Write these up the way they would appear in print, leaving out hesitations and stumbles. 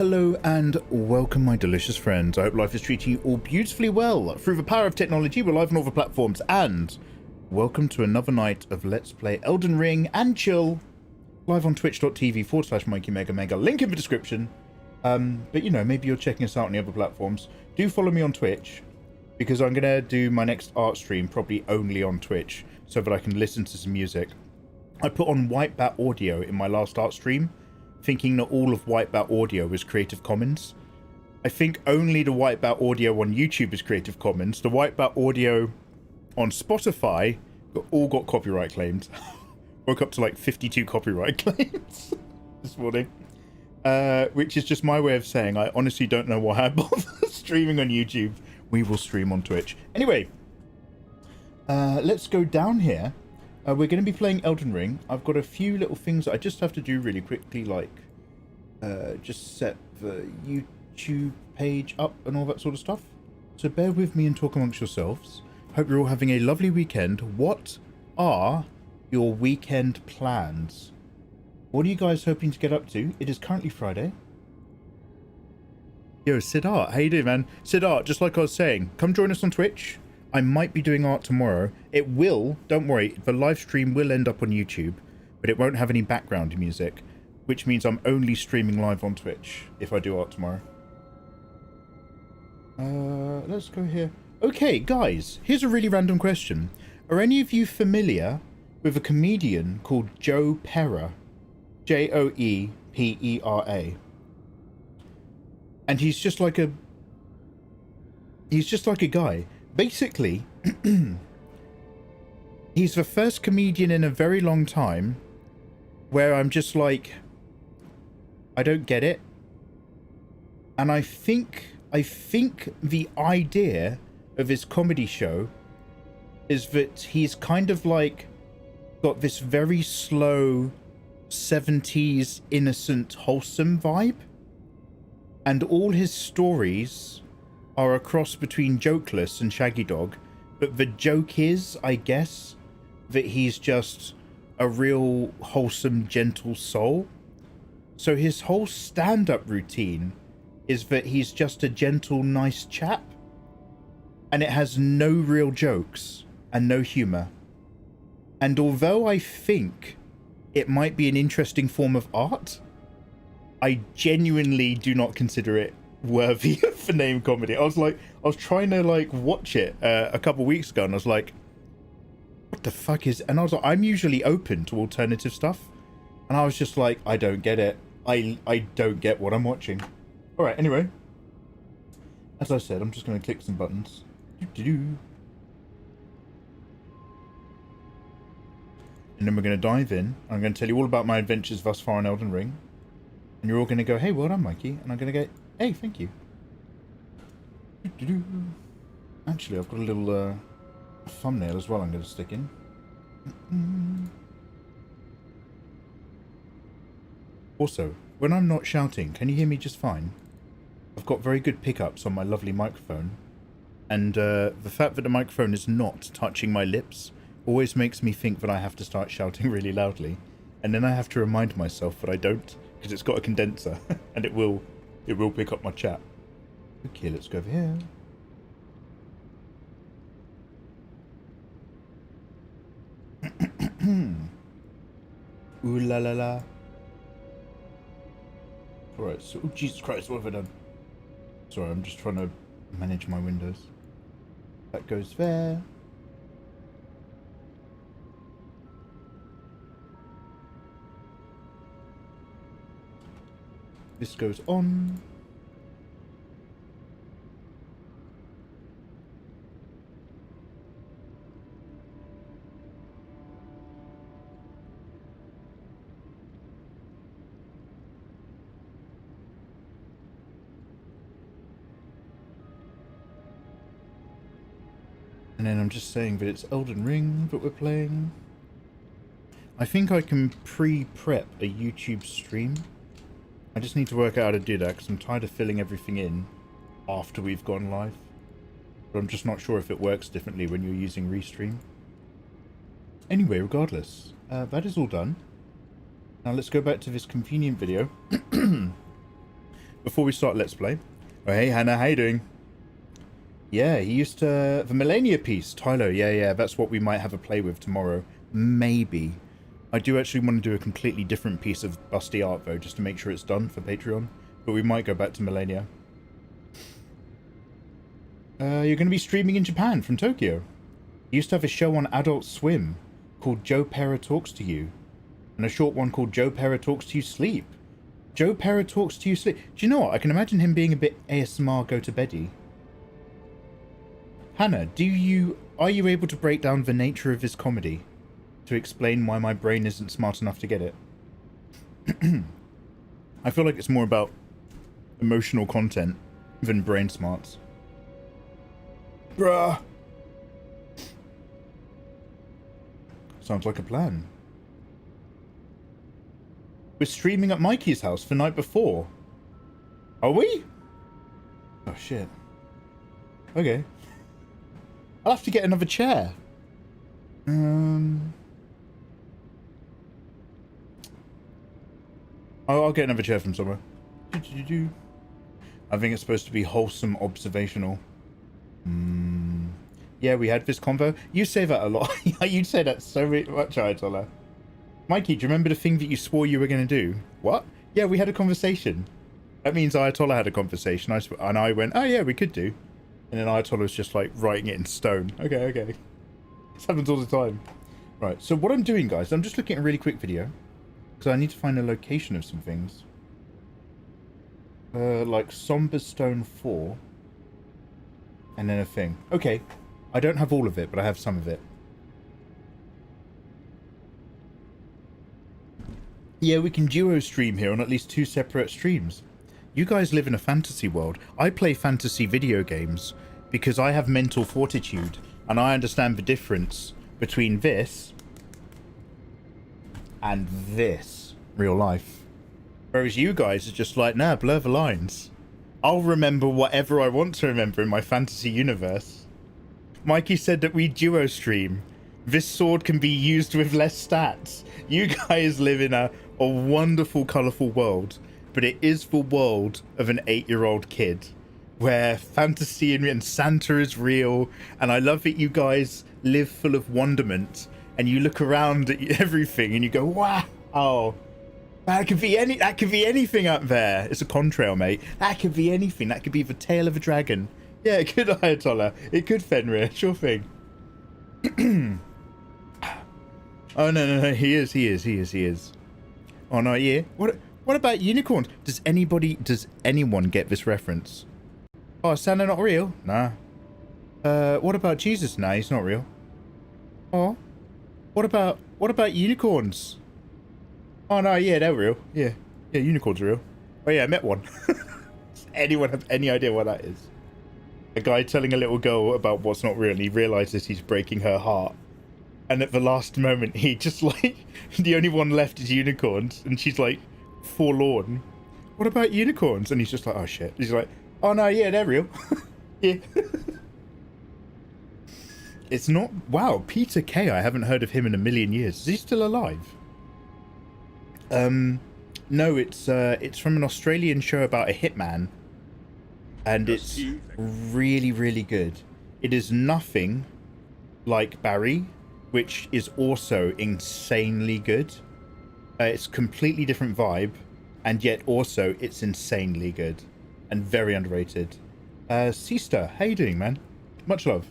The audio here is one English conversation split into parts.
Hello and welcome, my delicious friends. I hope life is treating you all beautifully well. Through the power of technology, we're live on all the platforms, and welcome to another night of Let's Play Elden Ring and chill, live on twitch.tv/Mikeymegamega, link in the description. But you know, maybe you're checking us out on the other platforms. Do follow me on Twitch, because I'm going to do my next art stream probably only on Twitch, so that I can listen to some music. I put on White Bat Audio in my last art stream, thinking that all of White Bat Audio was Creative Commons. I think only the White Bat Audio on YouTube is Creative Commons. The White Bat Audio on Spotify all got copyright claimed. Woke up to like 52 copyright claims this morning. Which is just my way of saying I honestly don't know why I bother streaming on YouTube. We will stream on Twitch. Anyway, let's go down here. We're going to be playing Elden Ring. I've got a few little things that I just have to do really quickly, like just set the YouTube page up and all that sort of stuff. So bear with me and talk amongst yourselves. Hope you're all having a lovely weekend. What are your weekend plans? What are you guys hoping to get up to? It is currently Friday. Yo, Siddhart, how you doing, man? Siddhart, just like I was saying, come join us on Twitch. I might be doing art tomorrow. It will, don't worry, the live stream will end up on YouTube, but it won't have any background music, which means I'm only streaming live on Twitch if I do art tomorrow. Let's go here. Okay, guys, here's a really random question. Are any of you familiar with a comedian called Joe Pera? Joepera. And he's just like a guy. Basically, he's the first comedian in a very long time where I'm just like, I don't get it. And I think the idea of his comedy show is that he's kind of like got this very slow 70s innocent wholesome vibe, and all his stories are a cross between Jokeless and Shaggy Dog, but the joke is, I guess, that he's just a real wholesome, gentle soul. So his whole stand-up routine is that he's just a gentle, nice chap, and it has no real jokes and no humor. And although I think it might be an interesting form of art, I genuinely do not consider it worthy of the name comedy. I was trying to like watch it a couple weeks ago, and I was like, what the fuck is, and I was like, I'm usually open to alternative stuff, and I was just like, I don't get it. I don't get what I'm watching. All right, anyway, as I said, I'm just going to click some buttons. And then we're going to dive in. I'm going to tell you all about my adventures thus far in Elden Ring, and you're all going to go, hey, well done, Mikey, and I'm going to go, hey, thank you. Actually, I've got a little thumbnail as well I'm going to stick in. Also, when I'm not shouting, can you hear me just fine? I've got very good pickups on my lovely microphone, and the fact that the microphone is not touching my lips always makes me think that I have to start shouting really loudly, and then I have to remind myself that I don't, because it's got a condenser, and it will pick up my chat. Okay, let's go over here. Ooh la la la. Alright, so, oh, Jesus Christ, what have I done? Sorry, I'm just trying to manage my windows. That goes there. This goes on. And then I'm just saying that it's Elden Ring that we're playing. I think I can pre-prep a YouTube stream. I just need to work out how to do that, because I'm tired of filling everything in after we've gone live. But I'm just not sure if it works differently when you're using Restream. Anyway, regardless, that is all done. Now let's go back to this convenient video. before we start Let's Play. Oh, hey, Hannah, how you doing? Yeah, he used to... The Millennia piece, Tyler, yeah, that's what we might have a play with tomorrow. Maybe. I do actually want to do a completely different piece of busty art, though, just to make sure it's done for Patreon. But we might go back to Millennia. You're going to be streaming in Japan from Tokyo. You used to have a show on Adult Swim called Joe Pera Talks to You. And a short one called Joe Pera Talks to You Sleep. Joe Pera Talks to You Sleep. Do you know what? I can imagine him being a bit ASMR go-to-beddy. Hannah, are you able to break down the nature of his comedy to explain why my brain isn't smart enough to get it? I feel like it's more about emotional content than brain smarts. Bruh. Sounds like a plan. We're streaming at Mikey's house the night before. Are we? Oh shit. Okay. I'll have to get another chair. I'll get another chair from somewhere. I think it's supposed to be wholesome observational. Yeah, we had this convo. You say that a lot. You say that so much, Ayatollah. Mikey, do you remember the thing that you swore you were going to do? What? Yeah, we had a conversation. That means Ayatollah had a conversation. And I went, oh yeah, we could do. And then Ayatollah was just like writing it in stone. Okay. This happens all the time. Right, so what I'm doing, guys, I'm just looking at a really quick video. Because I need to find a location of some things. Like Somber Stone 4. And then a thing. Okay, I don't have all of it, but I have some of it. Yeah, we can duo stream here on at least 2 separate streams. You guys live in a fantasy world. I play fantasy video games because I have mental fortitude and I understand the difference between this and this real life. Whereas you guys are just like, nah, blur the lines. I'll remember whatever I want to remember in my fantasy universe. Mikey said that we duo stream. This sword can be used with less stats. You guys live in a wonderful, colourful world. But it is the world of an 8-year-old kid, where fantasy and Santa is real, and I love that you guys live full of wonderment, and you look around at everything and you go, wow, that could be anything up there. It's a contrail, mate. That could be anything. That could be the tail of a dragon. Yeah, it could, Ayatollah. It could, Fenrir. Sure thing. Oh no, he is. Oh no, yeah. What about unicorns? Does anyone get this reference? Oh, is Santa not real? Nah. What about Jesus? Nah, he's not real. Oh. What about unicorns? Oh no, yeah, they're real. Yeah, unicorns are real. Oh yeah, I met one. Does anyone have any idea what that is? A guy telling a little girl about what's not real, and he realizes he's breaking her heart. And at the last moment, he just like, the only one left is unicorns, and she's like, forlorn. What about unicorns? And he's just like, oh shit. He's like, oh no, yeah, they're real. Yeah. It's not... Wow, Peter Kay, I haven't heard of him in a million years. Is he still alive? No, it's from an Australian show about a hitman. And it's really, really good. It is nothing like Barry, which is also insanely good. It's a completely different vibe, and yet also it's insanely good and very underrated. Sister, how you doing, man? Much love.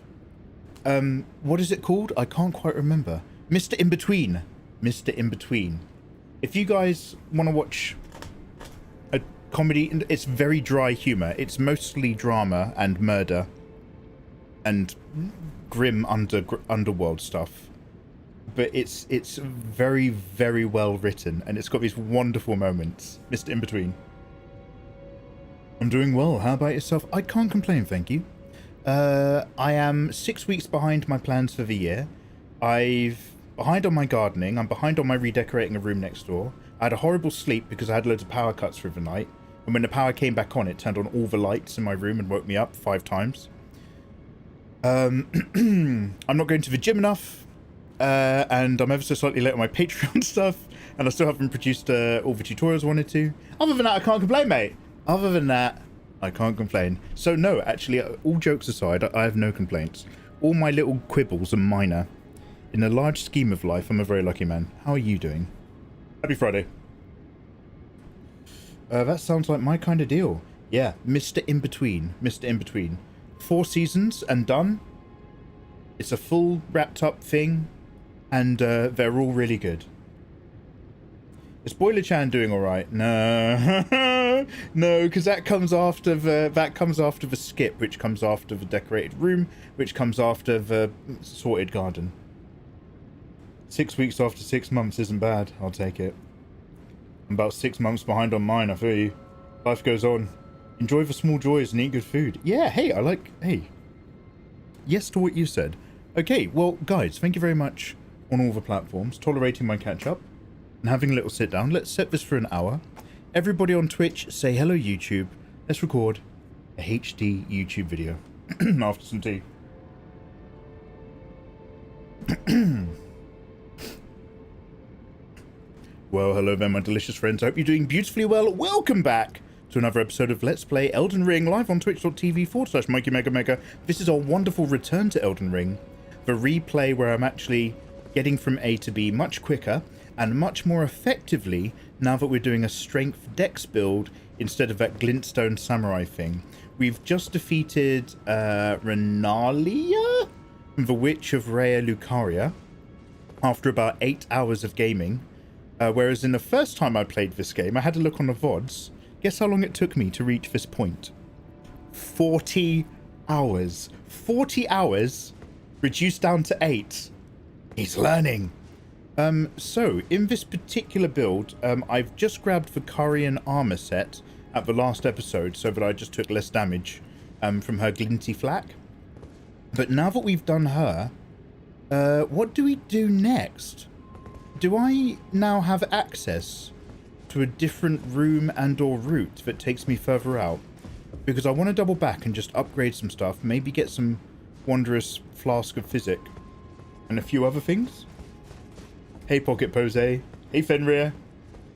What is it called? I can't quite remember. Mr. In Between. Mr. In Between. If you guys want to watch a comedy, it's very dry humor. It's mostly drama and murder and grim underworld stuff. But it's very, very well written, and it's got these wonderful moments. Mr. In Between. I'm doing well. How about yourself? I can't complain, thank you. I am 6 weeks behind my plans for the year. Behind on my gardening. I'm behind on my redecorating a room next door. I had a horrible sleep because I had loads of power cuts through the night. And when the power came back on, it turned on all the lights in my room and woke me up 5 times. I'm not going to the gym enough. And I'm ever so slightly late on my Patreon stuff. And I still haven't produced all the tutorials I wanted to. Other than that, I can't complain, mate. Other than that, I can't complain. So no, actually, all jokes aside, I have no complaints. All my little quibbles are minor. In the large scheme of life, I'm a very lucky man. How are you doing? Happy Friday. That sounds like my kind of deal. Yeah, Mr. In-Between. Mr. In-Between. 4 seasons and done. It's a full wrapped up thing. And they're all really good. Is Boiler Chan doing all right? No, no, because that comes after the skip, which comes after the decorated room, which comes after the sorted garden. 6 weeks after 6 months isn't bad. I'll take it. I'm about 6 months behind on mine. I feel you. Life goes on. Enjoy the small joys and eat good food. Yeah. Hey, hey. Yes to what you said. Okay. Well, guys, thank you very much on all the platforms, tolerating my catch up. And having a little sit down. Let's set this for an hour. Everybody on Twitch, say hello YouTube. Let's record a HD YouTube video after some tea. Well, hello there, my delicious friends. I hope you're doing beautifully well. Welcome back to another episode of Let's Play Elden Ring, live on twitch.tv/Mikeymegamega. This is our wonderful return to Elden Ring, the replay where I'm actually getting from A to B much quicker and much more effectively now that we're doing a strength dex build instead of that glintstone samurai thing. We've just defeated Renalia, the Witch of Rhea Lucaria, after about 8 hours of gaming. Whereas in the first time I played this game, I had a look on the VODs. Guess how long it took me to reach this point? 40 hours. 40 hours reduced down to 8. He's learning. So, in this particular build, I've just grabbed the Carian armor set at the last episode so that I just took less damage from her glinty flak. But now that we've done her, what do we do next? Do I now have access to a different room and or route that takes me further out? Because I want to double back and just upgrade some stuff, maybe get some wondrous flask of physic and a few other things. Hey, Pocket Pose. Hey, Fenrir.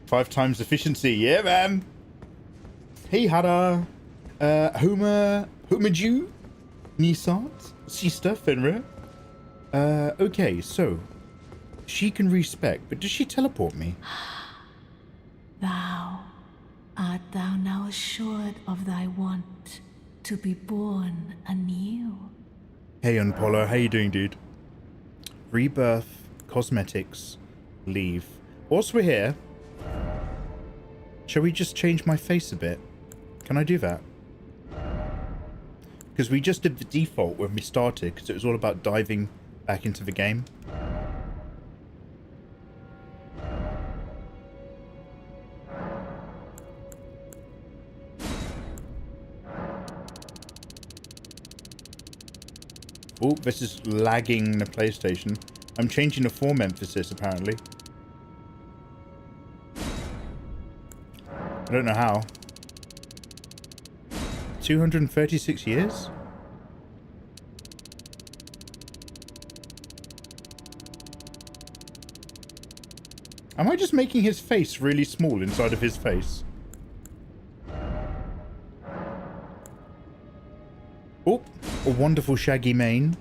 5 times efficiency. Yeah, man. Hey, Hada. Homaju. Nisant. Sister, Fenrir. Okay, so she can respec, but does she teleport me? Art thou now assured of thy want to be born anew? Hey, Unpolar. How you doing, dude? Rebirth, cosmetics, leave. Whilst we're here, shall we just change my face a bit? Can I do that? Because we just did the default when we started, because it was all about diving back into the game. Oh, this is lagging the PlayStation. I'm changing the form emphasis, apparently. I don't know how. 236 years? Am I just making his face really small inside of his face? Oh, a wonderful shaggy mane.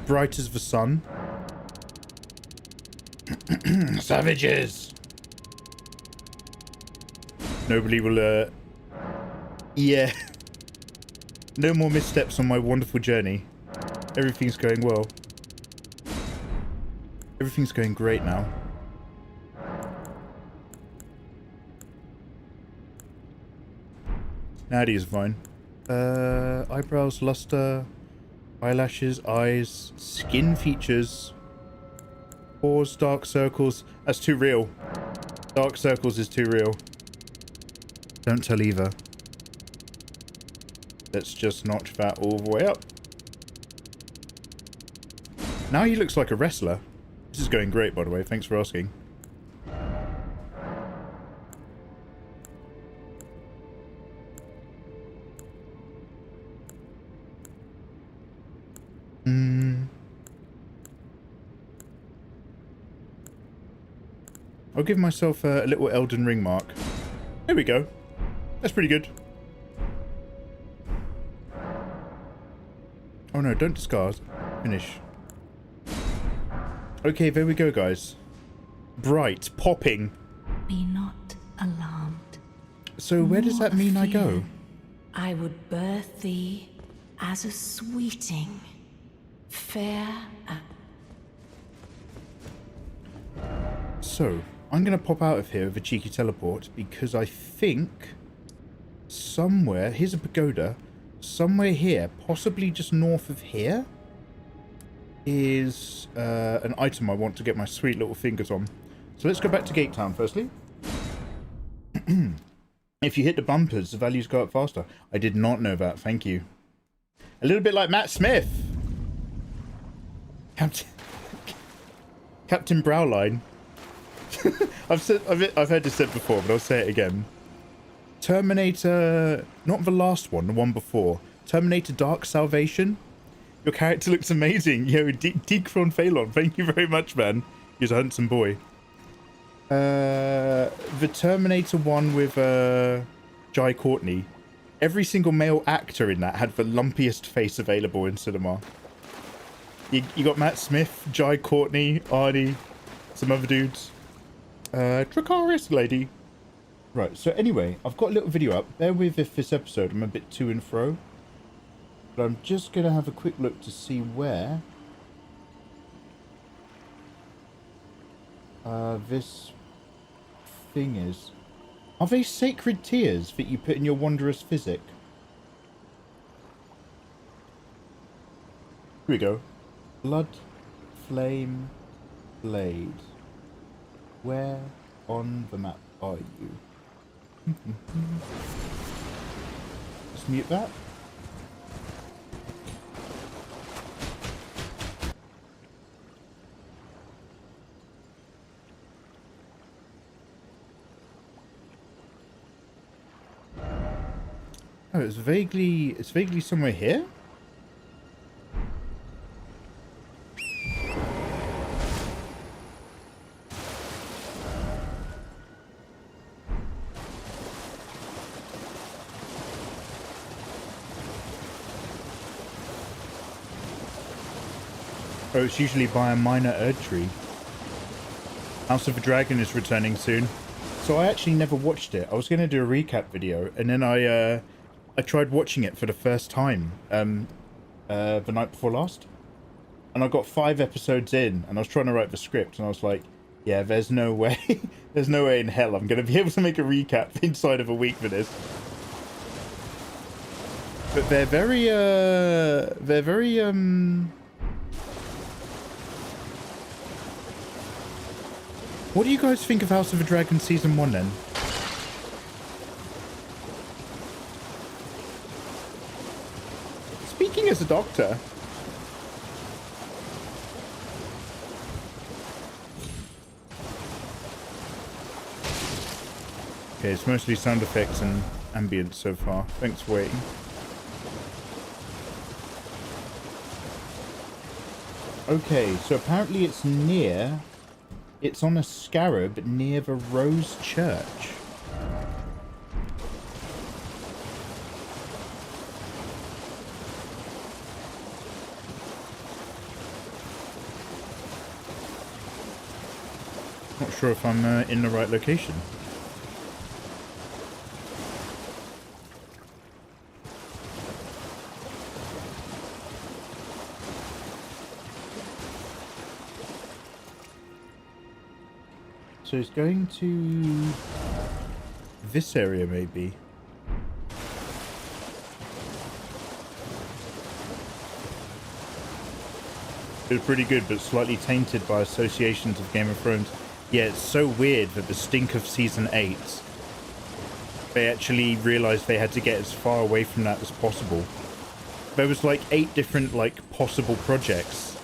Bright as the sun. Savages! Nobody will, yeah. No more missteps on my wonderful journey. Everything's going well. Everything's going great now. Natty is fine. Eyebrows, luster, eyelashes, eyes, skin features, pores, dark circles. That's too real. Dark circles is too real. Don't tell either. Let's just notch that all the way up. Now he looks like a wrestler. This is going great, by the way. Thanks for asking. I'll give myself a little Elden Ring mark. There we go. That's pretty good. Oh no, don't discard. Finish. Okay, there we go, guys. Bright, popping. Be not alarmed. So where does that mean I go? I would birth thee as a sweeting, fair So, I'm going to pop out of here with a cheeky teleport because I think somewhere, here's a pagoda, somewhere here, possibly just north of here, is an item I want to get my sweet little fingers on. So let's go back to Gate Town firstly. If you hit the bumpers, the values go up faster. I did not know that, thank you. A little bit like Matt Smith. Captain Browline. I've heard this said before, but I'll say it again. Terminator, not the last one, the one before. Terminator Dark Salvation. Your character looks amazing. Yo, Decron Phalon, thank you very much, man. He's a handsome boy. The Terminator one with Jai Courtney. Every single male actor in that had the lumpiest face available in cinema. You got Matt Smith, Jai Courtney, Arnie, some other dudes. Dracarys lady. Right, so anyway, I've got a little video up. Bear with if this episode I'm a bit to and fro. But I'm just going to have a quick look to see where this thing is. Are they sacred tears that you put in your wondrous physic? Here we go. Blood, flame, blade. Where on the map are you? Just mute that. Oh, it's vaguely somewhere here? Oh, it's usually by a minor Erdtree. House of the Dragon is returning soon. So I actually never watched it. I was going to do a recap video, and then I tried watching it for the first time the night before last. And I got 5 episodes in, and I was trying to write the script, and I was like, yeah, there's no way. There's no way in hell I'm going to be able to make a recap inside of a week for this. But they're very, What do you guys think of House of the Dragon Season 1 then? Speaking as a doctor. Okay, it's mostly sound effects and ambience so far. Thanks for waiting. Okay, so apparently it's near... It's on a scarab near the Rose Church. Not sure if I'm in the right location. So it's going to this area, maybe. It was pretty good, but slightly tainted by associations of Game of Thrones. Yeah, it's so weird that the stink of Season 8, they actually realised they had to get as far away from that as possible. There was like 8 different possible projects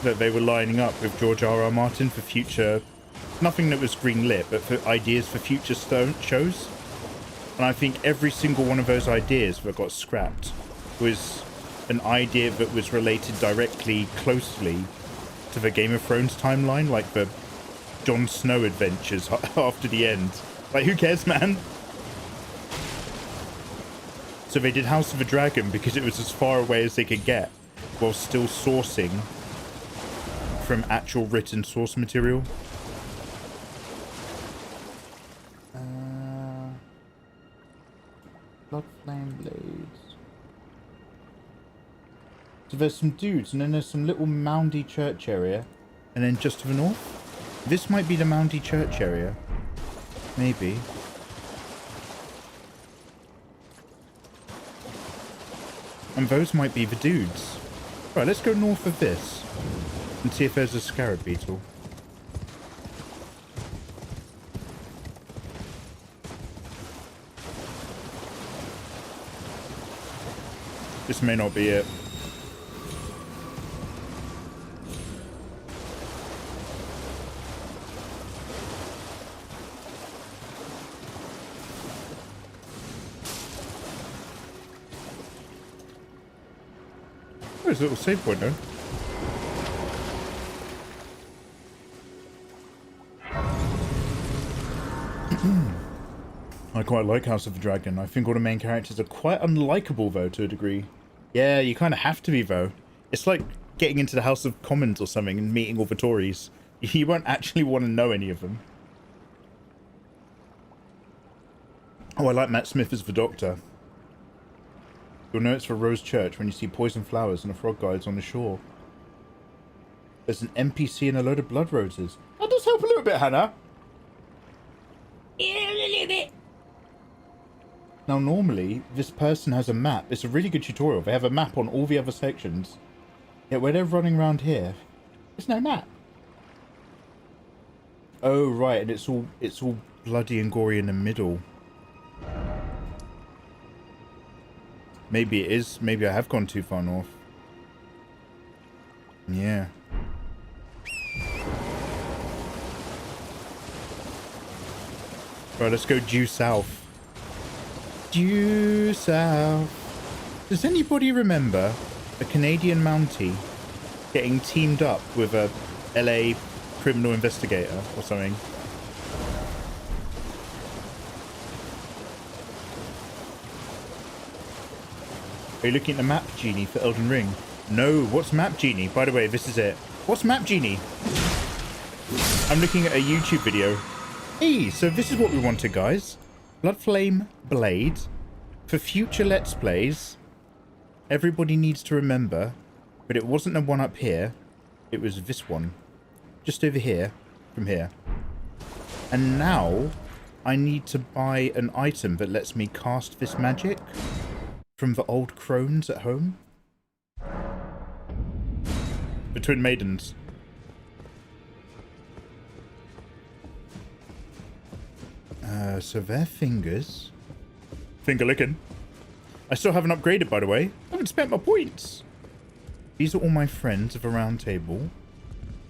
that they were lining up with George R.R. Martin for future... Nothing that was green-lit, but for ideas for future shows. And I think every single one of those ideas that got scrapped was an idea that was related directly, closely to the Game of Thrones timeline, like the Jon Snow adventures after the end. Like, who cares, man? So they did House of the Dragon because it was as far away as they could get while still sourcing from actual written source material. Blood flame blades. So there's some dudes, and then there's some little moundy church area, and then just to the north. This might be the moundy church area. Maybe. And those might be the dudes. Right, let's go north of this and see if there's a scarab beetle. This may not be it. There's a little save point though. I quite like House of the Dragon. I think all the main characters are quite unlikable though, to a degree. Yeah, you kind of have to be though. It's like getting into the House of Commons or something and meeting all the Tories. You won't actually want to know any of them. Oh, I like Matt Smith as the Doctor. You'll know it's for Rose Church when you see poison flowers and the frog guides on the shore. There's an NPC and a load of blood roses. That does help a little bit, Hannah. Yeah, a little bit. Now, normally, this person has a map. It's a really good tutorial. They have a map on all the other sections. Yet where they're running around here, there's no map. Oh, right, and it's all bloody and gory in the middle. Maybe it is. Maybe I have gone too far north. Yeah. Right, let's go due south. Due south. Does anybody remember a Canadian Mountie getting teamed up with a LA criminal investigator or something? Are you looking at the map genie for Elden Ring? No, what's map genie? By the way, this is it. What's map genie? I'm looking at a YouTube video. Hey, so this is what we wanted, guys. Bloodflame Blade. For future Let's Plays, everybody needs to remember, but it wasn't the one up here. It was this one. Just over here. From here. And now, I need to buy an item that lets me cast this magic from the old crones at home. The Twin Maidens. So their fingers. Finger licking. I still haven't upgraded, by the way. I haven't spent my points. These are all my friends of a round table.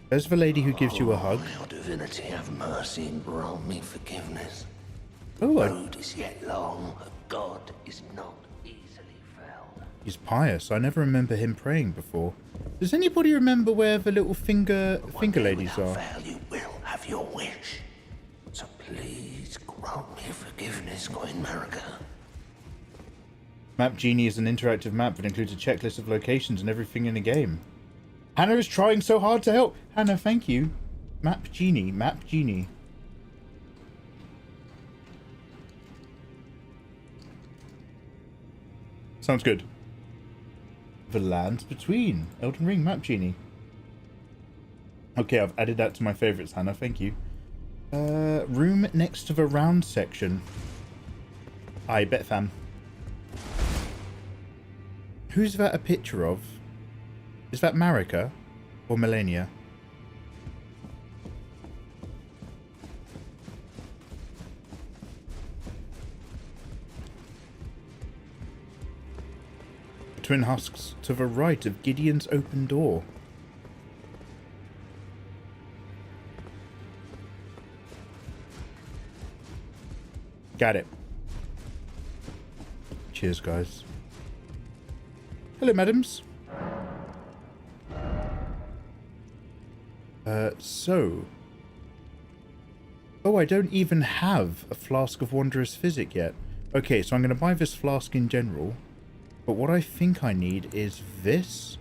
There's the lady who gives you a hug. Your divinity, have mercy and grant me forgiveness. Oh, The road is yet long, a god is not easily felled. he's pious. I never remember him praying before. Does anybody remember where the little finger ladies Without are? fail, you will have your wish. So please grant me forgiveness, Queen America. Map Genie is an interactive map that includes a checklist of locations and everything in the game. Hannah is trying so hard to help. Hannah, thank you. Map Genie, Map Genie. Sounds good. The Lands Between. Elden Ring, Map Genie. Okay, I've added that to my favourites, Hannah, thank you. Room next to the round section. I bet, fam. Who's that a picture of? Is that Marika or Melania? Twin husks to the right of Gideon's open door. Got it. Cheers, guys. Hello, madams. So, Oh, I don't even have a Flask of Wondrous Physic yet. Okay, so I'm going to buy this flask in general. But what I think I need is this.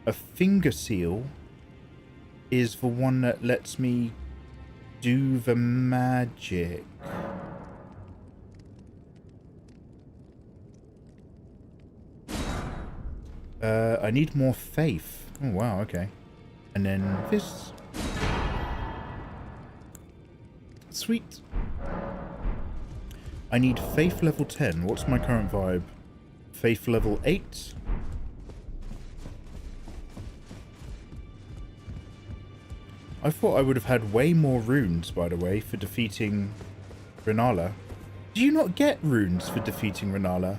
A finger seal is the one that lets me do the magic. I need more faith. Oh, wow, okay. And then this. Sweet. I need faith level 10. What's my current vibe? Faith level 8. I thought I would have had way more runes, by the way, for defeating Renala. Do you not get runes for defeating Renala?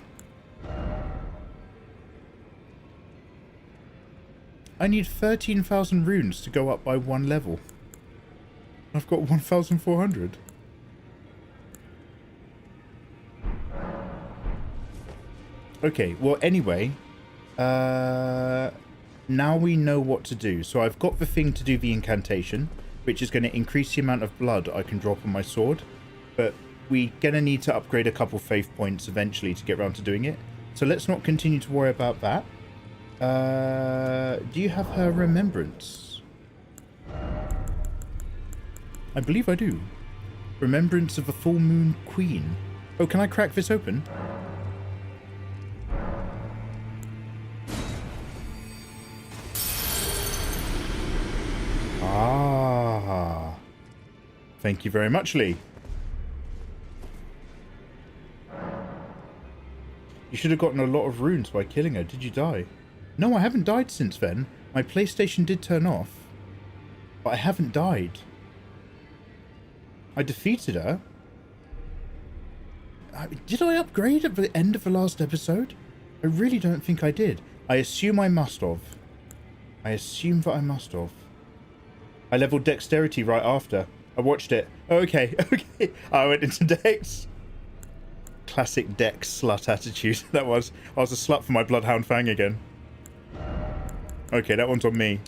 I need 13,000 runes to go up by 1 level. I've got 1,400. Okay, well, anyway, now we know what to do. So I've got the thing to do the incantation, which is going to increase the amount of blood I can drop on my sword. But we're going to need to upgrade a couple faith points eventually to get around to doing it. So let's not continue to worry about that. Do you have her remembrance? I believe I do. Remembrance of a full moon queen. Oh, can I crack this open? Ah. Thank you very much, Lee. You should have gotten a lot of runes by killing her. Did you die? No, I haven't died since then. My PlayStation did turn off, but I haven't died. I defeated her. Did I upgrade at the end of the last episode? I really don't think I did. I assume I must have. I assume that I must have. I leveled dexterity right after. I watched it. Okay, okay. I went into dex. Classic dex slut attitude. That was. I was a slut for my Bloodhound Fang again. Okay, that one's on me.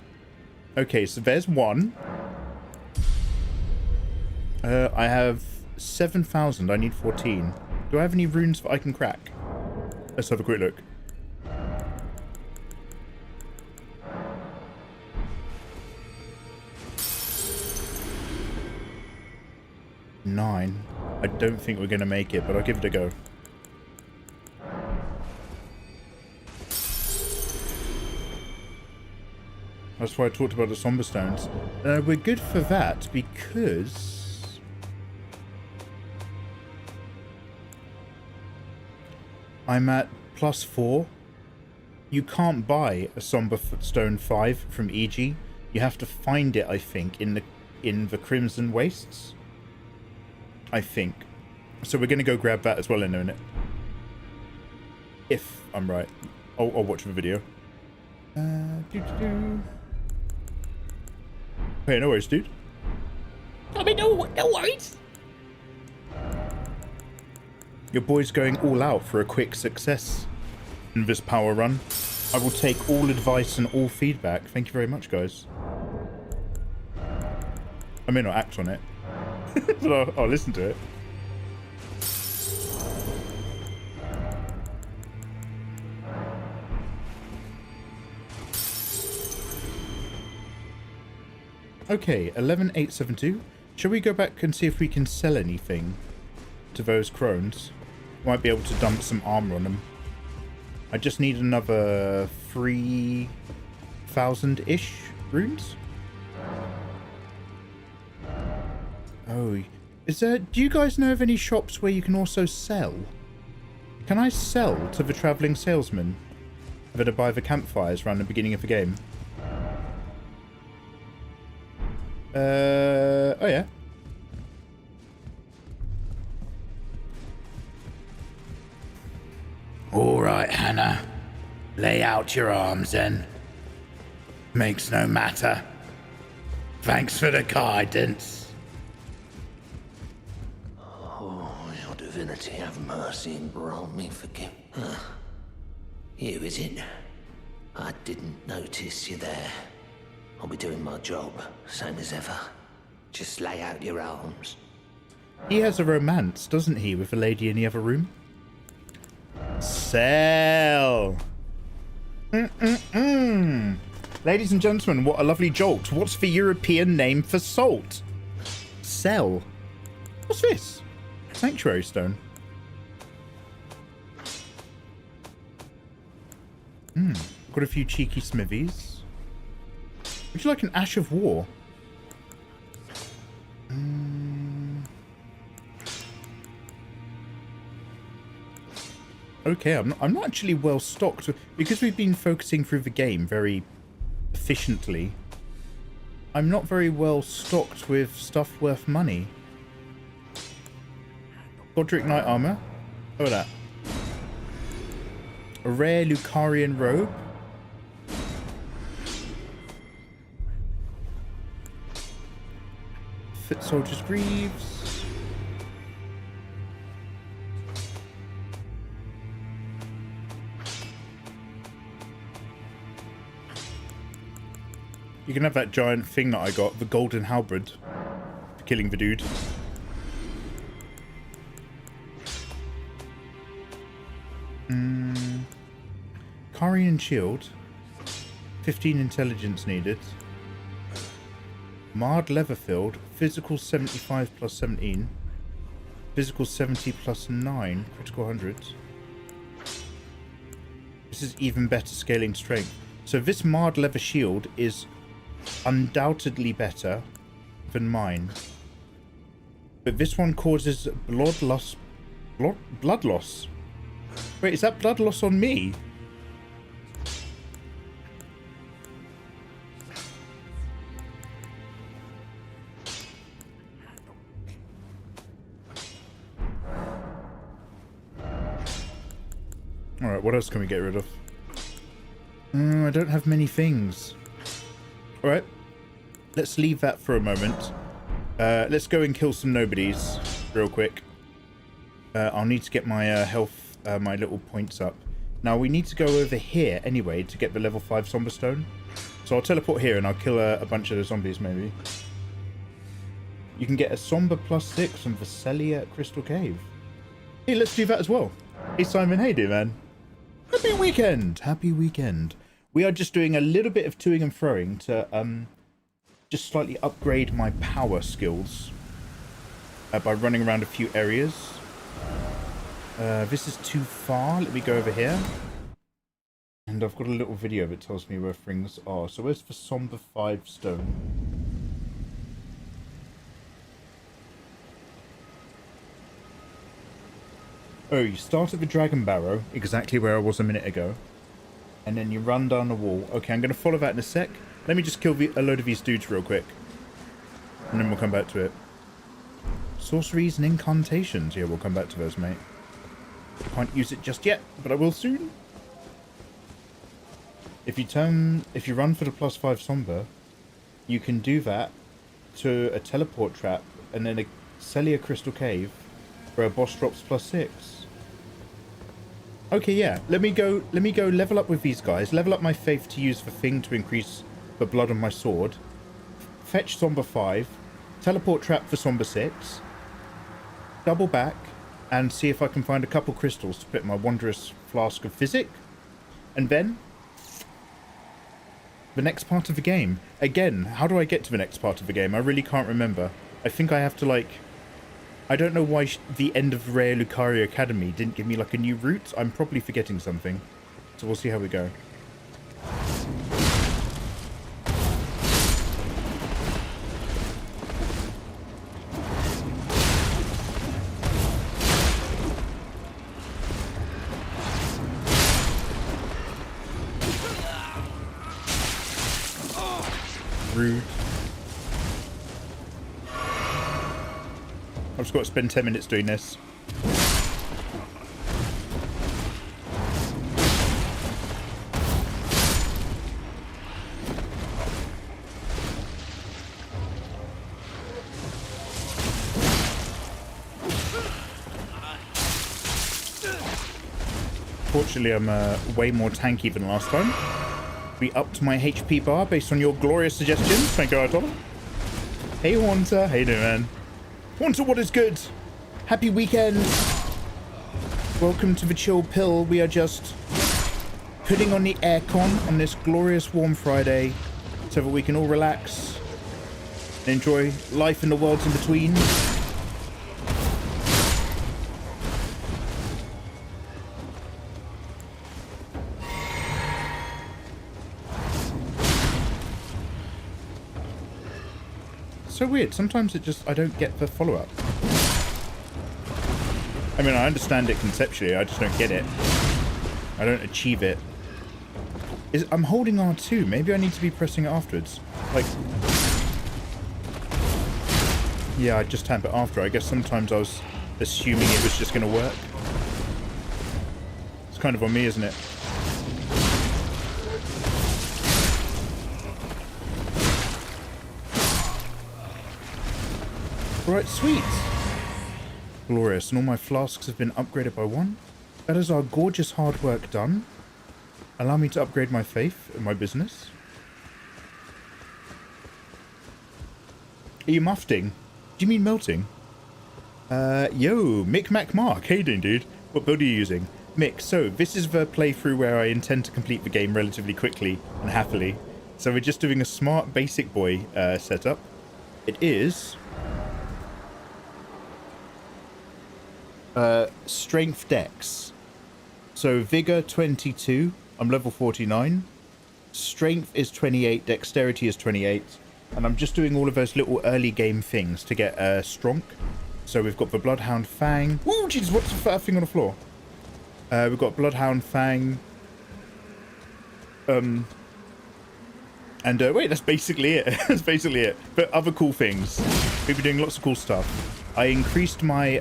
Okay, so there's one. I have 7,000. I need 14. Do I have any runes that I can crack? Let's have a quick look. Nine. I don't think we're going to make it, but I'll give it a go. That's why I talked about the Somber Stones. We're good for that because I'm at +4. You can't buy a Somber Stone 5 from EG. You have to find it, I think, in the Crimson Wastes. I think. So we're going to go grab that as well in a minute. If I'm right. I'll watch the video. Hey, no worries, dude. I mean, no worries. Your boy's going all out for a quick success in this power run. I will take all advice and all feedback. Thank you very much, guys. I may not act on it, but I'll listen to it. Okay, 11872. Shall we go back and see if we can sell anything to those crones? Might be able to dump some armor on them. I just need another 3,000-ish runes. Oh, is there? Do you guys know of any shops where you can also sell? Can I sell to the traveling salesman that are by the campfires around the beginning of the game? Oh yeah. All right, Hannah. Lay out your arms then. Makes no matter. Thanks for the guidance. Oh, your divinity have mercy and grant me forgive. You, is it? I didn't notice you there. I'll be doing my job, same as ever. Just lay out your arms. He has a romance, doesn't he, with a lady in the other room? Sell. Ladies and gentlemen, what a lovely jolt. What's the European name for salt? Sell. What's this? Sanctuary stone. Got a few cheeky smithies. Would you like an Ash of War? Okay, I'm not actually well stocked because we've been focusing through the game very efficiently. I'm not very well stocked with stuff worth money. Godric Knight armor. Look at that. A rare Lucarian robe. Fit soldier's greaves. You can have that giant thing that I got, the golden halberd, for killing the dude. Carian shield. 15 intelligence needed. Marred Leatherfield. Physical 75 plus 17. Physical 70 plus 9. Critical 100. This is even better scaling strength. So this Marred Leather shield is undoubtedly better than mine. But this one causes blood loss. Blood loss? Wait, is that blood loss on me? Alright, what else can we get rid of? I don't have many things. Alright, let's leave that for a moment. Let's go and kill some nobodies real quick. I'll need to get my health, my little points up. Now, we need to go over here anyway to get the level 5 Somber Stone. So I'll teleport here and I'll kill a bunch of the zombies maybe. You can get a Somber +6 from Vesselia Crystal Cave. Hey, let's do that as well. Hey Simon, hey dude, man. Happy weekend! Happy weekend. We are just doing a little bit of toing and throwing to just slightly upgrade my power skills by running around a few areas. This is too far. Let me go over here. And I've got a little video that tells me where things are. So where's the Somber 5 stone? Oh, you start at the Dragon Barrow, exactly where I was a minute ago. And then you run down the wall. Okay, I'm going to follow that in a sec. Let me just kill a load of these dudes real quick. And then we'll come back to it. Sorceries and incantations. Yeah, we'll come back to those, mate. Can't use it just yet, but I will soon. If you run for the +5 Somber, you can do that to a teleport trap and then a Celia Crystal Cave where a boss drops +6. Okay, yeah. Let me go level up with these guys. Level up my faith to use the thing to increase the blood on my sword. Fetch Somber 5. Teleport trap for Somber 6. Double back. And see if I can find a couple crystals to put in my wondrous flask of physic. And then the next part of the game. Again, how do I get to the next part of the game? I really can't remember. I think I have to, like... I don't know why the end of Rare Lucaria Academy didn't give me, like, a new route. I'm probably forgetting something. So we'll see how we go. Rude. I've just got to spend 10 minutes doing this. Fortunately, I'm way more tanky than last time. We upped my HP bar based on your glorious suggestions. Thank you, Ayatollah. Hey, Haunter. How you doing, man? Haunter, what is good? Happy weekend. Welcome to the chill pill. We are just putting on the aircon on this glorious warm Friday so that we can all relax and enjoy life in the worlds in between. So weird. Sometimes it just, I don't get the follow-up. I mean, I understand it conceptually, I just don't get it. I don't achieve it. I'm holding R2. Maybe I need to be pressing it afterwards. Like... Yeah, I just tap it after. I guess sometimes I was assuming it was just going to work. It's kind of on me, isn't it? Right, sweet. Glorious, and all my flasks have been upgraded by 1. That is our gorgeous hard work done. Allow me to upgrade my faith and my business. Are you mufting? Do you mean melting? Yo, Mick Mark. How you doing, dude? What build are you using? Mick, so this is the playthrough where I intend to complete the game relatively quickly and happily. So we're just doing a smart basic boy setup. It is... strength dex. So vigor 22. I'm level 49. Strength is 28. Dexterity is 28. And I'm just doing all of those little early game things to get strong. So we've got the Bloodhound Fang. Ooh, Jesus, what's the thing on the floor? We've got Bloodhound Fang. And wait, that's basically it. That's basically it. But other cool things. We've been doing lots of cool stuff. I increased my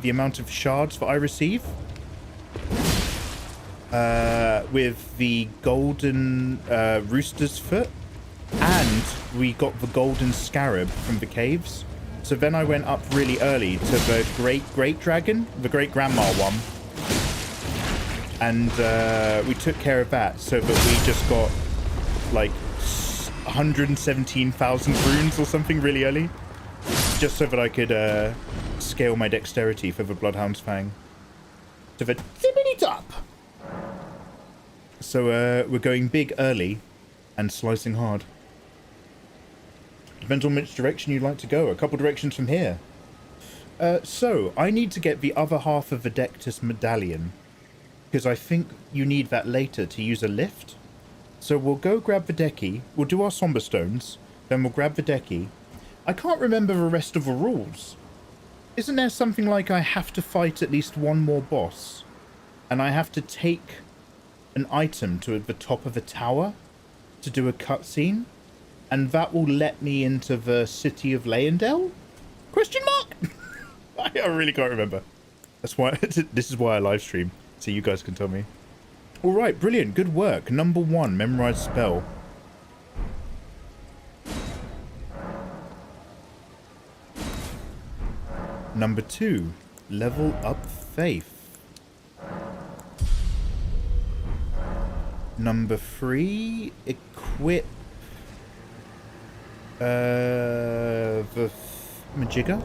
the amount of shards that I receive with the golden rooster's foot, and we got the golden scarab from the caves. So then I went up really early to the great dragon, the great grandma one, and we took care of that so that we just got like 117,000 runes or something really early. Just so that I could scale my dexterity for the Bloodhound's Fang to the tippity top. So we're going big early and slicing hard. Depends on which direction you'd like to go. A couple directions from here. So I need to get the other half of the Dectus medallion, because I think you need that later to use a lift. So we'll go grab the decky. We'll do our somber stones. Then we'll grab the decky. I can't remember the rest of the rules. Isn't there something like I have to fight at least one more boss? And I have to take an item to the top of a tower to do a cutscene? And that will let me into the city of Leyendell? Question mark? I really can't remember. That's why this is why I live stream, so you guys can tell me. Alright, brilliant, good work. Number 1, memorize spell. Number 2, level up faith. Number 3, equip the Majigga.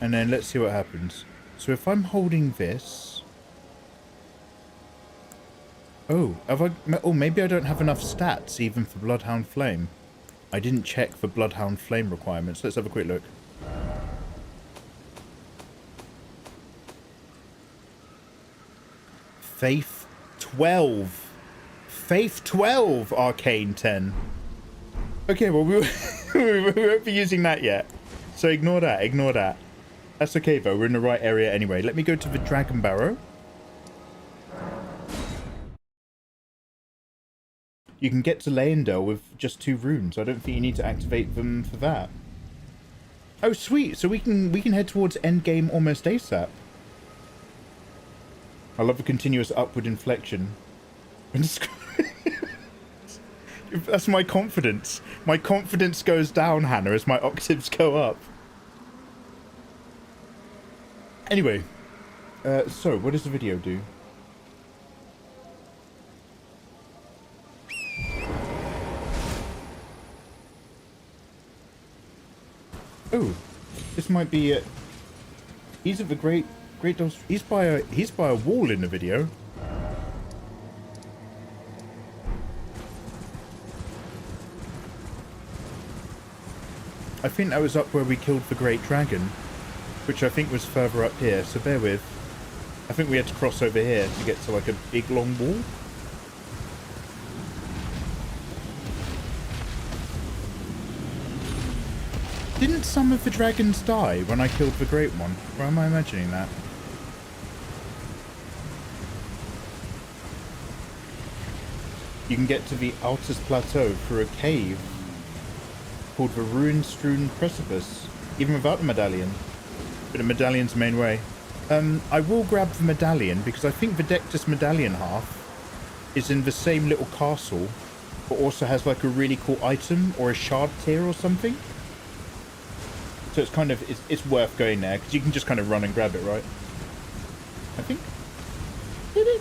And then let's see what happens. So if I'm holding this... Oh, maybe I don't have enough stats even for Bloodhound Flame. I didn't check for Bloodhound Flame requirements. Let's have a quick look. Faith 12. Faith 12, Arcane 10. Okay, well, we won't be using that yet. So ignore that, ignore that. That's okay, though. We're in the right area anyway. Let me go to the Dragon Barrow. You can get to Leyendell with just 2 runes. I don't think you need to activate them for that. Oh, sweet. So we can head towards endgame almost ASAP. I love the continuous upward inflection. That's my confidence. My confidence goes down, Hannah, as my octaves go up. Anyway, So, what does the video do? Oh, this might be he's at the great dogs. He's by a wall in the video. I think that was up where we killed the great dragon, which I think was further up here, so bear with. I think we had to cross over here to get to like a big long wall. Didn't some of the dragons die when I killed the great one? Or am I imagining that? You can get to the Altus Plateau through a cave called the Ruin-Strewn Precipice, even without the medallion. But the medallion's the main way. I will grab the medallion, because I think the Dectus medallion half is in the same little castle, but also has like a really cool item, or a shard tier or something. So it's kind of, it's worth going there, because you can just kind of run and grab it, right? I think. Did it?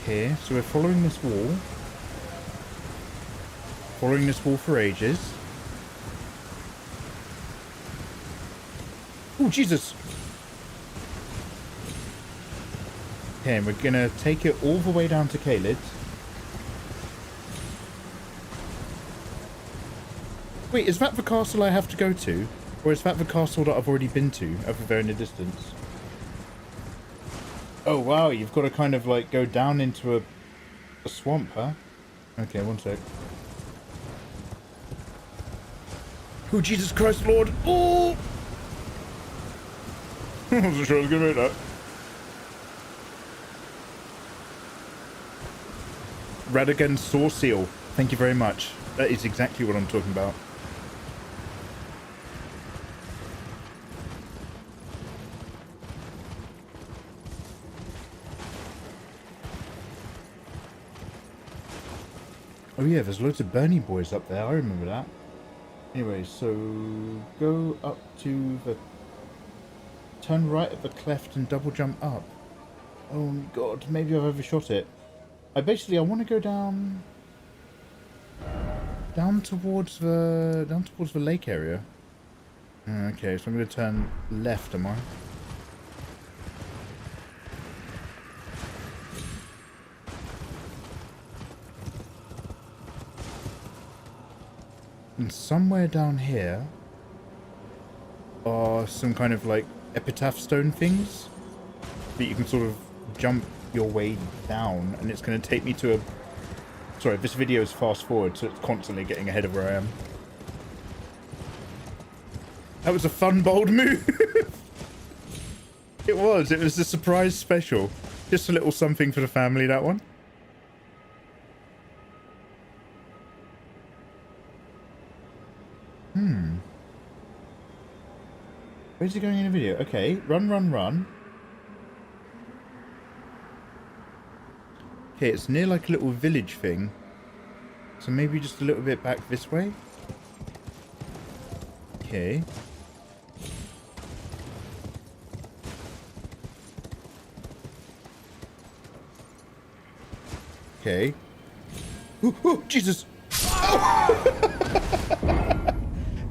Here, so we're following this wall. Following this wall for ages. Oh, Jesus! Okay, and we're gonna take it all the way down to Caelid. Wait, is that the castle I have to go to? Or is that the castle that I've already been to, over there in the distance? Oh, wow, you've got to kind of, like, go down into a swamp, huh? Okay, one sec. Oh, Jesus Christ, Lord! Oh! I wasn't sure I was going to make that. Radagon Saw Seal. Thank you very much. That is exactly what I'm talking about. Oh yeah, there's loads of Bernie boys up there. I remember that. Anyway, so go up to the... Turn right at the cleft and double jump up. Oh god, maybe I've overshot it. I want to go down... Down towards the lake area. Okay, so I'm going to turn left, am I? And somewhere down here are some kind of like epitaph stone things that you can sort of jump your way down, and it's going to take me to a... Sorry, this video is fast forward, so it's constantly getting ahead of where I am. That was a fun, bold move. It was a surprise special. Just a little something for the family, that one. Where's he going in the video? Okay, run, run, run. Okay, it's near like a little village thing. So maybe just a little bit back this way. Okay. Okay. Oh, Jesus!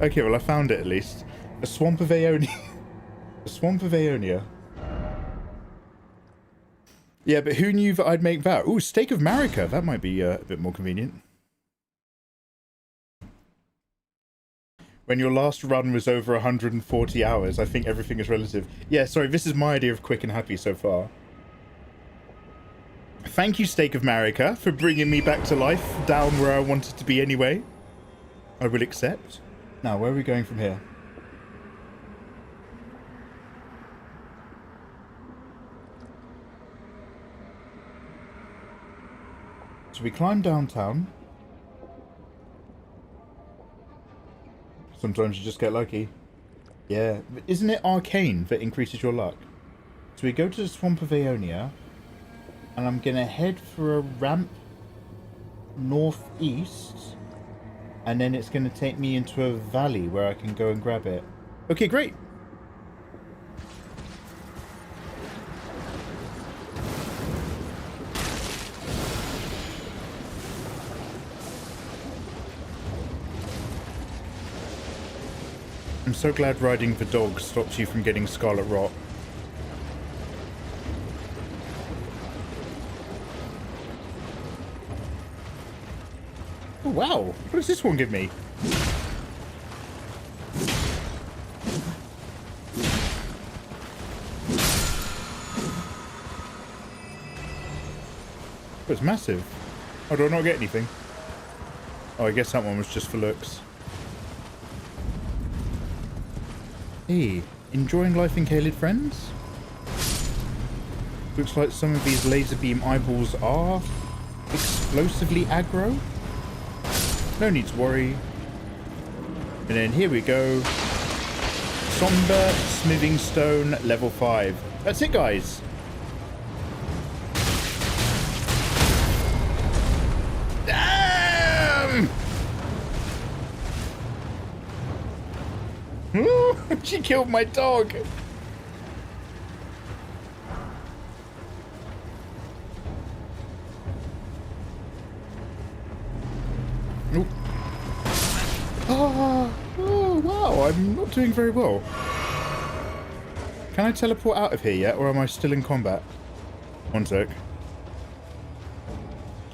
Okay, well I found it at least. A swamp of Aeonia. A swamp of Aeonia. Yeah, but who knew that I'd make that? Ooh, steak of Marika. That might be a bit more convenient. When your last run was over 140 hours, I think everything is relative. Yeah, sorry, this is my idea of quick and happy so far. Thank you, Steak of Marika, for bringing me back to life, down where I wanted to be anyway. I will accept. Now, where are we going from here? So we climb downtown. Sometimes you just get lucky. Yeah, isn't it arcane that increases your luck? So we go to the Swamp of Aeonia, and I'm gonna head for a ramp northeast And then it's going to take me into a valley where I can go and grab it. Okay, great. I'm so glad riding the dog stops you from getting scarlet rot. Oh, wow. What does this one give me? Oh, it's massive. Oh, do I not get anything? Oh, I guess that one was just for looks. Hey, enjoying life in Caelid, friends? Looks like some of these laser beam eyeballs are explosively aggro. No need to worry. And then here we go. Somber Smithing Stone level 5. That's it, guys. Damn! She killed my dog. Nope. Oh, wow, I'm not doing very well. Can I teleport out of here yet, or am I still in combat? One sec.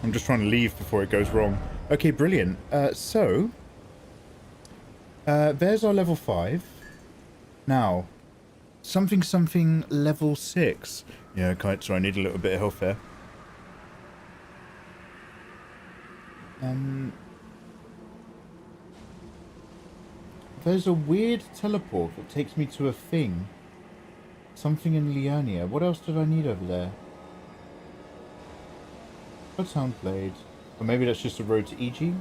I'm just trying to leave before it goes wrong. Okay, brilliant. There's our level 5. Now, something level 6. Yeah, okay, so I need a little bit of health there. There's a weird teleport that takes me to a thing. Something in Liurnia. What else did I need over there? Bloodhound Blade. Or maybe that's just a road to EG?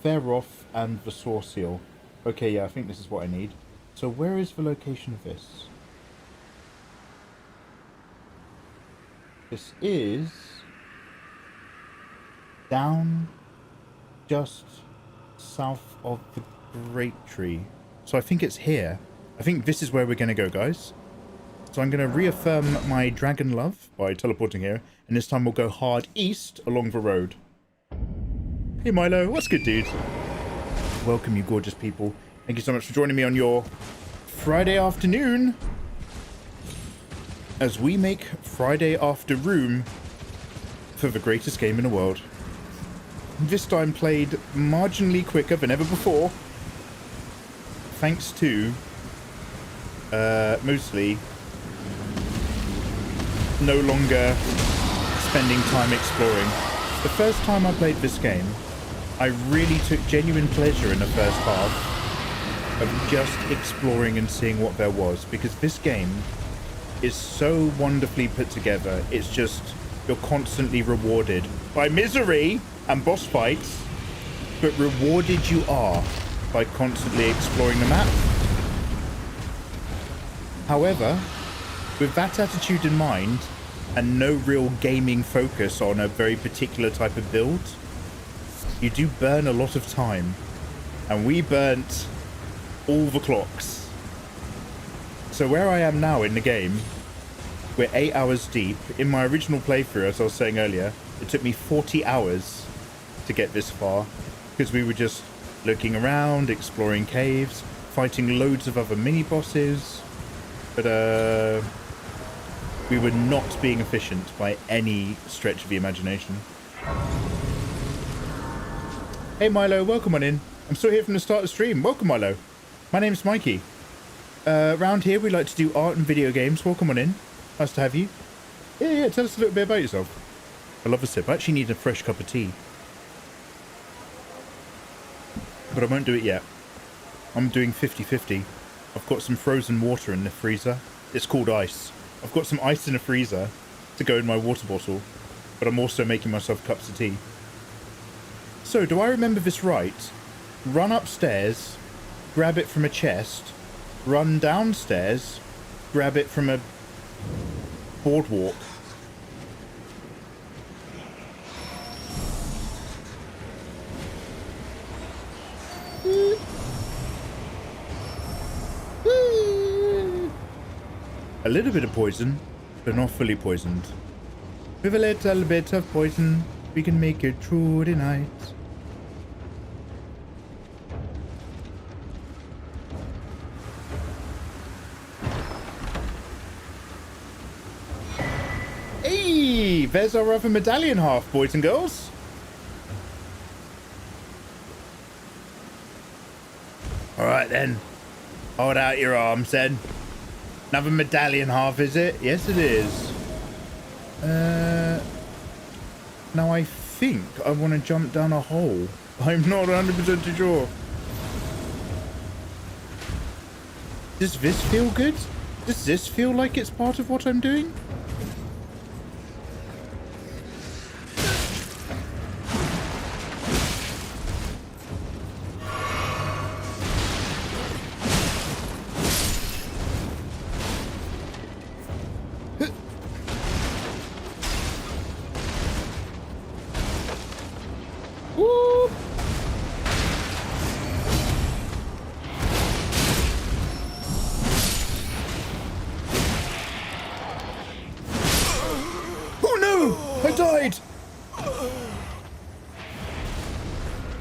Theroth and the Source Seal. Okay, yeah, I think this is what I need. So where is the location of this? This is down just south of the Great Tree. So I think it's here. I think this is where we're going to go, guys. So I'm going to reaffirm my dragon love by teleporting here. And this time we'll go hard east along the road. Hey Milo, what's good, dude? Welcome, you gorgeous people. Thank you so much for joining me on your Friday afternoon as we make Friday after room for the greatest game in the world. This time played marginally quicker than ever before, thanks to mostly no longer spending time exploring. The first time I played this game, I really took genuine pleasure in the first half of just exploring and seeing what there was, because this game is so wonderfully put together. It's just, you're constantly rewarded by misery and boss fights, but rewarded you are by constantly exploring the map. However, with that attitude in mind, and no real gaming focus on a very particular type of build, you do burn a lot of time. And we burnt all the clocks. So where I am now in the game, we're 8 hours deep. In my original playthrough, as I was saying earlier, it took me 40 hours to get this far, because we were just looking around, exploring caves, fighting loads of other mini-bosses, but we were not being efficient by any stretch of the imagination. Hey Milo, welcome on in. I'm still here from the start of the stream. Welcome, Milo. My name's Mikey. Around here we like to do art and video games. Welcome on in. Nice to have you. Yeah, tell us a little bit about yourself. I love a sip. I actually need a fresh cup of tea, but I won't do it yet. I'm doing 50-50. I've got some frozen water in the freezer. It's called ice. I've got some ice in the freezer to go in my water bottle, but I'm also making myself cups of tea. So, do I remember this right? Run upstairs, grab it from a chest, run downstairs, grab it from a boardwalk. A little bit of poison, but not fully poisoned. With a little bit of poison, we can make it through the night. Hey, there's our other medallion half, boys and girls. All right then, hold out your arms then. Another medallion half, is it? Yes, it is. Now I think I want to jump down a hole. I'm not 100% sure. Does this feel good? Does this feel like it's part of what I'm doing?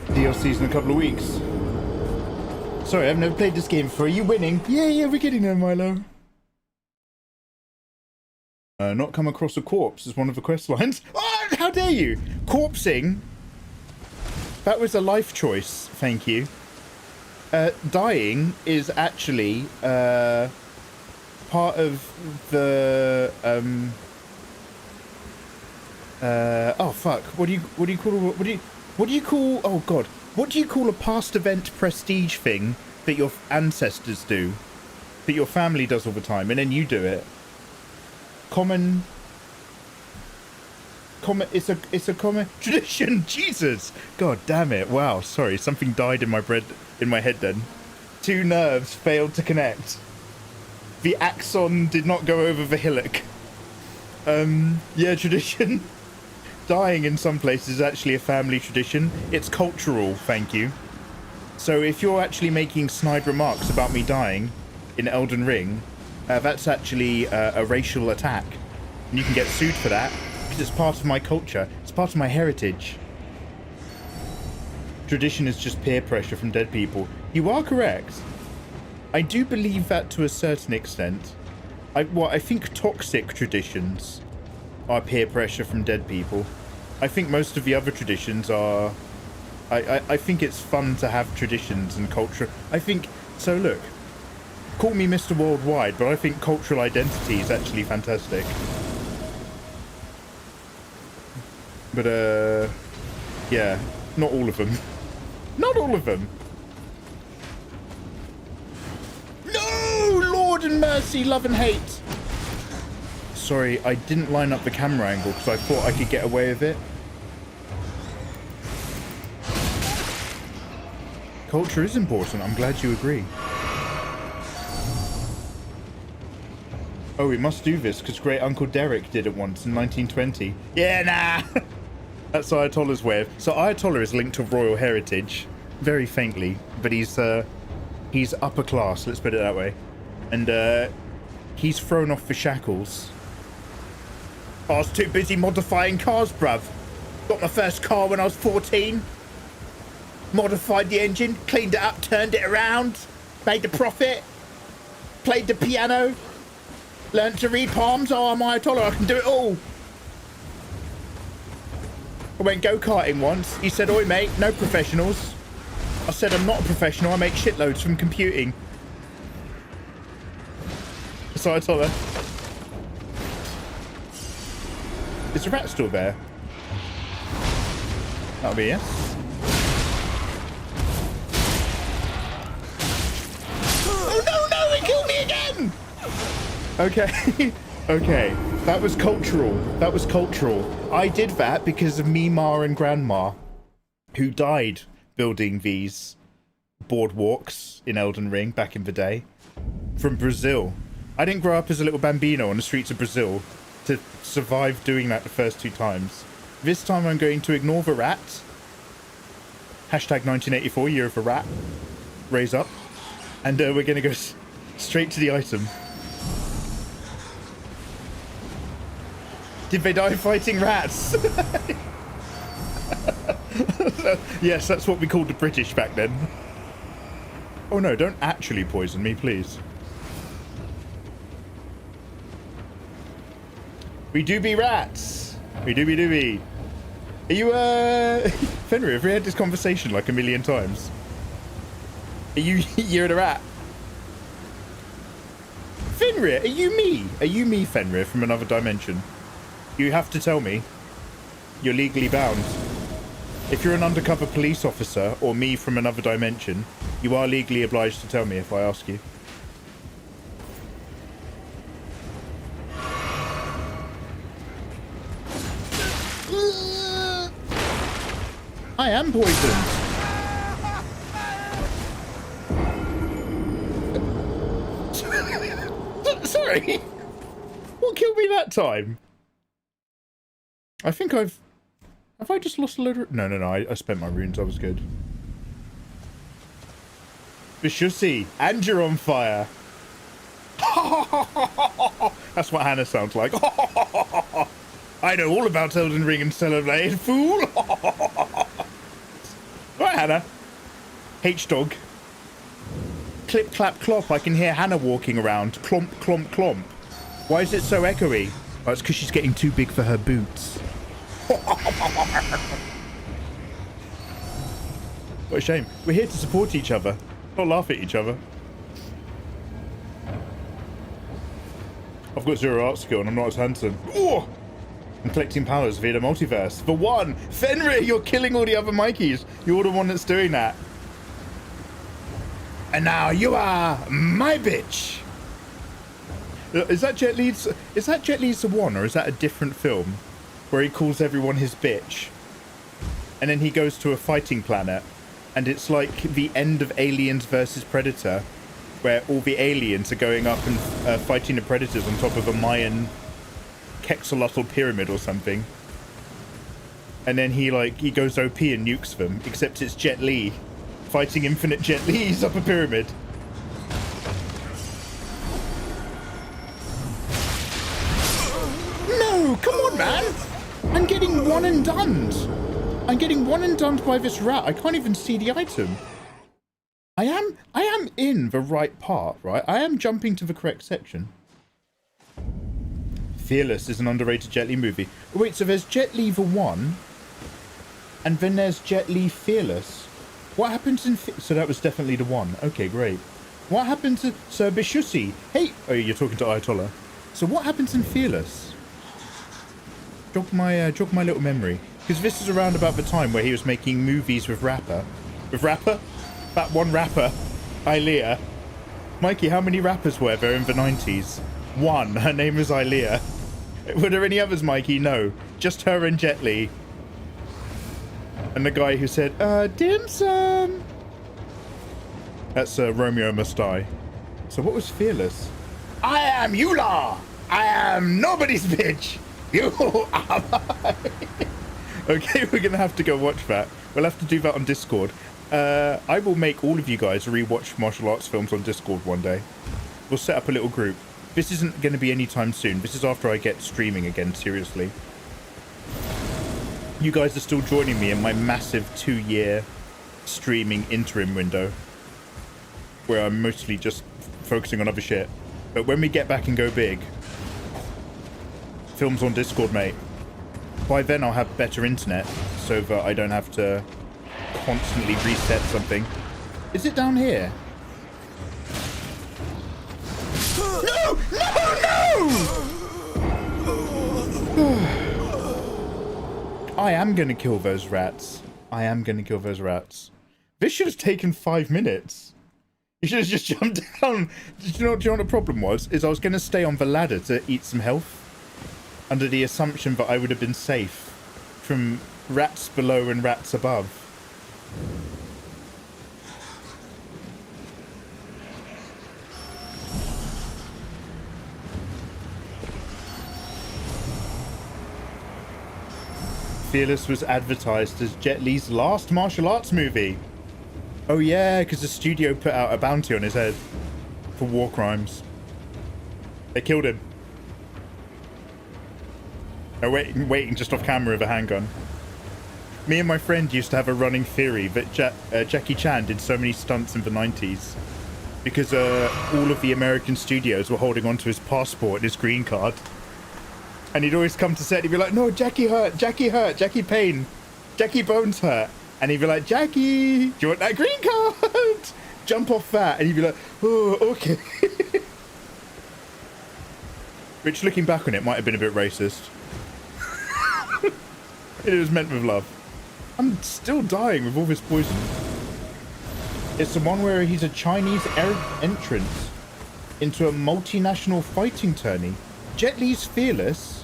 DLC's in a couple of weeks. Sorry, I've never played this game before. Are you winning? Yeah, we're getting there, Milo. Not come across a corpse as one of the quest lines. Oh, how dare you? Corpsing. That was a life choice, thank you. Dying is actually part of the oh fuck. What do you call a past event prestige thing that your ancestors do, that your family does all the time, and then you do it? Common. It's a common tradition. Jesus, God damn it! Wow, sorry, something died in my head. Then, two nerves failed to connect. The axon did not go over the hillock. Yeah, tradition. Dying in some places is actually a family tradition. It's cultural, thank you. So if you're actually making snide remarks about me dying in Elden Ring, that's actually a racial attack. And you can get sued for that, because it's part of my culture. It's part of my heritage. Tradition is just peer pressure from dead people. You are correct. I do believe that to a certain extent. I think toxic traditions are peer pressure from dead people. I think most of the other traditions are... I think it's fun to have traditions and culture. I think... So look, call me Mr. Worldwide, but I think cultural identity is actually fantastic. But, yeah, not all of them. Not all of them. No! Lord and mercy, love and hate. Sorry, I didn't line up the camera angle because I thought I could get away with it. Culture is important. I'm glad you agree. Oh, we must do this because Great Uncle Derek did it once in 1920. Yeah, nah! That's Ayatollah's way of... So Ayatollah is linked to royal heritage, very faintly, but he's upper class, let's put it that way. And he's thrown off the shackles. I was too busy modifying cars, bruv. Got my first car when I was 14. Modified the engine, cleaned it up, turned it around, made the profit, played the piano, learned to read palms. Oh, I'm Ayatollah, I can do it all. I went go-karting once. He said, oi, mate, no professionals. I said, I'm not a professional. I make shitloads from computing. It's Ayatollah. Is the rat still there? That'll be yes. Oh no, he killed me again! Okay. Okay. That was cultural. That was cultural. I did that because of Mima and Grandma, who died building these boardwalks in Elden Ring back in the day. From Brazil. I didn't grow up as a little bambino on the streets of Brazil. to survive doing that the first 2 times. This time I'm going to ignore the rat. Hashtag 1984, year of the rat. Raise up. And we're going to go straight to the item. Did they die fighting rats? Yes, that's what we called the British back then. Oh no, don't actually poison me, please. We do be rats. We do be. Are you, Fenrir, have we had this conversation like a million times? Are you, you're the rat? Fenrir, are you me? Are you me, Fenrir, from another dimension? You have to tell me. You're legally bound. If you're an undercover police officer or me from another dimension, you are legally obliged to tell me if I ask you. I am poisoned. Sorry. What killed me that time? I think Have I just lost a load of... No, I spent my runes. I was good. Bishussi, and you're on fire. That's what Hannah sounds like. I know all about Elden Ring and Celebrate, fool. Right, Hannah. H-dog. Clip, clap, clop. I can hear Hannah walking around. Clomp, clomp, clomp. Why is it so echoey? Oh, it's because she's getting too big for her boots. What a shame. We're here to support each other, not laugh at each other. I've got 0 art skill and I'm not as handsome. Ooh! I'm collecting powers via the multiverse. For one, Fenrir, you're killing all the other Mikeys. You're the one that's doing that. And now you are my bitch. Is that Jet Li's The One, or is that a different film where he calls everyone his bitch? And then he goes to a fighting planet, and it's like the end of Aliens versus Predator, where all the aliens are going up and fighting the predators on top of a Mayan quetzalcoatl pyramid or something. And then he goes OP and nukes them, except it's Jet Li fighting infinite Jet Lis up a pyramid. No, come on, man! I'm getting one and done. I'm getting one and done by this rat. I can't even see the item. I am in the right part, right? I am jumping to the correct section. Fearless is an underrated Jet Li movie. Oh, wait, so there's Jet Li The One, and then there's Jet Li Fearless. What happens in... So that was definitely The One. Okay, great. What happens to... So Bishussi. Hey... Oh, you're talking to Ayatollah. So what happens in Fearless? Jog my little memory. Because this is around about the time where he was making movies with rapper. With rapper? That one rapper. Ilea. Mikey, how many rappers were there in the 90s? One. Her name was Ilea. Were there any others, Mikey? No. Just her and Jet Li. And the guy who said, dim sum. That's Romeo Must Die. So what was Fearless? I am Eula. I am nobody's bitch. You are mine. Okay, we're going to have to go watch that. We'll have to do that on Discord. I will make all of you guys rewatch martial arts films on Discord one day. We'll set up a little group. This isn't going to be anytime soon. This is after I get streaming again, seriously. You guys are still joining me in my massive 2-year streaming interim window, where I'm mostly just focusing on other shit. But when we get back and go big, films on Discord, mate. By then I'll have better internet, so that I don't have to constantly reset something. Is it down here? No! No! No! I am going to kill those rats. I am going to kill those rats. This should have taken 5 minutes. You should have just jumped down. Do you know what the problem was? Is I was going to stay on the ladder to eat some health, under the assumption that I would have been safe from rats below and rats above. Fearless was advertised as Jet Li's last martial arts movie. Oh yeah, because the studio put out a bounty on his head for war crimes. They killed him. They're waiting just off camera with a handgun. Me and my friend used to have a running theory that Jackie Chan did so many stunts in the 90s because all of the American studios were holding on to his passport and his green card. And he'd always come to set and he'd be like, no, Jackie hurt, Jackie pain, Jackie bones hurt. And he'd be like, Jackie, do you want that green card? Jump off that. And he'd be like, oh, okay. Which, looking back on it, might have been a bit racist. It was meant with love. I'm still dying with all this poison. It's the one where he's a Chinese entrant into a multinational fighting tourney. Jet Li's Fearless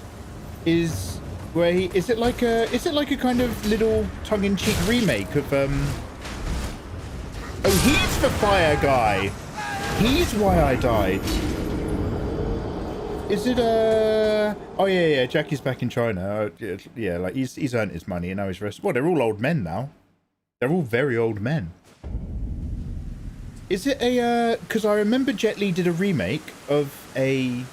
is where he is it like a kind of little tongue-in-cheek remake of oh, he's the fire guy. He's why I died. Is it oh yeah, Jackie's back in China. Yeah, like he's earned his money and now he's rested. Well, they're all old men now. They're all very old men. Is it a because I remember Jet Li did a remake of a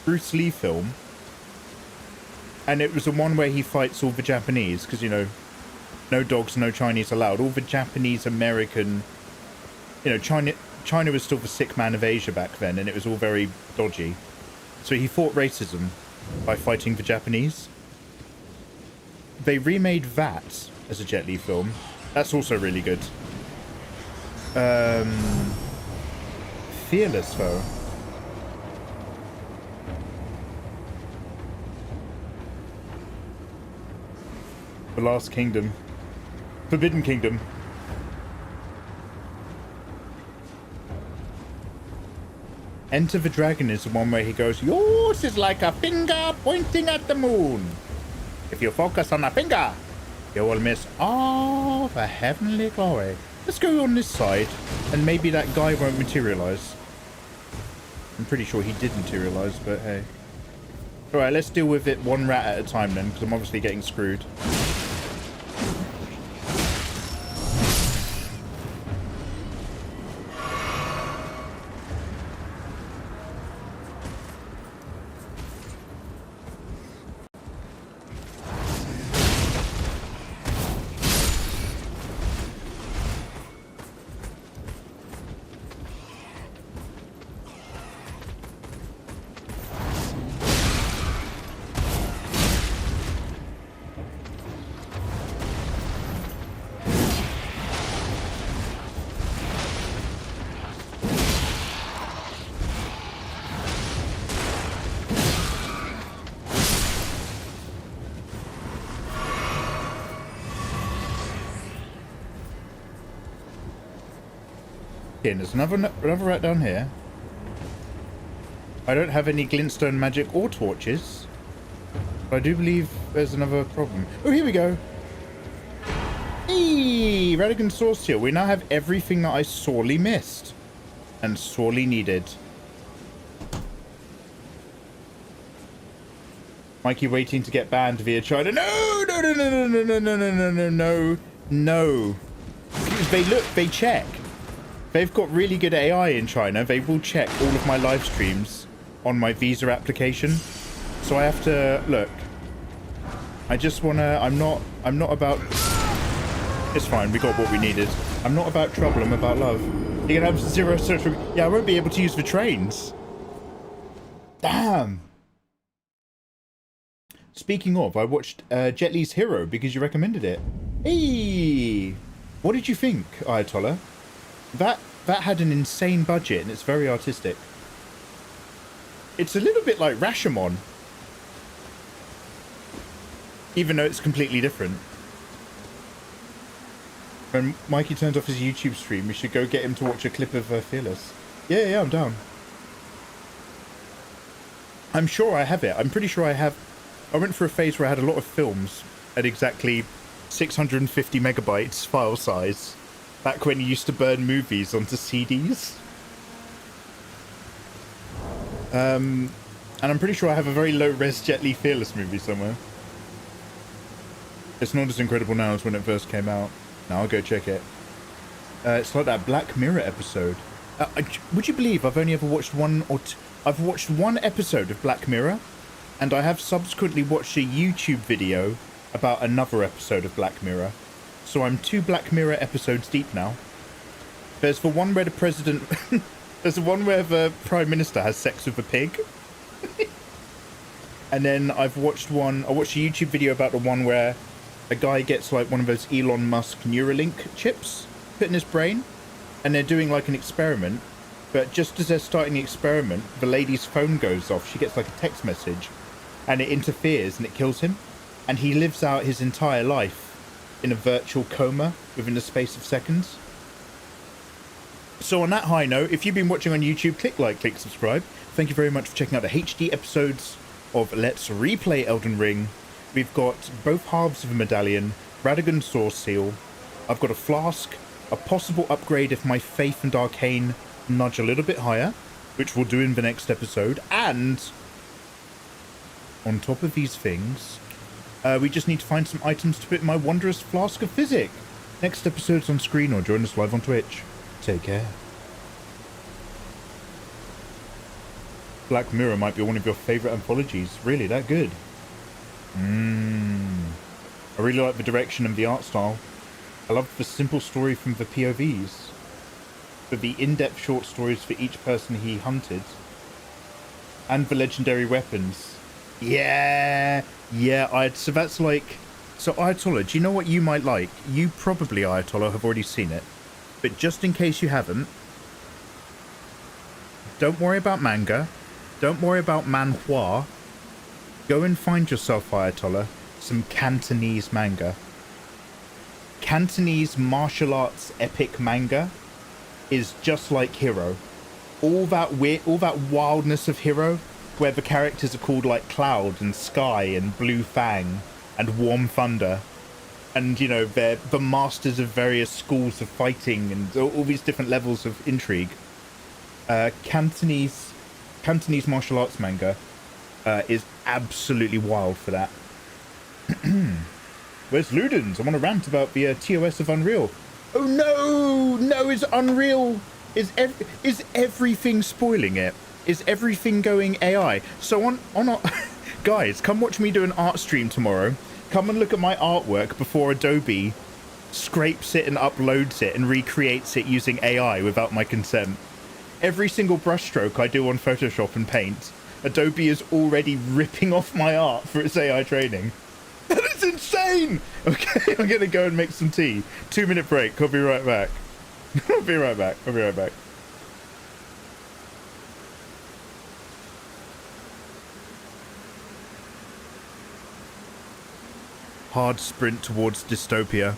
Bruce Lee film, and it was the one where he fights all the Japanese, because, you know, no dogs, no Chinese allowed. All the Japanese, American, you know, China was still the sick man of Asia back then, and it was all very dodgy. So he fought racism by fighting the Japanese. They remade that as a Jet Li film. That's also really good. Fearless, though. The Last Kingdom. Forbidden Kingdom. Enter the Dragon is the one where he goes, yours is like a finger pointing at the moon. If you focus on a finger, you will miss all the heavenly glory. Let's go on this side, and maybe that guy won't materialize. I'm pretty sure he did materialize, but hey. Alright, let's deal with it one rat at a time then, because I'm obviously getting screwed. And there's another rat down here. I don't have any glintstone magic or torches, but I do believe there's another problem. Oh, here we go. Hey, Radigan Source here. We now have everything that I sorely missed and sorely needed. Mikey waiting to get banned via China. No, no, no, no, no, no, no, no, no, no, no, no. They check. They've got really good AI in China. They will check all of my live streams on my visa application. So I have to look. I just wanna. I'm not about. It's fine. We got what we needed. I'm not about trouble. I'm about love. You're gonna have zero social. Yeah, I won't be able to use the trains. Damn. Speaking of, I watched Jet Li's Hero because you recommended it. Hey, what did you think, Ayatollah? That had an insane budget and it's very artistic. It's a little bit like Rashomon, even though it's completely different. When Mikey turns off his YouTube stream, we should go get him to watch a clip of Fearless. Yeah, I'm down. I'm sure I have it. I'm pretty sure I have. I went for a phase where I had a lot of films at exactly 650 megabytes file size. Back when you used to burn movies onto CDs. And I'm pretty sure I have a very low-res Jet Li Fearless movie somewhere. It's not as incredible now as when it first came out. Now I'll go check it. It's like that Black Mirror episode. Would you believe I've only ever watched one or two? I've watched one episode of Black Mirror, and I have subsequently watched a YouTube video about another episode of Black Mirror. So I'm 2 Black Mirror episodes deep now. There's the one where the president... there's the one where the Prime Minister has sex with a pig. And then I watched a YouTube video about the one where a guy gets like one of those Elon Musk Neuralink chips put in his brain, and they're doing like an experiment, but just as they're starting the experiment, the lady's phone goes off. She gets like a text message, and it interferes and it kills him, and he lives out his entire life in a virtual coma within the space of seconds. So on that high note, if you've been watching on YouTube, click like, click subscribe. Thank you very much for checking out the HD episodes of Let's Replay Elden Ring. We've got both halves of a medallion, Radagon's Source Seal. I've got a flask, a possible upgrade if my Faith and Arcane nudge a little bit higher, which we'll do in the next episode. And on top of these things, we just need to find some items to put in my wondrous flask of physic. Next episode's on screen, or join us live on Twitch. Take care. Black Mirror might be one of your favourite anthologies. Really, that good? I really like the direction and the art style. I love the simple story from the POVs. But the in-depth short stories for each person he hunted. And the legendary weapons. Yeah, so that's like... So Ayatollah, do you know what you might like? You probably, Ayatollah, have already seen it. But just in case you haven't, don't worry about manga. Don't worry about manhwa. Go and find yourself, Ayatollah, some Cantonese manga. Cantonese martial arts epic manga is just like Hero. All that wildness of Hero, where the characters are called like Cloud and Sky and Blue Fang and Warm Thunder. And, you know, they're the masters of various schools of fighting and all these different levels of intrigue. Cantonese martial arts manga is absolutely wild for that. Where's Ludens? I'm on a rant about the TOS of Unreal. Oh no, is Unreal... Is everything spoiling it? Is everything going AI? So on guys, come watch me do an art stream tomorrow. Come and look at my artwork before Adobe scrapes it and uploads it and recreates it using AI without my consent. Every single brushstroke I do on Photoshop and Paint, Adobe is already ripping off my art for its AI training. That is insane! Okay, I'm gonna go and make some tea. 2-minute break, I'll be right back. I'll be right back. Hard sprint towards dystopia.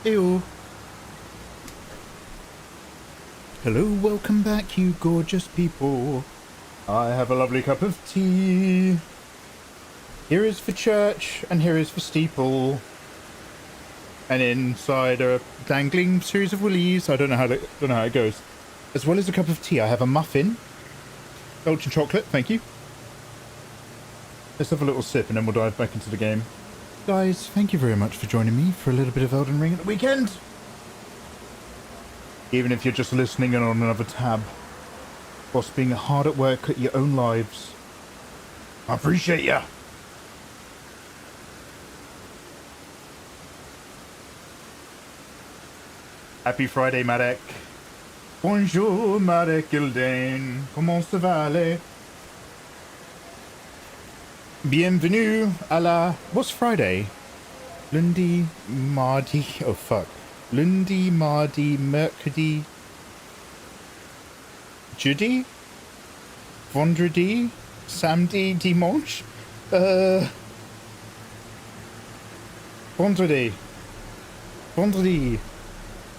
Ew. Hello, welcome back, you gorgeous people. I have a lovely cup of tea. Here is for church, and here is for steeple. And inside are a dangling series of willies. I don't know how it goes. As well as a cup of tea, I have a muffin. Belgian chocolate, thank you. Let's have a little sip and then we'll dive back into the game. Guys, thank you very much for joining me for a little bit of Elden Ring at the weekend. Even if you're just listening in on another tab, whilst being hard at work at your own lives. I appreciate ya. Happy Friday, Marek. Bonjour, Marek Gildain. Comment ça va aller? Bienvenue à la... What's Friday? Lundi, mardi... Oh, fuck. Lundi, mardi, mercredi... Jeudi? Vendredi? Samedi, dimanche? Vendredi. Vendredi.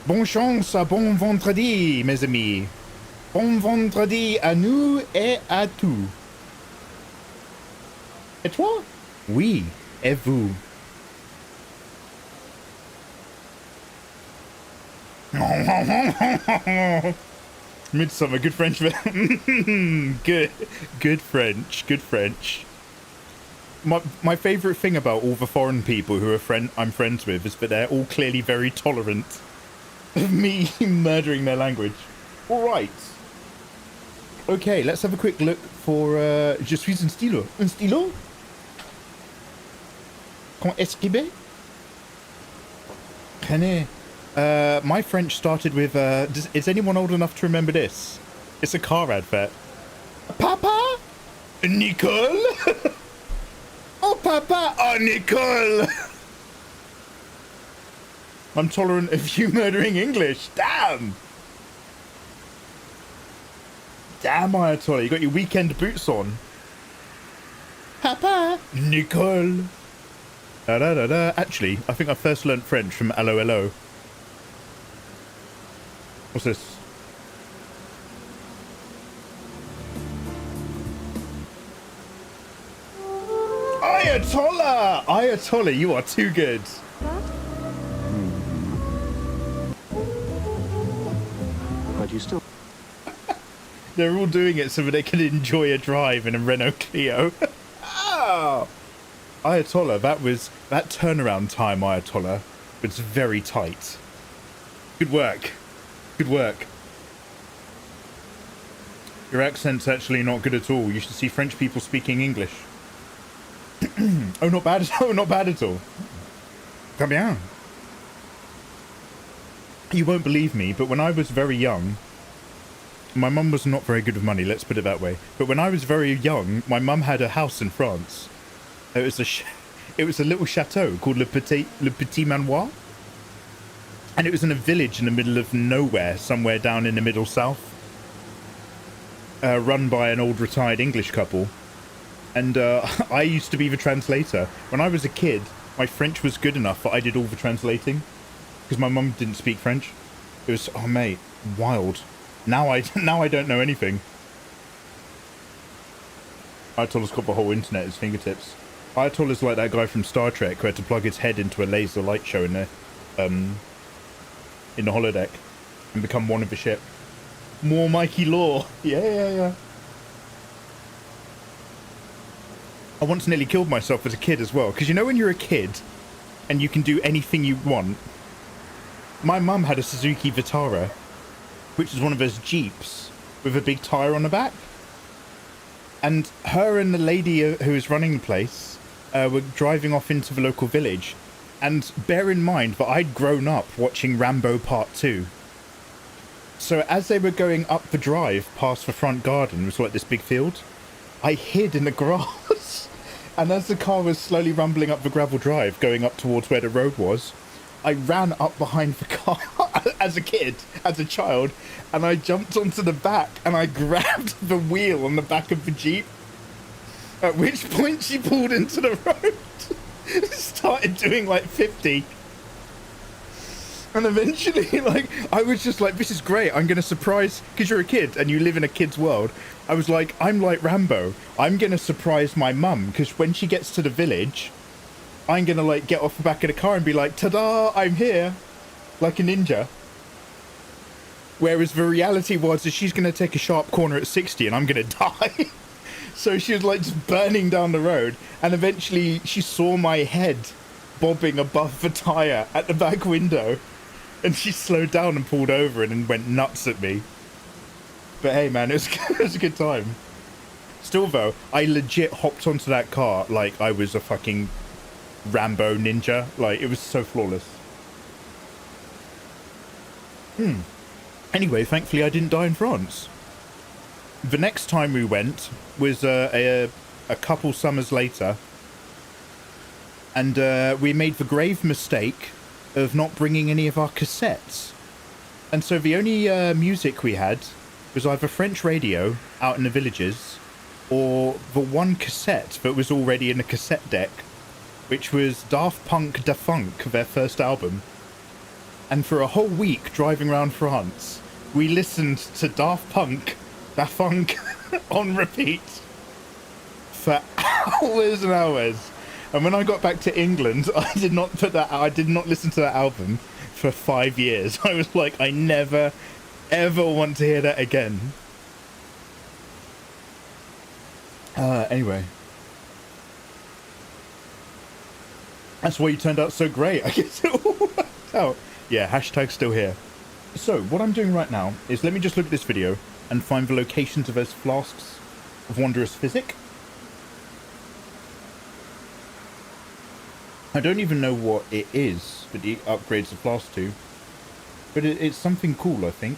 Bonne chance à bon vendredi, mes amis. Bon vendredi à nous et à tous. Et toi? Oui, et vous? Midsummer, good French. Good French, good French. My favourite thing about all the foreign people who I'm friends with is that they're all clearly very tolerant of me murdering their language. All right. Okay, let's have a quick look for Je suis un stylo. Un stylo? Quand escribe? Prenez. My French started with, is anyone old enough to remember this? It's a car advert. Papa? Nicole? Oh, Papa! Oh, Nicole! I'm tolerant of you murdering English. Damn! Damn, Ayatollah, you got your weekend boots on. Papa! Nicole! Da da da da. Actually, I think I first learnt French from Allo Hello. What's this? Ayatollah! Ayatollah, you are too good. But you still... They're all doing it so that they can enjoy a drive in a Renault Clio. Oh! Ayatollah, that turnaround time, Ayatollah, was very tight. Good work. Good work. Your accent's actually not good at all. You should see French people speaking English. Oh, not bad. Oh, not bad at all. Très bien. You won't believe me, but when I was very young, my mum was not very good with money, let's put it that way. But when I was very young, my mum had a house in France. It was a little chateau called Le Petit Manoir. And it was in a village in the middle of nowhere, somewhere down in the middle south. Run by an old retired English couple. And I used to be the translator. When I was a kid, my French was good enough that I did all the translating. Because my mum didn't speak French. It was, oh mate, wild. Now I don't know anything. Ayatollah's got the whole internet at his fingertips. Ayatollah's like that guy from Star Trek who had to plug his head into a laser light show in the holodeck and become one of the ship. More Mikey lore. Yeah. I once nearly killed myself as a kid as well, because you know when you're a kid and you can do anything you want? My mum had a Suzuki Vitara, which is one of those Jeeps with a big tyre on the back. And her and the lady who was running the place were driving off into the local village. And bear in mind that I'd grown up watching Rambo Part 2. So as they were going up the drive past the front garden, it was like this big field, I hid in the grass. And as the car was slowly rumbling up the gravel drive, going up towards where the road was, I ran up behind the car as a kid, as a child, and I jumped onto the back and I grabbed the wheel on the back of the Jeep. At which point she pulled into the road, started doing like 50. And eventually, like, I was just like, this is great. I'm going to surprise, because you're a kid and you live in a kid's world. I was like, I'm like Rambo. I'm going to surprise my mum, because when she gets to the village, I'm going to, like, get off the back of the car and be like, ta-da, I'm here. Like a ninja. Whereas the reality was that she's going to take a sharp corner at 60 and I'm going to die. So she was, like, just burning down the road. And eventually she saw my head bobbing above the tyre at the back window. And she slowed down and pulled over and then went nuts at me. But hey, man, it was a good time. Still, though, I legit hopped onto that car like I was a fucking Rambo ninja. Like, it was so flawless. Anyway, thankfully I didn't die in France. The next time we went was a couple summers later. And we made the grave mistake of not bringing any of our cassettes. And so the only music we had was either French radio out in the villages or the one cassette that was already in the cassette deck, which was Daft Punk Da Funk, their first album. And for a whole week driving around France, we listened to Daft Punk Da Funk on repeat for hours and hours. And when I got back to England, I did not listen to that album for 5 years. I was like, I never, ever want to hear that again. Anyway. That's why you turned out so great. I guess it all worked out. Yeah, hashtag still here. So, what I'm doing right now is let me just look at this video and find the locations of those flasks of wondrous physic. I don't even know what it is that it upgrades the flask to, but it's something cool, I think.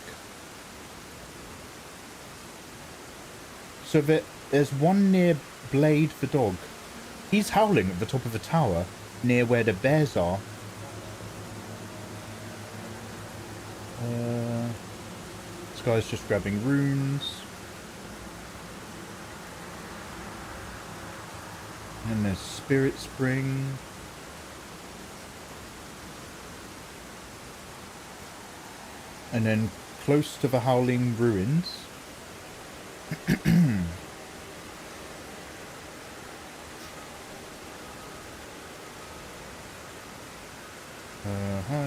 So there's one near Blade the dog. He's howling at the top of the tower, near where the bears are. This guy's just grabbing runes. And there's Spirit Spring. And then close to the Howling Ruins.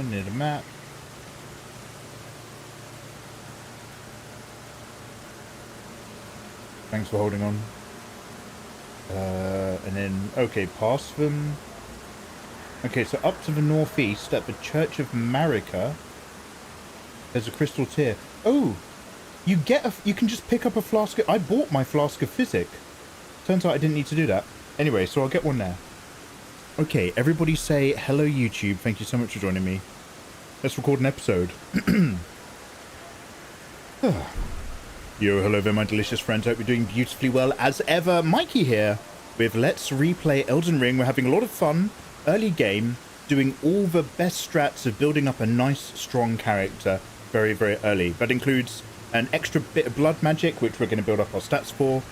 Near the map. Thanks for holding on. And then, okay, past them. Okay, so up to the northeast at the Church of Marika, there's a crystal tear. Oh, you can just pick up a flask. I bought my flask of physic. Turns out I didn't need to do that. Anyway, so I'll get one there. Okay, everybody say hello YouTube. Thank you so much for joining me. Let's record an episode. Yo, hello there, my delicious friends. I hope you're doing beautifully well as ever. Mikey here with Let's Replay Elden Ring. We're having a lot of fun. Early game, doing all the best strats of building up a nice, strong character very, very early. That includes an extra bit of blood magic, which we're going to build up our stats for.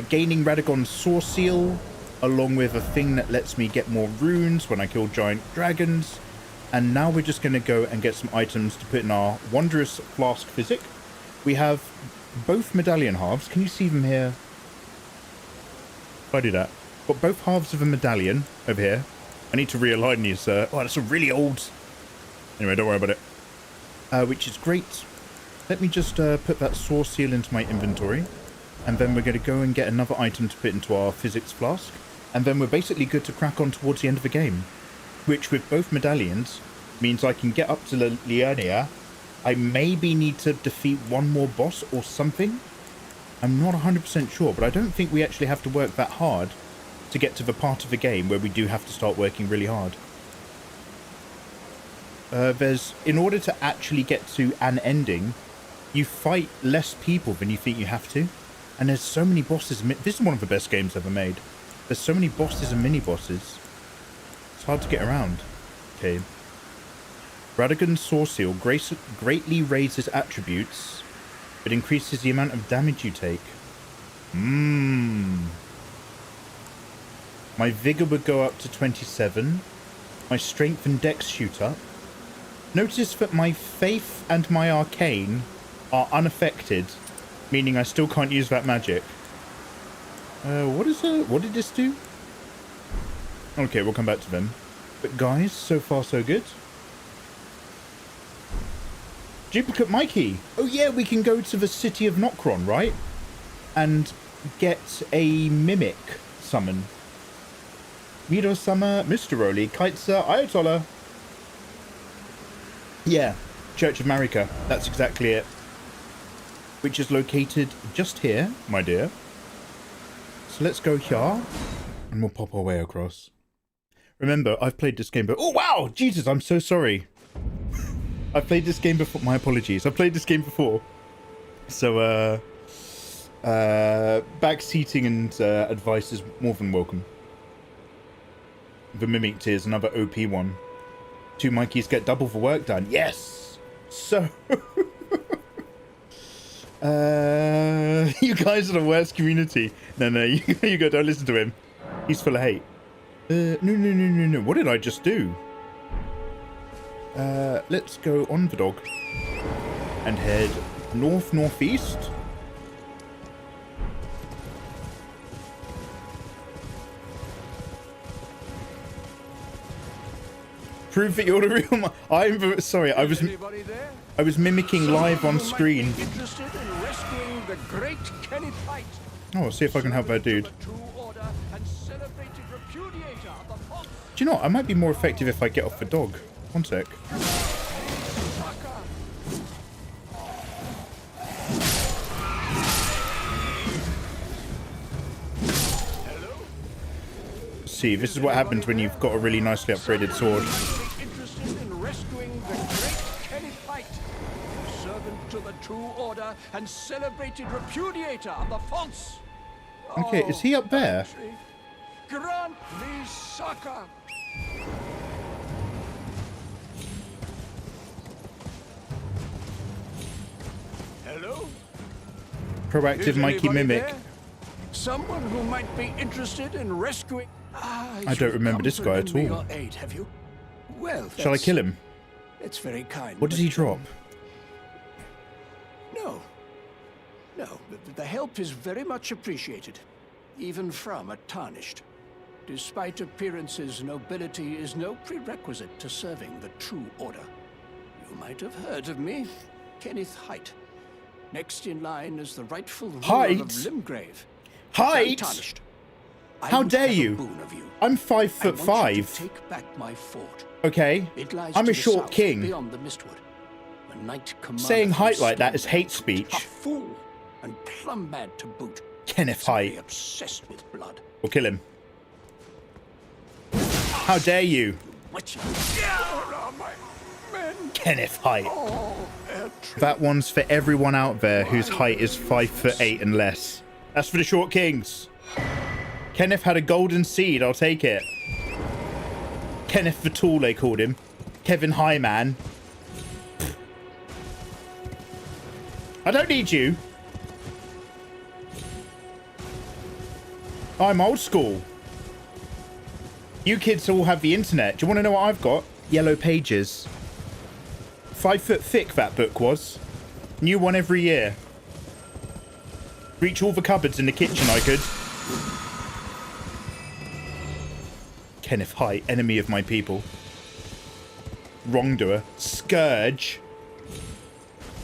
Gaining Radagon's Source Seal, along with a thing that lets me get more runes when I kill giant dragons. And now we're just going to go and get some items to put in our wondrous flask physic. We have both medallion halves. Can you see them here? If I do that. Got both halves of a medallion over here. I need to realign these. Oh, that's a really old... Anyway, don't worry about it. Which is great. Let me just put that Source Seal into my inventory. And then we're going to go and get another item to put into our physics flask. And then we're basically good to crack on towards the end of the game. Which, with both medallions, means I can get up to Liurnia. I maybe need to defeat one more boss or something. I'm not 100% sure, but I don't think we actually have to work that hard to get to the part of the game where we do have to start working really hard. In order to actually get to an ending, you fight less people than you think you have to. And there's so many bosses. This is one of the best games ever made. There's so many bosses and mini-bosses. It's hard to get around. Okay. Radagon's Source Seal greatly raises attributes, but increases the amount of damage you take. My vigor would go up to 27. My strength and dex shoot up. Notice that my faith and my arcane are unaffected, meaning I still can't use that magic. What did this do? Okay, we'll come back to them. But guys, so far so good. Duplicate Mikey. Oh yeah, we can go to the city of Nokron, right? And get a mimic summon. Mido-sama, Mr. Rowley, Kaitsa, Ayatollah. Yeah, Church of Marika. That's exactly it. Which is located just here, my dear. So let's go here. And we'll pop our way across. Remember, I've played this game before. Oh, wow! Jesus, I'm so sorry. I've played this game before. My apologies. I've played this game before. So, backseating and advice is more than welcome. The Mimic Tear is another OP one. 2 Mikeys get double the work done. Yes! So... you guys are the worst community. No, you go, don't listen to him. He's full of hate. No. What did I just do? Let's go on the dog. And head northeast. Prove that you're the real. I'm sorry. I was mimicking live on screen. Oh, I'll see if I can help that dude. Do you know what? I might be more effective if I get off the dog. One sec. See, this is what happens when you've got a really nicely upgraded sword. Okay, is he up there? Grant me succor. Hello? Proactive Mikey Mimic. Someone who might be interested in rescuing. I don't remember this guy at all. Aid, have you? Well, shall I kill him? It's very kind. What does he drop? No. The help is very much appreciated, even from a Tarnished. Despite appearances, nobility is no prerequisite to serving the true order. You might have heard of me, Kenneth Hite. Next in line is the rightful ruler of Limgrave. Hite? How dare you? I'm 5'5". Take back my fort. Okay, I'm a short king. Beyond the Mistwood. Saying height like that is hate speech. A fool and plumb mad to boot. Kenneth Hite. Obsessed with blood. We'll kill him. How dare you? Kenneth Hite. That one's for everyone out there whose height is 5'8" and less. That's for the short kings. Kenneth had a golden seed, I'll take it. Kenneth the Tall, they called him. Kevin Highman. I don't need you. I'm old school. You kids all have the internet. Do you want to know what I've got? Yellow Pages. 5 foot thick that book was. New one every year. Reach all the cupboards in the kitchen I could. Kenneth Hite, enemy of my people. Wrongdoer. Scourge.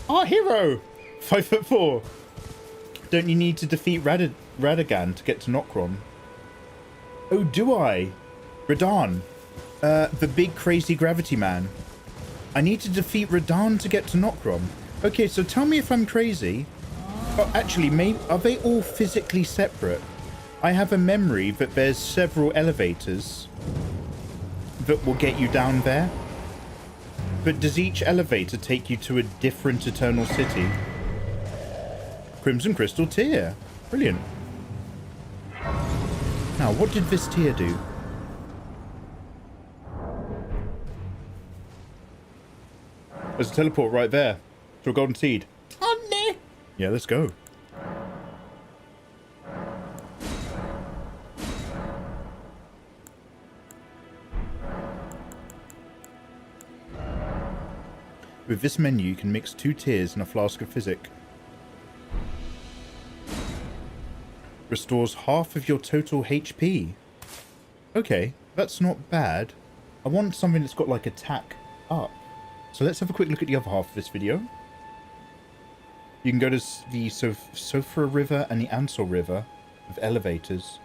Our hero. 5'4". Don't you need to defeat Radagan to get to Nokron? Oh, do I? Radahn. The big crazy gravity man. I need to defeat Radahn to get to Nokron. Okay, so tell me if I'm crazy. Oh, actually, are they all physically separate? I have a memory that there's several elevators that will get you down there. But does each elevator take you to a different Eternal City? Crimson Crystal Tear. Brilliant. Now, what did this tear do? There's a teleport right there to a golden seed. Honey. Yeah, let's go. With this menu, you can mix 2 tears in a flask of physic. Restores half of your total HP. Okay, that's not bad. I want something that's got like attack up. So let's have a quick look at the other half of this video. You can go to the Sofra River and the Ansel River with elevators.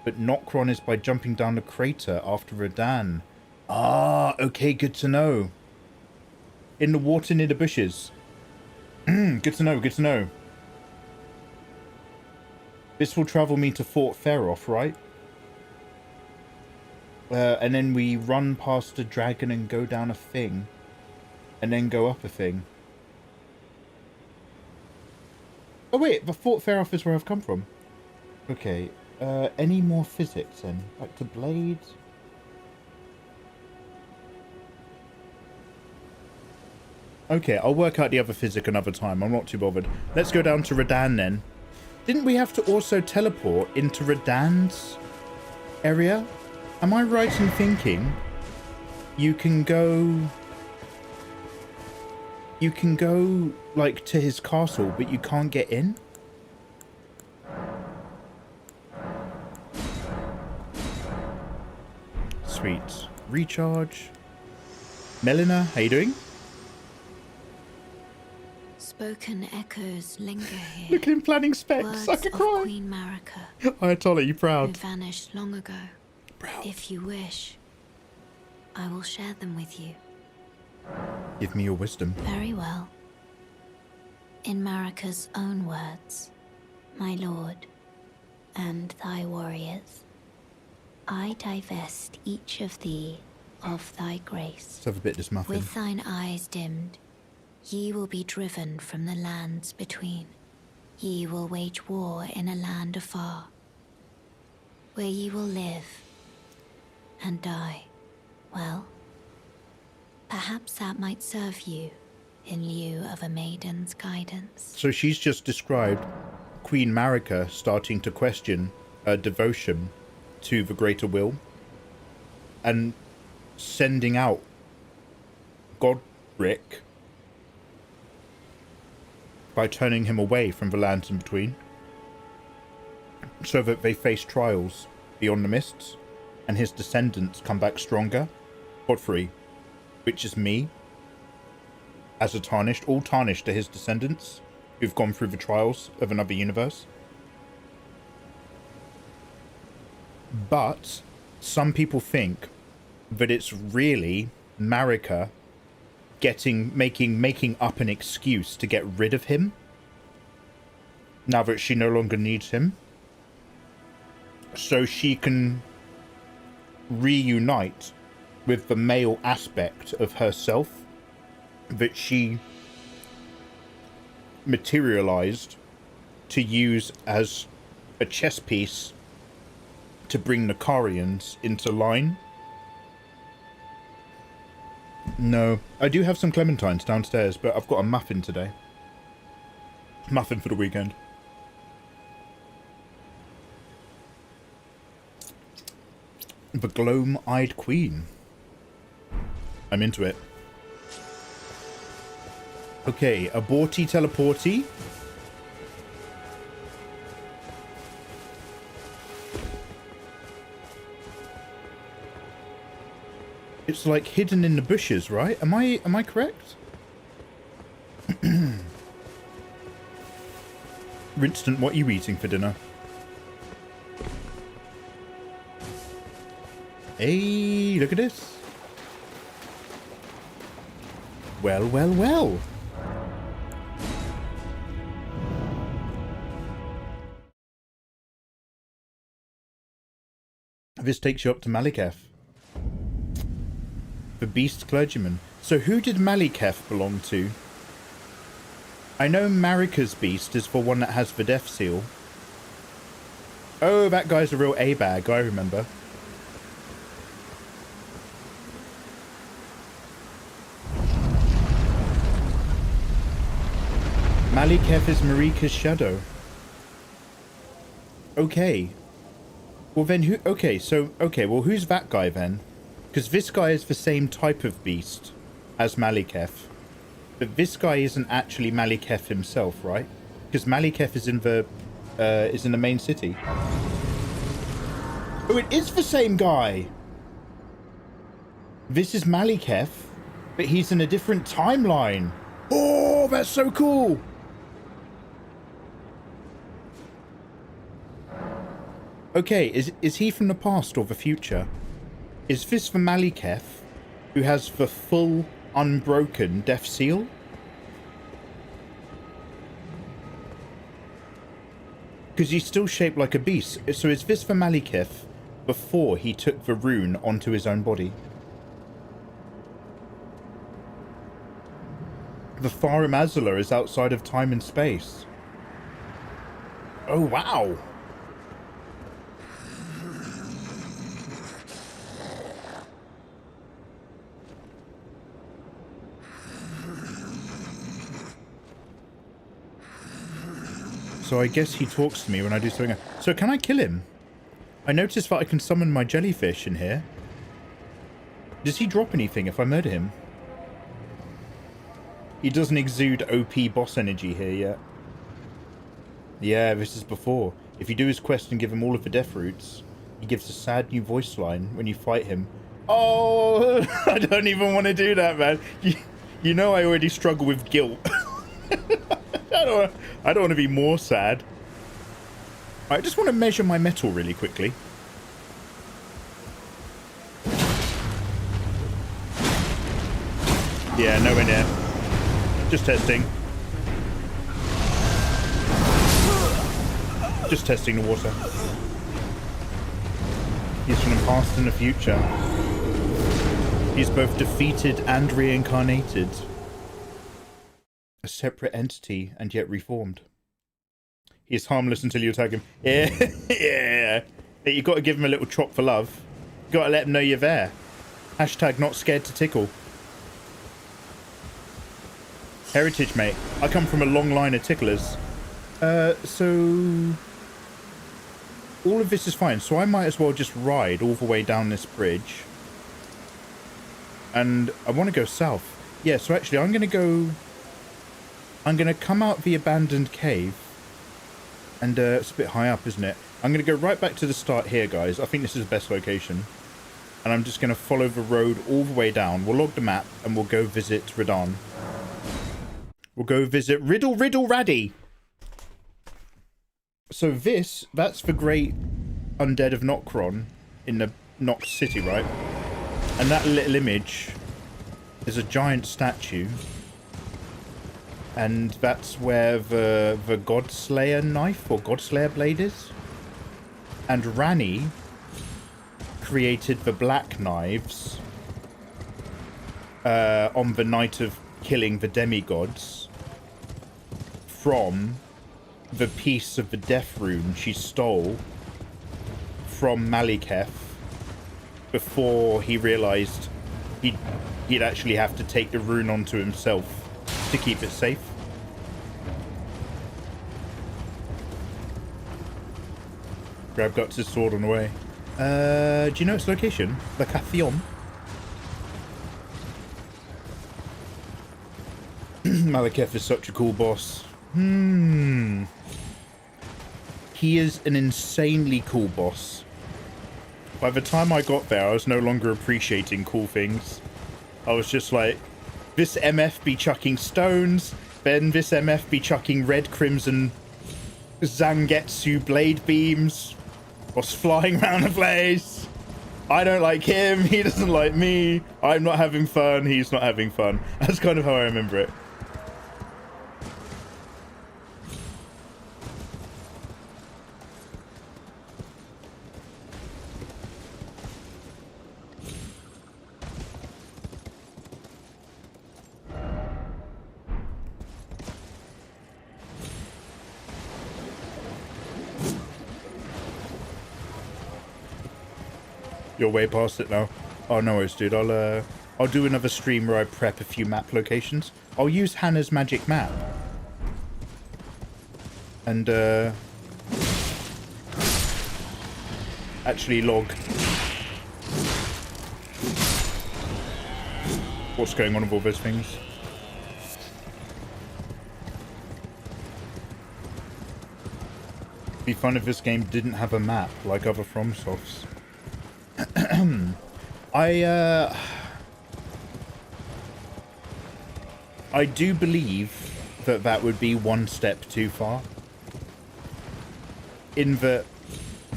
But Nokron is by jumping down the crater after Radan. Ah, okay, good to know. In the water near the bushes. Good to know, good to know. This will travel me to Fort Feroth, right? And then we run past a dragon and go down a thing. And then go up a thing. Oh wait, the Fort Feroth is where I've come from. Okay, any more physics then? Back to blades? Okay, I'll work out the other physic another time. I'm not too bothered. Let's go down to Radan then. Didn't we have to also teleport into Radan's area? Am I right in thinking you can go like to his castle, but you can't get in? Sweet. Recharge. Melina, how you doing? Spoken echoes linger here. Look at him planning specs. Words I could of cry. Queen Marika, Ayatollah, you who proud? vanished long ago. Proud. If you wish, I will share them with you. Give me your wisdom. Very well. In Marika's own words, my lord, and thy warriors, I divest each of thee of thy grace. Let's have a bit of this muffin. With thine eyes dimmed, ye will be driven from the lands between. Ye will wage war in a land afar, where ye will live and die. Well, perhaps that might serve you in lieu of a maiden's guidance. So she's just described Queen Marika starting to question her devotion to the greater will and sending out Godric by turning him away from the lands in between so that they face trials beyond the mists and his descendants come back stronger. Godfrey, which is me, as a Tarnished. All Tarnished are his descendants who've gone through the trials of another universe. But some people think that it's really Marika making up an excuse to get rid of him now that she no longer needs him, so she can reunite with the male aspect of herself that she materialized to use as a chess piece to bring the Carians into line. No, I do have some clementines downstairs, but I've got a muffin today. Muffin for the weekend. The Gloam-Eyed Queen. I'm into it. Okay, aborty teleporty. It's like hidden in the bushes, right? Am I correct? Winston, what are you eating for dinner? Hey, look at this. Well, well, well. This takes you up to Maliketh. The Beast Clergyman. So who did Maliketh belong to? I know Marika's Beast is for one that has the Death Seal. Oh, that guy's a real A-bag, I remember. Maliketh is Marika's shadow. Okay. Well then who... Okay, so... Okay, well who's that guy then? Because this guy is the same type of beast as Maliketh. But this guy isn't actually Maliketh himself, right? Because Maliketh is in the main city. Oh, it is the same guy. This is Maliketh, but he's in a different timeline. Oh, that's so cool. Okay, is he from the past or the future? Is this the Maliketh who has the full unbroken death seal? Because he's still shaped like a beast. So is this the Maliketh before he took the rune onto his own body? The Farum Azula is outside of time and space. Oh, wow. So I guess he talks to me when I do something. So can I kill him? I noticed that I can summon my jellyfish in here. Does he drop anything if I murder him? He doesn't exude OP boss energy here yet. Yeah, this is before. If you do his quest and give him all of the death roots, he gives a sad new voice line when you fight him. Oh, I don't even want to do that, man. You know I already struggle with guilt. I don't want to be more sad. I just want to measure my metal really quickly. Yeah, nowhere near. Just testing. Just testing the water. He's from the past and the future. He's both defeated and reincarnated. A separate entity and yet reformed. He is harmless until you attack him. Yeah, yeah. Hey, you got to give him a little chop for love. You got to let him know you're there. Hashtag not scared to tickle. Heritage, mate. I come from a long line of ticklers. So all of this is fine. So I might as well just ride all the way down this bridge. And I want to go south. Yeah, so actually I'm going to come out the abandoned cave. And it's a bit high up, isn't it? I'm going to go right back to the start here, guys. I think this is the best location. And I'm just going to follow the road all the way down. We'll log the map and we'll go visit Radahn. We'll go visit Riddle Raddy. So that's the great undead of Nokron in the Nox city, right? And that little image is a giant statue. And that's where the Godslayer knife or Godslayer blade is. And Rani created the black knives on the night of killing the demigods from the piece of the death rune she stole from Maliketh before he realized he'd actually have to take the rune onto himself to keep it safe. Grab Guts' sword on the way. Do you know its location? The Cathion? Maliketh is such a cool boss. He is an insanely cool boss. By the time I got there, I was no longer appreciating cool things. I was just like, this MF be chucking stones, then this MF be chucking red crimson Zangetsu blade beams, boss flying around the place. I don't like him, he doesn't like me, I'm not having fun, he's not having fun. That's kind of how I remember it. You're way past it now. Oh, no worries, dude. I'll do another stream where I prep a few map locations. I'll use Hannah's magic map. And, actually log what's going on with all those things. Be fun if this game didn't have a map like other FromSofts. I do believe that that would be one step too far. In that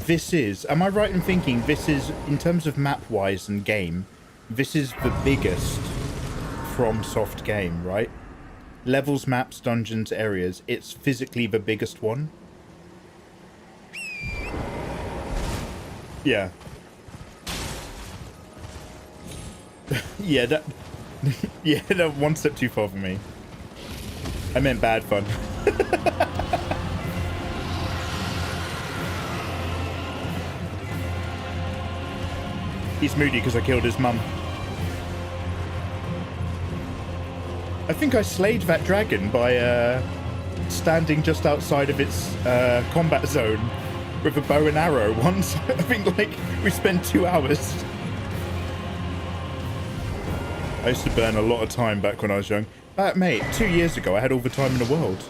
this is, am I right in thinking this is, in terms of map-wise and game, this is the biggest FromSoft game, right? Levels, maps, dungeons, areas, it's physically the biggest one. Yeah. Yeah, that... yeah, that one step too far for me. I meant bad fun. He's moody because I killed his mum. I think I slayed that dragon by standing just outside of its combat zone with a bow and arrow once. I think like we spent 2 hours. I used to burn a lot of time back when I was young. Mate, 2 years ago I had all the time in the world.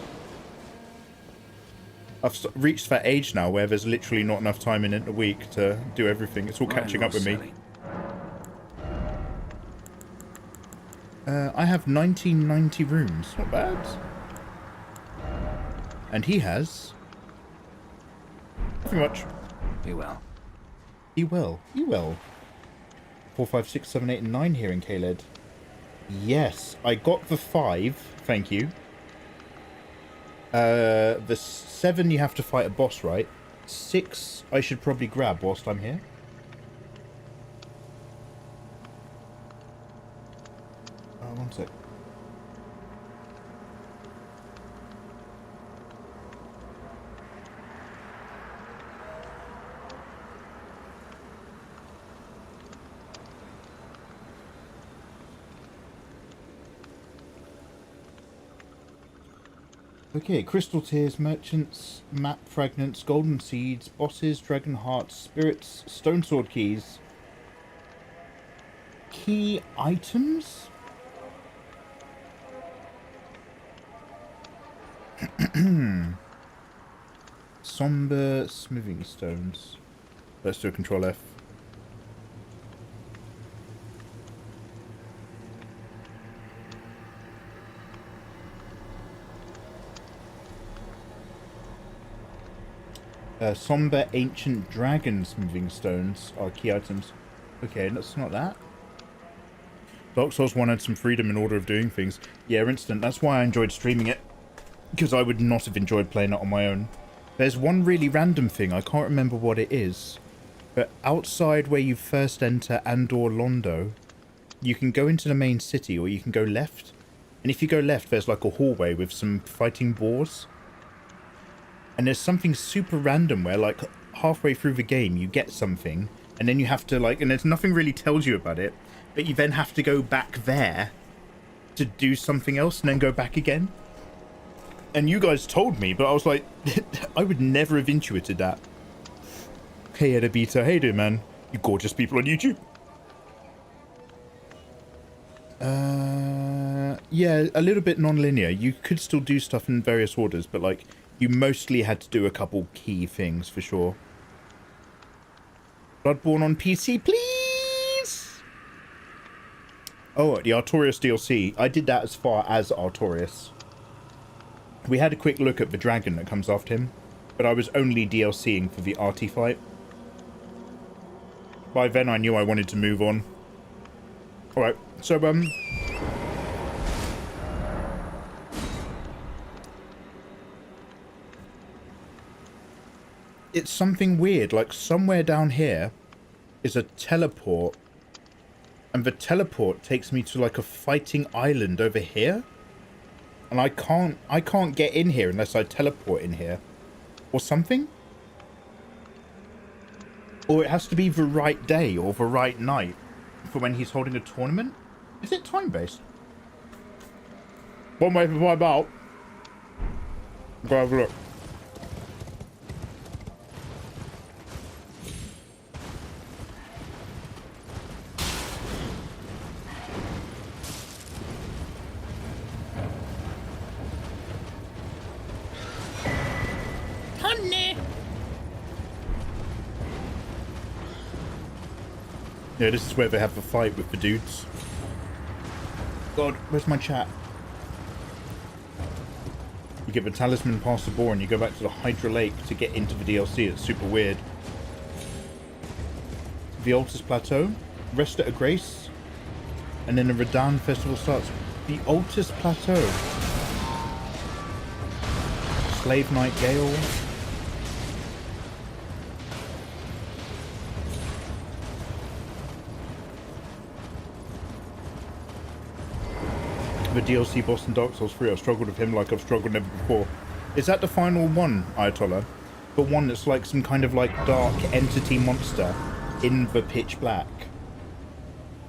I've reached that age now where there's literally not enough time in a week to do everything. It's all catching up with me. I have 1990 rooms. Not bad. And he has... nothing much. Be well. He will. He will. 4, 5, 6, 7, 8, and 9 here in Kaled. Yes, I got the 5. Thank you. The 7 you have to fight a boss, right? 6 I should probably grab whilst I'm here. One sec. Okay, crystal tears, merchants, map fragments, golden seeds, bosses, dragon hearts, spirits, stone sword keys. Key items? Somber smithing stones. Let's do a Control F. Somber ancient dragon smithing stones are key items. Okay, that's not that. Dark Souls 1 had some freedom in order of doing things. Yeah, instant. That's why I enjoyed streaming it. Because I would not have enjoyed playing it on my own. There's one really random thing, I can't remember what it is. But outside where you first enter Andor Londo, you can go into the main city or you can go left. And if you go left, there's like a hallway with some fighting boars. And there's something super random where like halfway through the game you get something. And then you have to like, and there's nothing really tells you about it. But you then have to go back there to do something else and then go back again. And you guys told me, but I was like, I would never have intuited that. Hey, Edabita. Hey, dude, man. You gorgeous people on YouTube. Yeah, a little bit non-linear. You could still do stuff in various orders, but, like, you mostly had to do a couple key things, for sure. Bloodborne on PC, please! Oh, the Artorias DLC. I did that as far as Artorias. We had a quick look at the dragon that comes after him, but I was only DLCing for the Artie fight. By then I knew I wanted to move on. Alright, so, it's something weird, like somewhere down here is a teleport, and the teleport takes me to like a fighting island over here. And I can't get in here unless I teleport in here. Or something? Or it has to be the right day or the right night for when he's holding a tournament? Is it time-based? One way to find out. Go have a look. Honey! Yeah, this is where they have the fight with the dudes. God, where's my chat? You get the talisman past the boar and you go back to the Hydra Lake to get into the DLC. It's super weird. The Altus Plateau. Rest at a Grace. And then the Radan Festival starts. The Altus Plateau. Slave Night Gale. The DLC boss in Dark Souls 3, I've struggled with him like I've struggled never before. Is that the final one, Ayatollah? The one that's like some kind of like dark entity monster in the pitch black?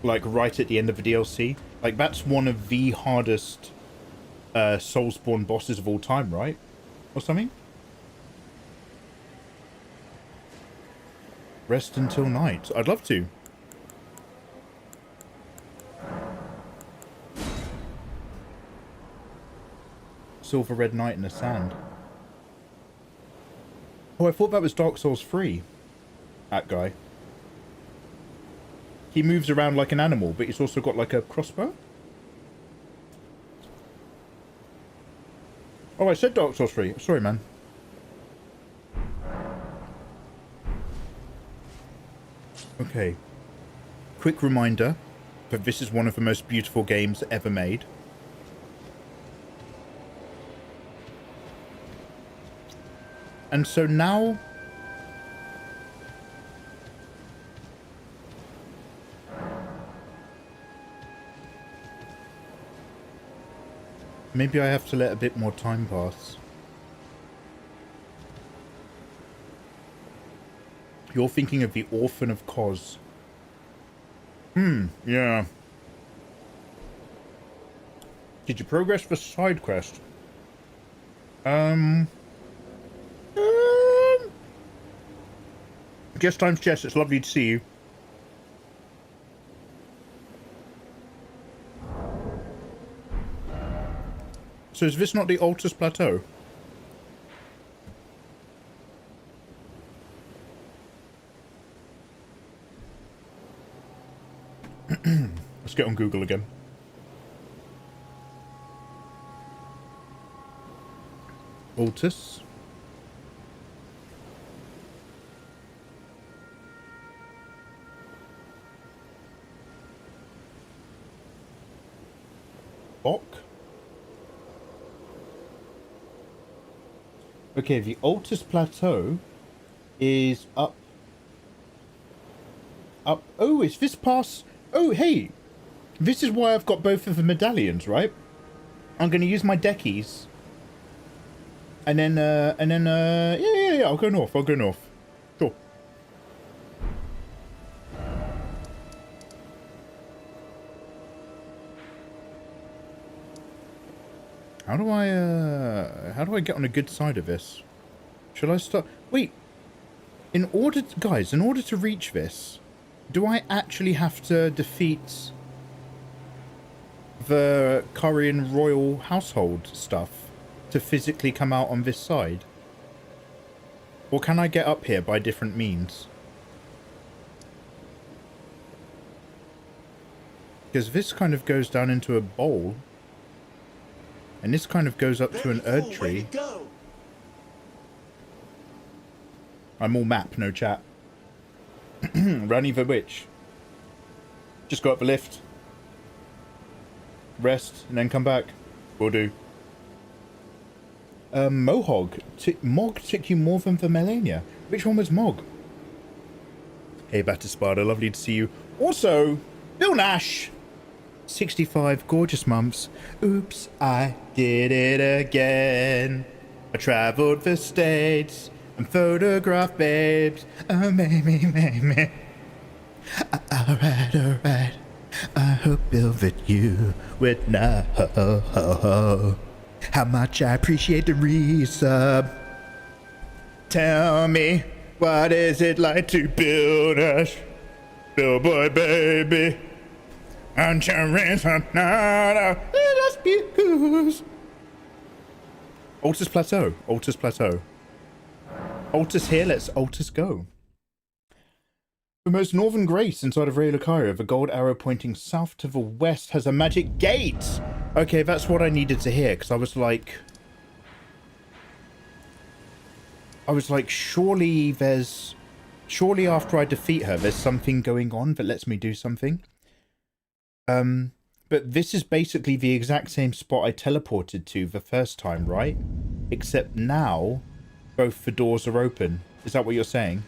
Like right at the end of the DLC? Like that's one of the hardest Soulsbourne bosses of all time, right? Or something? Rest until night. I'd love to. Silver Red Knight in the sand. Oh, I thought that was Dark Souls 3. That guy. He moves around like an animal, but he's also got like a crossbow? Oh, I said Dark Souls 3. Sorry, man. Okay. Quick reminder that this is one of the most beautiful games ever made. And so now... maybe I have to let a bit more time pass. You're thinking of the Orphan of Kos. Yeah. Did you progress the side quest? Just times Jess, it's lovely to see you. So is this not the Altus Plateau? Let's get on Google again. Altus. Bok. Okay, the Altus Plateau is up. Oh, is this past? Oh, hey, this is why I've got both of the medallions, right? I'm going to use my deckies, and then yeah. I'll go north. Sure. How do I get on a good side of this? Shall I start? Wait. In order to reach this, do I actually have to defeat the Korean royal household stuff to physically come out on this side? Or can I get up here by different means? Because this kind of goes down into a bowl. And this kind of goes up to an Erdtree. I'm all map, no chat. Rani the Witch. Just go up the lift. Rest, and then come back. Will do. Mohog. Mog took you more than Vermelania. Which one was Mog? Hey, Batispada, lovely to see you. Also, Bill Nash. 65 gorgeous months. Oops, I did it again. I traveled the states and photographed babes. Oh, maybe. Alright. I hope, Bill, that you would know how much I appreciate the resub. Tell me, what is it like to build a Billboy baby? And cherries are not a views. Altus Plateau. Altus here, let's Altus go. The most northern grace inside of Ray Lucario, the gold arrow pointing south to the west, has a magic gate. Okay, that's what I needed to hear, because I was like, surely after I defeat her, there's something going on that lets me do something. But this is basically the exact same spot I teleported to the first time, right? Except now, both the doors are open. Is that what you're saying?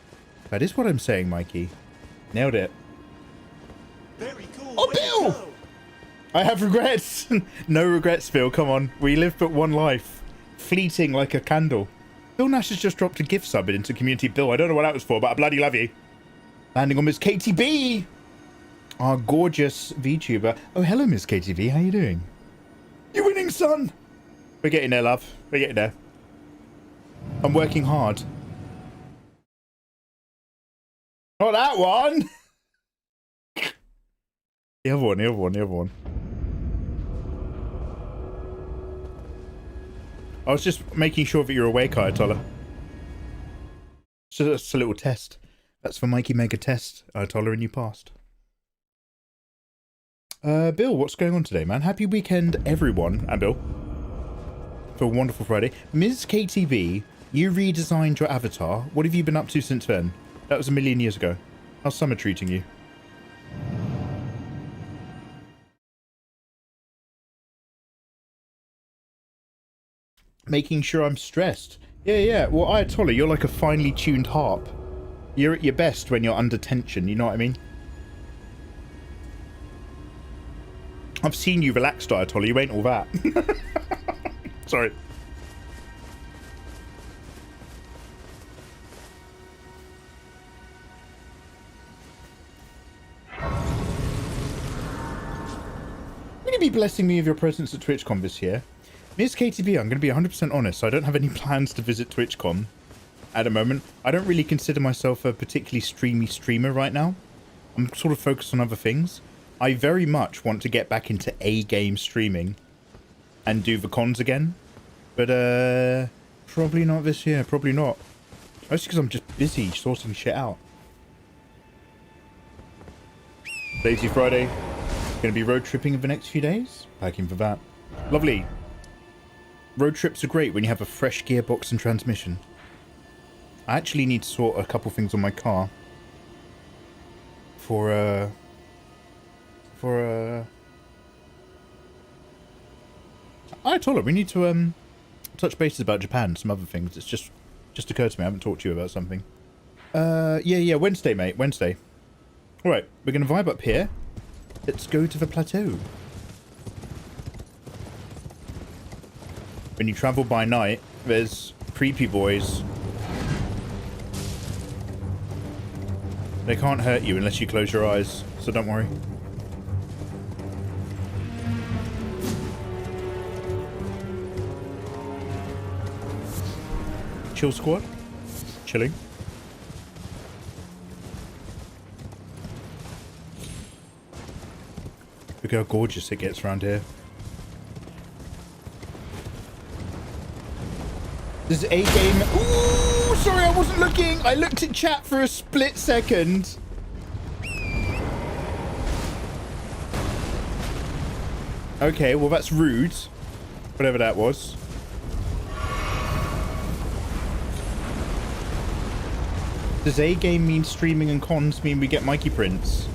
That is what I'm saying, Mikey. Nailed it. Very cool. Oh, Bill! I have regrets. No regrets, Bill. Come on. We live but one life. Fleeting like a candle. Bill Nash has just dropped a gift sub into community. Bill, I don't know what that was for, but I bloody love you. Landing on Miss KTB. Our gorgeous VTuber. Oh, hello, Miss KTB. How you doing? You're winning, son. We're getting there, love. We're getting there. I'm working hard. Not that one! The other one, the other one, the other one. I was just making sure that you're awake, Ayatollah. So that's a little test. That's for Mikeymegamega test, Ayatollah, and you passed. Bill, what's going on today, man? Happy weekend, everyone. And Bill. For a wonderful Friday. Ms. KTV, you redesigned your avatar. What have you been up to since then? That was a million years ago. How's summer treating you? Making sure I'm stressed. Yeah. Well, Ayatollah, you're like a finely tuned harp. You're at your best when you're under tension, you know what I mean? I've seen you relaxed, Ayatollah. You ain't all that. Sorry. Will you be blessing me with your presence at TwitchCon this year? Ms. KTB, I'm going to be 100% honest. I don't have any plans to visit TwitchCon at the moment. I don't really consider myself a particularly streamy streamer right now. I'm sort of focused on other things. I very much want to get back into A-game streaming and do the cons again. But, probably not this year. Probably not. Mostly because I'm just busy sorting shit out. Lazy Friday. Going to be road tripping over the next few days. Packing for that. Lovely. Road trips are great when you have a fresh gearbox and transmission. I actually need to sort a couple things on my car. I told her we need to touch bases about Japan, some other things. It's just occurred to me. I haven't talked to you about something. Yeah, Wednesday, mate. Wednesday. Alright, we're gonna vibe up here. Let's go to the plateau. When you travel by night, there's creepy boys. They can't hurt you unless you close your eyes, so don't worry. Chill squad. Chilling. Look how gorgeous it gets around here. This is a game. Ooh, sorry, I wasn't looking. I looked at chat for a split second. Okay, well that's rude. Whatever that was. Does A game mean streaming and cons mean we get Mikey prints?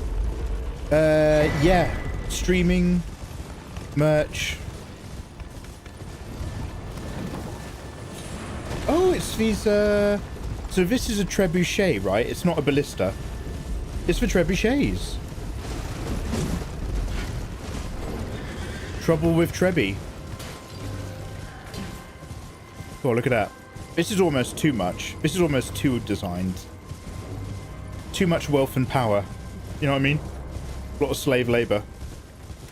Yeah. Streaming, merch. Oh, it's these, so this is a trebuchet, right? It's not a ballista. It's for trebuchets. Trouble with Trebby. Oh, look at that. This is almost too much. This is almost too designed. Too much wealth and power. You know what I mean? A lot of slave labor.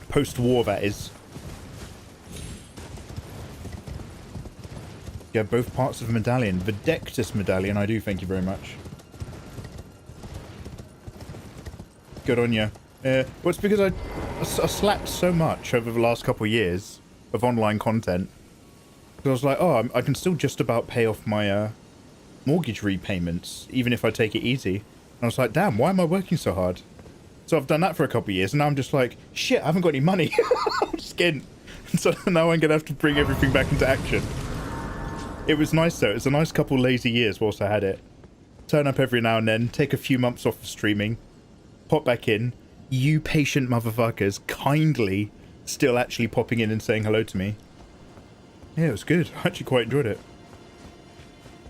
Post-war, that is. Yeah, both parts of the medallion. The Dectus medallion, I do, thank you very much. Good on you. Well, it's because I slacked so much over the last couple of years of online content. Because I was like, oh, I can still just about pay off my mortgage repayments, even if I take it easy. I was like, damn, why am I working so hard? So I've done that for a couple of years, and now I'm just like, shit, I haven't got any money. I'm skint. So now I'm going to have to bring everything back into action. It was nice, though. It was a nice couple lazy years whilst I had it. Turn up every now and then, take a few months off of streaming, pop back in. You patient motherfuckers kindly still actually popping in and saying hello to me. Yeah, it was good. I actually quite enjoyed it.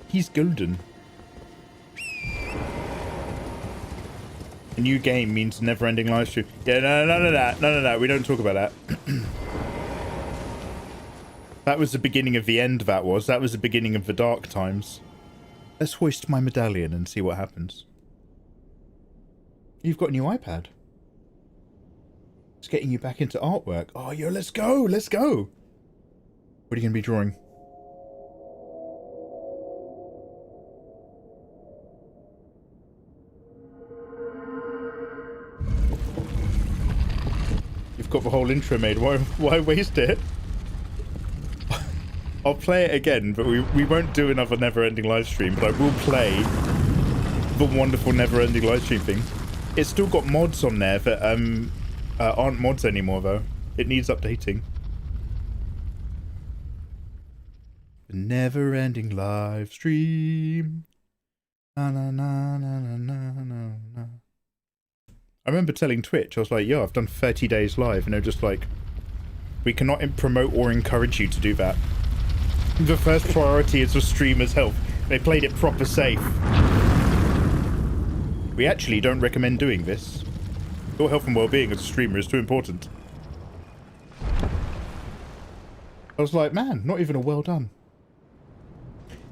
He's golden. A new game means never-ending live stream. Yeah, no. We don't talk about that. That was the beginning of the end, that was. That was the beginning of the dark times. Let's hoist my medallion and see what happens. You've got a new iPad. It's getting you back into artwork. Oh, yo, let's go. Let's go. What are you going to be drawing? You've got the whole intro made. Why waste it? I'll play it again, but we won't do another never-ending live stream, but I will play the wonderful never-ending live stream thing. It's still got mods on there that aren't mods anymore, though. It needs updating. The never-ending live stream. Na na na na na na na na. I remember telling Twitch, I was like, yo, I've done 30 days live, and they're just like, we cannot promote or encourage you to do that. The first priority is the streamer's health. They played it proper safe. We actually don't recommend doing this. Your health and well-being as a streamer is too important. I was like, man, not even a well done.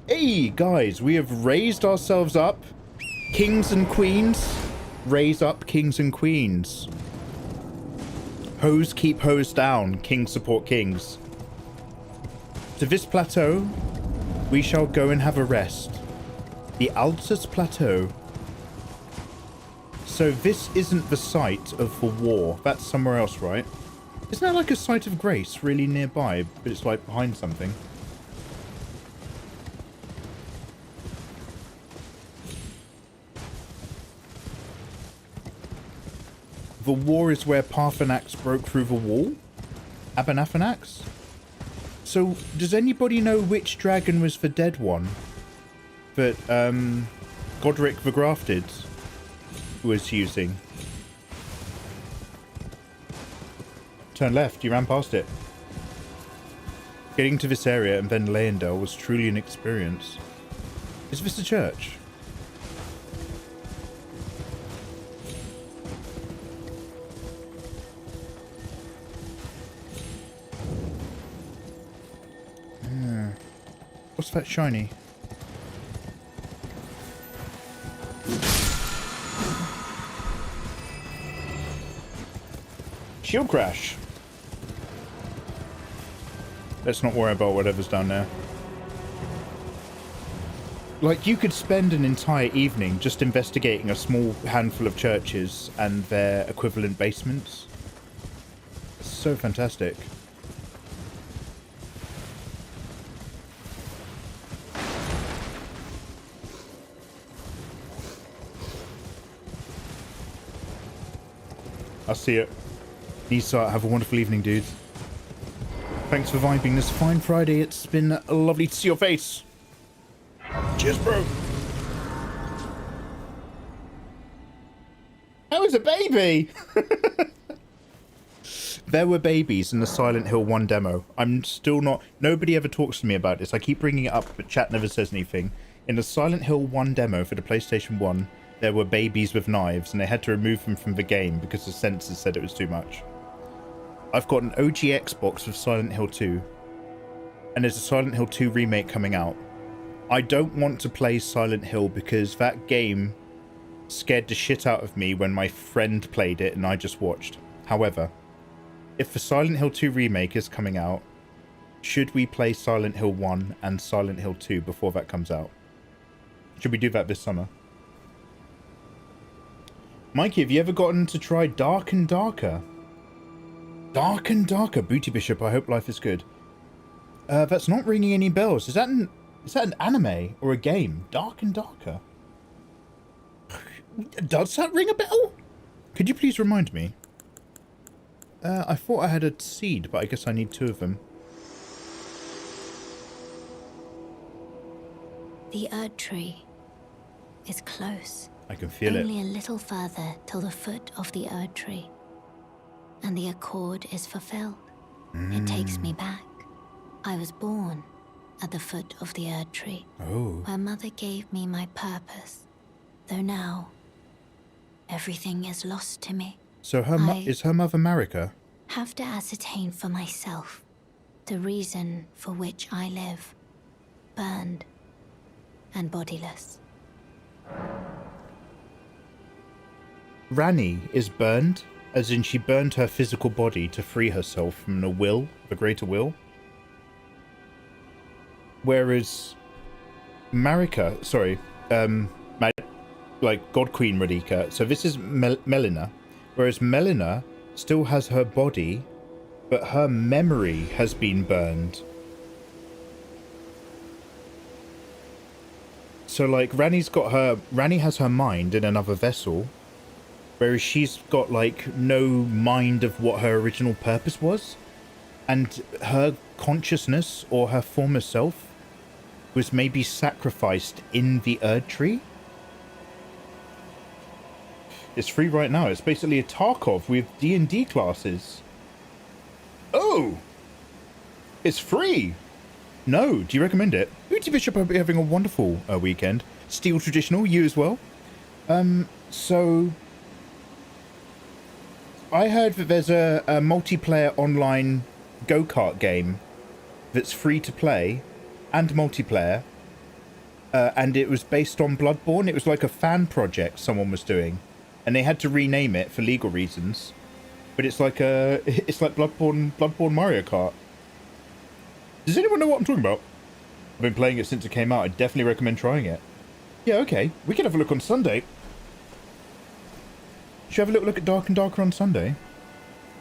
Hey, guys, we have raised ourselves up. Kings and queens. Raise up kings and queens. Hoes keep hoes down. Kings support kings. To this plateau, we shall go and have a rest. The Altus Plateau. So this isn't the site of the war. That's somewhere else, right? Isn't that like a site of grace really nearby, but it's like behind something? The war is where Parthenax broke through the wall? Abernathynax? So, does anybody know which dragon was the dead one that Godric the Grafted was using? Turn left, you ran past it. Getting to this area and then Leyendell was truly an experience. Is this a church? What's that shiny? Shield crash. Let's not worry about whatever's down there. Like, you could spend an entire evening just investigating a small handful of churches and their equivalent basements. It's so fantastic. I see it. Nisa, have a wonderful evening, dude. Thanks for vibing this fine Friday. It's been lovely to see your face. Cheers, bro. That was a baby. There were babies in the Silent Hill 1 demo. I'm still not... Nobody ever talks to me about this. I keep bringing it up, but chat never says anything. In the Silent Hill 1 demo for the PlayStation 1... there were babies with knives, and they had to remove them from the game because the censors said it was too much. I've got an OG Xbox with Silent Hill 2, and there's a Silent Hill 2 remake coming out. I don't want to play Silent Hill because that game scared the shit out of me when my friend played it and I just watched. However, if the Silent Hill 2 remake is coming out, should we play Silent Hill 1 and Silent Hill 2 before that comes out? Should we do that this summer? Mikey, have you ever gotten to try Dark and Darker? Dark and Darker. Booty Bishop, I hope life is good. That's not ringing any bells. Is that an anime or a game? Dark and Darker. Does that ring a bell? Could you please remind me? I thought I had a seed, but I guess I need 2 of them. The Erdtree is close. I can feel it. Only a little further till the foot of the Erdtree, and the accord is fulfilled. It takes me back. I was born at the foot of the Erdtree, where Mother gave me my purpose. Though now, everything is lost to me. So is her mother Marika? Have to ascertain for myself the reason for which I live, burned and bodiless. Ranni is burned, as in she burned her physical body to free herself from the greater will. Whereas Marika, like God Queen Radika, so this is Melina. Whereas Melina still has her body, but her memory has been burned. So like Ranni has her mind in another vessel, whereas she's got like no mind of what her original purpose was, and her consciousness or her former self was maybe sacrificed in the Erdtree. It's free right now. It's basically a Tarkov with D&D classes. Oh! It's free! No, do you recommend it? Booty Bishop, I hope you're having a wonderful weekend. Steel Traditional, you as well. So I heard that there's a multiplayer online go-kart game that's free to play and multiplayer, and it was based on Bloodborne. It was like a fan project someone was doing, and they had to rename it for legal reasons. But it's like Bloodborne Mario Kart. Does anyone know what I'm talking about? I've been playing it since it came out. I definitely recommend trying it. Yeah, okay. We can have a look on Sunday. Should we have a little look at Dark and Darker on Sunday?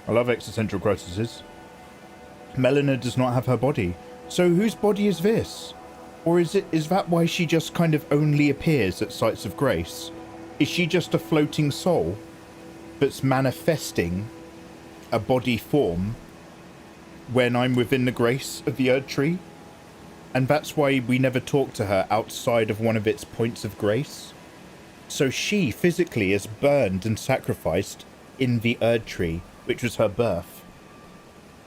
I love existential crises. Melina does not have her body. So whose body is this? Or is that why she just kind of only appears at sites of grace? Is she just a floating soul that's manifesting a body form when I'm within the grace of the Erdtree? And that's why we never talk to her outside of one of its points of grace? So she physically is burned and sacrificed in the Erdtree, which was her birth.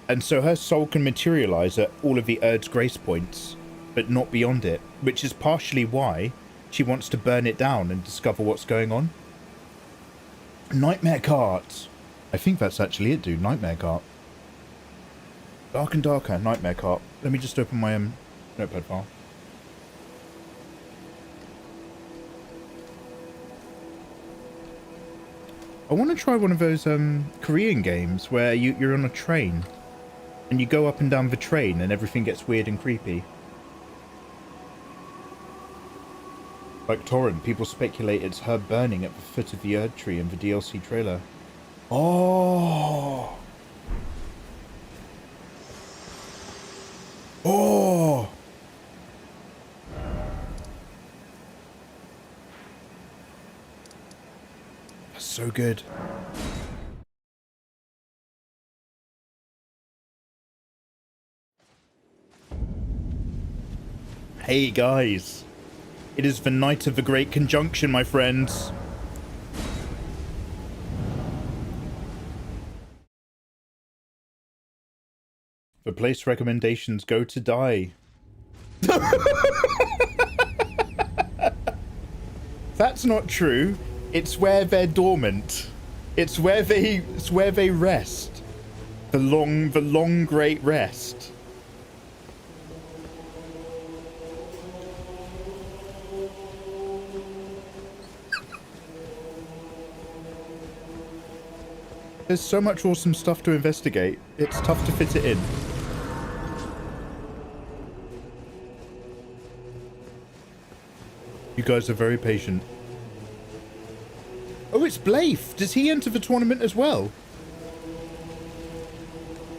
And so her soul can materialize at all of the Erd's grace points, but not beyond it, which is partially why she wants to burn it down and discover what's going on. Nightmare Cart. I think that's actually it, dude. Nightmare Cart. Dark and Darker, Nightmare Cart. Let me just open my notepad file. I want to try one of those Korean games where you're on a train and you go up and down the train and everything gets weird and creepy. Like Torrent, people speculate it's her burning at the foot of the Erdtree in the DLC trailer. Oh! Oh! That's so good. Hey guys, it is the night of the Great Conjunction, my friends. For place recommendations, go to die. That's not true. It's where they're dormant. It's where they rest. The long great rest. There's so much awesome stuff to investigate. It's tough to fit it in. You guys are very patient. Oh, it's Blaif. Does he enter the tournament as well?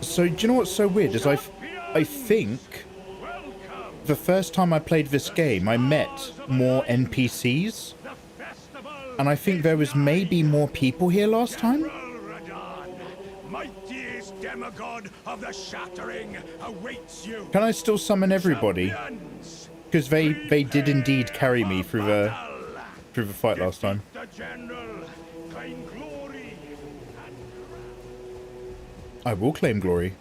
So, do you know what's so weird? Is I think the first time I played this game, I met more NPCs. And I think there was maybe more people here last time. Mightiest demigod of the shattering awaits you. Can I still summon everybody? Because they did indeed carry me through the fight last time. The general, claim glory. I will claim glory.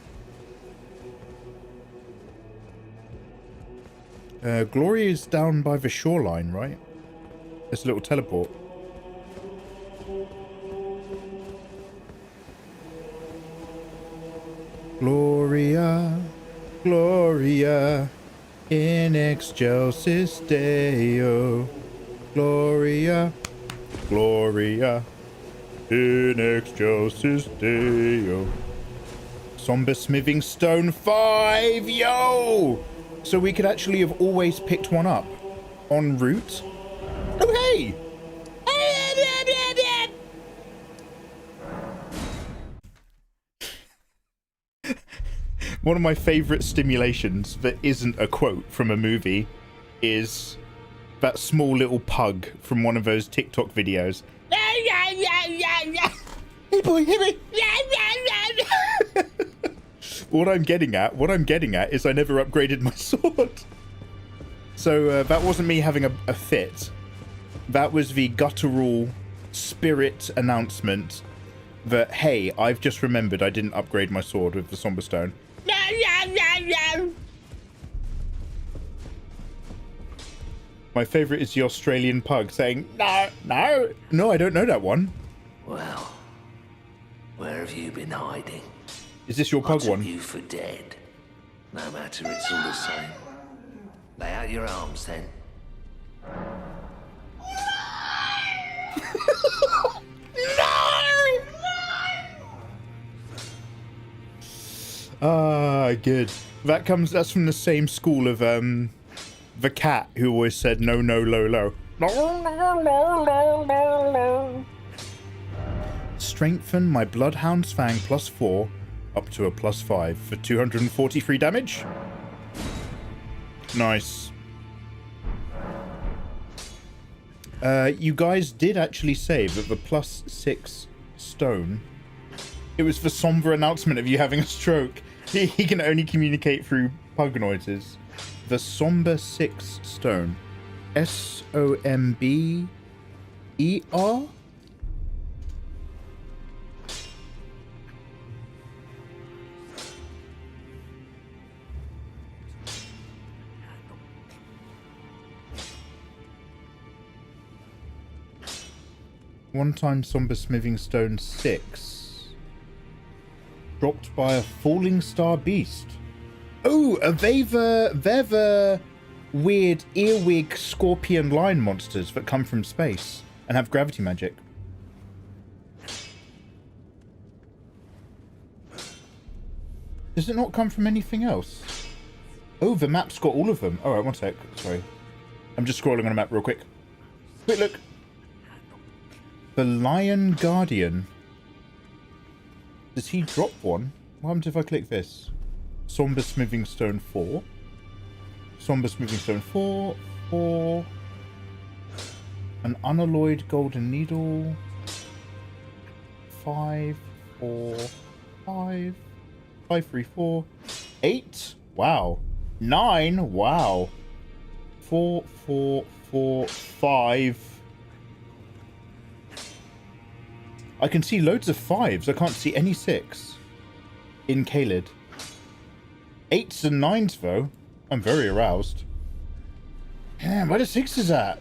Glory is down by the shoreline, right? There's a little teleport. Gloria, Gloria, in excelsis Deo. Gloria, Gloria, in excelsis Deo. Somber smithing stone 5, yo! So we could actually have always picked one up en route. Oh, hey! One of my favorite stimulations that isn't a quote from a movie is that small little pug from one of those TikTok videos. Hey boy, hey boy. What I'm getting at is I never upgraded my sword. So that wasn't me having a fit. That was the guttural spirit announcement that, hey, I've just remembered I didn't upgrade my sword with the Somber Stone. My favorite is the Australian pug saying, no, no, no, I don't know that one. Well, where have you been hiding? Is this your pug I took one? you for dead. No matter, it's all the same. Lay out your arms then. Ah, good. That's from the same school of the cat who always said no, no, low, low. Strengthen my Bloodhound's Fang +4 up to a +5 for 243 damage. Nice. You guys did actually say that the +6 stone, it was the somber announcement of you having a stroke. He can only communicate through pug noises. The somber 6 stone. SOMBER? One time somber smithing stone 6. Dropped by a falling star beast. Oh, they're the weird earwig scorpion lion monsters that come from space and have gravity magic. Does it not come from anything else? Oh, the map's got all of them. Alright, one sec. Sorry. I'm just scrolling on a map real quick. Quick look. The Lion Guardian. Does he drop one? What happens if I click this? Somber Smithing Stone 4. Somber Smithing Stone 4. 4. An unalloyed golden needle. 5. 4. 5. 5, 3, 4. 8. Wow. 9. Wow. 4, 4, 4, 5. I can see loads of 5s. I can't see any 6 in Kaled. 8s and 9s, though. I'm very aroused. Damn, where the 6s at?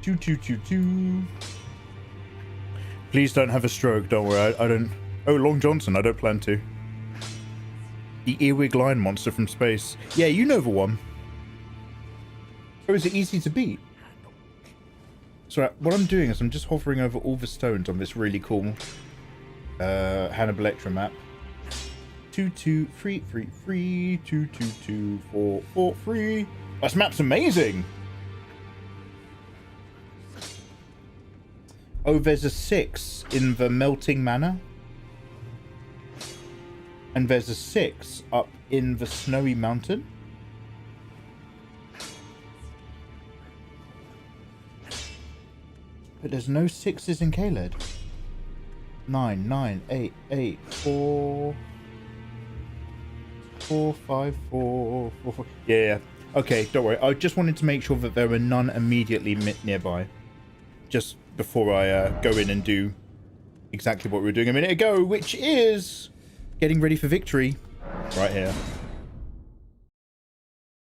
Choo choo choo choo. Please don't have a stroke, don't worry. I don't... Oh, Long Johnson, I don't plan to. The earwig lion monster from space. Yeah, you know the one. Or is it easy to beat? So what I'm doing is I'm just hovering over all the stones on this really cool Hannibal Lecter map. 2, 2, 3, 3, 3, 2, 2, 2, 4, 4, 3. This map's amazing! Oh, there's a 6 in the Melting Manor. And there's a 6 up in the Snowy Mountain. But there's no 6s in Kaled. 9, 9, 8, 8, 4, 4, 5, 4, 4, 4. Yeah. Okay, don't worry. I just wanted to make sure that there were none immediately nearby. Just before I go in and do exactly what we were doing a minute ago, which is getting ready for victory. Right here.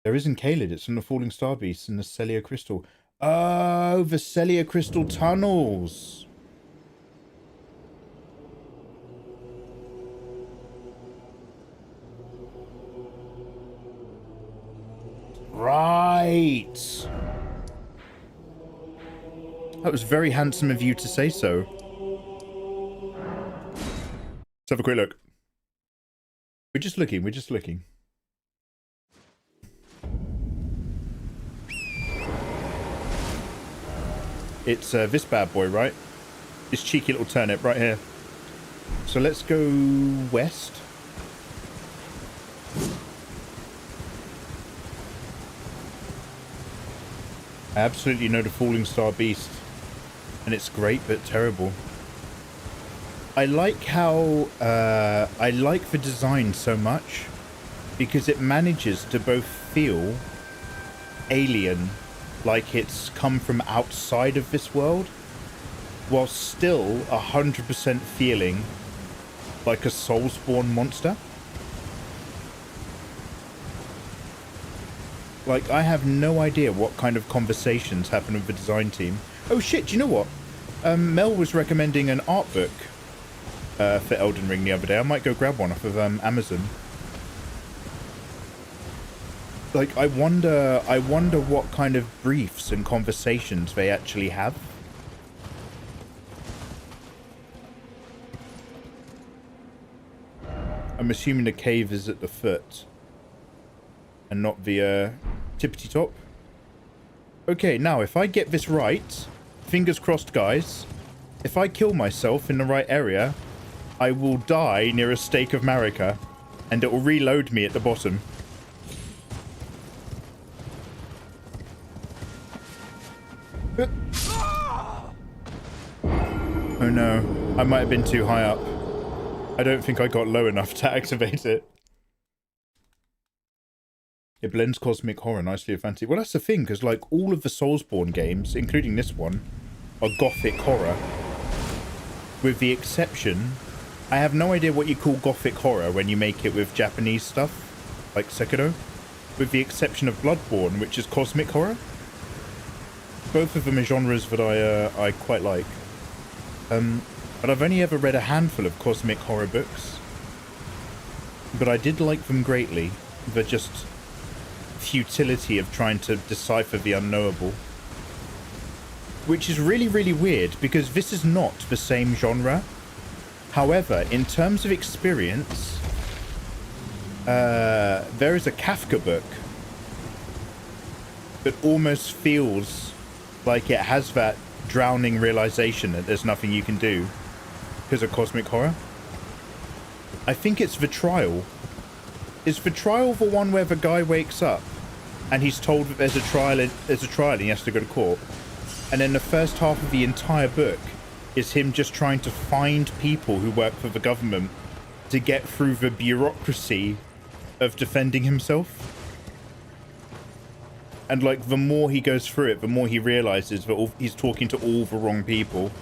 There isn't Kaled. It's from the Falling Star Beast and the Celia Crystal. Oh, the Celia Crystal tunnels. Right. That was very handsome of you to say so. Let's have a quick look. We're just looking. We're just looking. It's this bad boy, right? This cheeky little turnip right here. So let's go west. I absolutely know the Falling Star Beast. And it's great, but terrible. I like how... I like the design so much. Because it manages to both feel alien, like it's come from outside of this world, while still 100% feeling like a Soulsbourne monster. Like, I have no idea what kind of conversations happen with the design team. Oh shit, do you know what? Mel was recommending an art book for Elden Ring the other day. I might go grab one off of Amazon. Like, I wonder what kind of briefs and conversations they actually have. I'm assuming the cave is at the foot and not the tippity top. Okay, now if I get this right, fingers crossed guys, if I kill myself in the right area, I will die near a stake of Marika and it will reload me at the bottom. Oh no, I might have been too high up. I don't think I got low enough to activate it. It blends cosmic horror nicely with fantasy. Well, that's the thing, because like all of the Soulsbourne games, including this one, are gothic horror. With the exception, I have no idea what you call gothic horror when you make it with Japanese stuff, like Sekiro. With the exception of Bloodborne, which is cosmic horror. Both of them are genres that I quite like. But I've only ever read a handful of cosmic horror books. But I did like them greatly. The just futility of trying to decipher the unknowable. Which is really, really weird, because this is not the same genre. However, in terms of experience, there is a Kafka book that almost feels like it has that drowning realization that there's nothing you can do because of cosmic horror. I think it's The Trial. Is The Trial the one where the guy wakes up and he's told that there's a trial and he has to go to court? And then the first half of the entire book is him just trying to find people who work for the government to get through the bureaucracy of defending himself. And like, the more he goes through it, the more he realizes that he's talking to all the wrong people.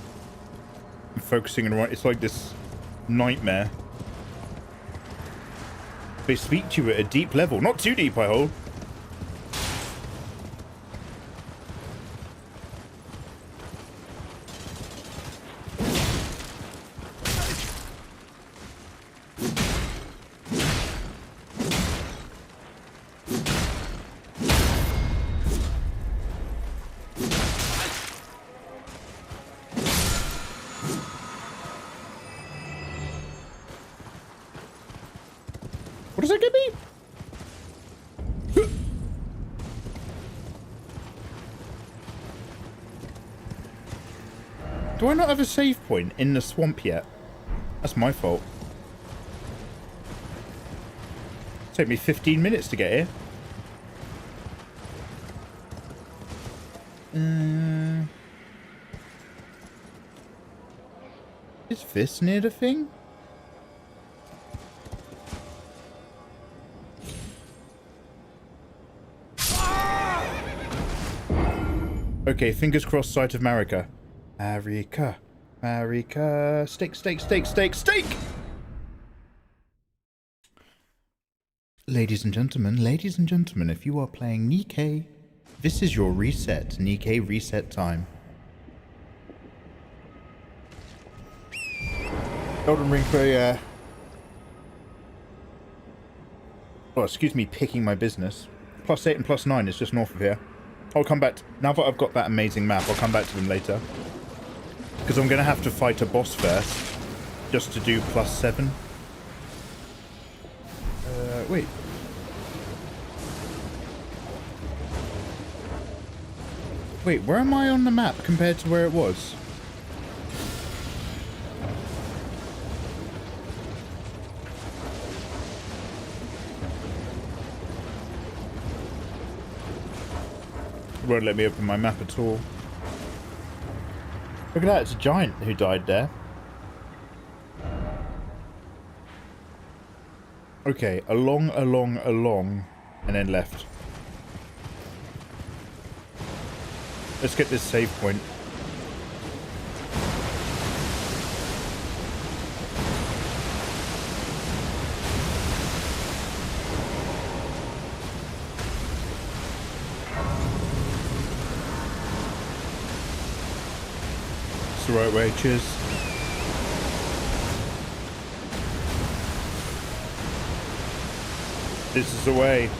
And focusing on right. It's like this nightmare. They speak to you at a deep level. Not too deep, I hope. What does that get me? Do I not have a save point in the swamp yet? That's my fault. Took me 15 minutes to get here. Is this near the thing? Okay, fingers crossed, sight of Marika. Marika. Marika. Steak, steak, steak, steak, steak! Ladies and gentlemen, if you are playing Nikke, this is your reset. Nikke reset time. Elden Ring for, oh, excuse me, picking my business. +8 and +9 is just north of here. I'll come back. Now that I've got that amazing map, I'll come back to them later. Because I'm going to have to fight a boss first. Just to do +7. Wait. Wait, where am I on the map compared to where it was? It won't let me open my map at all. Look at that, it's a giant who died there. Okay, along, and then left. Let's get this save point. It's the right way, cheers. This is the way.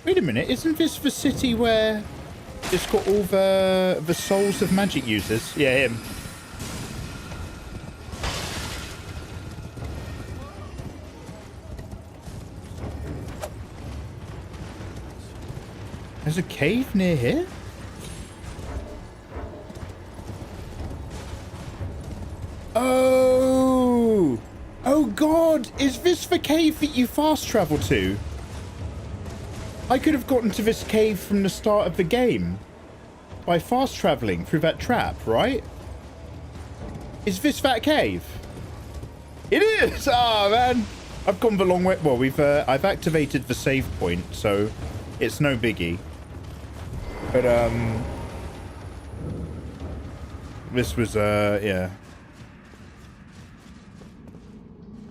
Wait a minute, isn't this the city where it's got all the souls of magic users? Yeah, him. There's a cave near here? Oh! Oh god! Is this the cave that you fast travel to? I could have gotten to this cave from the start of the game by fast traveling through that trap, right? Is this that cave? It is! Ah, man! I've gone the long way. Well, I've activated the save point, so it's no biggie. But, this was, yeah.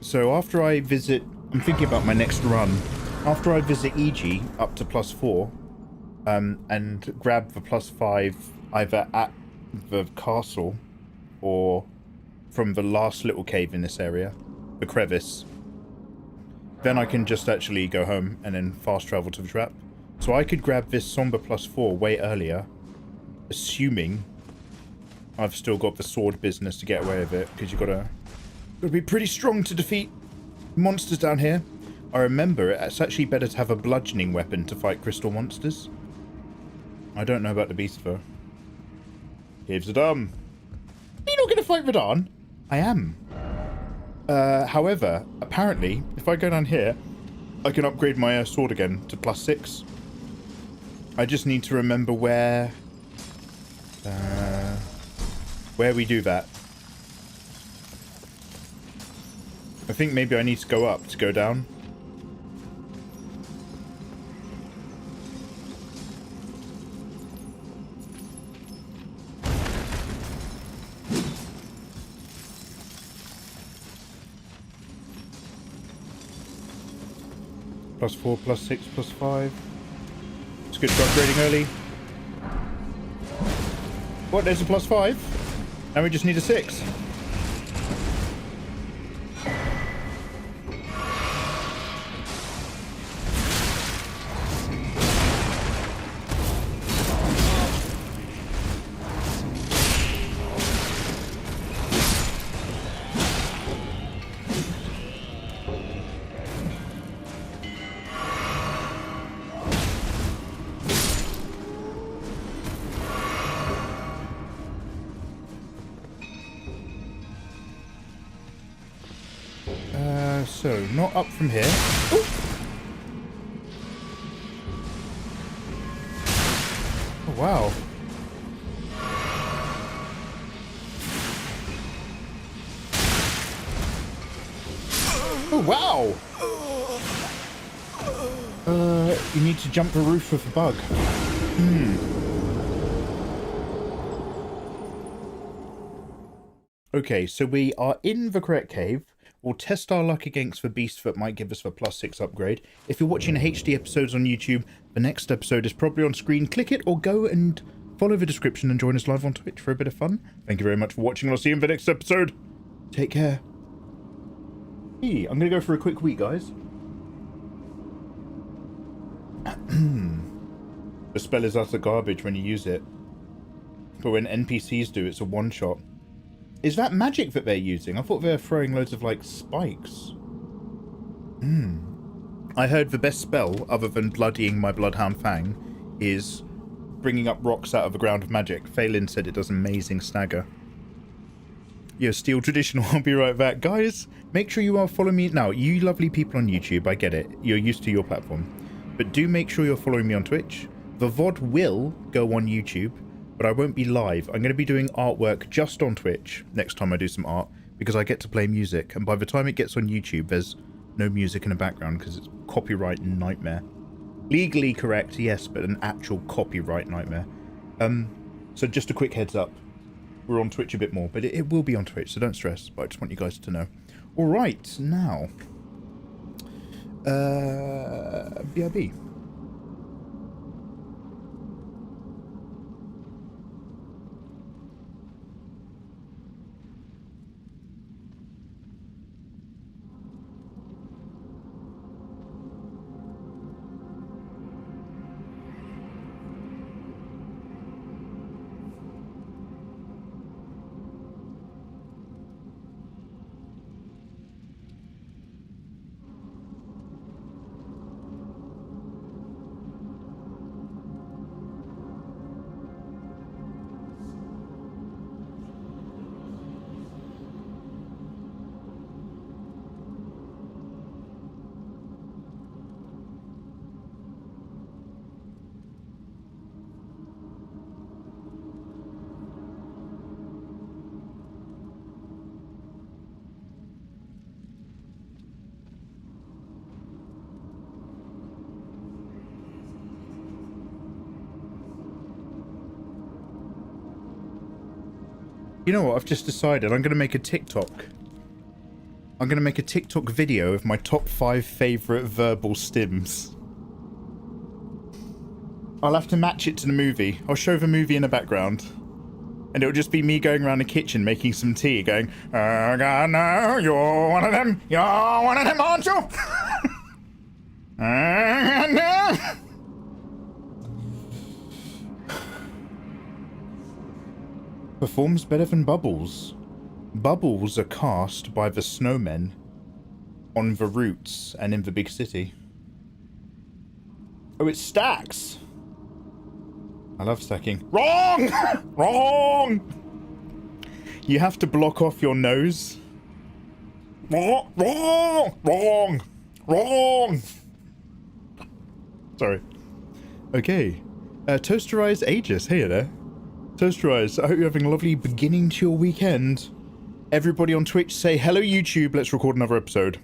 So after I visit, I'm thinking about my next run. After I visit EG up to +4, and grab the +5 either at the castle or from the last little cave in this area, the crevice, then I can just actually go home and then fast travel to the trap. So I could grab this somber +4 way earlier, assuming I've still got the sword business to get away with it, because you've got to be pretty strong to defeat monsters down here. I remember it's actually better to have a bludgeoning weapon to fight crystal monsters. I don't know about the beast though. Caves are dumb. Are you not going to fight Radahn? I am. However, apparently, if I go down here, I can upgrade my sword again to +6. I just need to remember where we do that. I think maybe I need to go up to go down. +4, +6, +5. It's good for upgrading early. What, there's a +5? Now we just need a 6. So, not up from here. Ooh. Oh, wow. Oh, wow! You need to jump the roof with a bug. Okay, so we are in the correct cave. We'll test our luck against the beast that might give us the +6 upgrade. If you're watching HD episodes on YouTube, the next episode is probably on screen. Click it or go and follow the description and join us live on Twitch for a bit of fun. Thank you very much for watching. I'll see you in the next episode. Take care. Hey, I'm going to go for a quick wee, guys. The spell is utter garbage when you use it. But when NPCs do, it's a one-shot. Is that magic that they're using? I thought they were throwing loads of, like, spikes. I heard the best spell, other than bloodying my Bloodhound Fang, is bringing up rocks out of the ground of magic. Phelan said it does amazing stagger. Yo, Steel Traditional, I'll be right back. Guys, make sure you are following me. Now, you lovely people on YouTube, I get it. You're used to your platform. But do make sure you're following me on Twitch. The VOD will go on YouTube, but I won't be live. I'm going to be doing artwork just on Twitch next time I do some art, because I get to play music. And by the time it gets on YouTube, there's no music in the background, because it's copyright nightmare. Legally correct, yes, but an actual copyright nightmare. So just a quick heads up. We're on Twitch a bit more, but it will be on Twitch, so don't stress. But I just want you guys to know. All right, now. BRB. You know what? I've just decided I'm going to make a TikTok. I'm going to make a TikTok video of my top 5 favourite verbal stims. I'll have to match it to the movie. I'll show the movie in the background. And it'll just be me going around the kitchen making some tea, going, oh God, no, you're one of them. You're one of them, aren't you? No. Performs better than Bubbles. Bubbles are cast by the snowmen on the routes and in the big city. Oh, it stacks. I love stacking. Wrong! Wrong! You have to block off your nose. Wrong! Sorry. Okay. Toasterized Aegis. Hey there. Toasterized, I hope you're having a lovely beginning to your weekend. Everybody on Twitch say, hello YouTube, let's record another episode.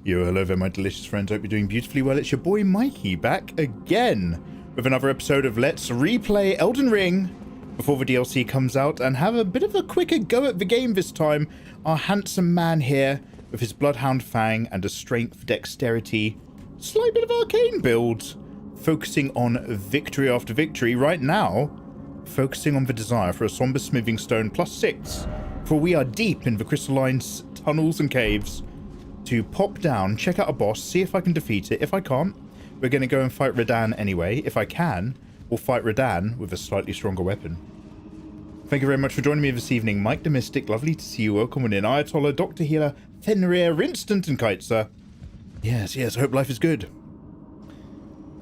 Yo, hello there my delicious friends, hope you're doing beautifully well. It's your boy Mikey back again with another episode of Let's Replay Elden Ring before the DLC comes out and have a bit of a quicker go at the game this time. Our handsome man here with his Bloodhound Fang and a strength, dexterity, slight bit of arcane build. Focusing on victory after victory right now, focusing on the desire for a somber smithing stone +6, for we are deep in the crystalline tunnels and caves to pop down, check out a boss, see if I can defeat it. If I can't, we're going to go and fight Radahn anyway. If I can, we'll fight Radahn with a slightly stronger weapon. Thank you very much for joining me this evening. Mike the Mystic, lovely to see you. Welcome on in. Ayatollah, Dr. Healer, Fenrir, Instant and Kiteser. Yes, I hope life is good.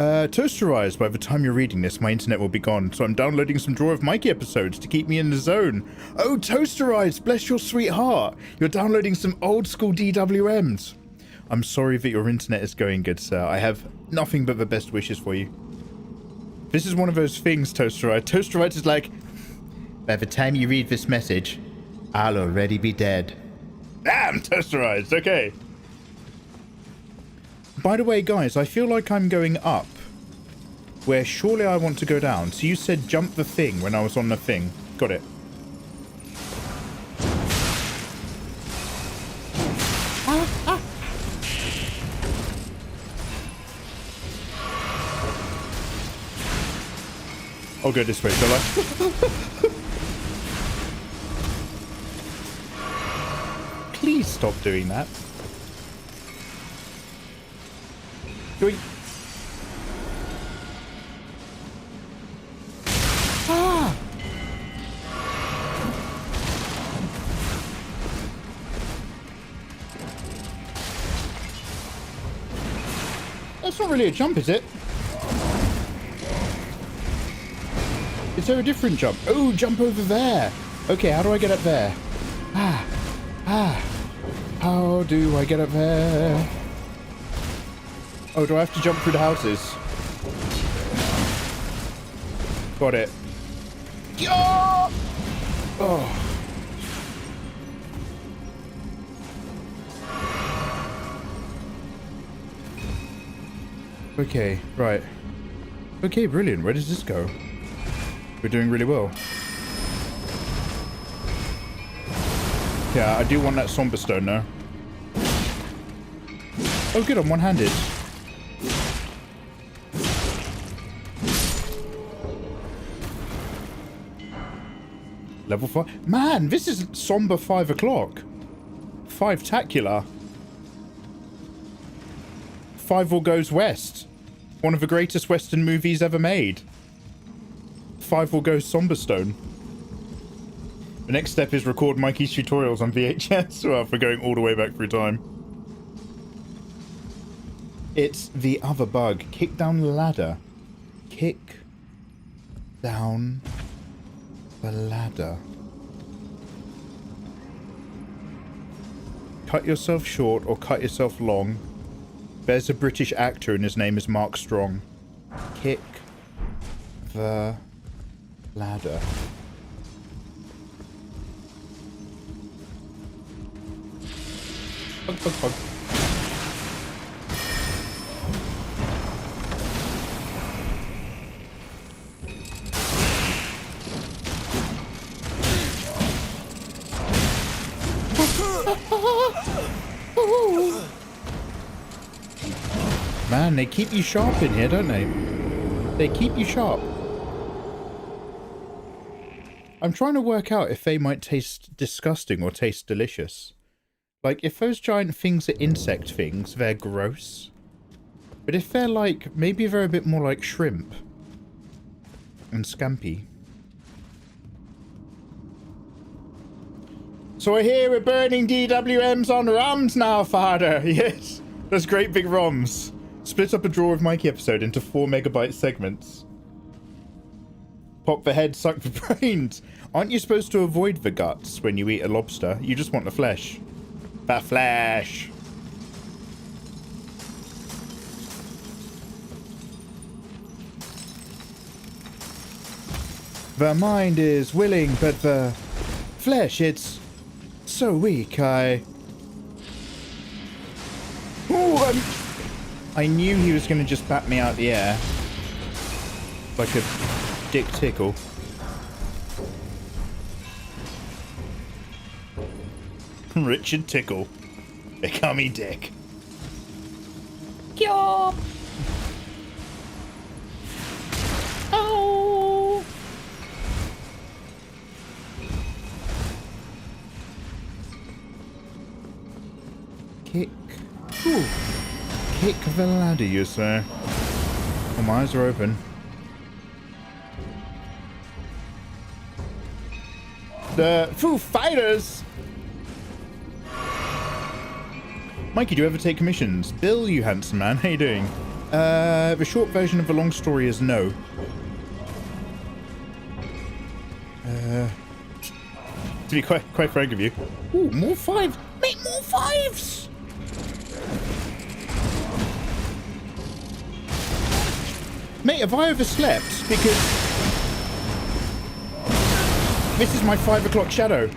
Toasterized, by the time you're reading this, my internet will be gone, so I'm downloading some Drawer of Mikey episodes to keep me in the zone. Oh, Toasterized, bless your sweet heart. You're downloading some old school DWMs. I'm sorry that your internet is going, good sir. I have nothing but the best wishes for you. This is one of those things, Toasterized. Toasterized is like, by the time you read this message, I'll already be dead. Damn, Toasterized, okay. By the way, guys, I feel like I'm going up, where surely I want to go down. So you said jump the thing when I was on the thing. Got it. I'll go this way, shall I? Please stop doing that. Doink. Ah! That's not really a jump, is it? Is there a different jump? Oh, jump over there. Okay, how do I get up there? How do I get up there? Oh, do I have to jump through the houses? Got it. Yeah! Oh. Okay, right. Okay, brilliant. Where does this go? We're doing really well. Yeah, I do want that somber stone now. Oh good, I'm one-handed. Level 5. Man, this is somber 5 o'clock. 5-tacular. 5 All Goes West. One of the greatest Western movies ever made. 5 Will Go Somberstone. The next step is record Mikey's tutorials on VHS. Well, for going all the way back through time. It's the other bug. Kick down the ladder. Kick down the ladder. Cut yourself short or cut yourself long. There's a British actor and his name is Mark Strong. Kick the ladder. Bug, bug, bug. Man, they keep you sharp in here, don't they? They keep you sharp. I'm trying to work out if they might taste disgusting or taste delicious. Like, if those giant things are insect things, they're gross. But if they're like, maybe they're a bit more like shrimp. And scampi. So I hear we're burning DWMs on ROMs now, father. Yes, those great big ROMs. Split up a Drawer of Mikey episode into 4 megabyte segments. Pop the head, suck the brains. Aren't you supposed to avoid the guts when you eat a lobster? You just want the flesh. The flesh. The mind is willing, but the flesh, it's so weak. Ooh, I knew he was going to just bat me out the air. Like a dick tickle. Richard Tickle. They call me Dick. Yo. Oh. Kick. Ooh. Kick the ladder, you say? Oh, my eyes are open. The Foo Fighters! Mikey, do you ever take commissions? Bill, you handsome man, how you doing? The short version of the long story is no. To be quite frank with you. Ooh, more 5s! Make more 5s! Mate, have I overslept? Because this is my 5 o'clock shadow.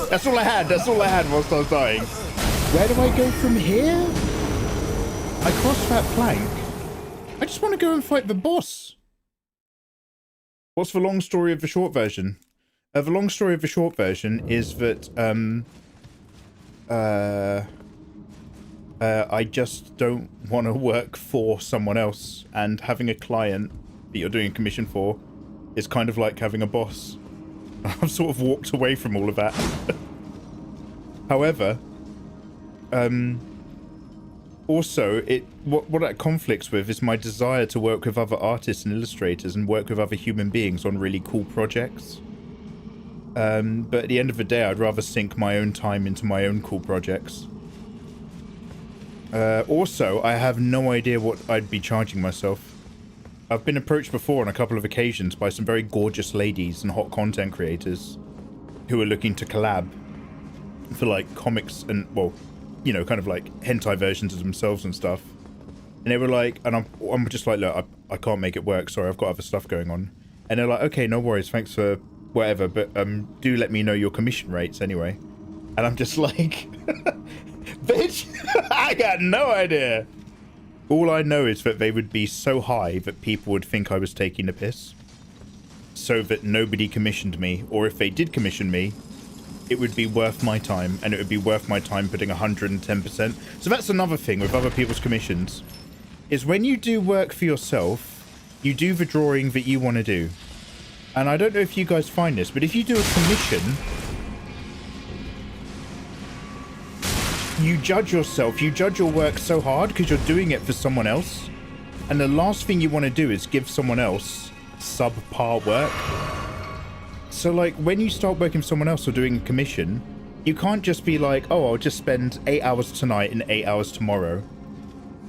That's all I had. That's all I had whilst I was dying. Where do I go from here? I crossed that plank. I just want to go and fight the boss. What's the long story of the short version? The long story of the short version is that I just don't want to work for someone else, and having a client that you're doing a commission for is kind of like having a boss. I've sort of walked away from all of that. However, also, what that conflicts with is my desire to work with other artists and illustrators and work with other human beings on really cool projects. But at the end of the day, I'd rather sink my own time into my own cool projects. Also, I have no idea what I'd be charging myself. I've been approached before on a couple of occasions by some very gorgeous ladies and hot content creators who are looking to collab for like comics and, well, you know, kind of like hentai versions of themselves and stuff. And they were like, and I'm just like, look, I can't make it work. Sorry, I've got other stuff going on. And they're like, okay, no worries. Thanks for whatever. But do let me know your commission rates anyway. And I'm just like, bitch, I got no idea. All I know is that they would be so high that people would think I was taking the piss. So that nobody commissioned me. Or if they did commission me, it would be worth my time, and it would be worth my time putting 110%. So that's another thing with other people's commissions, is when you do work for yourself, you do the drawing that you want to do. And I don't know if you guys find this, but if you do a commission, you judge yourself, you judge your work so hard because you're doing it for someone else. And the last thing you want to do is give someone else subpar work. So, like, when you start working for someone else or doing a commission, you can't just be like, oh, I'll just spend 8 hours tonight and 8 hours tomorrow.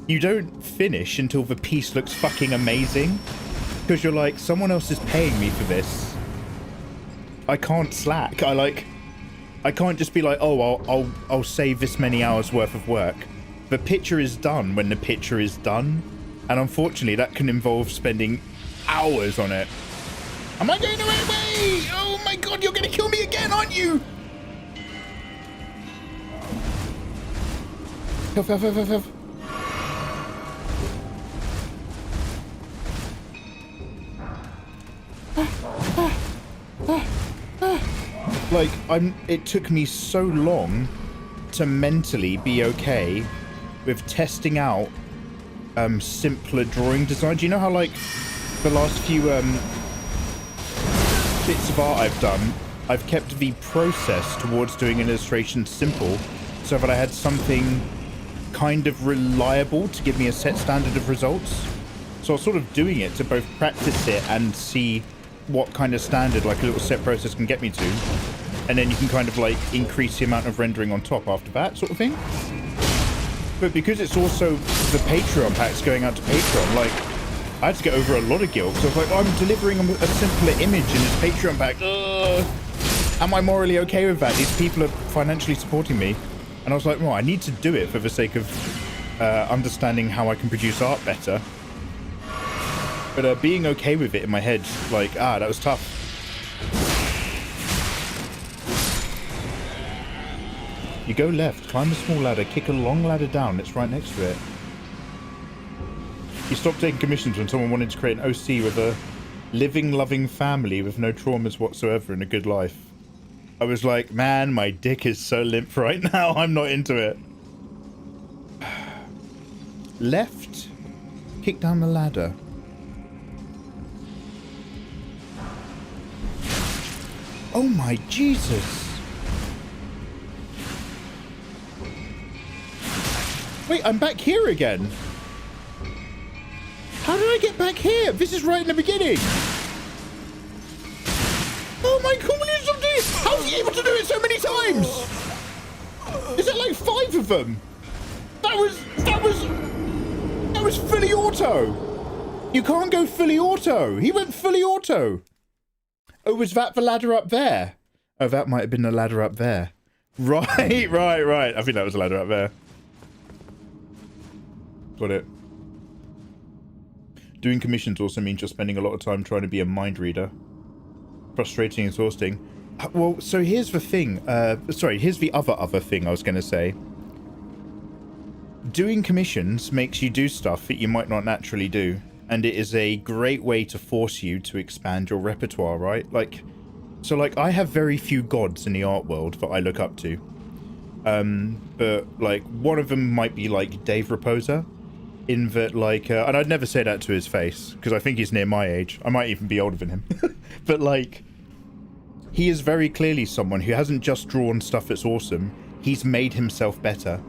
You don't finish until the piece looks fucking amazing. Because you're like, someone else is paying me for this. I can't slack. I can't just be like, oh, I'll save this many hours worth of work. The picture is done when the picture is done. And unfortunately, that can involve spending hours on it. Am I going the right way? Oh my god, you're gonna kill me again, aren't you? Huff. Like, it took me so long to mentally be okay with testing out simpler drawing design. Do you know how, like, the last few bits of art I've done, I've kept the process towards doing an illustration simple so that I had something kind of reliable to give me a set standard of results. So I was sort of doing it to both practice it and see what kind of standard like a little set process can get me to. And then you can kind of like increase the amount of rendering on top after that sort of thing. But because it's also the Patreon packs going out to Patreon, like, I had to get over a lot of guilt. So I was like, oh, I'm delivering a simpler image in this Patreon pack. Am I morally okay with that? These people are financially supporting me. And I was like, well, I need to do it for the sake of understanding how I can produce art better. But being okay with it in my head, like, that was tough. You go left, climb a small ladder, kick a long ladder down. It's right next to it. You stopped taking commissions when someone wanted to create an OC with a living, loving family with no traumas whatsoever and a good life. I was like, man, my dick is so limp right now. I'm not into it. Left, kick down the ladder. Oh my Jesus. Wait, I'm back here again. How did I get back here? This is right in the beginning. Oh my god, will you stop doing it? How was he able to do it so many times? Is that like 5 of them? That was was fully auto. You can't go fully auto. He went fully auto. Oh, was that the ladder up there? Oh, that might have been the ladder up there. Right, right. I think that was the ladder up there. Got it. Doing commissions also means you're spending a lot of time trying to be a mind reader. Frustrating and exhausting. Well, so here's the thing. Sorry, here's the other thing I was going to say. Doing commissions makes you do stuff that you might not naturally do. And it is a great way to force you to expand your repertoire, right? Like, so like I have very few gods in the art world that I look up to. But like one of them might be like Dave Raposa. In that, like, and I'd never say that to his face, because I think he's near my age. I might even be older than him. But, like, he is very clearly someone who hasn't just drawn stuff that's awesome. He's made himself better.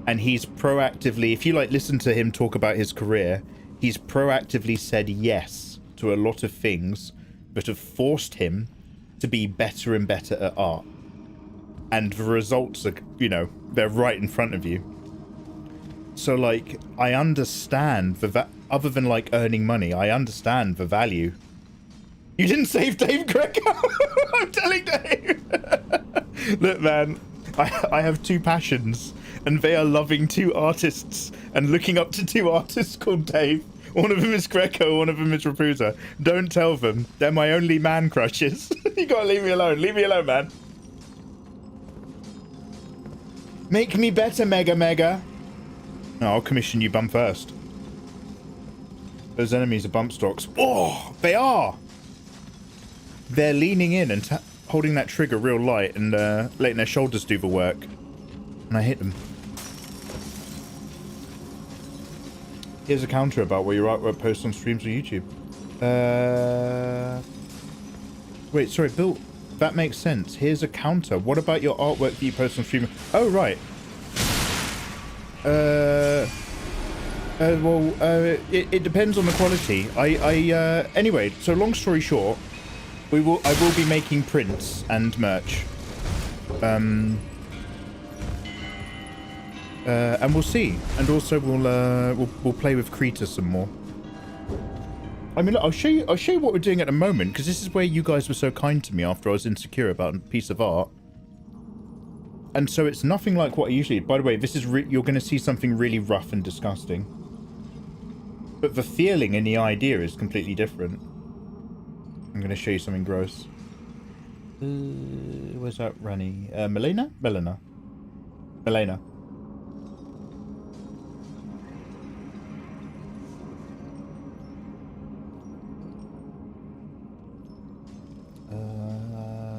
And he's proactively, if you, like, listen to him talk about his career, he's proactively said yes to a lot of things that have forced him to be better and better at art. And the results are, you know, they're right in front of you. So, like, I understand the other than, like, earning money, I understand the value. You didn't save Dave Greco? I'm telling Dave. Look, man, I have two passions, and they are loving two artists and looking up to two artists called Dave. One of them is Greco, one of them is Raposa. Don't tell them. They're my only man crushes. You gotta leave me alone. Leave me alone, man. Make me better, Mega. No, I'll commission you bump first. Those enemies are bump stocks. Oh, they are! They're leaning in and holding that trigger real light and letting their shoulders do the work. And I hit them. Here's a counter about where your artwork posts on streams or YouTube. Wait, sorry, Bill. That makes sense. Here's a counter. What about your artwork that you post on stream? Oh, right. Well, it depends on the quality. Anyway, so long story short, I will be making prints and merch. And we'll see. And also we'll play with Krita some more. I mean, look, I'll show you what we're doing at the moment, because this is where you guys were so kind to me after I was insecure about a piece of art. And so it's nothing like what I usually... By the way, this is you're going to see something really rough and disgusting. But the feeling and the idea is completely different. I'm going to show you something gross. Where's that Rani? Melena? Melena.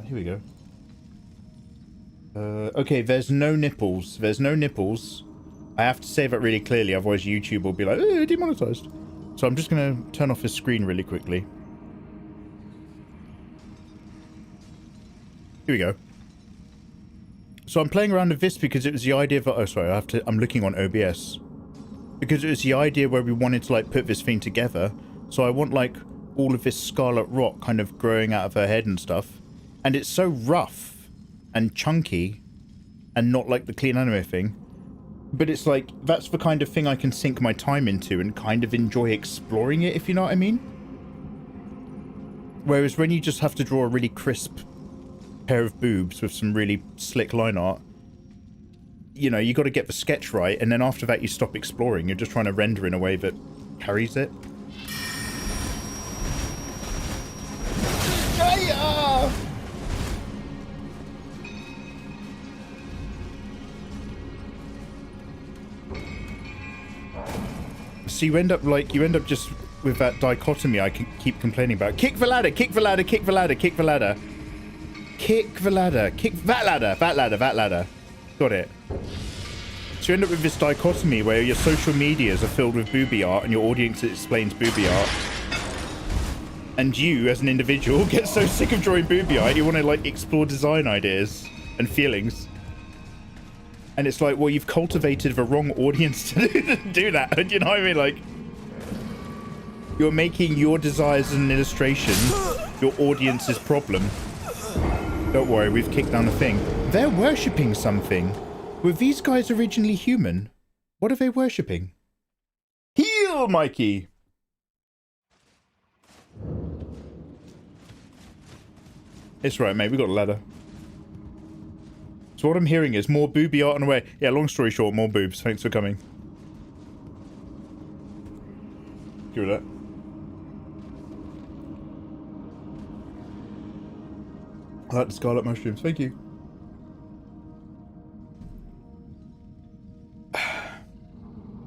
Here we go. Okay, there's no nipples. There's no nipples. I have to say that really clearly, otherwise YouTube will be like, demonetized. So I'm just going to turn off his screen really quickly. Here we go. So I'm playing around with this because it was the idea of... Oh, sorry, I'm looking on OBS. Because it was the idea where we wanted to, like, put this thing together. So I want, like, all of this scarlet rock kind of growing out of her head and stuff. And it's so rough and chunky and not like the clean anime thing, but it's like that's the kind of thing I can sink my time into and kind of enjoy exploring it, if you know what I mean. Whereas when you just have to draw a really crisp pair of boobs with some really slick line art, you know, you got to get the sketch right, and then after that you stop exploring. You're just trying to render in a way that carries it. So you end up just with that dichotomy I can keep complaining about. Kick the ladder, kick the ladder, kick the ladder, kick the ladder. Kick the ladder, kick that ladder, that ladder, that ladder. Got it. So you end up with this dichotomy where your social medias are filled with booby art and your audience explains booby art. And you, as an individual, get so sick of drawing booby art, you want to, like, explore design ideas and feelings. And it's like, well, you've cultivated the wrong audience to do that. Do you know what I mean? Like, you're making your desires as an illustration your audience's problem. Don't worry, we've kicked down the thing. They're worshipping something. Were these guys originally human? What are they worshipping? Heal, Mikey! It's right, mate. We got a ladder. So what I'm hearing is more booby art on the way. Yeah, long story short, more boobs. Thanks for coming. Give it that. I like the scarlet mushrooms. Thank you.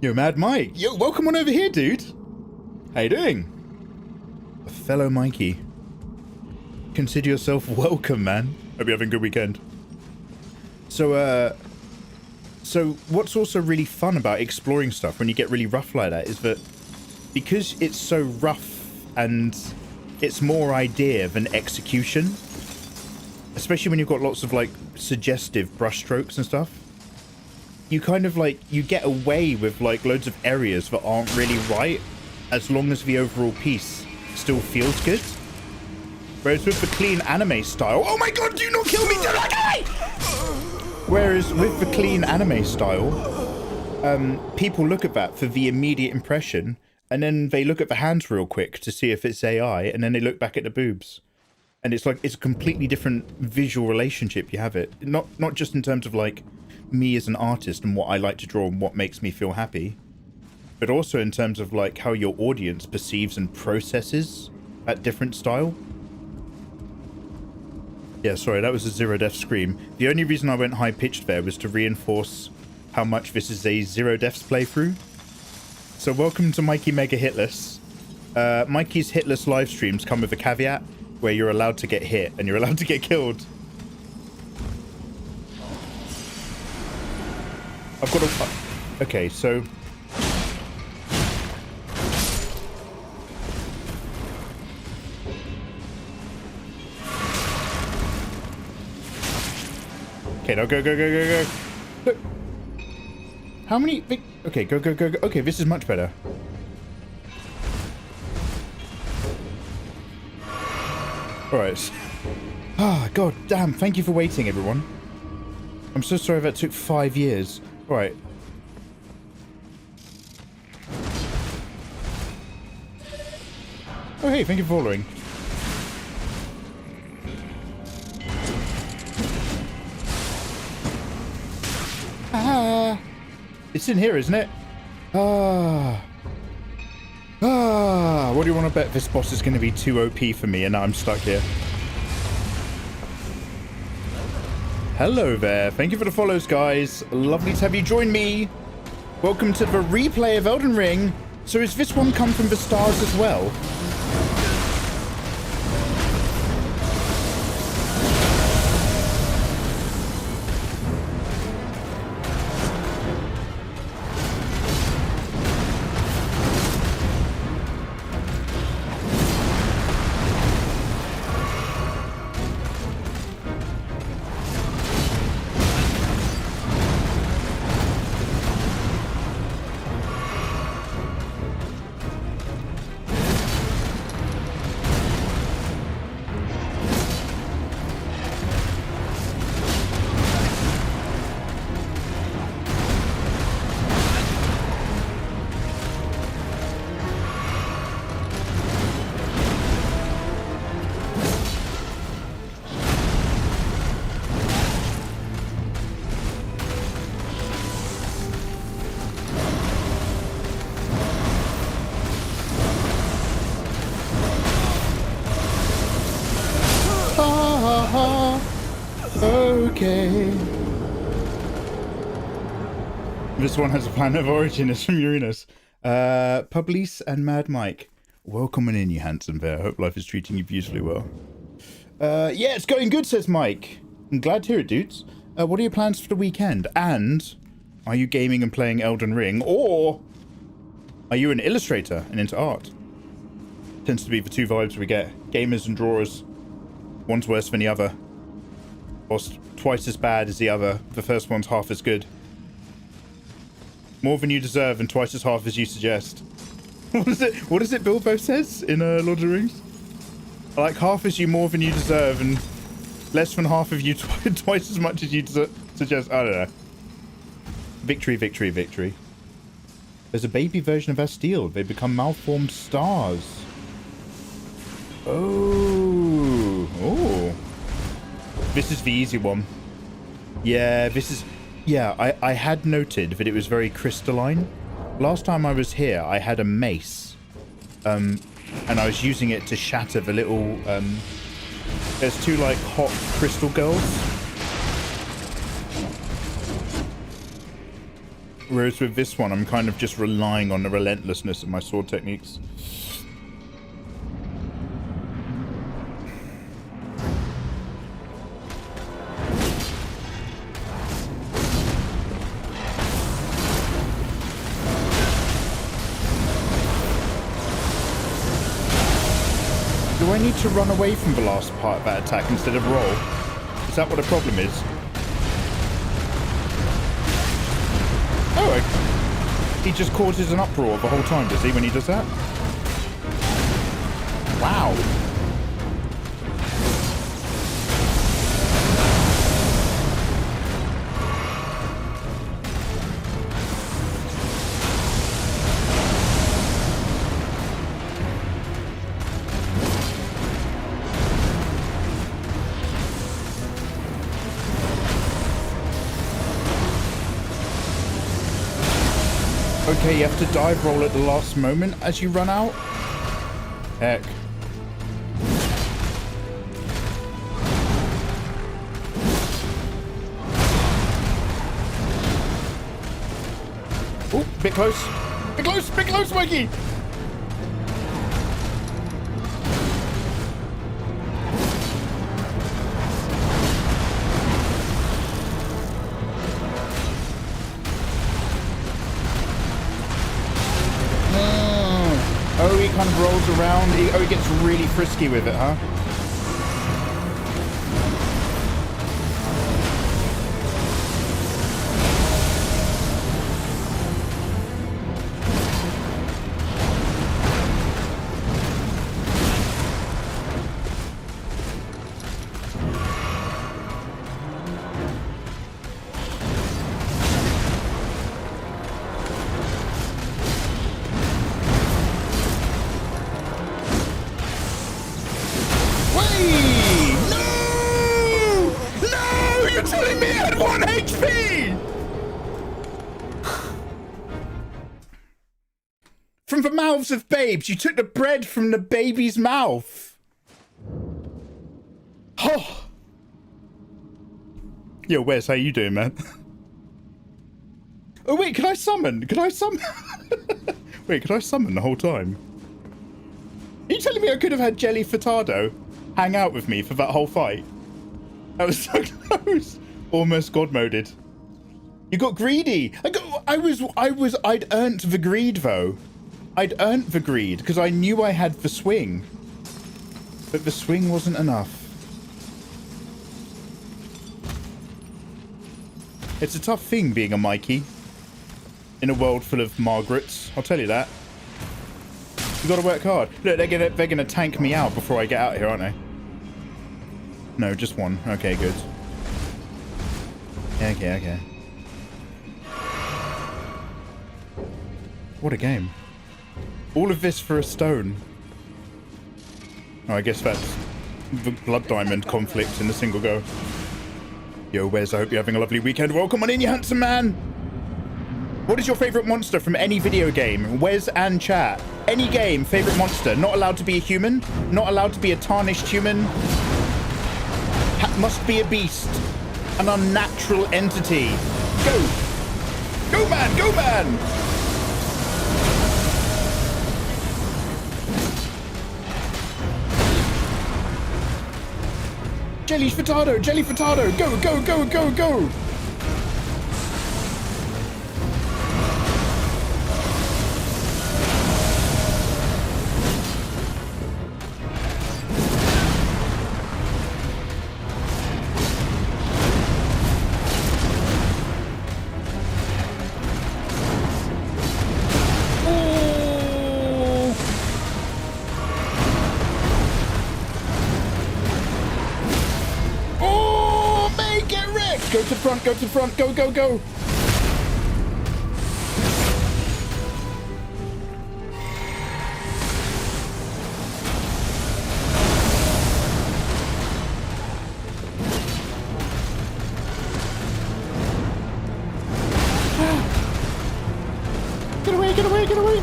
Yo, Mad Mike. Yo, welcome on over here, dude. How you doing? A fellow Mikey. Consider yourself welcome, man. Hope you're having a good weekend. So what's also really fun about exploring stuff when you get really rough like that is that because it's so rough and it's more idea than execution, especially when you've got lots of like suggestive brushstrokes and stuff, you kind of like, you get away with like loads of areas that aren't really right as long as the overall piece still feels good. Whereas with the clean anime style, oh my god, do not kill me, do not kill me! Whereas with the clean anime style, people look at that for the immediate impression, and then they look at the hands real quick to see if it's AI, and then they look back at the boobs. And it's like, it's a completely different visual relationship you have it. Not just in terms of like me as an artist and what I like to draw and what makes me feel happy, but also in terms of like how your audience perceives and processes that different style. Yeah, sorry, that was a zero death scream. The only reason I went high-pitched there was to reinforce how much this is a zero deaths playthrough. So welcome to Mikeymegamega Hitless. Mikey's Hitless live streams come with a caveat where you're allowed to get hit and you're allowed to get killed. I've got a... Okay, so... Okay, now go. Look. How many... Okay, go. Okay, this is much better. Alright. Ah, god damn. Thank you for waiting, everyone. I'm so sorry that took 5 years. Alright. Oh, hey, thank you for following. It's in here, isn't it? What do you want to bet this boss is going to be too OP for me and now I'm stuck here? Hello there. Thank you for the follows, guys. Lovely to have you join me. Welcome to the replay of Elden Ring. So is this one come from the stars as well? Okay. This one has a planet of origin. It's from Uranus. Publice and Mad Mike. Welcome in, you handsome bear. Hope life is treating you beautifully well. Yeah, it's going good, says Mike. I'm glad to hear it, dudes. What are your plans for the weekend? And are you gaming and playing Elden Ring? Or are you an illustrator and into art? Tends to be the two vibes we get. Gamers and drawers. One's worse than the other. Or twice as bad as the other. The first one's half as good. More than you deserve and twice as half as you suggest. What is it Bilbo says in Lord of the Rings? Like half as you, more than you deserve, and less than half of you twice as much as you suggest. I don't know. Victory, victory, victory. There's a baby version of Asteel. They become malformed stars. Oh. Oh. This is the easy one. Yeah, this is... Yeah, I had noted that it was very crystalline. Last time I was here, I had a mace. And I was using it to shatter the little... there's two, like, hot crystal girls. Whereas with this one, I'm kind of just relying on the relentlessness of my sword techniques. Do I need to run away from the last part of that attack instead of roll? Is that what the problem is? Oh, he just causes an uproar the whole time, does he, when he does that? Wow. Okay, you have to dive roll at the last moment as you run out? Heck. Oh, bit close. Bit close, Mikey! Oh, he kind of rolls around. He gets really frisky with it, huh? Of babes, you took the bread from the baby's mouth. Oh. Yo, Wes, how you doing, man? Oh wait, can I summon? Wait, could I summon the whole time? Are you telling me I could have had Jelly Furtado hang out with me for that whole fight? That was so close. Almost god moded. You got greedy. I'd earned the greed though. I'd earned the greed because I knew I had the swing. But the swing wasn't enough. It's a tough thing being a Mikey. In a world full of Margarets. I'll tell you that. You gotta work hard. Look, they're gonna tank me out before I get out of here, aren't they? No, just one. Okay, good. Okay. What a game. All of this for a stone. Oh, I guess that's the Blood Diamond conflict in a single go. Yo, Wes, I hope you're having a lovely weekend. Welcome on in, you handsome man. What is your favorite monster from any video game? Wes and chat. Any game, favorite monster. Not allowed to be a human. Not allowed to be a tarnished human. Must be a beast. An unnatural entity. Go. Go, man. Go, man. Jelly Furtado, go! Go to front, go! get away, get away!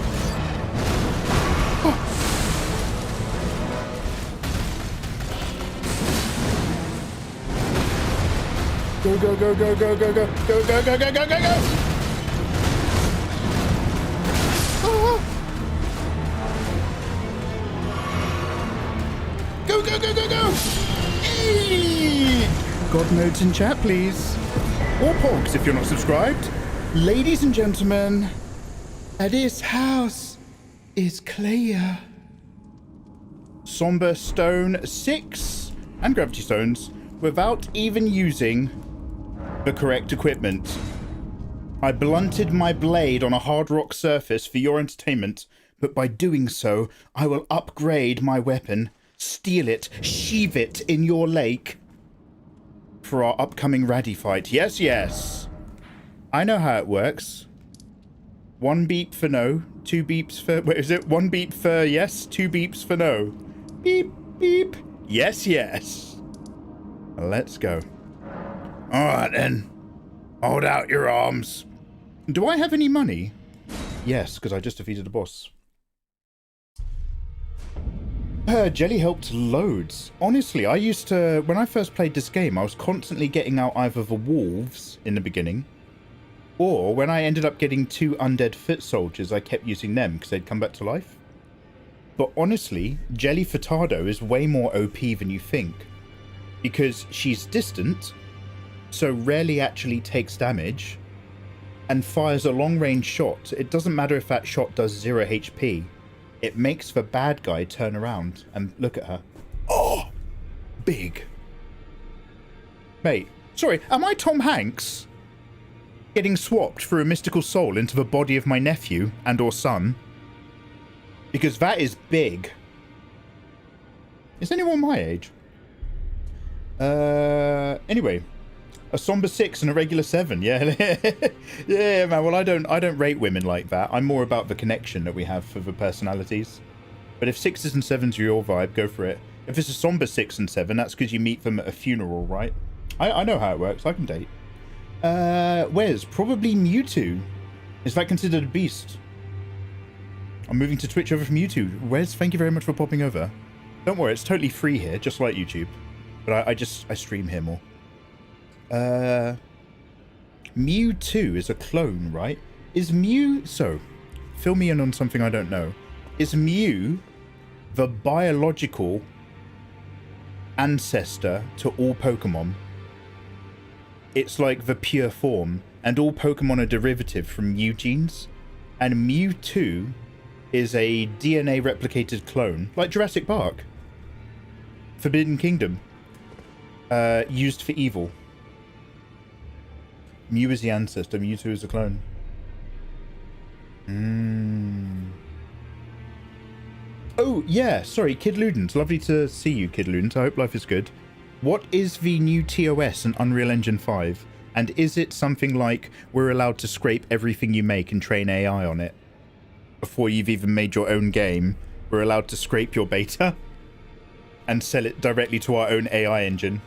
Go, go, go, go, go, go, go, go, go, go, go, go, go, go! Go, go, go, go, go! Eee! God notes in chat, please. Or pogs if you're not subscribed. Ladies and gentlemen, this house is clear. Somber Stone 6 and Gravity Stones without even using the correct equipment. I blunted my blade on a hard rock surface for your entertainment, but by doing so, I will upgrade my weapon, steal it, sheathe it in your lake for our upcoming Raddy fight. Yes, yes. I know how it works. 1 beep for no, 2 beeps for... Wait, is it 1 beep for yes, 2 beeps for no? Beep, beep. Yes, yes. Let's go. Alright then. Hold out your arms. Do I have any money? Yes, because I just defeated a boss. Jelly helped loads. Honestly, I used to... When I first played this game, I was constantly getting out either the wolves in the beginning, or when I ended up getting 2 undead foot soldiers, I kept using them because they'd come back to life. But honestly, Jelly Furtado is way more OP than you think, because she's distant, so rarely actually takes damage, and fires a long-range shot. It doesn't matter if that shot does 0 HP. It makes the bad guy turn around and look at her. Oh! Big. Mate, sorry, am I Tom Hanks? Getting swapped through a mystical soul into the body of my nephew and or son? Because that is big. Is anyone my age? Anyway. A somber 6 and a regular 7, yeah. Yeah, man, well I don't rate women like that. I'm more about the connection that we have for the personalities. But if 6s and 7s are your vibe, go for it. If it's a somber 6 and 7, that's because you meet them at a funeral, right? I know how it works, I can date. Where's probably Mewtwo? Is that considered a beast? I'm moving to Twitch over from YouTube. Wes, thank you very much for popping over. Don't worry, it's totally free here, just like YouTube. But I stream here more. Mewtwo is a clone, right? Is Mew... So, fill me in on something I don't know. Is Mew the biological ancestor to all Pokemon? It's like the pure form, and all Pokemon are derivative from Mew genes. And Mewtwo is a DNA replicated clone, like Jurassic Park. Forbidden Kingdom. Used for evil. Mew is the ancestor, Mewtwo is the clone. Oh, yeah, sorry, Kid Ludens. Lovely to see you, Kid Ludens. I hope life is good. What is the new TOS in Unreal Engine 5? And is it something like we're allowed to scrape everything you make and train AI on it? Before you've even made your own game, we're allowed to scrape your beta and sell it directly to our own AI engine.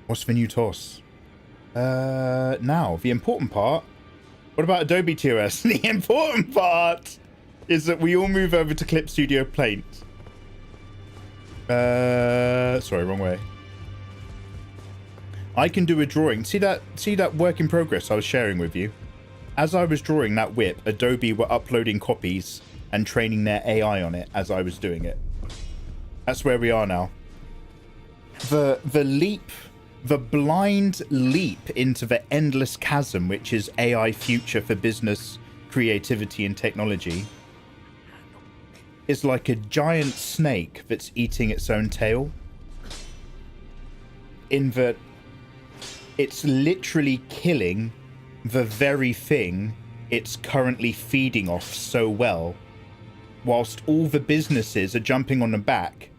What's the new TOS? Now, the important part. What about Adobe TOS? The important part is that we all move over to Clip Studio Paint. Sorry, wrong way. I can do a drawing. See that work in progress I was sharing with you? As I was drawing that whip, Adobe were uploading copies and training their AI on it as I was doing it. That's where we are now. The leap... The blind leap into the endless chasm, which is AI future for business, creativity, and technology, is like a giant snake that's eating its own tail. In that it's literally killing the very thing it's currently feeding off so well, whilst all the businesses are jumping on the back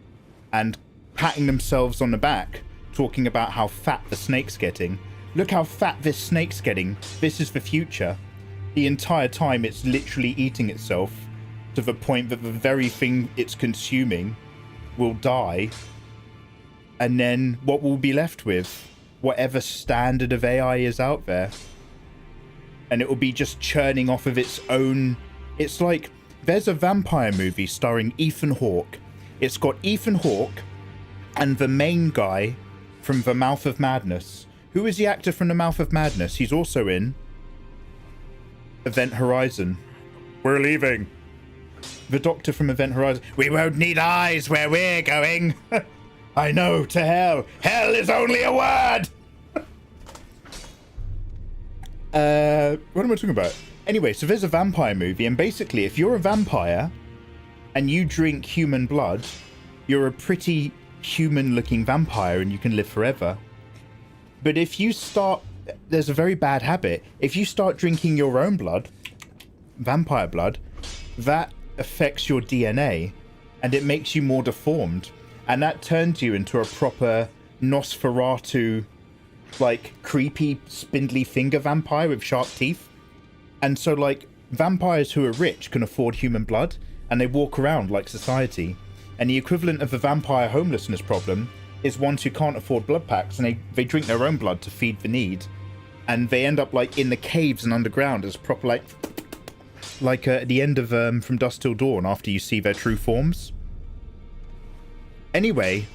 and patting themselves on the back, talking about how fat the snake's getting. Look how fat this snake's getting. This is the future. The entire time it's literally eating itself to the point that the very thing it's consuming will die. And then what we'll be left with? Whatever standard of AI is out there. and it will be just churning off of its own. It's like there's a vampire movie starring Ethan Hawke. It's got Ethan Hawke and the main guy from The Mouth of Madness. Who is the actor from The Mouth of Madness? He's also in Event Horizon. We're leaving. The Doctor from Event Horizon. We won't need eyes where we're going. I know, to hell. Hell is only a word. What am I talking about? Anyway, so there's a vampire movie, and basically, if you're a vampire and you drink human blood, you're a pretty human-looking vampire and you can live forever. But if you start... There's a very bad habit. If you start drinking your own blood, vampire blood, that affects your DNA and it makes you more deformed. And that turns you into a proper Nosferatu, like, creepy, spindly finger vampire with sharp teeth. And so, like, vampires who are rich can afford human blood and they walk around like society. And the equivalent of the vampire homelessness problem is ones who can't afford blood packs and they drink their own blood to feed the need. And they end up, like, in the caves and underground as proper, like at the end of From Dusk Till Dawn, after you see their true forms. Anyway,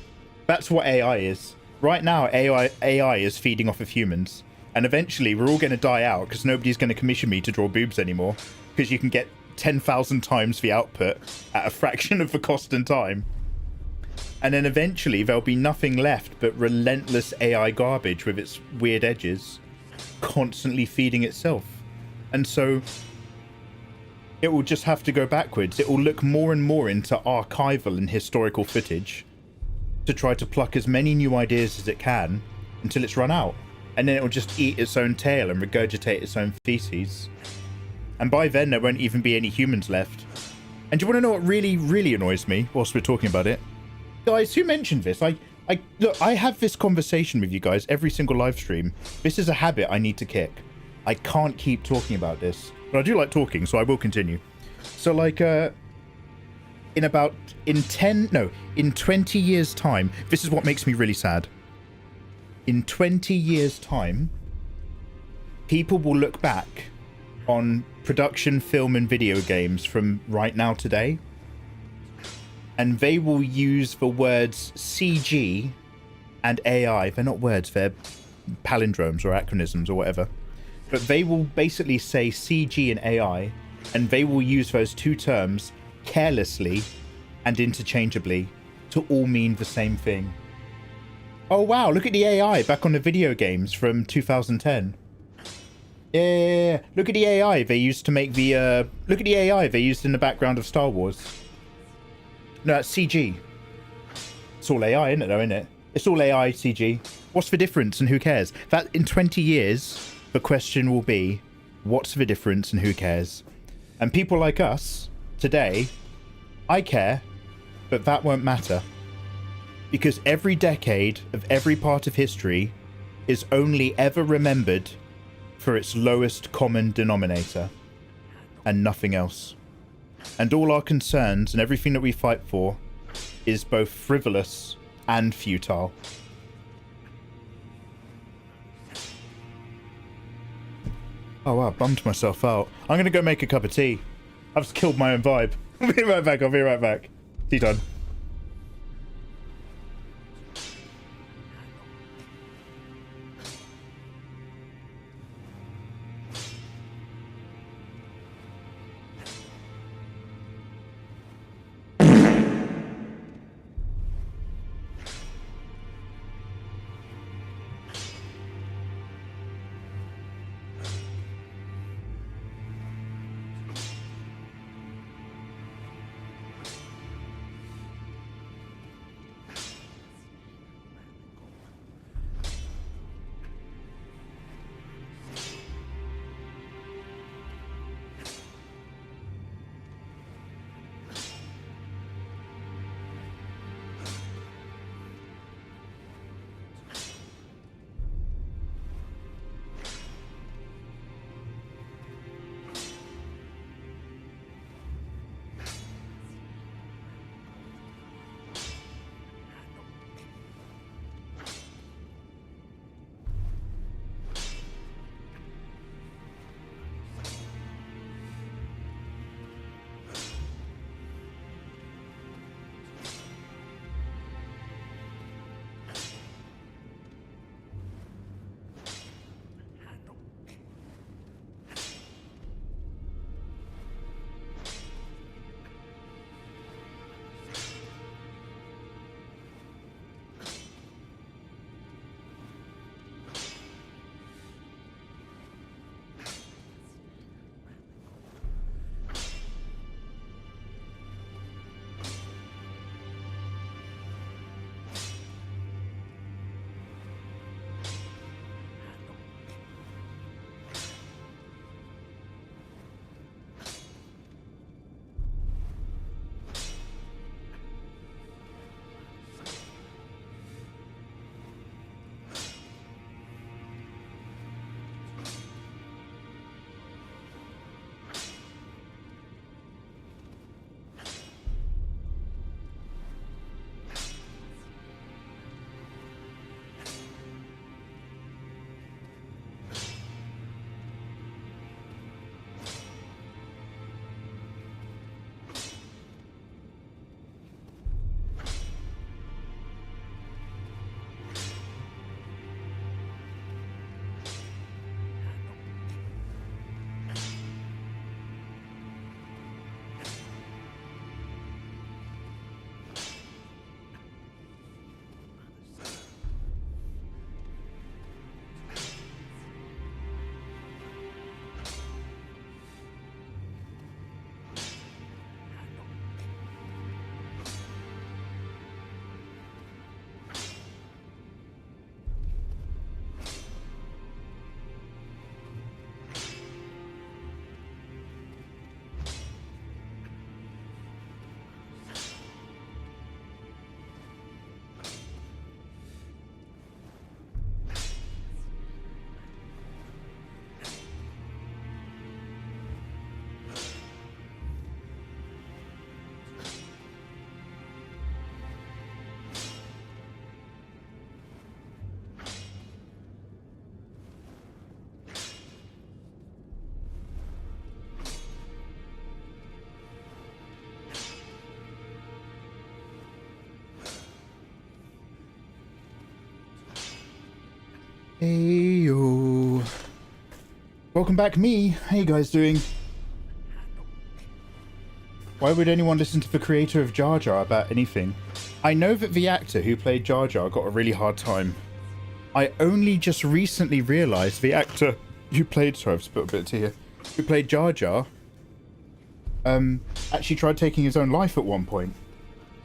that's what AI is. Right now, AI is feeding off of humans. And eventually, we're all going to die out because nobody's going to commission me to draw boobs anymore. Because you can get 10,000 times the output at a fraction of the cost and time. And then eventually, there'll be nothing left but relentless AI garbage with its weird edges, constantly feeding itself. And so it will just have to go backwards. It will look more and more into archival and historical footage to try to pluck as many new ideas as it can until it's run out. And then it will just eat its own tail and regurgitate its own feces. And by then, there won't even be any humans left. And do you want to know what really, really annoys me whilst we're talking about it? Guys, who mentioned this? Look, I have this conversation with you guys every single live stream. This is a habit I need to kick. I can't keep talking about this. But I do like talking, so I will continue. So, like, in 20 years' time, this is what makes me really sad. In 20 years' time, people will look back on production, film, and video games from right now today, and they will use the words CG and AI. They're not words, they're palindromes or acronyms or whatever. But they will basically say CG and AI, and they will use those two terms carelessly and interchangeably to all mean the same thing. Oh wow, look at the AI back on the video games from 2010. Yeah, look at the AI they used to make the look at the AI they used in the background of Star Wars. No, that's CG. It's all AI, isn't it, though, isn't it? It's all AI, CG. What's the difference and who cares? That in 20 years, the question will be, what's the difference and who cares? And people like us, today, I care, but that won't matter. Because every decade of every part of history is only ever remembered for its lowest common denominator, and nothing else. And all our concerns and everything that we fight for is both frivolous and futile. Oh wow, bummed myself out. I'm gonna go make a cup of tea. I've just killed my own vibe. I'll be right back, I'll be right back. Tea done. Heyo. Welcome back, me. How you guys doing? Why would anyone listen to the creator of Jar Jar about anything? I know that the actor who played Jar Jar got a really hard time. I only just recently realised the actor who played... Sorry, I've spilled a bit of tea here. Who played Jar Jar actually tried taking his own life at one point.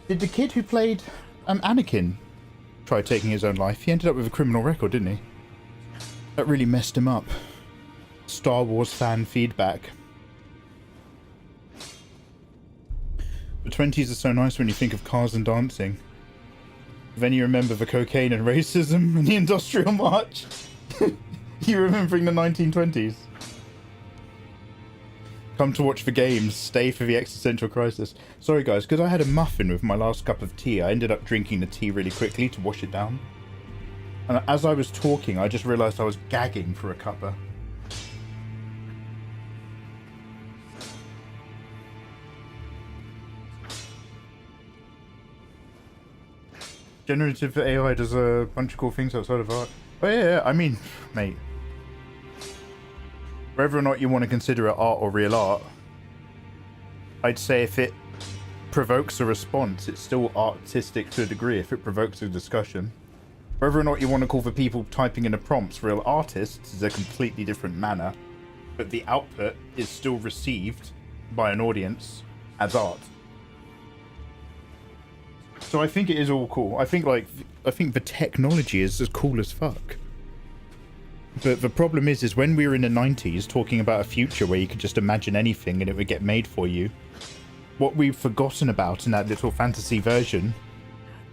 Did the kid who played Anakin try taking his own life? He ended up with a criminal record, didn't he? That really messed him up. Star Wars fan feedback. The 20s are so nice when you think of cars and dancing. Then you remember the cocaine and racism and the industrial march. You remembering the 1920s? Come to watch the games, stay for the existential crisis. Sorry guys, because I had a muffin with my last cup of tea, I ended up drinking the tea really quickly to wash it down. And as I was talking, I just realised I was gagging for a cuppa. Generative AI does a bunch of cool things outside of art. Oh yeah, I mean, mate. Whether or not you want to consider it art or real art, I'd say if it provokes a response, it's still artistic to a degree if it provokes a discussion. Whether or not you want to call the people typing in the prompts real artists is a completely different manner, but the output is still received by an audience as art. So I think it is all cool. I think the technology is as cool as fuck. But the problem is when we were in the 90s talking about a future where you could just imagine anything and it would get made for you, what we've forgotten about in that little fantasy version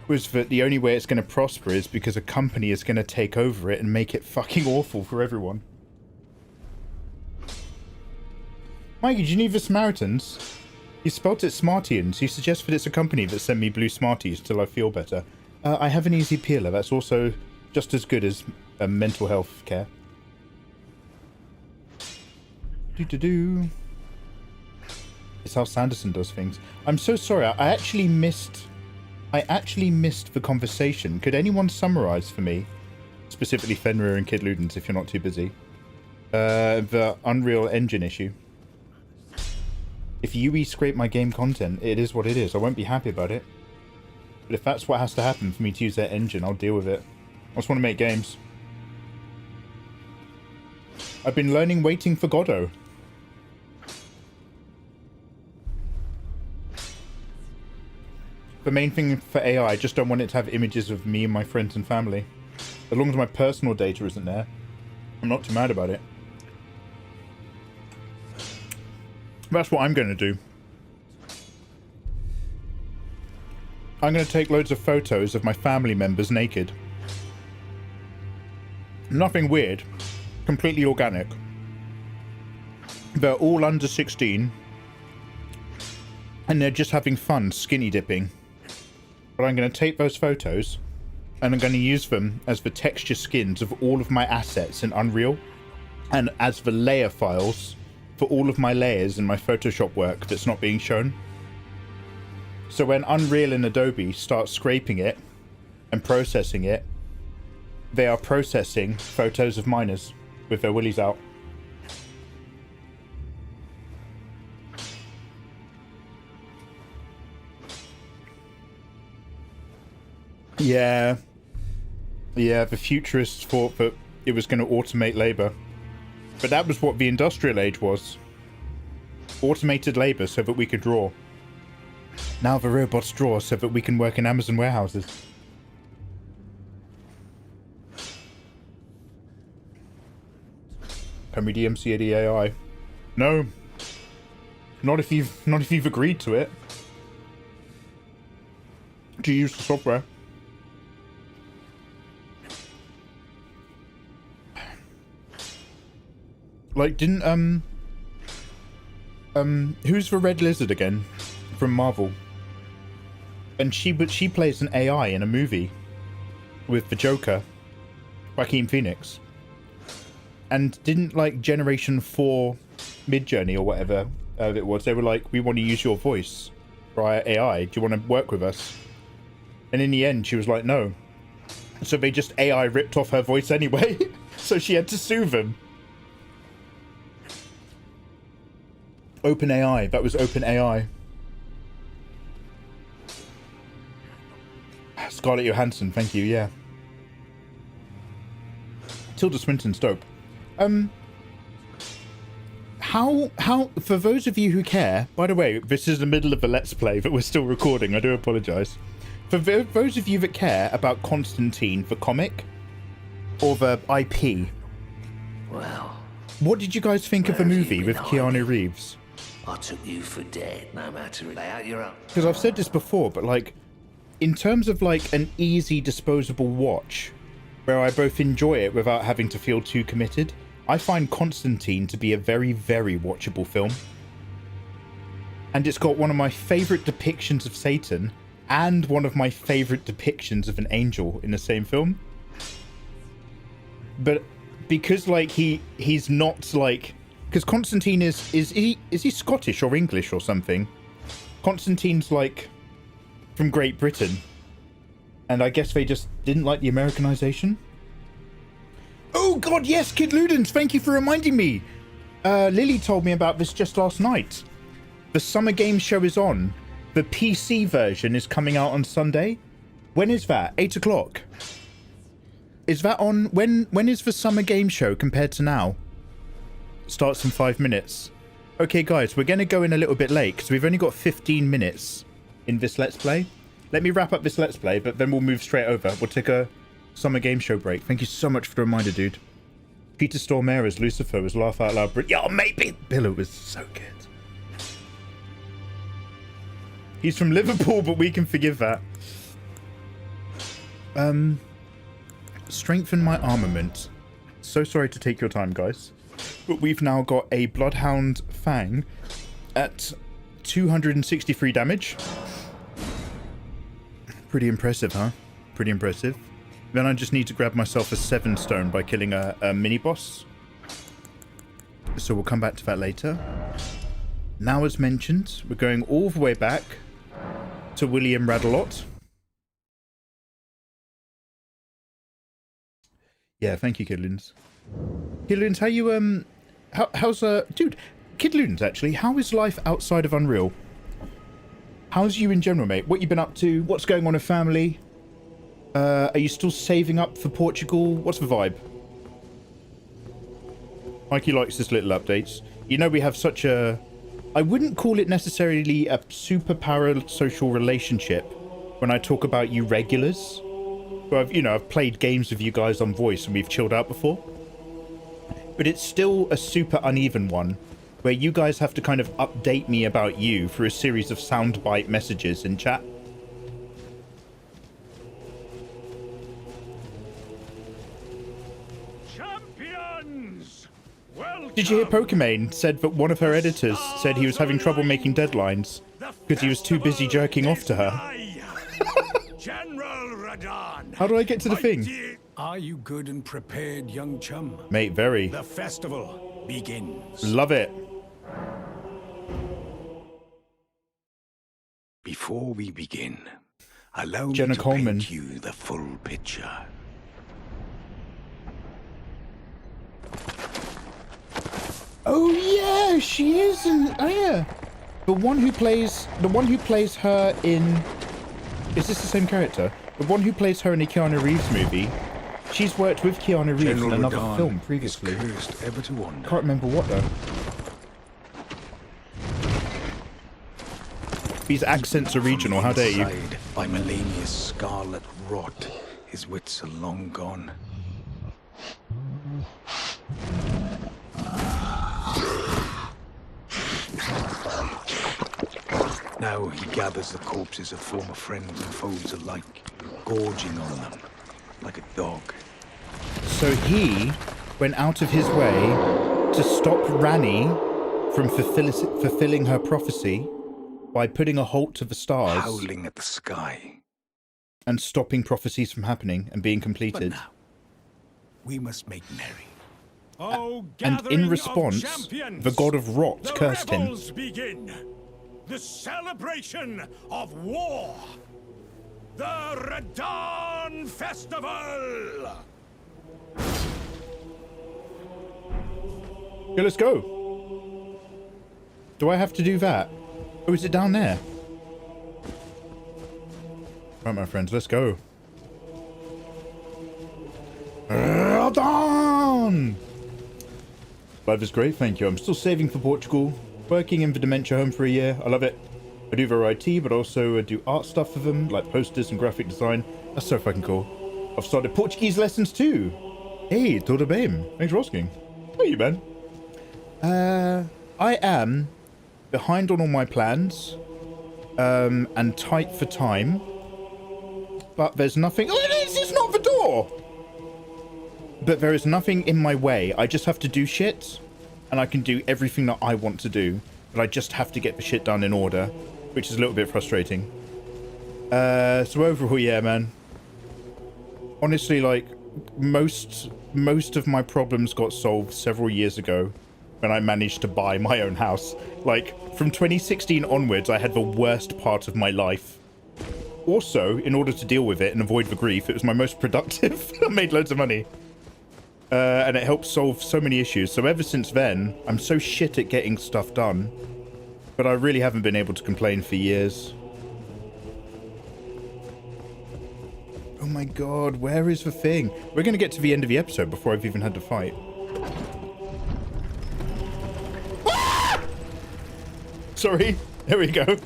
was that the only way it's going to prosper is because a company is going to take over it and make it fucking awful for everyone. Mikey, do you need the Samaritans? You spelt it Smartians. You suggest that it's a company that sent me blue Smarties till I feel better. I have an easy peeler. That's also just as good as mental health care. Do-do-do. It's how Sanderson does things. I'm so sorry. I actually missed the conversation. Could anyone summarize for me, specifically Fenrir and Kid Ludens, if you're not too busy, the Unreal Engine issue? If UE scrape my game content, it is what it is. I won't be happy about it. But if that's what has to happen for me to use their engine, I'll deal with it. I just want to make games. I've been learning Waiting for Godot. The main thing for AI, I just don't want it to have images of me and my friends and family. As long as my personal data isn't there, I'm not too mad about it. That's what I'm going to do. I'm going to take loads of photos of my family members naked. Nothing weird. Completely organic. They're all under 16. And they're just having fun skinny dipping. But I'm going to take those photos and I'm going to use them as the texture skins of all of my assets in Unreal and as the layer files for all of my layers in my Photoshop work that's not being shown. So when Unreal and Adobe start scraping it and processing it, they are processing photos of minors with their willies out. Yeah, the futurists thought that it was going to automate labor. But that was what the industrial age was. Automated labor so that we could draw. Now the robots draw so that we can work in Amazon warehouses. Can we DMC the AI? No. Not if you've agreed to it. Do you use the software? Like, didn't, who's the Red Lizard again? From Marvel. And she plays an AI in a movie with the Joker, Joaquin Phoenix. And didn't, like, Generation 4 Midjourney or whatever it was, they were like, we want to use your voice for our AI. Do you want to work with us? And in the end, she was like, no. So they just AI ripped off her voice anyway. So she had to soothe him. OpenAI. That was OpenAI. Scarlett Johansson, thank you, yeah. Tilda Swinton's dope. How, for those of you who care, by the way, this is the middle of a Let's Play, but we're still recording, I do apologise. For those of you that care about Constantine, the comic, or the IP, Well, what did you guys think of the movie with Keanu Reeves? I took you for dead, no matter. Lay out your own. Because I've said this before, but like, in terms of like an easy disposable watch, where I both enjoy it without having to feel too committed, I find Constantine to be a very, very watchable film. And it's got one of my favourite depictions of Satan and one of my favourite depictions of an angel in the same film. But because like he's not like, because Constantine is he Scottish or English or something? Constantine's like from Great Britain, and I guess they just didn't like the Americanization. Oh god, yes, Kid Ludens, thank you for reminding me. Lily told me about this just last night. The Summer Games Show is on. The PC version is coming out on Sunday. When is that? 8 o'clock. Is that on? When is the Summer Game Show compared to now? Starts in 5 minutes. Okay, guys, we're going to go in a little bit late because we've only got 15 minutes in this Let's Play. Let me wrap up this Let's Play, but then we'll move straight over. We'll take a Summer Game Show break. Thank you so much for the reminder, dude. Peter Stormare as Lucifer was laugh out loud. Yeah, maybe. Billow was so good. He's from Liverpool, but we can forgive that. Strengthen my armament. So sorry to take your time, guys. But we've now got a Bloodhound Fang at 263 damage. Pretty impressive, huh? Pretty impressive. Then I just need to grab myself a 7 stone by killing a mini-boss. So we'll come back to that later. Now, as mentioned, we're going all the way back to William Radalot. Yeah, thank you, Kidlins. Kidlins, how you, how's, dude, Kidlins, actually, how is life outside of Unreal? How's you in general, mate? What you been up to? What's going on in family? Are you still saving up for Portugal? What's the vibe? Mikey likes his little updates. You know, we have such a... I wouldn't call it necessarily a super parasocial relationship when I talk about you regulars. But I've played games with you guys on voice and we've chilled out before. But it's still a super uneven one, where you guys have to kind of update me about you through a series of soundbite messages in chat. Champions! Welcome. Did you hear Pokimane said that one of her editors said he was having trouble making deadlines because he was too busy jerking off to her? General Radon. How do I get to the thing? Are you good and prepared, young chum? Mate, very. The festival begins. Love it. Before we begin, allow Jenna me to Coleman. paint you the full picture. Oh yeah, she is in. Oh yeah, the one who plays her in. Is this the same character? The one who plays her in a Keanu Reeves movie. She's worked with Keanu Reeves General in another Radon film previously. is cursed ever to wander. Can't remember what though. These accents are regional. How dare you? Inside by Melania's scarlet rot, his wits are long gone. Now he gathers the corpses of former friends and foes alike, gorging on them like a dog. So he went out of his way to stop Rani from fulfilling her prophecy by putting a halt to the stars, Howling at the sky. and stopping prophecies from happening and being But completed. now, we must make merry. Oh, And in response, the god of rot the cursed him. rebels begin. The celebration of war. the Radon Festival! Okay, let's go. Do I have to do that? Oh, is it down there? Right, my friends, let's go. Radon! Life is great, thank you. I'm still saving for Portugal. Working in the dementia home for a year. I love it. I do their IT, but also do art stuff for them, like posters and graphic design. That's so fucking cool. I've started Portuguese lessons too. Hey, tudo bem? Thanks for asking. How are you, man? I am behind on all my plans, and tight for time. But there's nothing. Oh, it's not the door! But there is nothing in my way. I just have to do shit, and I can do everything that I want to do. But I just have to get the shit done in order, which is a little bit frustrating. So overall, yeah, man. Honestly, like, most of my problems got solved several years ago when I managed to buy my own house. Like, from 2016 onwards, I had the worst part of my life. Also, in order to deal with it and avoid the grief, it was my most productive. I made loads of money. And it helped solve so many issues. So ever since then, I'm so shit at getting stuff done. But I really haven't been able to complain for years. Oh my god, where is the thing? We're going to get to the end of the episode before I've even had to fight. Ah! Sorry. There we go.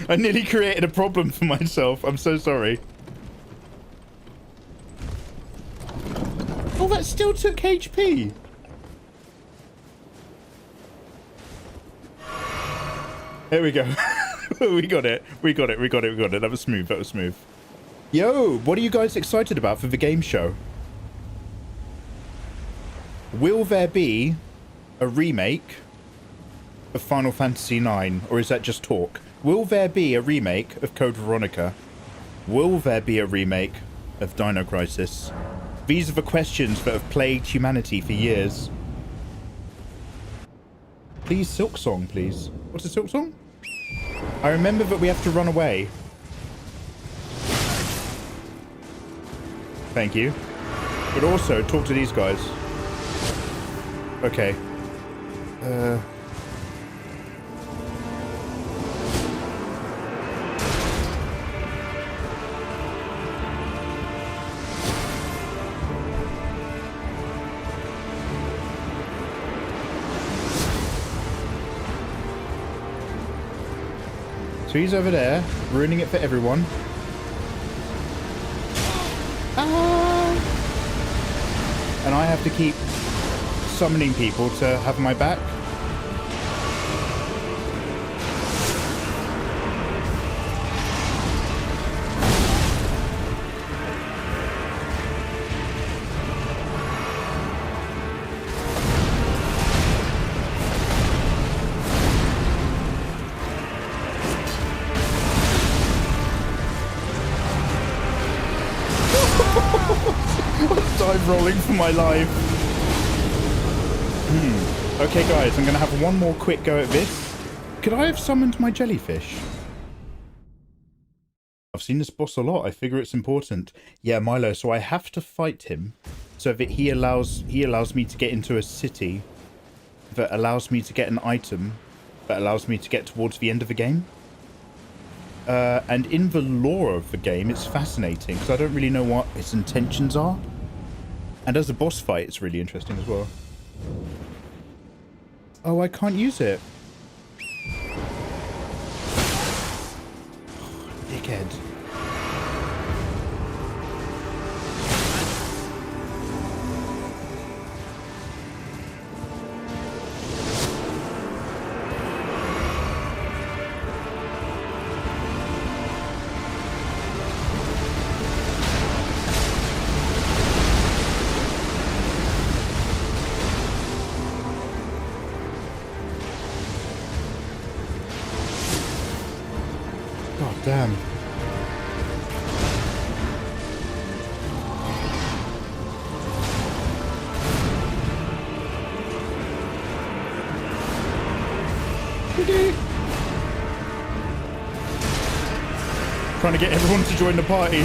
I nearly created a problem for myself. I'm so sorry. Oh, that still took HP. There we go. We got it. We got it. We got it. We got it. That was smooth. That was smooth. Yo, what are you guys excited about for the game show? Will there be a remake of Final Fantasy IX, or is that just talk? Will there be a remake of Code Veronica? Will there be a remake of Dino Crisis? These are the questions that have plagued humanity for years. Please, Silk Song, please. What's a Silk Song? I remember that we have to run away. Thank you. But also, talk to these guys. Okay. So he's over there, ruining it for everyone. And I have to keep summoning people to have my back. Dive rolling for my life. Okay, guys, I'm going to have one more quick go at this. Could I have summoned my jellyfish? I've seen this boss a lot. I figure it's important. Yeah, Milo, so I have to fight him so that he allows me to get into a city that allows me to get an item that allows me to get towards the end of the game. And in the lore of the game, it's fascinating because I don't really know what its intentions are. And as a boss fight, it's really interesting as well. Oh, I can't use it. Dickhead. Damn. Trying to get everyone to join the party.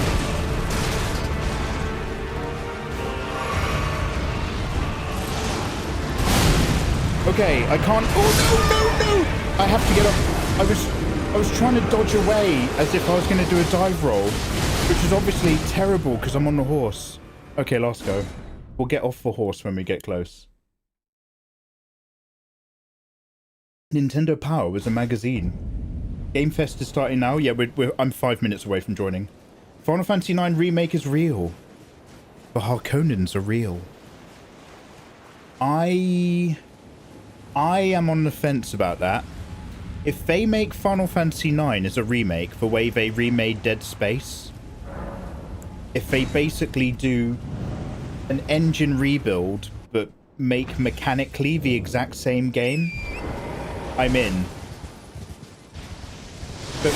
Okay, I can't. Oh no, no, no! I have to get up. I was trying to dodge away as if I was going to do a dive roll, which is obviously terrible because I'm on the horse. Okay, last go. We'll get off the horse when we get close. Nintendo Power was a magazine. Game Fest is starting now. Yeah, I'm 5 minutes away from joining. Final Fantasy IX Remake is real. The Harkonnens are real. I am on the fence about that. If they make Final Fantasy IX as a remake, the way they remade Dead Space, if they basically do an engine rebuild, but make mechanically the exact same game, I'm in. But,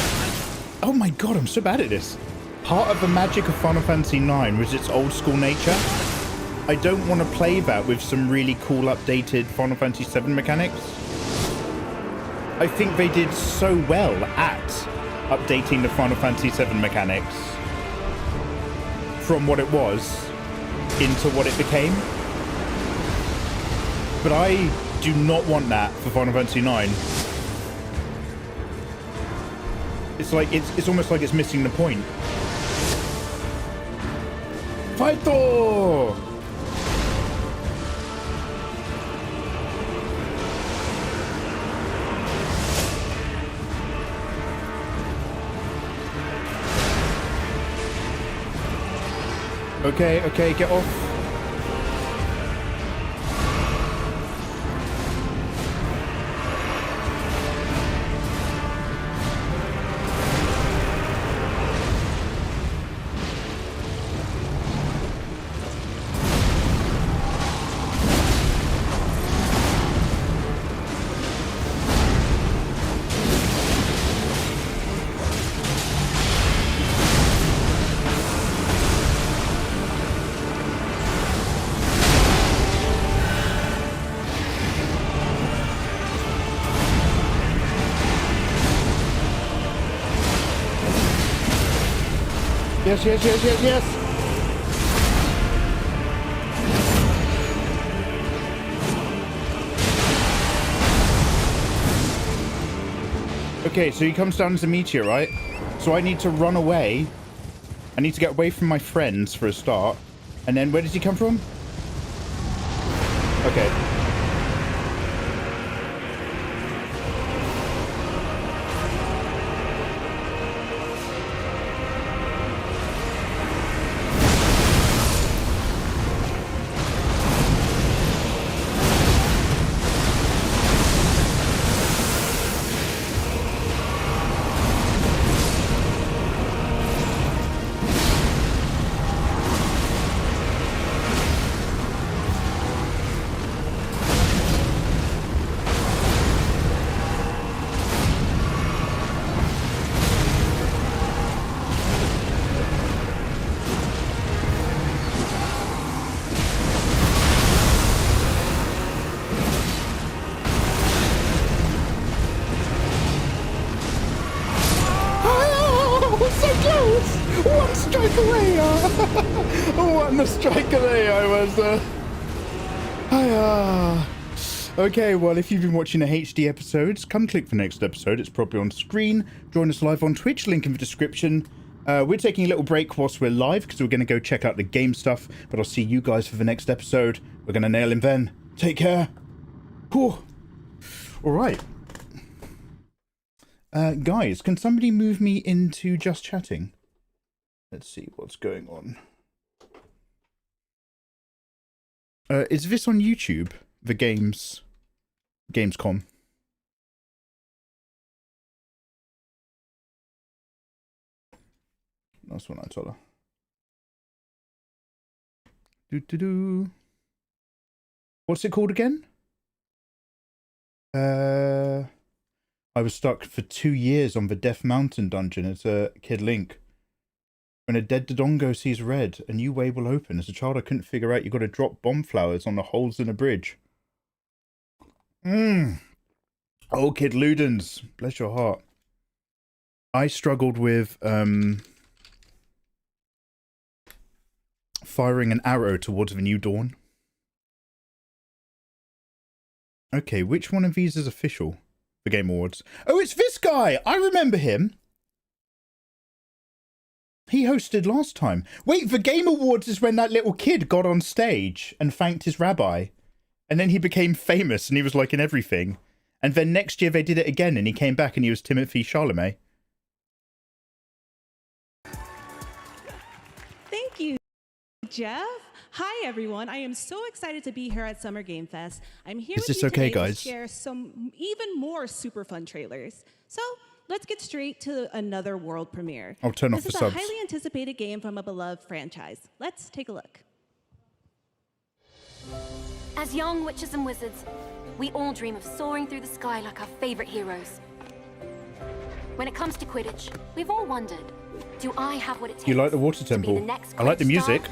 oh my god, I'm so bad at this. Part of the magic of Final Fantasy IX was its old school nature. I don't want to play that with some really cool updated Final Fantasy VII mechanics. I think they did so well at updating the Final Fantasy VII mechanics from what it was into what it became. But I do not want that for Final Fantasy IX. It's like it's almost like it's missing the point. Fighto! Okay, okay, get off. Yes, yes, yes, yes, yes. Okay, so he comes down as a meteor, right? So I need to run away. I need to get away from my friends for a start. And then where does he come from? Okay. One strike away I was. Okay, well, if you've been watching the HD episodes, come click the next episode. It's probably on screen. Join us live on Twitch, link in the description. We're taking a little break whilst we're live because we're going to go check out the game stuff. But I'll see you guys for the next episode. We're going to nail him then. Take care. Whew. All right. Guys, can somebody move me into just chatting? Let's see what's going on. Is this on YouTube? The Gamescom? That's what I told her. What's it called again? I was stuck for 2 years on the Death Mountain dungeon as a Kid Link. When a dead Dodongo sees red, a new way will open. As a child, I couldn't figure out you got to drop bomb flowers on the holes in a bridge. Oh, Kid Ludens. Bless your heart. I struggled with firing an arrow towards the new dawn. Okay, which one of these is official for Game Awards? Oh, it's this guy! I remember him. He hosted last time. Wait, the Game Awards is when that little kid got on stage and thanked his rabbi. And then he became famous and he was like in everything. And then next year they did it again and he came back and he was Timothy Chalamet. Thank you, Jeff. Hi, everyone. I am so excited to be here at Summer Game Fest. I'm here Is with this you okay, today guys? to share some even more super fun trailers. So let's get straight to another world premiere. I'll turn off the subs. This is a highly anticipated game from a beloved franchise. Let's take a look. As young witches and wizards, we all dream of soaring through the sky like our favorite heroes. When it comes to Quidditch, we've all wondered, do I have what it takes? You like the water to be temple? the next I like the great star? music.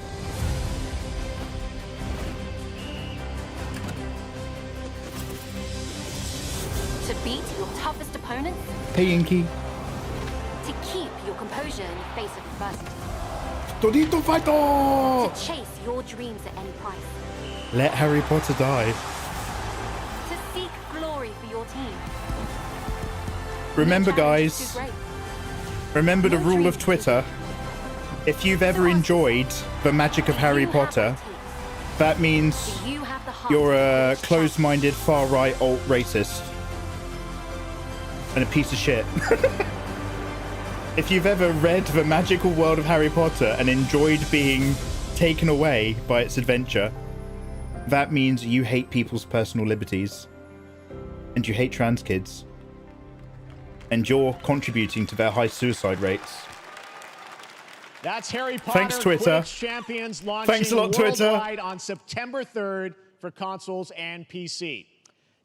To beat your toughest opponents? Hey, Inky. To keep your composure in the face of adversity? Todito Fighto! To chase your dreams at any price? Let Harry Potter die. To seek glory for your team? Remember, No challenge is guys. too great. Remember the rule of Twitter. If you've ever enjoyed the magic of Harry Potter, that means Do you have the heart you're to a finish closed-minded, far-right, alt-racist. And a piece of shit. If you've ever read the magical world of Harry Potter and enjoyed being taken away by its adventure, that means you hate people's personal liberties. And you hate trans kids. And you're contributing to their high suicide rates. That's Harry Potter. Thanks, Twitter. Quidditch Champions launching Thanks a lot, Twitter. worldwide on September 3rd for consoles and PC.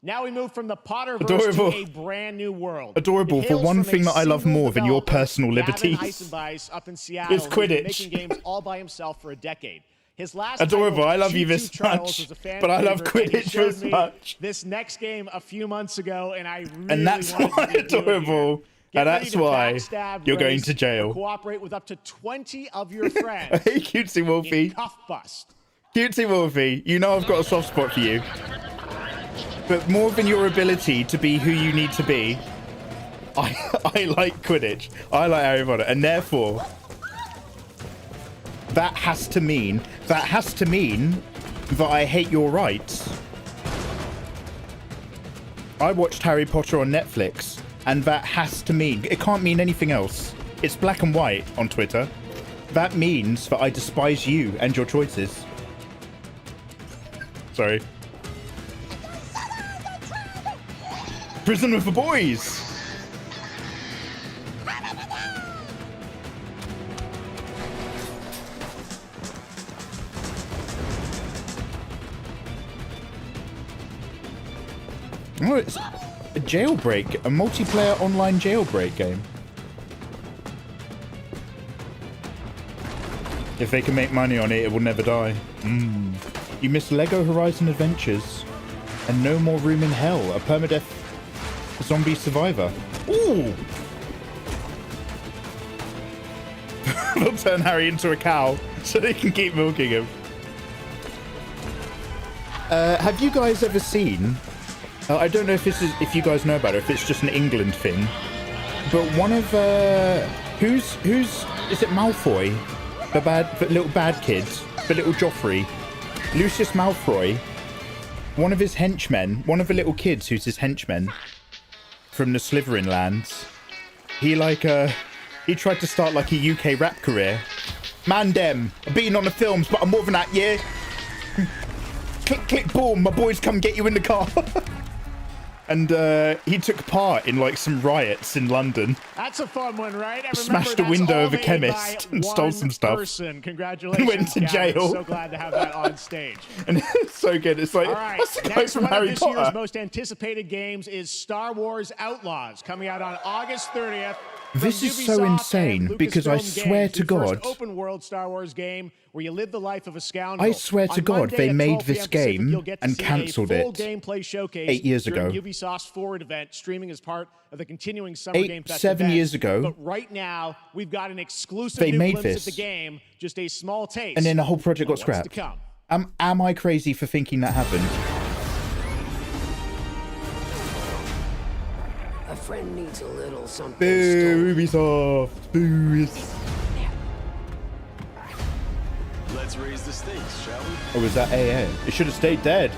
Now we move from the Potterverse Adorable. to a brand new world. Adorable. It For hails one from thing a that I love single more than your developer, personal Gavin liberties Eisenbeis up in Seattle, is who's been Quidditch. making games all by himself for a decade. His last Adorable. title, I love you Choo this Choo Charles, much, was a fan but I love favorite, and he Quidditch showed this me much. This next game a few months ago, and I really And that's wanted why to review it here. adorable. Get And ready that's to why backstab, you're going race, to jail. or cooperate with up to 20 of your friends. Hey, Cutesy Wolfie. in Cuff Bust. Cutesy Wolfie, you know I've got a soft spot for you. But more than your ability to be who you need to be, I like Quidditch. I like Harry Potter. And therefore, that has to mean that I hate your rights. I watched Harry Potter on Netflix, and that has to mean, it can't mean anything else. It's black and white on Twitter. That means that I despise you and your choices. Sorry. Prison with the boys! Oh, it's a jailbreak, a multiplayer online jailbreak game. If they can make money on it, it will never die. You miss Lego Horizon Adventures and No More Room in Hell, a permadeath zombie survivor. Ooh! They'll turn Harry into a cow so they can keep milking him. Have you guys ever seen... I don't know if you guys know about it, if it's just an England thing, but one of who's is it Malfoy, the little bad kid, the little Joffrey, Lucius Malfoy, one of his henchmen, one of the little kids who's his henchmen from the Slytherin lands. He tried to start like a UK rap career. Man, dem, I've been on the films, but I'm more than that, yeah. Click, click, boom, my boys come get you in the car. And he took part in like some riots in London. That's a fun one, right? Smashed a window of a chemist and stole some stuff. Congratulations, And went to Gavin. jail. So glad to have that on stage. And it's so good. It's like, All right, that's the guy next from one Harry of this Potter. year's most anticipated games is Star Wars Outlaws, coming out on August 30th. This is so insane because I swear to God, open world Star Wars game where you live the life of a scoundrel. I swear to God, they made this game and cancelled it 8 years ago. Ubisoft's Forward event, streaming as part of the continuing Summer Game Fest 7 event. years ago. But right now, we've got an exclusive They new made glimpse this. at the game, just a small taste. And then the whole project got of what's to scrapped. come. Am I crazy for thinking that happened? A friend needs a little something. Boo, Ubisoft. Boo. Let's raise the stakes, shall we? Oh, was that AA? It should have stayed dead.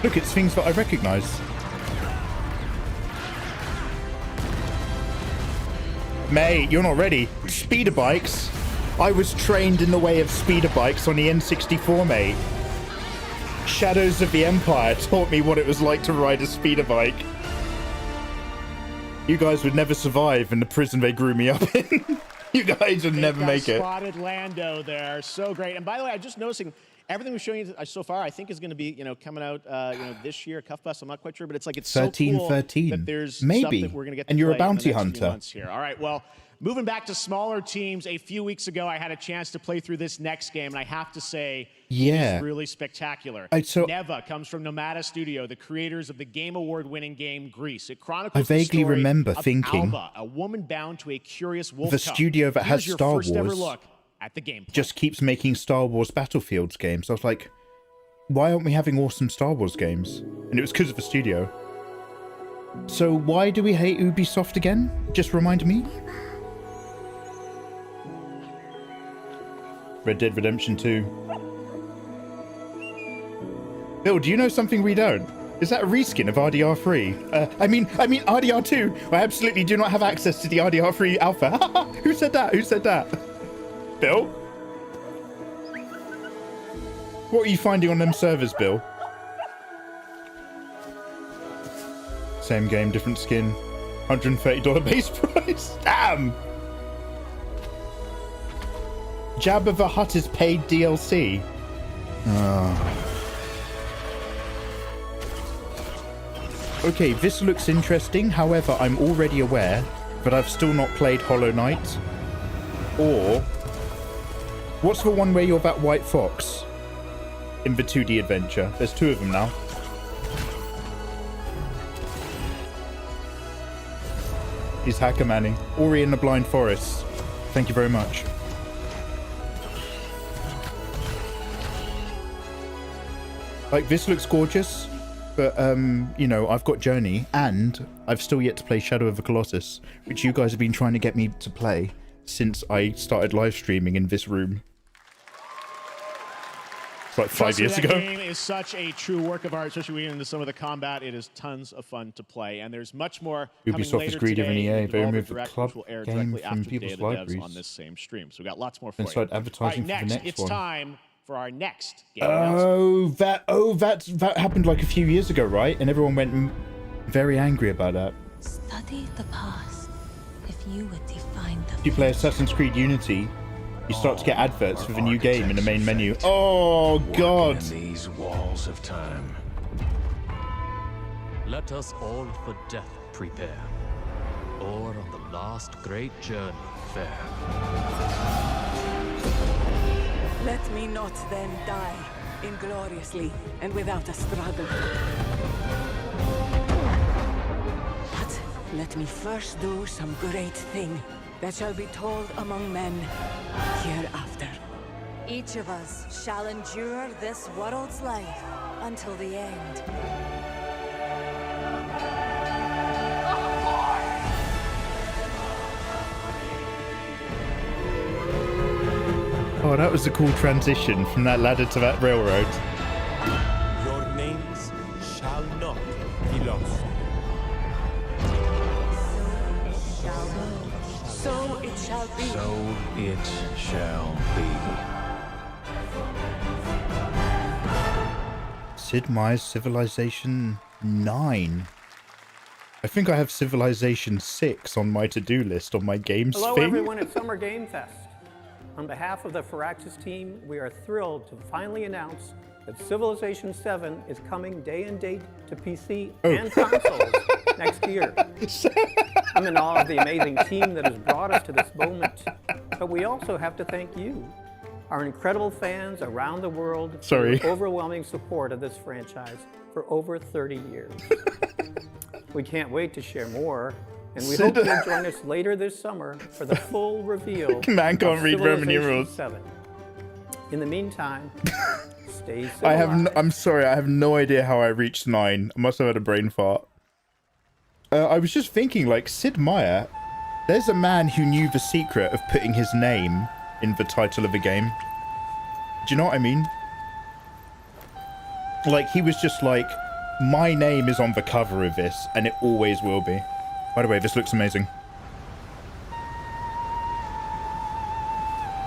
Look, it's things that I recognize. Mate, you're not ready. Speeder bikes. I was trained in the way of speeder bikes on the N64, mate. Shadows of the Empire taught me what it was like to ride a speeder bike. You guys would never survive in the prison they grew me up in. You guys would never make it. Spotted Lando there, so great. And by the way, I'm just noticing everything we've shown you so far. I think is going to be, coming out, this year. Cuff Bus, I'm not quite sure, but it's like it's 13, so cool 13. that there's Maybe. stuff that we're going to get. To And you're a play in the bounty next few hunter. months here. All right, well. Moving back to smaller teams, a few weeks ago, I had a chance to play through this next game, and I have to say, it's really spectacular. Neva comes from Nomada Studio, the creators of the Game Award-winning game Grease. It chronicles I vaguely the story remember of thinking Alba, a woman bound to a curious wolf the cub. studio that has Here's your Star first ever Wars look at the game. just keeps making Star Wars Battlefields games. I was like, why aren't we having awesome Star Wars games? And it was because of the studio. So why do we hate Ubisoft again? Just remind me. Red Dead Redemption 2. Bill, do you know something we don't? Is that a reskin of RDR3? I mean RDR2. I absolutely do not have access to the RDR3 alpha. Who said that? Who said that? Bill? What are you finding on them servers, Bill? Same game, different skin. $130 base price. Damn! Jabba the Hutt is paid DLC. Okay, this looks interesting. However, I'm already aware that I've still not played Hollow Knight. Or, what's the one where you're that white fox in the 2D adventure? There's two of them now. He's Hacker Manning. Ori in the Blind Forest. Thank you very much. Like, this looks gorgeous, but, I've got Journey, and I've still yet to play Shadow of the Colossus, which you guys have been trying to get me to play since I started live streaming in this room. It's like 5 years ago. That game is such a true work of art, especially when we get into some of the combat. It is tons of fun to play, and there's much more coming Ubisoft later is greedier than today. EA. They removed the Direct, club which will air game directly from after people's Day of the Devs libraries. on this same stream. So we got lots more for And you. started advertising All right, for the next it's one. time for our next game announcement. That happened like a few years ago, right? And everyone went very angry about that. Study the past if you would define the If you play Assassin's Creed Unity, you start to get adverts for the new game in the main menu. Oh God! These walls of time. Let us all for death prepare, or on the last great journey fare. Let me not then die ingloriously and without a struggle. But let me first do some great thing that shall be told among men hereafter. Each of us shall endure this world's life until the end. Oh, that was a cool transition from that ladder to that railroad. Your names shall not be lost. So it shall be. So it shall be. Sid Meier's Civilization 9. I think I have Civilization 6 on my to-do list on my games Hello, thing. everyone at Summer Game Fest. On behalf of the Firaxis team, we are thrilled to finally announce that Civilization 7 is coming day and date to PC and consoles next year. I'm in awe of the amazing team that has brought us to this moment. But we also have to thank you, our incredible fans around the world, Sorry. for your overwhelming support of this franchise for over 30 years. We can't wait to share more, and we hope you'll join us later this summer for the full reveal. Man can't read Roman numerals. 7. In the meantime, stay civilized. I'm sorry, I have no idea how I reached 9. I must have had a brain fart. I was just thinking, like, Sid Meier, there's a man who knew the secret of putting his name in the title of a game. Do you know what I mean? Like, he was just like, my name is on the cover of this, and it always will be. By the way, this looks amazing.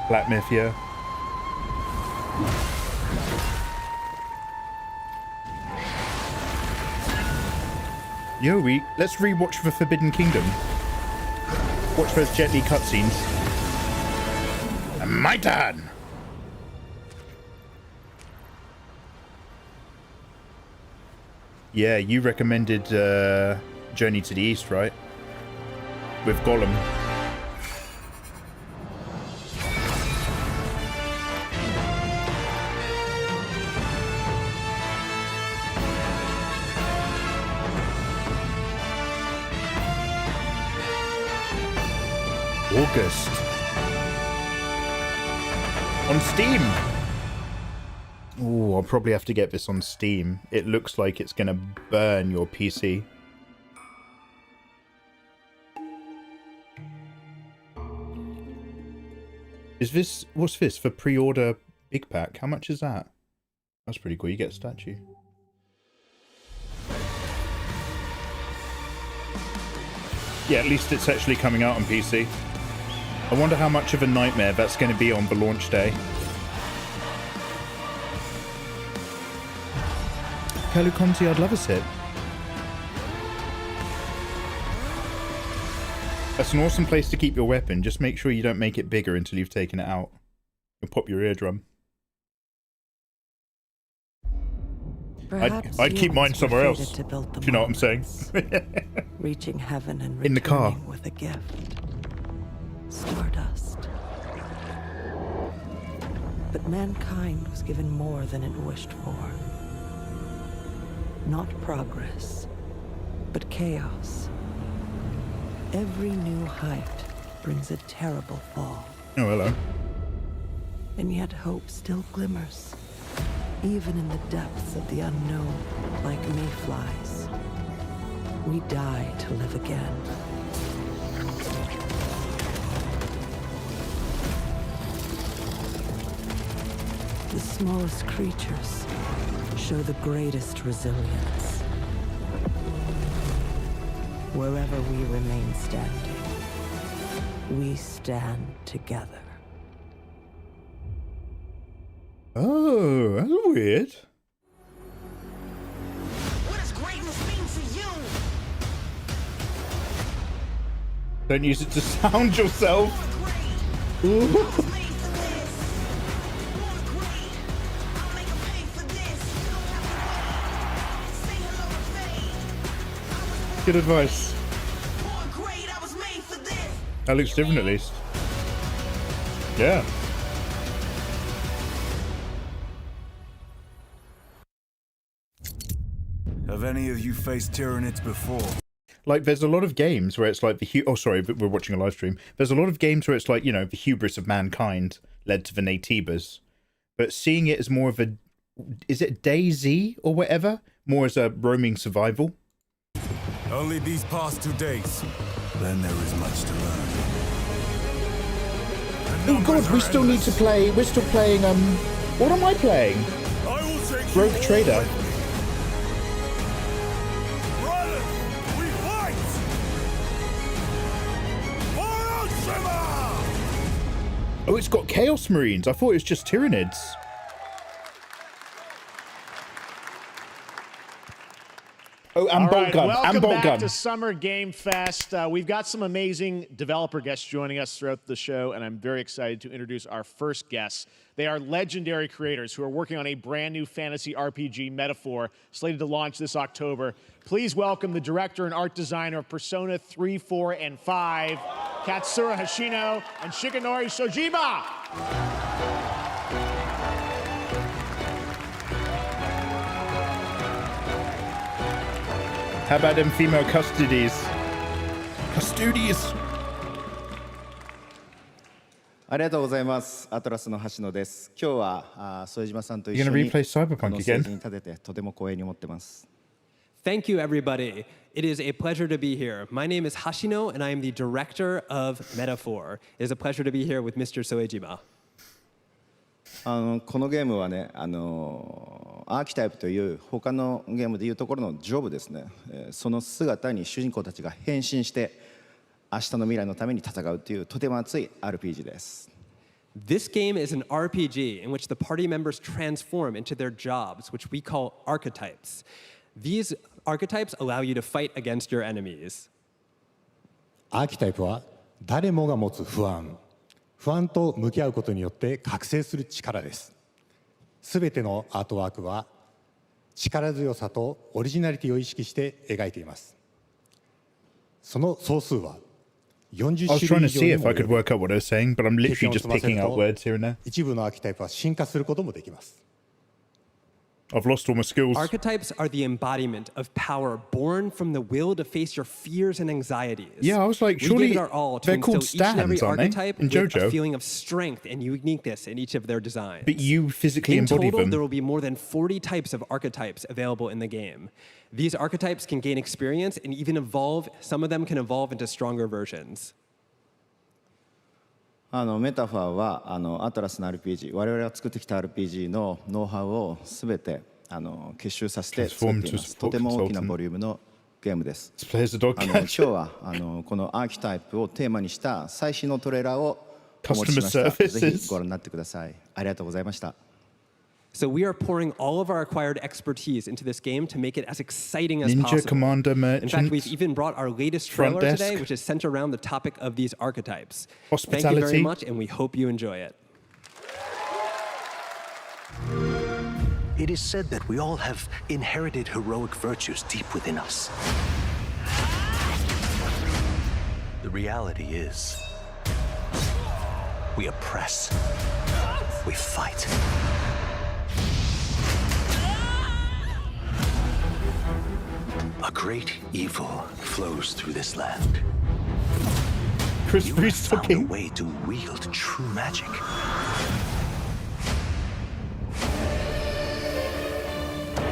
Black Myth, yeah. Yo, let's rewatch The Forbidden Kingdom. Watch those Jet Li cutscenes. My turn. Yeah, you recommended Journey to the East, right? With Gollum. August. On Steam. Oh, I'll probably have to get this on Steam. It looks like it's gonna burn your PC. Is this, what's this for pre-order big pack? How much is that? That's pretty cool. You get a statue. Yeah, at least it's actually coming out on PC. I wonder how much of a nightmare that's going to be on the launch day. Kalukonzi, I'd love a sip. That's an awesome place to keep your weapon. Just make sure you don't make it bigger until you've taken it out. You'll pop your eardrum. I'd keep mine somewhere else. If you know what I'm saying. Reaching heaven and in the car with a gift. Stardust. But mankind was given more than it wished for. Not progress, but chaos. Every new height brings a terrible fall. Oh, hello. And yet hope still glimmers, even in the depths of the unknown, like mayflies. We die to live again. The smallest creatures show the greatest resilience. Wherever we remain standing, we stand together. Oh, that's weird. What does greatness mean to you? Don't use it to sound yourself. Ooh. Good advice. That looks different at least. Yeah. Have any of you faced Tyranids before? Like, there's a lot of games where it's like the oh, sorry, but we're watching a live stream. There's a lot of games where it's like, you know, the hubris of mankind led to the Natibas. But seeing it as more of a, is it DayZ or whatever? More as a roaming survival. Only these past 2 days. Then there is much to learn. Oh god, we still need to play. We're still playing. What am I playing? Rogue Trader. We fight! Oh, it's got Chaos Marines. I thought it was just Tyranids. Oh, and bolt gun. Welcome and bolt back gun. to Summer Game Fest. We've got some amazing developer guests joining us throughout the show, and I'm very excited to introduce our first guests. They are legendary creators who are working on a brand new fantasy RPG, Metaphor, slated to launch this October. Please welcome the director and art designer of Persona 3, 4, and 5, Katsura Hoshino and Shigenori Shojima. How about them female custodies? Custodies! ありがとうございます。アトラスの橋野です。今日は副島さんと一緒 You're に gonna replay Cyberpunk このステー again? ジに立ててとても光栄に思ってます。 Thank you, everybody. It is a pleasure to be here. My name is Hashino, and I am the director of Metaphor. It is a pleasure to be here with Mr. Soejima. このゲームはね、アーキタイプという他のゲームでいうところのジョブですね。その姿に主人公たちが変身して明日の未来のために戦うというとても熱い RPG です。 This game is an RPG in which the party members transform into their jobs, which we call archetypes. These archetypes allow you to fight against your enemies. アーキタイプは誰もが持つ不安と向き合うことによって覚醒する力です。すべてのアートワークは力強さとオリジナリティを意識して描いています。その総数は40 I was 種 trying 類 to 以 see 上に if も I could work out what I was saying, but I'm literally just picking out words here and there. 一部のアーキタイプは進化することもできます。 I've lost all my skills. Archetypes are the embodiment of power born from the will to face your fears and anxieties. Yeah, I was like, we surely give it our all to they're called instill each and every stands, aren't they? archetype In with a JoJo. feeling of strength and uniqueness in each of their designs. But you physically In embody total, them. there will be more than 40 types of archetypes available in the game. These archetypes can gain experience and even evolve. Some of them can evolve into stronger versions. メタファーはアトラスの RPG、我々が作ってきた RPG のノウハウをすべて結集させて作っています。とても大きなボリュームのゲームです。今日はこのアーキタイプをテーマにした最新のトレーラーをお持ちしました。ぜひご覧になってください。ありがとうございました。 So we are pouring all of our acquired expertise into this game to make it as exciting as Ninja possible. Commander In fact, we've Merchants. even brought our latest Front trailer desk. today, which is centered around the topic of these archetypes. Thank you Hospitality. very much, and we hope you enjoy it. It is said that we all have inherited heroic virtues deep within us. The reality is, we oppress, we fight. A great evil flows through this land. Chris You have found a way to wield true magic.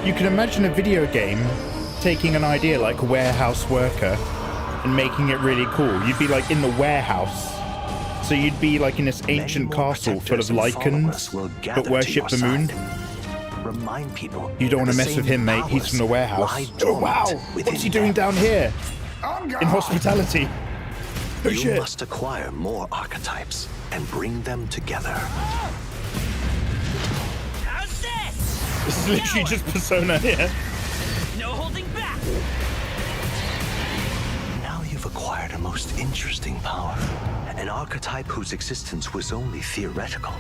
You can imagine a video game taking an idea like Warehouse Worker and making it really cool. You'd be like in the warehouse. So you'd be like in this ancient castle full of lichens that worship the moon. Remind people You don't want to mess with him, mate. He's from the warehouse. Oh, wow. What's he doing down here? In hospitality. Oh, You shit. must acquire more archetypes and bring them together. How's this? This is literally just Persona here. No holding back. Now you've acquired a most interesting power. An archetype whose existence was only theoretical.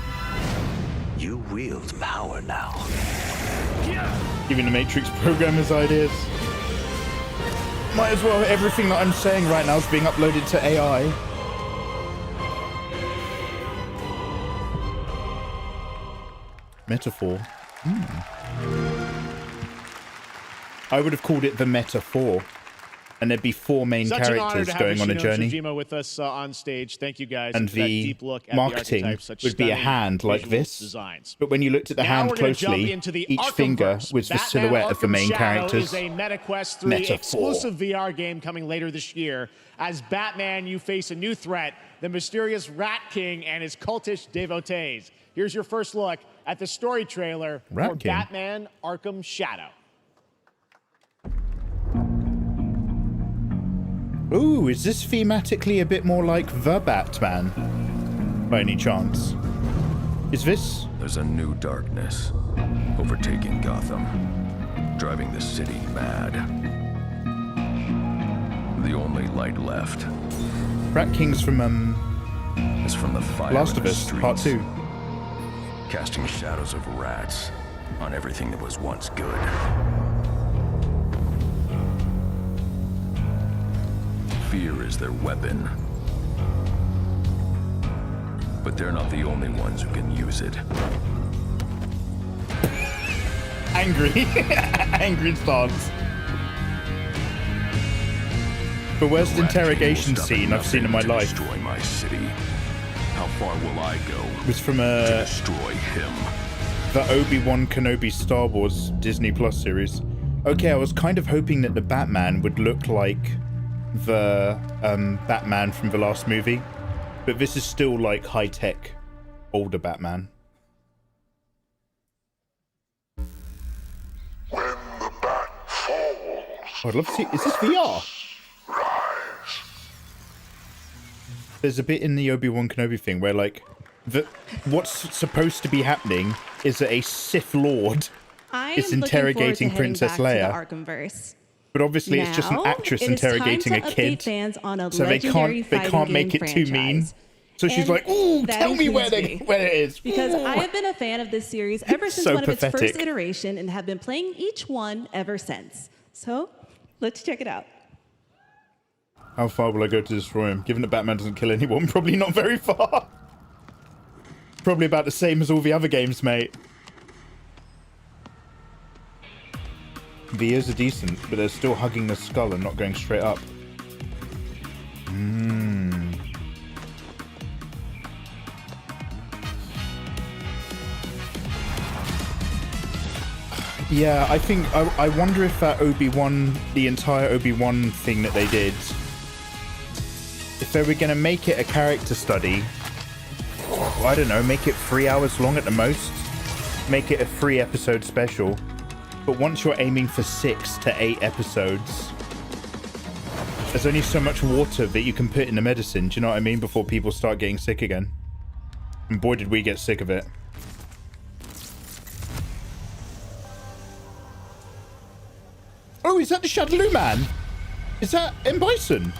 You wield power now. Giving the Matrix programmers ideas. Might as well, everything that I'm saying right now is being uploaded to AI. Metaphor. I would have called it the Metaphor. And there'd be 4 main characters going on a journey. Shojima with us on stage. Thank you guys. And for that the deep look at marketing the archetypes, such would be a stunning hand like visual this. designs. But when you looked at the Now hand we're gonna jump closely, into the each Arkhamverse. finger was the Batman silhouette of the Arkham main Shadow characters. Is a MetaQuest 3 Metaphor. exclusive VR game coming later this year. As Batman, you face a new threat, the mysterious Rat King and his cultish devotees. Here's your first look at the story trailer Rat for King. Batman Arkham Shadow. Ooh, is this thematically a bit more like The Batman? By any chance? Is this? There's a new darkness overtaking Gotham, driving the city mad. The only light left. Rat King's from is from the fire Last of Us Part 2. Casting shadows of rats on everything that was once good. Fear is their weapon. But they're not the only ones who can use it. Angry. Angry stance. The worst interrogation scene I've seen in my life. Destroy my city. How far will I go? It was from to destroy him. The Obi-Wan Kenobi Star Wars Disney Plus series. Okay, I was kind of hoping that the Batman would look like the Batman from the last movie, but this is still like high-tech, older Batman. When the bat falls, I'd love to see. Is this VR? There's a bit in the Obi-Wan Kenobi thing where, like, what's supposed to be happening is that a Sith Lord is interrogating Princess Leia. But obviously, it's just an actress interrogating a kid, so they can't make it too mean. So she's like, "Ooh, tell me where it is." Because I have been a fan of this series ever since one of its first iteration, and have been playing each one ever since. So, let's check it out. How far will I go to destroy him? Given that Batman doesn't kill anyone, probably not very far. Probably about the same as all the other games, mate. The ears are decent, but they're still hugging the skull and not going straight up. Yeah, I think... I wonder if that Obi-Wan... The entire Obi-Wan thing that they did... If they were going to make it a character study... I don't know, make it 3 hours long at the most. Make it a 3-episode special. But once you're aiming for 6 to 8 episodes... There's only so much water that you can put in the medicine, do you know what I mean? Before people start getting sick again. And boy did we get sick of it. Oh, is that the Shadaloo Man? Is that M. Bison?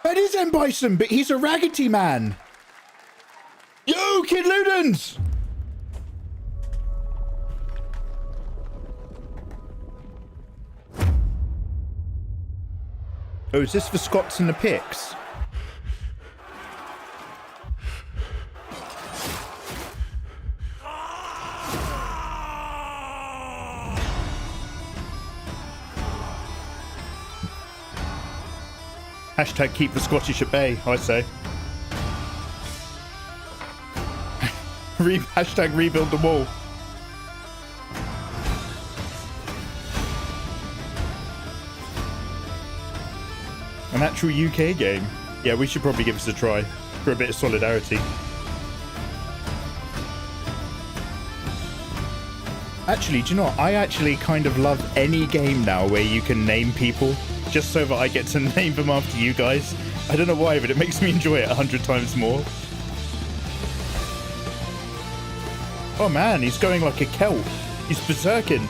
That is M. Bison, but he's a raggedy man. Yo, Kid Ludens! Oh, is this the Scots and the Picts? Hashtag keep the Scottish at bay, I say. Hashtag rebuild the wall. An actual UK game. Yeah, we should probably give this a try for a bit of solidarity. Actually, do you know what? I actually kind of love any game now where you can name people. Just so that I get to name them after you guys. I don't know why, but it makes me enjoy it 100 times more. Oh man, he's going like a Celt. He's berserking.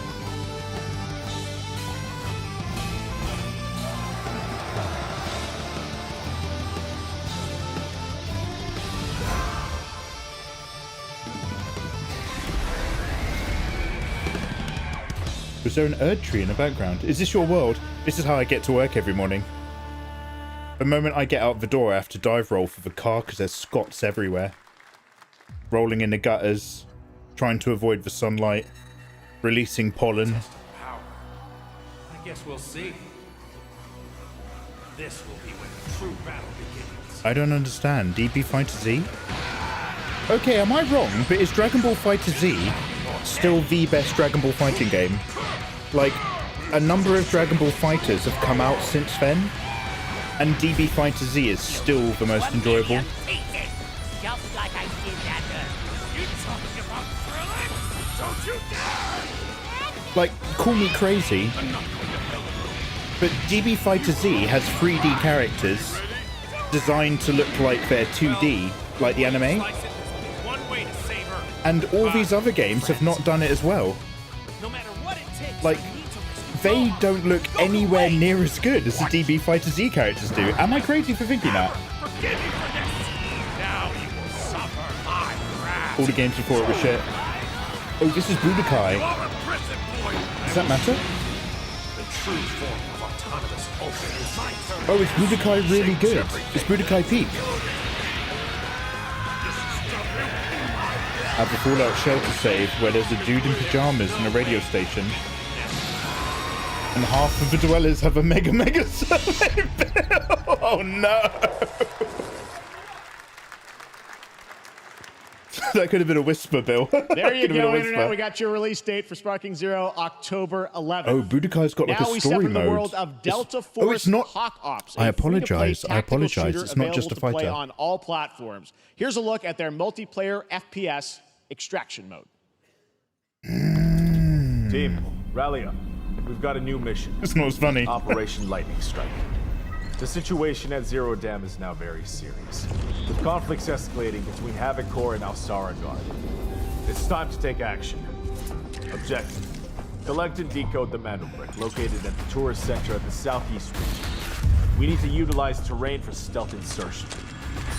Was there an Erdtree in the background? Is this your world? This is how I get to work every morning. The moment I get out the door, I have to dive roll for the car because there's Scots everywhere. Rolling in the gutters, trying to avoid the sunlight, releasing pollen. I guess we'll see. This will be when the true battle begins. I don't understand. DB Fighter Z? Okay, am I wrong? But is Dragon Ball Fighter Z still the best Dragon Ball fighting game? Like, a number of Dragon Ball Fighters have come out since then, and DB Fighter Z is still the most enjoyable. Like, call me crazy, but DB Fighter Z has 3D characters designed to look like they're 2D, like the anime. And all these other games have not done it as well. Like, they don't look anywhere near as good as the DB Fighter Z characters do. Am I crazy for thinking that? All the games before it were shit. Oh, this is Budokai. Does that matter? Oh, is Budokai really good? Is Budokai peak? I have a Fallout Shelter save where there's a dude in pajamas in a radio station. And half of the dwellers have a Mega survey bill. Oh no! That could have been a whisper, Bill. There you go, Internet. We got your release date for Sparking Zero, October 11th. Oh, Budokai's got like a story mode. Now we step into the world of Delta Force it's not. Hawk Ops. I apologize. It's not just a fighter. Play on all platforms. Here's a look at their multiplayer FPS extraction mode. Team, rally up. We've got a new mission. It's not as funny. Operation Lightning Strike. The situation at Zero Dam is now very serious, with conflicts escalating between Havoc Corps and Alsara Guard. It's time to take action. Objective: collect and decode the Mandel Brick located at the tourist center of the southeast region. We need to utilize terrain for stealth insertion.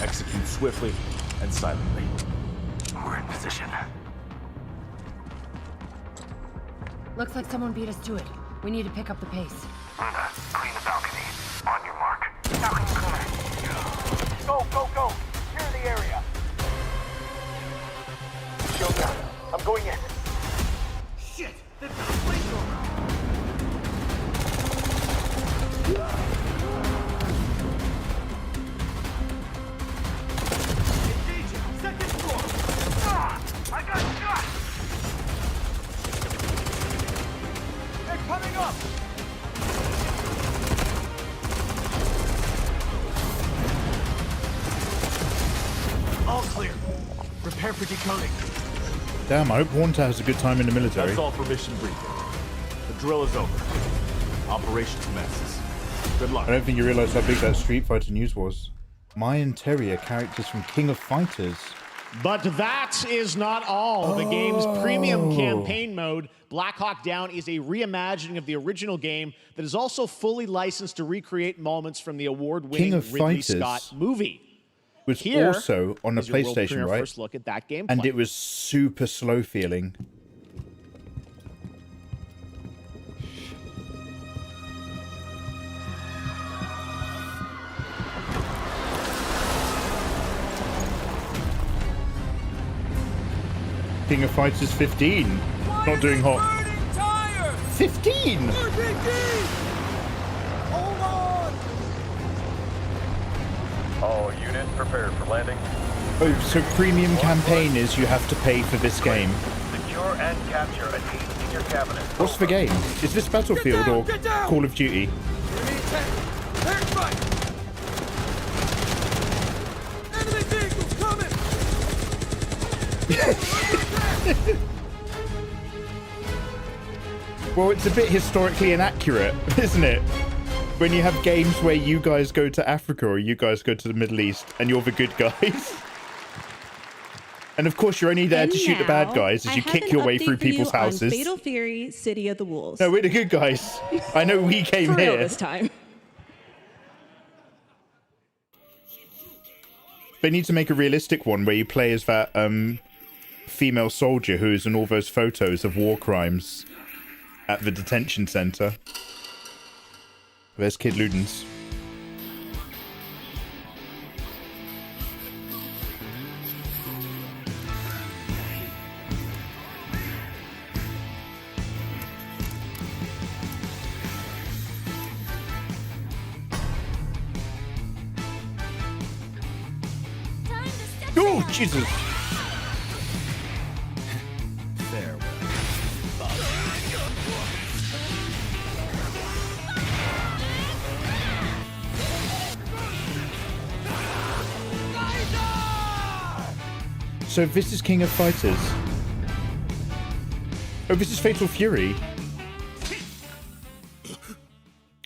Execute swiftly and silently. We're in position. Looks like someone beat us to it. We need to pick up the pace. Brenda, clean the balcony. On your mark. Balcony clear. Go, go, go! Clear the area. Shield down. I'm going in. Shit! They've got a flamethrower. Engaging. Second floor. Ah! I got shot! They're coming up! All clear. Prepare for decoding. Damn, I hope Hornta has a good time in the military. That's all for mission briefing. The drill is over. Operation commences. Good luck. I don't think you realize how big that Street Fighter news was. My interior characters from King of Fighters. But that is not all. The game's premium campaign mode, Black Hawk Down, is a reimagining of the original game that is also fully licensed to recreate moments from the award-winning Ridley Scott movie. Was Here also on the PlayStation, right? First look at that gameplay. And it was super slow feeling. King of Fighters 15. Not doing hot. 15! Hold on! All units prepared for landing. Oh, so premium campaign is you have to pay for this game. Secure and capture a team in your cabinet. What's the game? Is this Battlefield or Call of Duty? Enemy vehicles coming! Well, it's a bit historically inaccurate, isn't it? When you have games where you guys go to Africa or you guys go to the Middle East and you're the good guys. And of course, you're only there to shoot the bad guys as you kick your way through people's houses. Fatal Fury, City of the Wolves. No, we're the good guys. I know we came For real here. this time. They need to make a realistic one where you play as that female soldier who is in all those photos of war crimes at the detention center. There's Kid Ludens. Oh, Jesus. So this is King of Fighters. is Fatal Fury.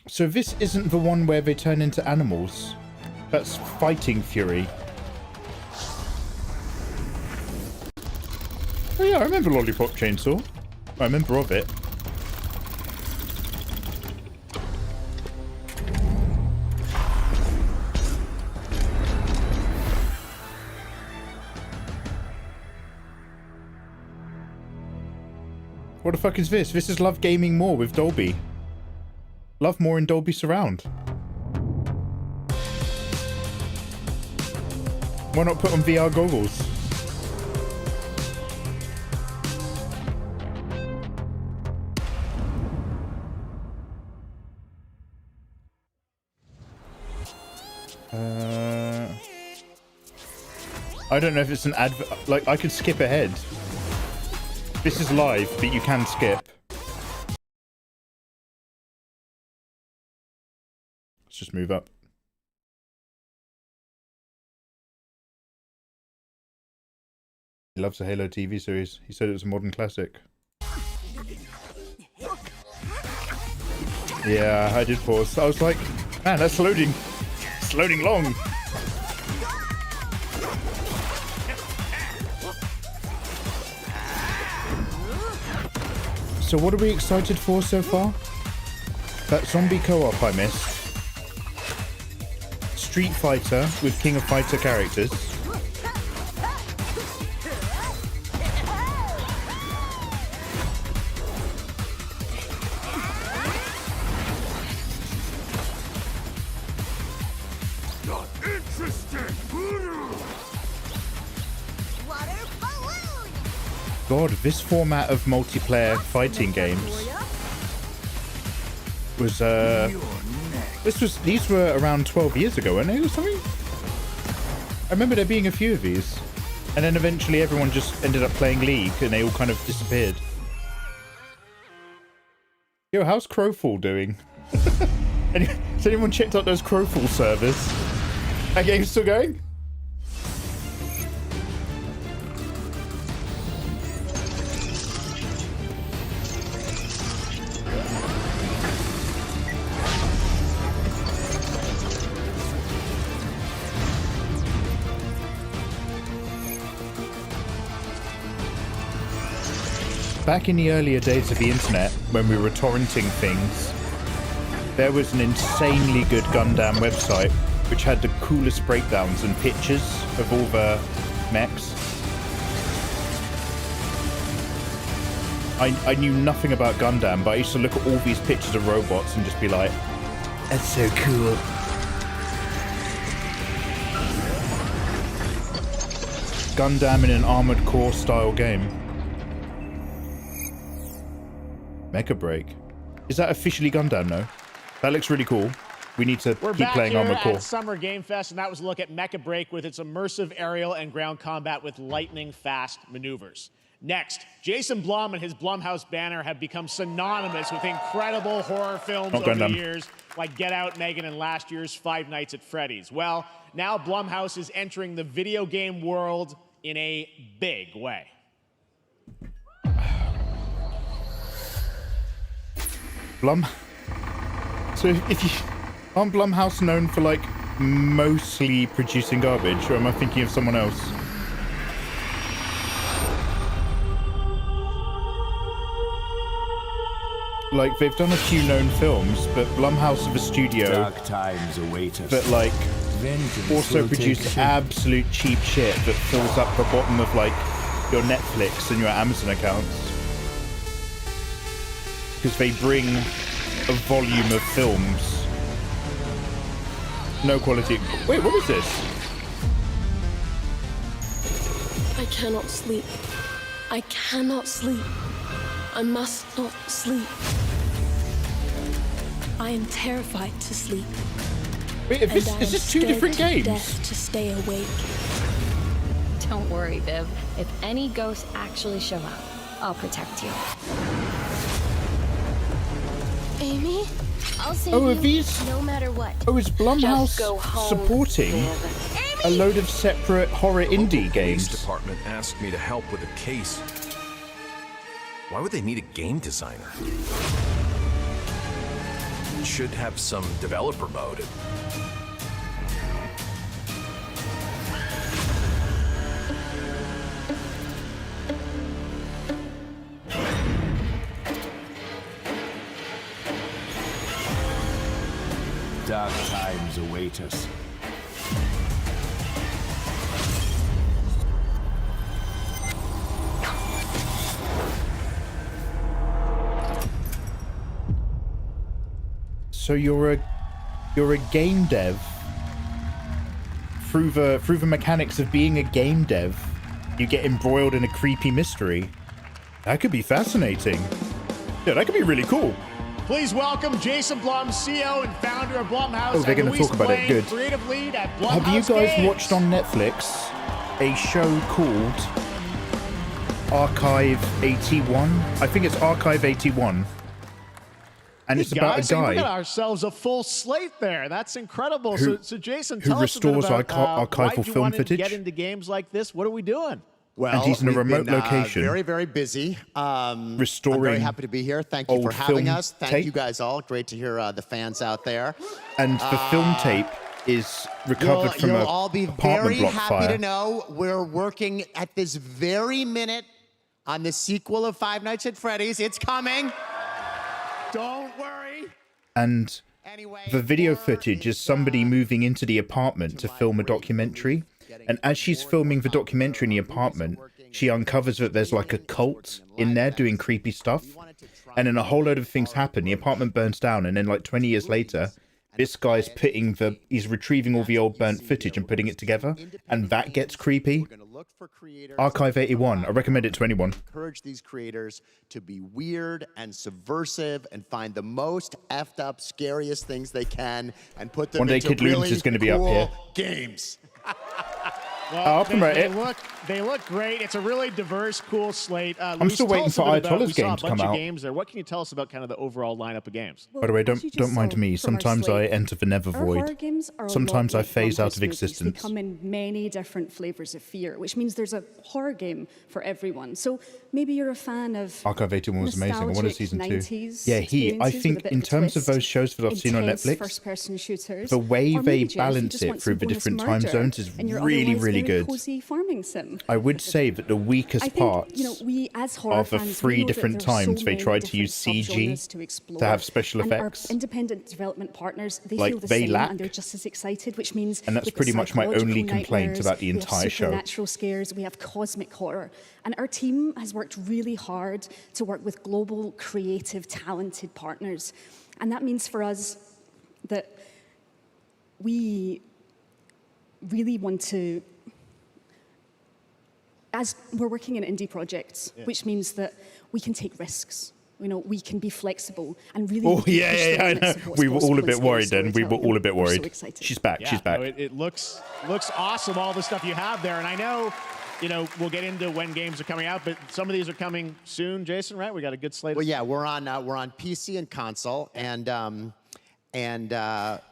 So this isn't the one where they turn into animals. That's Fighting Fury. Oh yeah, I remember Lollipop Chainsaw. I remember of it. What the fuck is this? This is Love Gaming More with Dolby. Love more in Dolby Surround. Why not put on VR goggles? I don't know if it's an advert. Like, I could skip ahead. This is live, but you can skip. Let's just move up. He loves the Halo TV series. He said it was a modern classic. Yeah, I did pause. I was like, man, that's loading. It's loading long. So what are we excited for so far? That zombie co-op I missed. Street Fighter with King of Fighter characters. Not interested. God, this format of multiplayer fighting games was these were around 12 years ago, weren't they, or something? I remember there being a few of these, and then eventually everyone just ended up playing League and they all kind of disappeared. Yo, how's Crowfall doing? Has anyone checked out those Crowfall servers? That game's still going? Back in the earlier days of the internet, when we were torrenting things, there was an insanely good Gundam website which had the coolest breakdowns and pictures of all the mechs. I knew nothing about Gundam, but I used to look at all these pictures of robots and just be like, that's so cool. Gundam in an Armored Core style game. Mecha Break. Is that officially Gundam though? That looks really cool. We need to keep playing Armored Core. We're back here at Summer Game Fest, and that was a look at Mecha Break with its immersive aerial and ground combat with lightning-fast maneuvers. Next, Jason Blum and his Blumhouse banner have become synonymous with incredible horror films over the years, like Get Out, Megan, and last year's Five Nights at Freddy's. Well, now Blumhouse is entering the video game world in a big way. Blum. So if you aren't Blumhouse known for like mostly producing garbage, or am I thinking of someone else? Like they've done a few known films, but Blumhouse are the studio Dark times await us. that like also produce absolute cheap shit that fills up the bottom of like your Netflix and your Amazon accounts. Because they bring a volume of films. No quality. Wait, what was this? I cannot sleep. I cannot sleep. I must not sleep. I am terrified to sleep. Wait, is this two different games? Death to stay awake. Don't worry, Viv. If any ghosts actually show up, I'll protect you. Amy, I'll save Oh, are you these? no matter what. Oh, is Blumhouse Just go home, supporting Viv. a load of separate horror indie games? The police department asked me to help with a case. Why would they need a game designer? Should have some developer mode. Dark times await us. So you're a game dev. Through the mechanics of being a game dev, you get embroiled in a creepy mystery. That could be fascinating. Yeah, that could be really cool. Please welcome Jason Blum, CEO and founder of Blumhouse. Oh, they're going to talk about it. Good. Creative lead at Blumhouse Have you guys Games. watched on Netflix a show called Archive 81? I think it's Archive 81. And hey it's about guys, a guy we got ourselves a full slate there. That's incredible. So Jason, who tell us a bit restores about archival why you film wanted to footage. get into games like this. What are we doing? Well, and he's in a remote location. Very, very busy. Restoring I'm very happy to be here. Thank you old for having film us. Thank tape. you guys all. Great to hear the fans out there. And the film tape is recovered from you'll a all be apartment very block happy fire. to know we're working at this very minute on the sequel of Five Nights at Freddy's. It's coming. Don't worry. And the video footage is somebody moving into the apartment to film a documentary. And as she's filming the documentary in the apartment, she uncovers that there's like a cult in there doing creepy stuff. And then a whole load of things happen. The apartment burns down, and then like 20 years later, this guy's he's retrieving all the old burnt footage and putting it together. And that gets creepy. Archive 81. I recommend it to anyone. Encourage these creators to be weird and subversive and find the most effed up, scariest things they can and put them One day into Kid really Loons is going to be cool up here. games. Well, I'll promote it. They look great. It's a really diverse, cool slate. I'm Luis, still tell waiting us for a bit about- Ayatollah's we saw game to a bunch come of out. games there. What can you tell us about kind of the overall lineup of games? By the way, don't mind me. Sometimes I enter the Nether Our horror Void. games are a Sometimes lot I like phase out Blumhouse of movies. They existence. come in many different flavors of fear, which means there's a horror game for everyone. So maybe you're a fan of Archive 81 was amazing. I wanted nostalgic season 2. 90s Yeah, I experiences think with a bit in of a terms of twist, those shows that I've seen on intense Netflix, first-person shooters, the way or they maybe, Jeff, you balance just it want through some the bonus different time murder zones is in your really, otherwise really very good. cozy farming sim. I would say that the weakest I think, parts we as horror are the fans, we 3 know that different there are so times they many tried to use different CG subgenres to explore, to have special and effects. our independent development partners, they Like, feel the they same, lack. and they're just as excited, which means And that's with the pretty much my only psychological complaint nightmares, about the we have entire show. supernatural scares, we have cosmic horror. And our team has worked really hard to work with global, creative, talented partners. And that means for us that we really want to, as we're working in indie projects, which means that we can take risks. We can be flexible and really. Oh, yeah, I know. We were all a bit worried then. We were all a bit worried. So excited. She's back. Yeah, She's back. no, it looks awesome, all the stuff you have there. And I know, we'll get into when games are coming out, but some of these are coming soon, Jason, right? We got a good slate. Well, yeah, we're on PC and console, and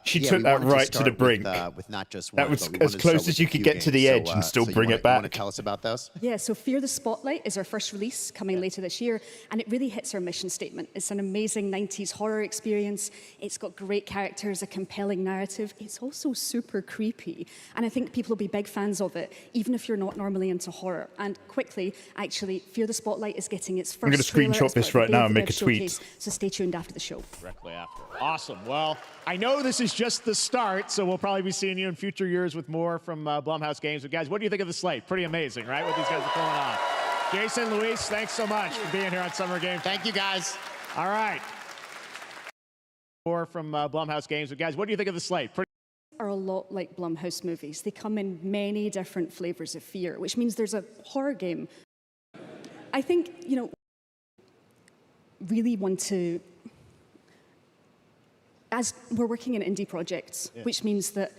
She yeah, took we that wanted right to the start brink. with not just That one, was but we as wanted to close start as with you a could few get to the games. edge and still so bring you it wanna- You back. want to tell us about those? Yeah, so Fear the Spotlight is our first release coming later this year, and it really hits our mission statement. It's an amazing 90s horror experience. It's got great characters, a compelling narrative. It's also super creepy, and I think people will be big fans of it, even if you're not normally into horror. And quickly, actually, Fear the Spotlight is getting its first I'm gonna trailer screenshot as this part of right the now Game and make Dev a tweet. Showcase, so stay tuned after the show. Directly after. Awesome. Well, I know this is just the start, so we'll probably be seeing you in future years with more from Blumhouse Games. But guys, what do you think of the slate? Pretty amazing, right? What these guys are pulling off. Jason, Luis, thanks so much for being here on Summer Games. Thank you, guys. All right. More from Blumhouse Games. But guys, what do you think of the slate? Are a lot like Blumhouse movies. They come in many different flavors of fear, which means there's a horror game. I think, really want to, as we're working in indie projects, which means that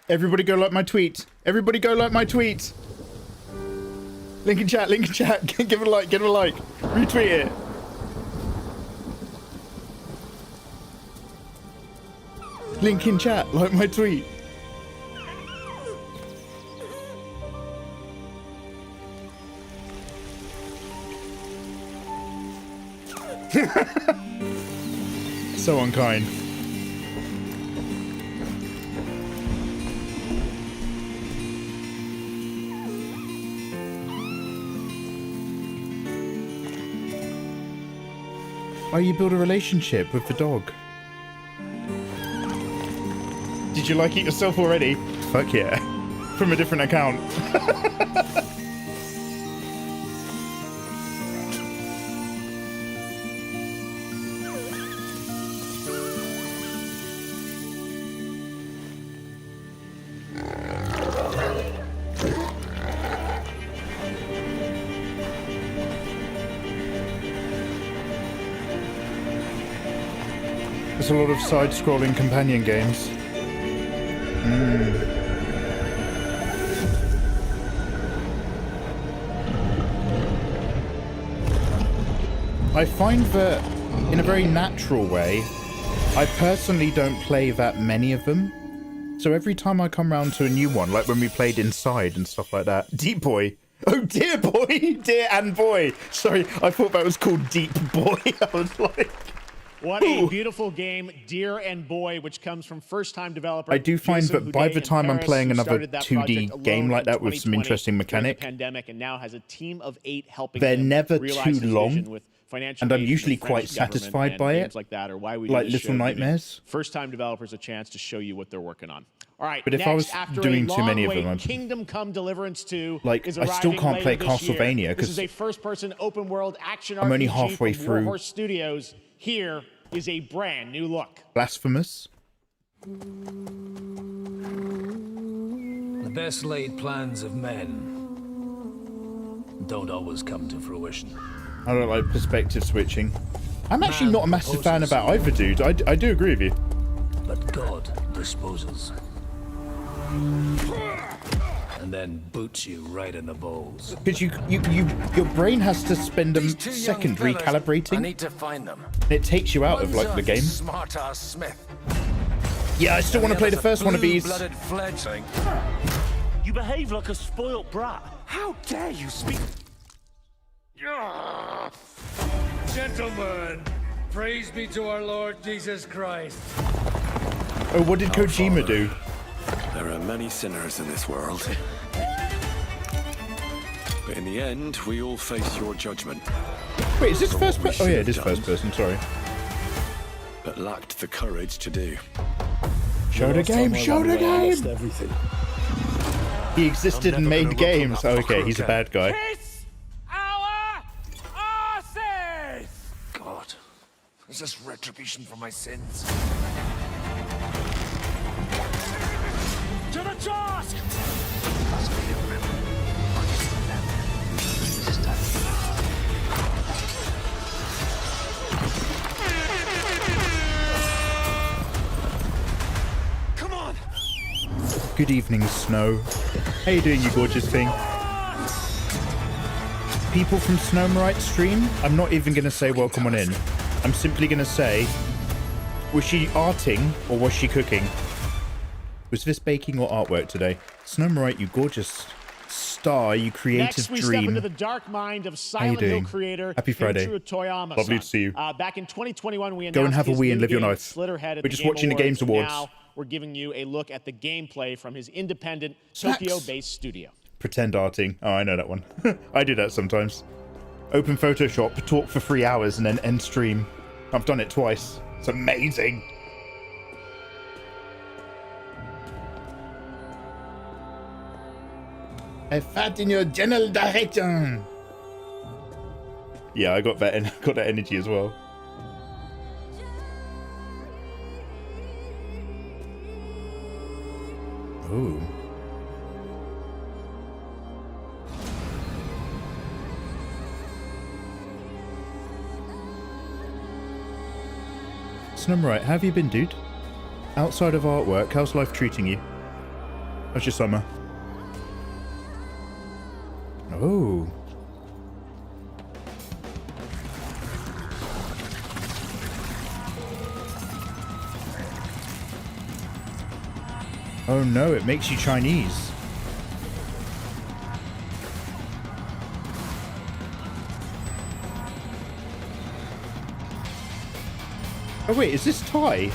Everybody go like my tweet. Everybody go like my tweet. Link in chat, link in chat. Give it a like, give it a like. Retweet it. Link in chat, like my tweet. So unkind. Oh, you build a relationship with the dog. Did you like it yourself already? Fuck yeah. From a different account. There's a lot of side-scrolling companion games. I find that, in a very natural way, I personally don't play that many of them. So every time I come round to a new one, like when we played Inside and stuff like that. Deep Boy. Oh, Dear Boy. Dear and Boy. Sorry, I thought that was called Deep Boy. I was like... What a beautiful game, Dear and Boy, which comes from first-time developer. I do find that by the time I'm playing another 2D game like that with some interesting mechanic, pandemic, and now has a team of 8 helping they're never realize too long, and I'm usually quite satisfied by it. Like that, or why we like Little Nightmares. First-time developers a chance to show you what they're working on. All right, but if I was doing too many of them, Kingdom Come Deliverance 2 like I still can't play Castlevania because this is a first-person open-world action RPG. I'm only halfway through. Warhorse Studios. Here is a brand new look. Blasphemous. The best laid plans of men don't always come to fruition. I don't like perspective switching. I'm actually not a massive fan of that either, dude. I do agree with you. But God disposes. And then boots you right in the balls. Because your brain has to spend a second recalibrating. I need to find them. And it takes you out of like the game. Smart-ass Smith. Yeah, I still want to play the first one of these. Fledgling. You behave like a spoilt brat. How dare you speak? Gentlemen, praise be to our Lord Jesus Christ. Oh, what did Kojima do? There are many sinners in this world. But in the end, we all face your judgment. Wait, is this first person? Oh yeah, it is first person, sorry. But lacked the courage to do. Show the game, show the game! Everything. He existed and made games. Oh, okay, he's a bad guy. Kiss our asses! God, is this retribution for my sins? To the task! Come on! Good evening, Snow. How you doing, you gorgeous thing? People from Snowmerite stream, I'm not even going to say welcome on in. I'm simply going to say, was she arting or was she cooking? Was this baking or artwork today? Snowmerite, you gorgeous star, you creative Next, we dream. step into the dark mind of Silent Hill creator Happy Friday. Kentaro Toyama. Lovely to see you. Back in 2021, we announced Go and have a his wee new and live your game, life. Slitterhead at We're just watching the Games Awards. Now we're giving you a look at the gameplay from his independent Tokyo-based studio. Pretend arting. Oh, I know that one. I do that sometimes. Open Photoshop, talk for 3 hours, and then end stream. I've done it twice. It's amazing. I fart in your general direction. Yeah, I got that energy as well. Ooh. Snumrite, how have you been, dude? Outside of artwork, how's life treating you? How's your summer? Oh. Oh no, it makes you Chinese. Oh wait, is this Thai?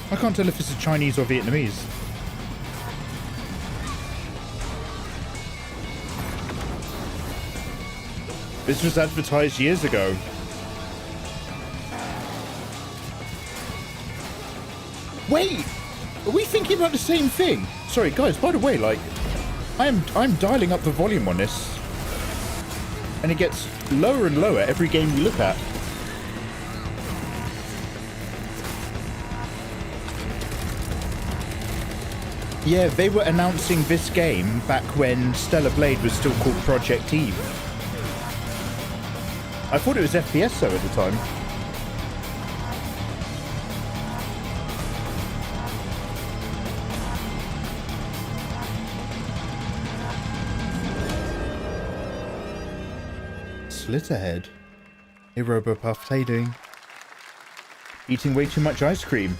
I can't tell if it's Chinese or Vietnamese. This was advertised years ago. Wait! Are we thinking about the same thing? Sorry, guys, by the way, like, I'm dialing up the volume on this. And it gets lower and lower every game we look at. Yeah, they were announcing this game back when Stellar Blade was still called Project Eve. I thought it was FPS though at the time. Slitterhead. A Robopuff fading. Eating way too much ice cream.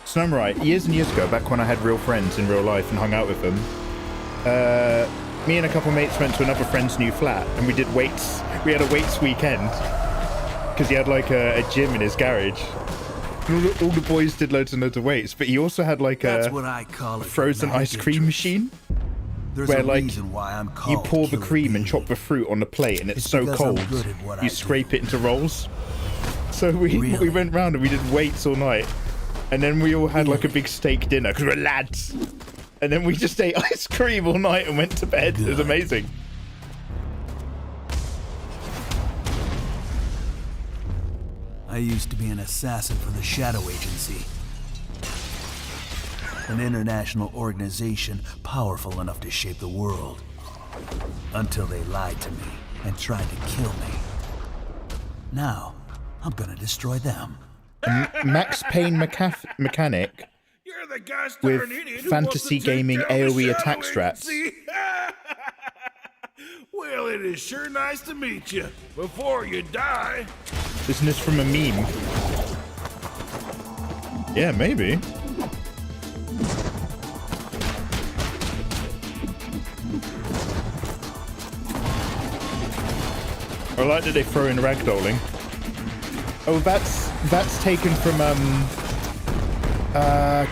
Snowmright, years and years ago, back when I had real friends in real life and hung out with them, me and a couple mates went to another friend's new flat and we did weights. We had a weights weekend because he had like a gym in his garage. All the boys did loads and loads of weights, but he also had like a frozen ice cream machine where like you pour the cream and chop the fruit on the plate and it's so cold you scrape it into rolls. So we went round and we did weights all night. And then we all had like a big steak dinner because we're lads. And then we just ate ice cream all night and went to bed. It was amazing. I used to be an assassin for the Shadow Agency. An international organization powerful enough to shape the world. Until they lied to me and tried to kill me. Now, I'm gonna destroy them. Max Payne mechanic with fantasy gaming AoE attack strats. Well, it is sure nice to meet you. Before you die. Isn't this from a meme? Yeah, maybe. I like that they throw in ragdolling. Oh, that's taken from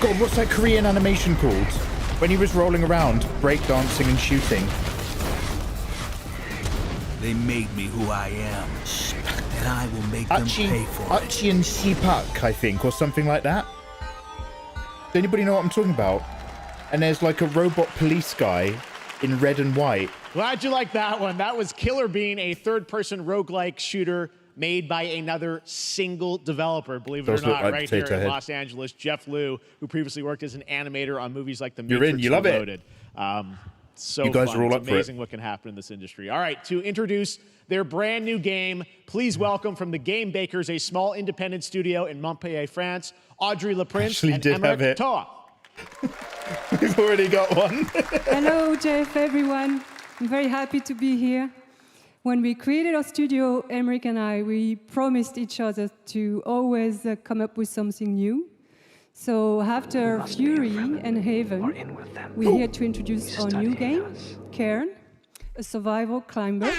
God, what's that Korean animation called? When he was rolling around, breakdancing and shooting. They made me who I am, and I will make them pay for it. Achi and Sipak, I think, or something like that. Does anybody know what I'm talking about? And there's like a robot police guy in red and white. Glad you liked that one. That was Killer Bean, a third-person roguelike shooter made by another single developer, believe it or not, right here in Los Angeles. Jeff Liu, who previously worked as an animator on movies like The Matrix you love Reloaded. So you guys fun. are all it's up for amazing it. what can happen in this industry. All right, to introduce their brand new game, please welcome from the Game Bakers, a small independent studio in Montpellier, France, Audrey Laprince and Emmerich Toa. We've already got one. Hello, Jeff, everyone. I'm very happy to be here. When we created our studio, Emmerich and I, we promised each other to always come up with something new. So after Fury and Haven, we're here to introduce our new game, Cairn, a survival climber.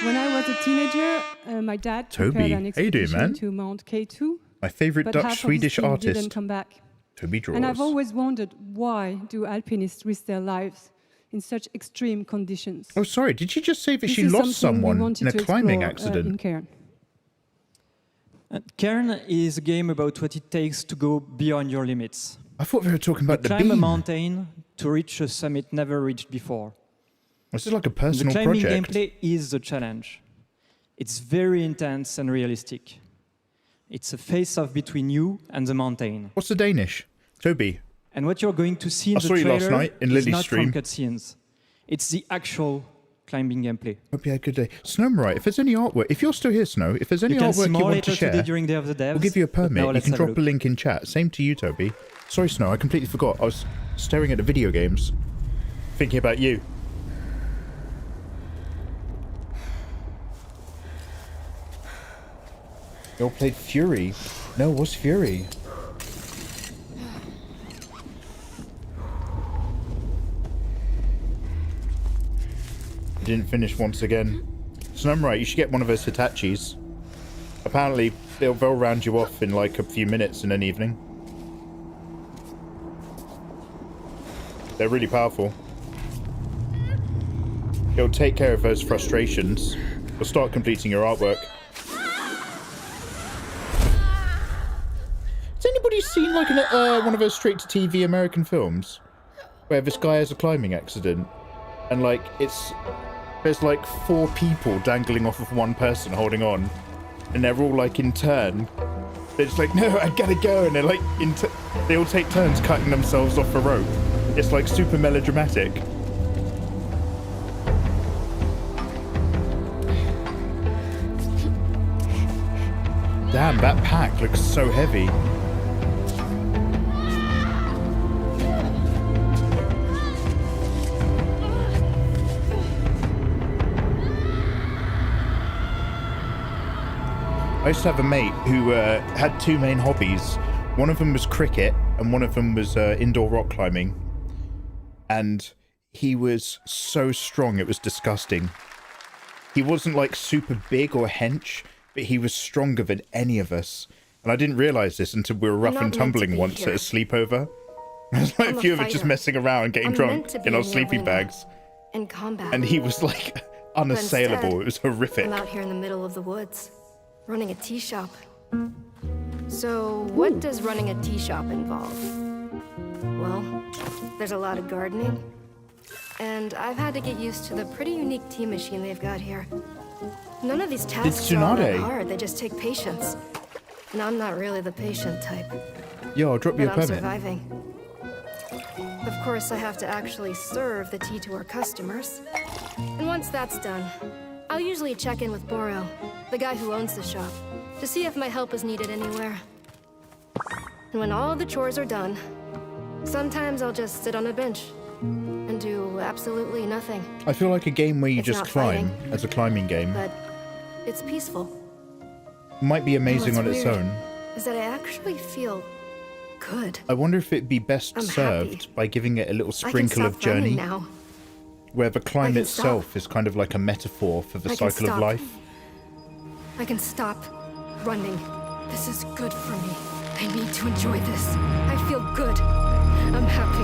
When I was a teenager, my dad prepared an expedition to Mount K2. My favorite Dutch-Swedish artist. Didn't come back. Toby draws. And I've always wondered, why do alpinists risk their lives in such extreme conditions? Oh, sorry. Did you just say that she lost someone in a climbing accident? In Cairn. Cairn is a game about what it takes to go beyond your limits. I thought we were talking about the beam. Climb a mountain to reach a summit never reached before. This is like a personal project. The climbing project. gameplay is the challenge. It's very intense and realistic. It's a face-off between you and the mountain. What's the Danish? Toby. And what you're going to see in the trailer trailer last night in is Lily's not stream. from cutscenes. It's the actual climbing gameplay. Hope you had a good day. Snowmright, if there's any artwork, if you're still here, Snow, if there's any artwork you want to share, during Day of the Devs, we'll give you a permit. You can drop a link in chat. Same to you, Toby. Sorry, Snow, I completely forgot. I was staring at the video games, thinking about you. You all played Fury. No, what's Fury? Didn't finish once again. Snowmright, you should get one of those Hitachis. Apparently, they'll round you off in like a few minutes in an evening. They're really powerful. It'll take care of those frustrations. You'll start completing your artwork. Has anybody seen like one of those straight-to-TV American films where this guy has a climbing accident and like there's like 4 people dangling off of one person holding on, and they're all like in turn. They're just like, no, I gotta go, and they're like they all take turns cutting themselves off a rope. It's like super melodramatic. Damn, that pack looks so heavy. I used to have a mate who had 2 main hobbies. One of them was cricket and one of them was indoor rock climbing. And he was so strong, it was disgusting. He wasn't like super big or hench, but he was stronger than any of us. And I didn't realize this until we were rough and tumbling once at a sleepover. There's like a few of us just messing around and getting drunk in our sleeping bags. In combat. And he was like unassailable. It was horrific. I'm out here in the middle of the woods, running a tea shop. So what does running a tea shop involve? Well, there's a lot of gardening. And I've had to get used to the pretty unique tea machine they've got here. None of these tasks are all that hard, they just take patience. And I'm not really the patient type. Yo, I'll drop you a permit. I'm surviving. Of course, I have to actually serve the tea to our customers. And once that's done, I'll usually check in with Boro, the guy who owns the shop, to see if my help is needed anywhere. And when all the chores are done, sometimes I'll just sit on a bench and do absolutely nothing. I feel like a game where you just climb, as a climbing game. But it's peaceful. Might be amazing on its own. Is that I actually feel good. I wonder if it'd be best served by giving it a little sprinkle of journey, now. Where the climb itself is kind of like a metaphor for the cycle of life. I can stop running. This is good for me. I need to enjoy this. I feel good. I'm happy.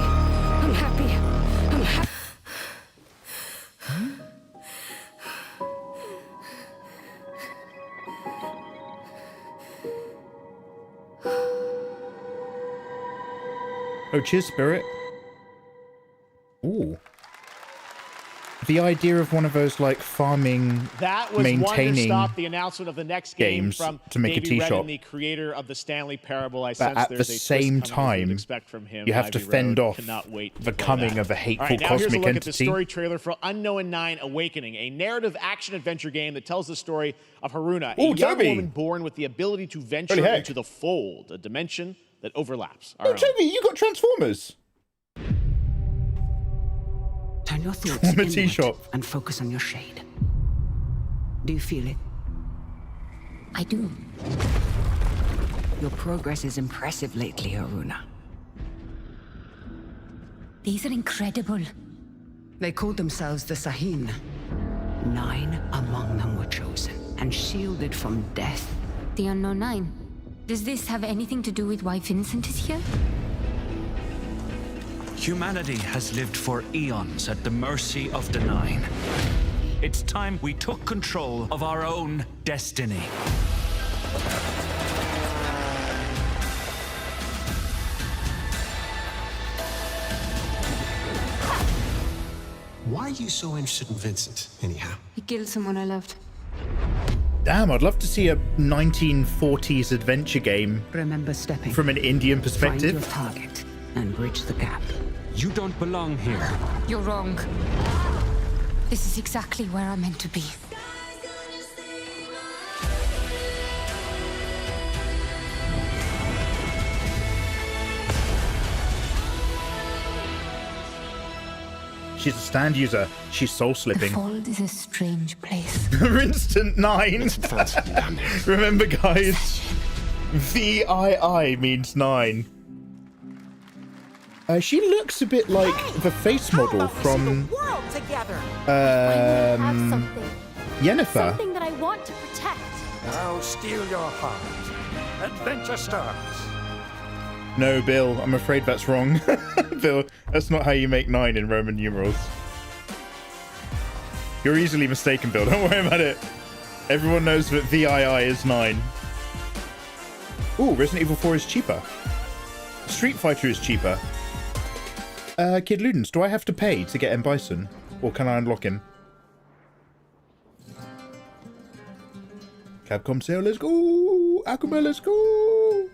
I'm happy. I'm happy. Oh, cheers, Spirit. Ooh. The idea of one of those, like, farming, that was maintaining Wonderstop, the announcement of the next game games from to make Davey a tea shop. Redden, the creator of the Stanley Parable. I But sense at the there's a same twist coming, as time, you'd expect from him. you have to Ivy fend Road. off Cannot wait to the play coming that. of a hateful All right, now here's a cosmic look at the entity. story trailer for Unknown 9 Awakening, a narrative action-adventure game that tells the story of Haruna, a young woman born with the ability to venture into the fold, a dimension that overlaps our own. Toby, you got Transformers! Turn your thoughts From a tea shop. and focus on your shade. Do you feel it? I do. Your progress is impressive lately, Haruna. These are incredible. They called themselves the Sahin. 9 among them were chosen and shielded from death. The Unknown 9. Does this have anything to do with why Vincent is here? Humanity has lived for eons at the mercy of the 9. It's time we took control of our own destiny. Why are you so interested in Vincent, anyhow? He killed someone I loved. Damn, I'd love to see a 1940s adventure game. Remember stepping from an Indian perspective. Find your target and bridge the gap. You don't belong here. You're wrong. This is exactly where I'm meant to be. She's a stand user. She's soul slipping. The Fold is a strange place. Instant 9. Remember, guys, VII means 9. She looks a bit like the face model from Yennefer. Something that I want to protect. Now steal your heart. Adventure starts. No, Bill, I'm afraid that's wrong. Bill, that's not how you make 9 in Roman numerals. You're easily mistaken, Bill. Don't worry about it. Everyone knows that VII is 9. Ooh, Resident Evil 4 is cheaper. Street Fighter is cheaper. Kid Ludens, do I have to pay to get M. Bison? Or can I unlock him? Capcom sale, let's go! Akuma, let's go!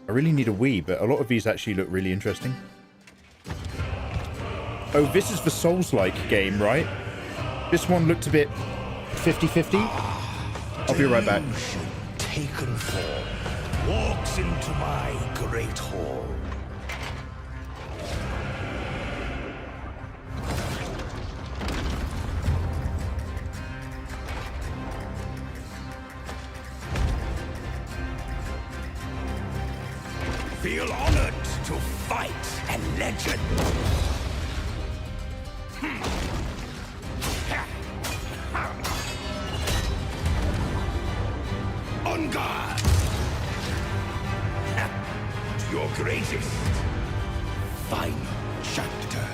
I really need a Wii, but a lot of these actually look really interesting. Oh, this is the Souls-like game, right? This one looked a bit 50-50. I'll be right back. Taken form walks into my great hall. Feel honored to fight a legend. On guard. To your greatest final chapter.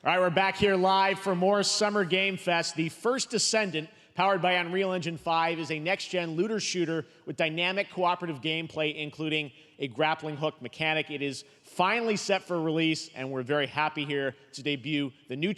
All right, we're back here live for more Summer Game Fest. The First Descendant, powered by Unreal Engine 5, is a next-gen looter shooter with dynamic cooperative gameplay, including a grappling hook mechanic. It is finally set for release, and we're very happy here to debut the new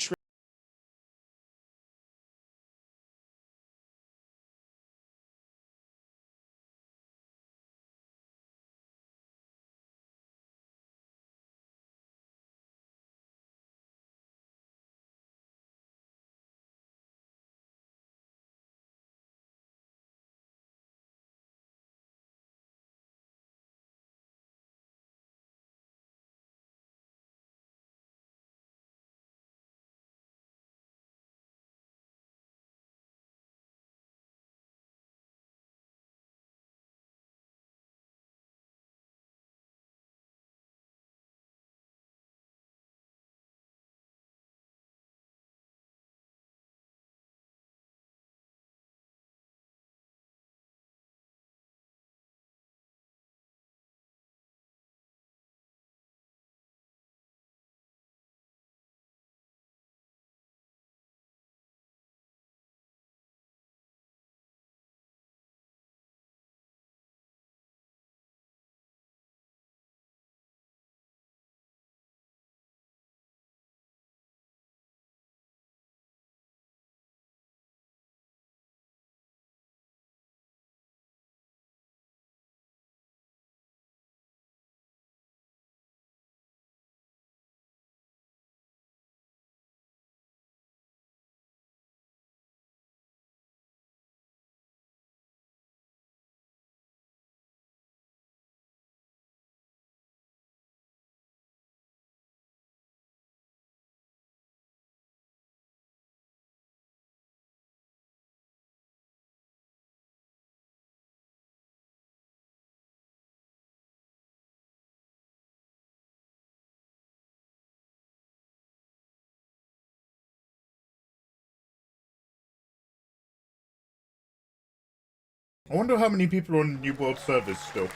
I wonder how many people are on New World servers still.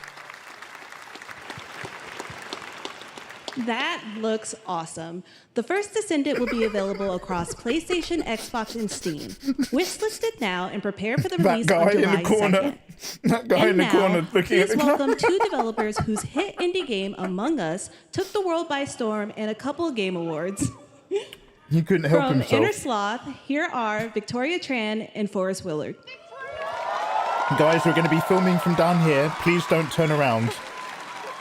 That looks awesome. The first Descendant will be available across PlayStation, Xbox, and Steam. Wishlisted now and prepare for the release on July 2nd. That guy in the corner looking at the please welcome two developers whose hit indie game, Among Us, took the world by storm and a couple game awards. He couldn't help himself. From Inner Sloth, here are Victoria Tran and Forrest Willard. Guys, we're going to be filming from down here. Please don't turn around.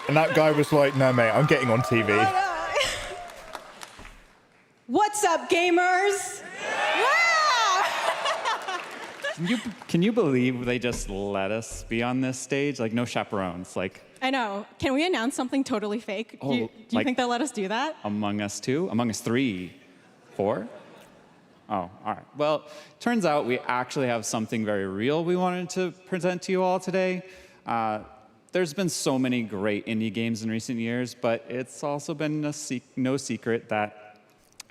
And that guy was like, no, mate, I'm getting on TV. What's up, gamers? Can you believe they just let us be on this stage? Like, no chaperones. Like, I know. Can we announce something totally fake? Oh, do you like- think they'll let us do that? Among Us 2? Among Us 3? 4? Oh, all right. Well, turns out we actually have something very real we wanted to present to you all today. There's been so many great indie games in recent years, but it's also been no secret that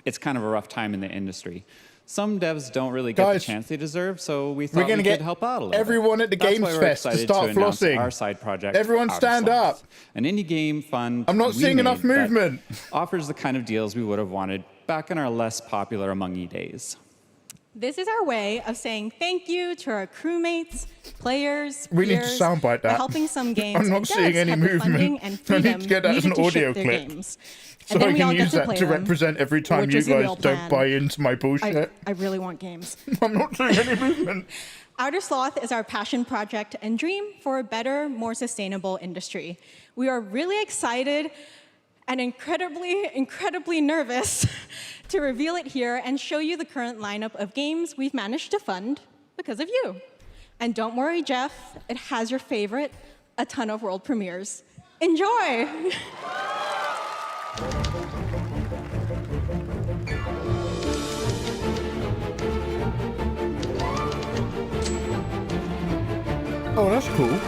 it's kind of a rough time in the industry. Some devs don't really get the chance they deserve, so we thought we could help out a little everyone bit. at the That's Games why we're Fest to excited start announce flossing. Our side project. Everyone stand Outer up. Sloth, an indie game fund. I'm not we seeing made enough that movement. Offers the kind of deals we would have wanted back in our less popular Among Ye days. This is our way of saying thank you to our crewmates, players, We need to peers, soundbite for that. helping some games I'm not and seeing devs any have the funding movement. and I freedom need to get that as an needed to audio ship their clip. games. So And then I we all can get use to that play to them, represent every time which you is the real guys don't plan. buy into my bullshit. I really want games. I'm not seeing any movement. Outer Sloth is our passion project and dream for a better, more sustainable industry. We are really excited and incredibly nervous to reveal it here and show you the current lineup of games we've managed to fund because of you. And don't worry, Jeff, it has your favorite, a ton of world premieres. Enjoy! Oh, that's cool.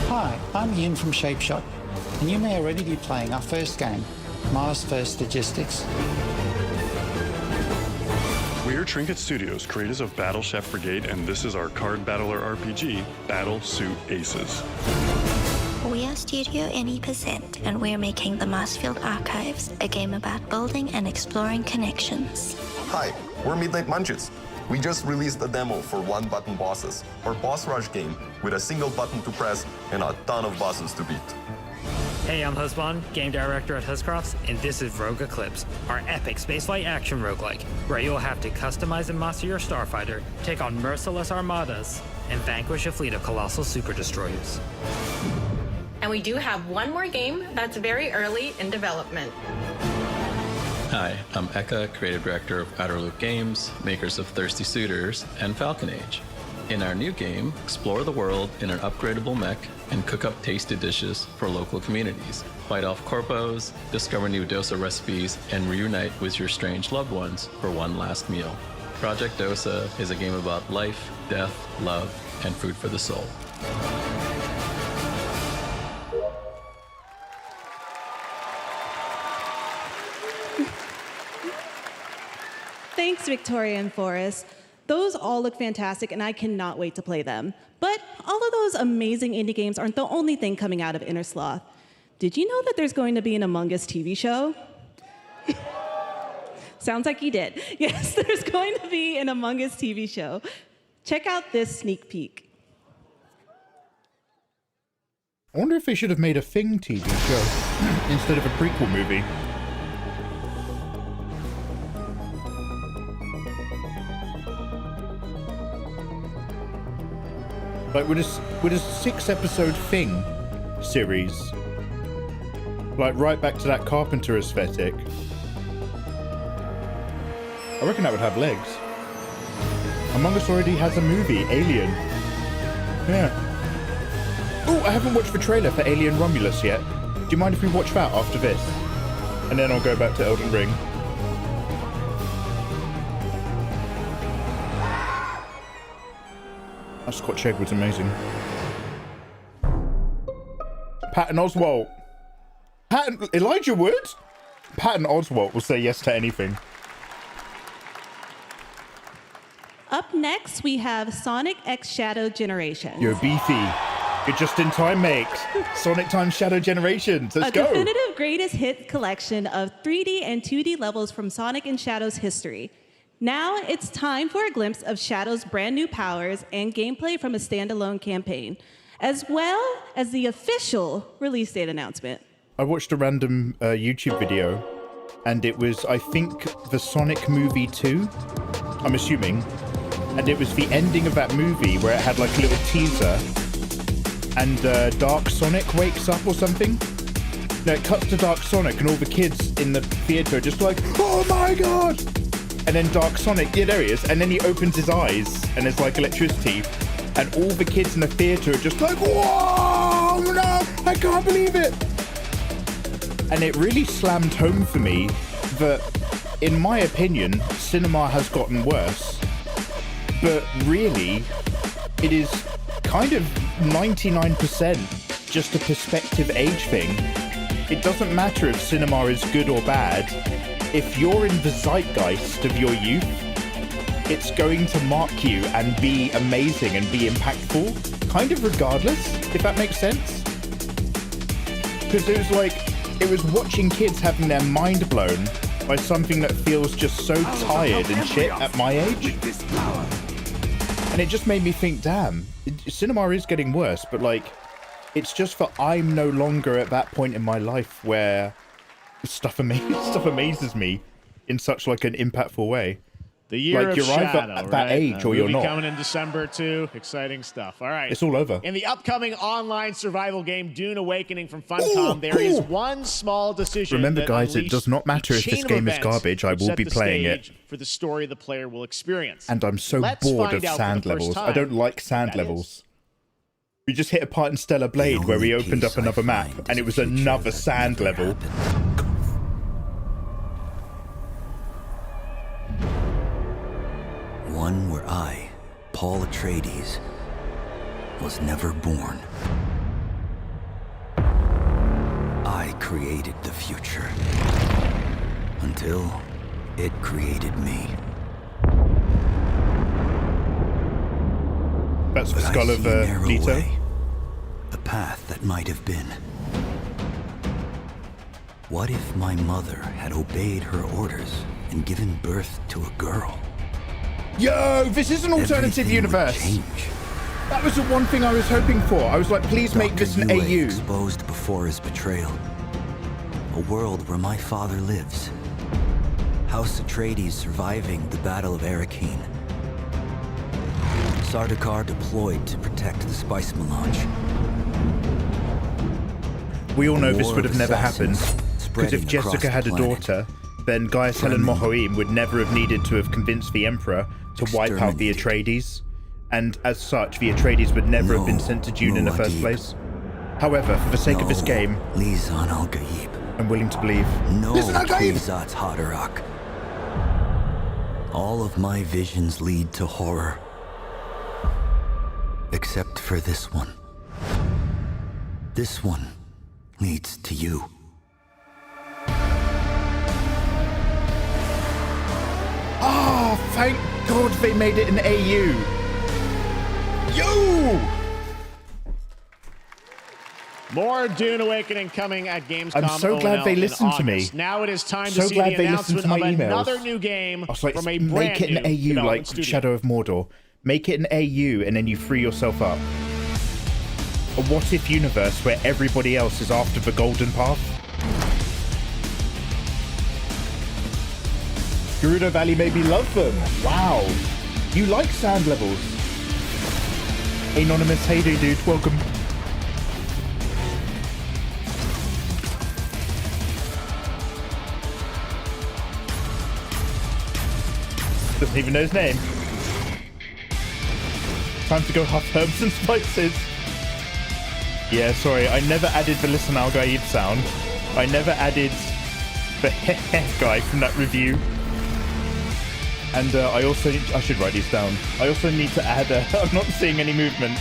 Hi, I'm Ian from Shapeshot, and you may already be playing our first game, Mars First Logistics. We're Trinket Studios, creators of Battle Chef Brigade, and this is our card battler RPG, Battle Suit Aces. We are Studio Any%, and we're making the Marsfield Archives, a game about building and exploring connections. Hi, we're Midnight Munches. We just released a demo for one-button bosses, our boss rush game with a single button to press and a ton of bosses to beat. Hey, I'm Husband, game director at Huscrofts, and this is Rogue Eclipse, our epic spaceflight action roguelike, where you'll have to customize and master your starfighter, take on merciless armadas, and vanquish a fleet of colossal super destroyers. And we do have one more game that's very early in development. Hi, I'm Eka, creative director of Outer Loop Games, makers of Thirsty Suitors and Falcon Age. In our new game, explore the world in an upgradable mech and cook up tasty dishes for local communities. Fight off corpos, discover new dosa recipes, and reunite with your strange loved ones for one last meal. Project Dosa is a game about life, death, love, and food for the soul. Thanks, Victoria and Forrest. Those all look fantastic, and I cannot wait to play them. But all of those amazing indie games aren't the only thing coming out of Inner Sloth. Did you know that there's going to be an Among Us TV show? Sounds like you did. Yes, there's going to be an Among Us TV show. Check out this sneak peek. I wonder if they should have made a Thing TV show instead of a prequel movie. Like with a 6-episode Thing series, like right back to that Carpenter aesthetic, I reckon that would have legs. Among Us already has a movie, Alien. Yeah. Oh, I haven't watched the trailer for Alien Romulus yet. Do you mind if we watch that after this? And then I'll go back to Elden Ring. That Scotch egg was amazing. Patton Oswalt. Elijah Wood? Patton Oswalt will say yes to anything. Up next, we have Sonic X Shadow Generations. You're beefy. You're just in time, mate. Sonic Time Shadow Generations. Let's go. A definitive greatest hit collection of 3D and 2D levels from Sonic and Shadow's history. Now it's time for a glimpse of Shadow's brand new powers and gameplay from a standalone campaign, as well as the official release date announcement. I watched a random YouTube video, and it was, I think, the Sonic movie 2, I'm assuming, and it was the ending of that movie where it had like a little teaser, and Dark Sonic wakes up or something. No, it cuts to Dark Sonic, and all the kids in the theater are just like, oh my god! And then Dark Sonic, yeah, there he is, and then he opens his eyes, and there's like electricity, and all the kids in the theater are just like, whoa, no, I can't believe it! And it really slammed home for me that, in my opinion, cinema has gotten worse, but really, it is kind of 99% just a perspective age thing. It doesn't matter if cinema is good or bad. If you're in the zeitgeist of your youth, it's going to mark you and be amazing and be impactful, kind of regardless, if that makes sense. Because it was watching kids having their mind blown by something that feels just so tired and shit at my age. And it just made me think, damn, cinema is getting worse, but like, it's just that I'm no longer at that point in my life where stuff amazes me in such like an impactful way. The year of you're Shadow, either at that age or you're not. Coming in December too. Exciting stuff. All right. It's all over. In the upcoming online survival game Dune Awakening from Funcom, there is one small decision. Remember, guys, it does not matter if this game is garbage. I will be playing it for the story the player will experience. And I'm so bored of sand levels. I don't like sand levels. We just hit a part in Stellar Blade where we opened up another map, and it was another sand level. One where I, Paul Atreides, was never born. I created the future until it created me. That's the skull of Leto. A path that might have been. What if my mother had obeyed her orders and given birth to a girl? Yo, this is an alternative universe. That was the one thing I was hoping for. I was like, please make this an AU. Exposed before his betrayal. A world where my father lives. House Atreides surviving the Battle of Arrakeen. Sardaukar deployed to protect the spice melange. We all know this would have never happened, because if Jessica had a daughter, then Gaius Helen Mohoim would never have needed to have convinced the Emperor to wipe out the Atreides, and as such, the Atreides would never have been sent to Dune in the first place. However, for the sake of this game, I'm willing to believe. Kwisatz Haderach. All of my visions lead to horror. Except for this one. This one leads to you. Oh, thank God they made it an AU. Yo! More Dune Awakening coming at Gamescom. I'm so glad they listened to me. Now it is time to see the announcement of another new game from a brand make it an AU like Shadow of Mordor. Make it an AU and then you free yourself up. A what-if universe where everybody else is after the golden path? Gerudo Valley made me love them. Wow. You like sand levels. Anonymous, hey dude, welcome. Doesn't even know his name. Time to go huff herbs and spices. Yeah, sorry, I never added the Listen Al Gaid sound. I never added the guy from that review. And I should write these down. I also need to add, I'm not seeing any movement.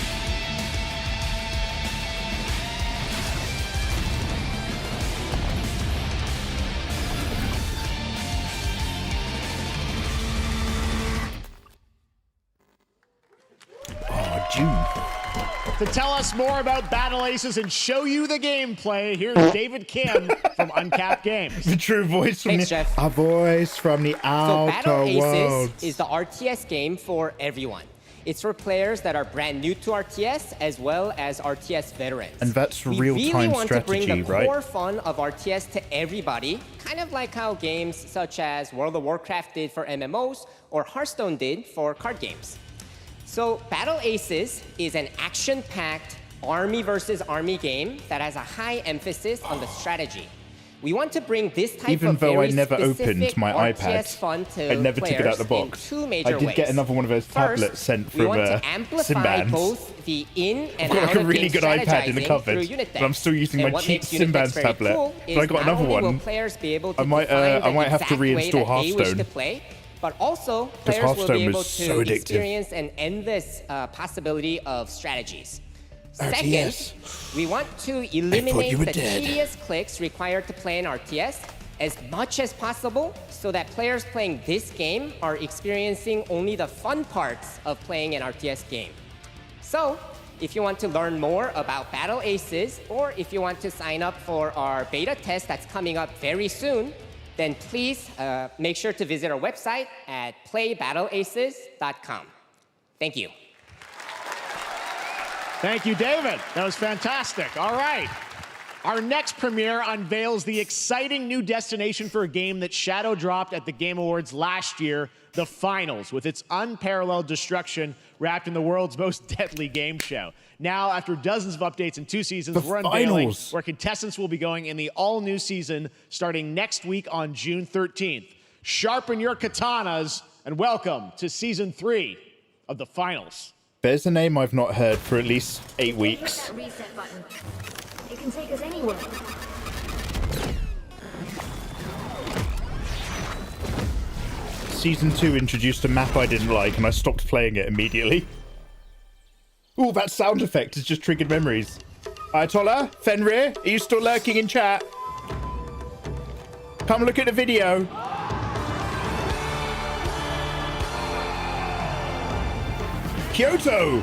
To tell us more about Battle Aces and show you the gameplay, here's David Kim from Uncapped Games. The true voice from Thanks, Jeff. a voice from the outer Battle Aces worlds. is the RTS game for everyone. It's for players that are brand new to RTS as well as RTS veterans. And that's we real-time really want strategy, to bring the right? core fun of RTS to everybody, kind of like how games such as World of Warcraft did for MMOs or Hearthstone did for card games. So Battle Aces is an action-packed army versus army game that has a high emphasis on the strategy. We want to bring this type Even of though I very never specific opened my RTS iPad, fun to I never took it out of the players box. in two major I did ways. get another one of those tablets sent we from want to amplify Simbans. both the in and I've got out like a of really game good iPad in the strategizing cupboard, through unit but I'm decks. still using And my what cheap makes unit decks Simbans very tablet. cool But I is got not another only will one. players be able to I might have to define the reinstall exact way that they wish Hearthstone. to play, but also Because players will Hearthstone be able was to so addictive. experience an endless possibility of strategies. Second, RTS. we want to eliminate you were the dead. tedious clicks required to play an RTS as much as possible so that players playing this game are experiencing only the fun parts of playing an RTS game. So, if you want to learn more about Battle Aces, or if you want to sign up for our beta test that's coming up very soon, then please make sure to visit our website at playbattleaces.com. Thank you. Thank you, David. That was fantastic. All right. Our next premiere unveils the exciting new destination for a game that shadow dropped at the Game Awards last year, the Finals, with its unparalleled destruction wrapped in the world's most deadly game show. Now, after dozens of updates and 2 seasons, we're unveiling where contestants will be going in the all-new season starting next week on June 13th. Sharpen your katanas and welcome to Season 3 of the Finals. There's a name I've not heard for at least 8 weeks. That reset button. It can take us anywhere. Season 2 introduced a map I didn't like and I stopped playing it immediately. Ooh, that sound effect has just triggered memories. Ayatollah, Fenrir, are you still lurking in chat? Come look at the video. Kyoto!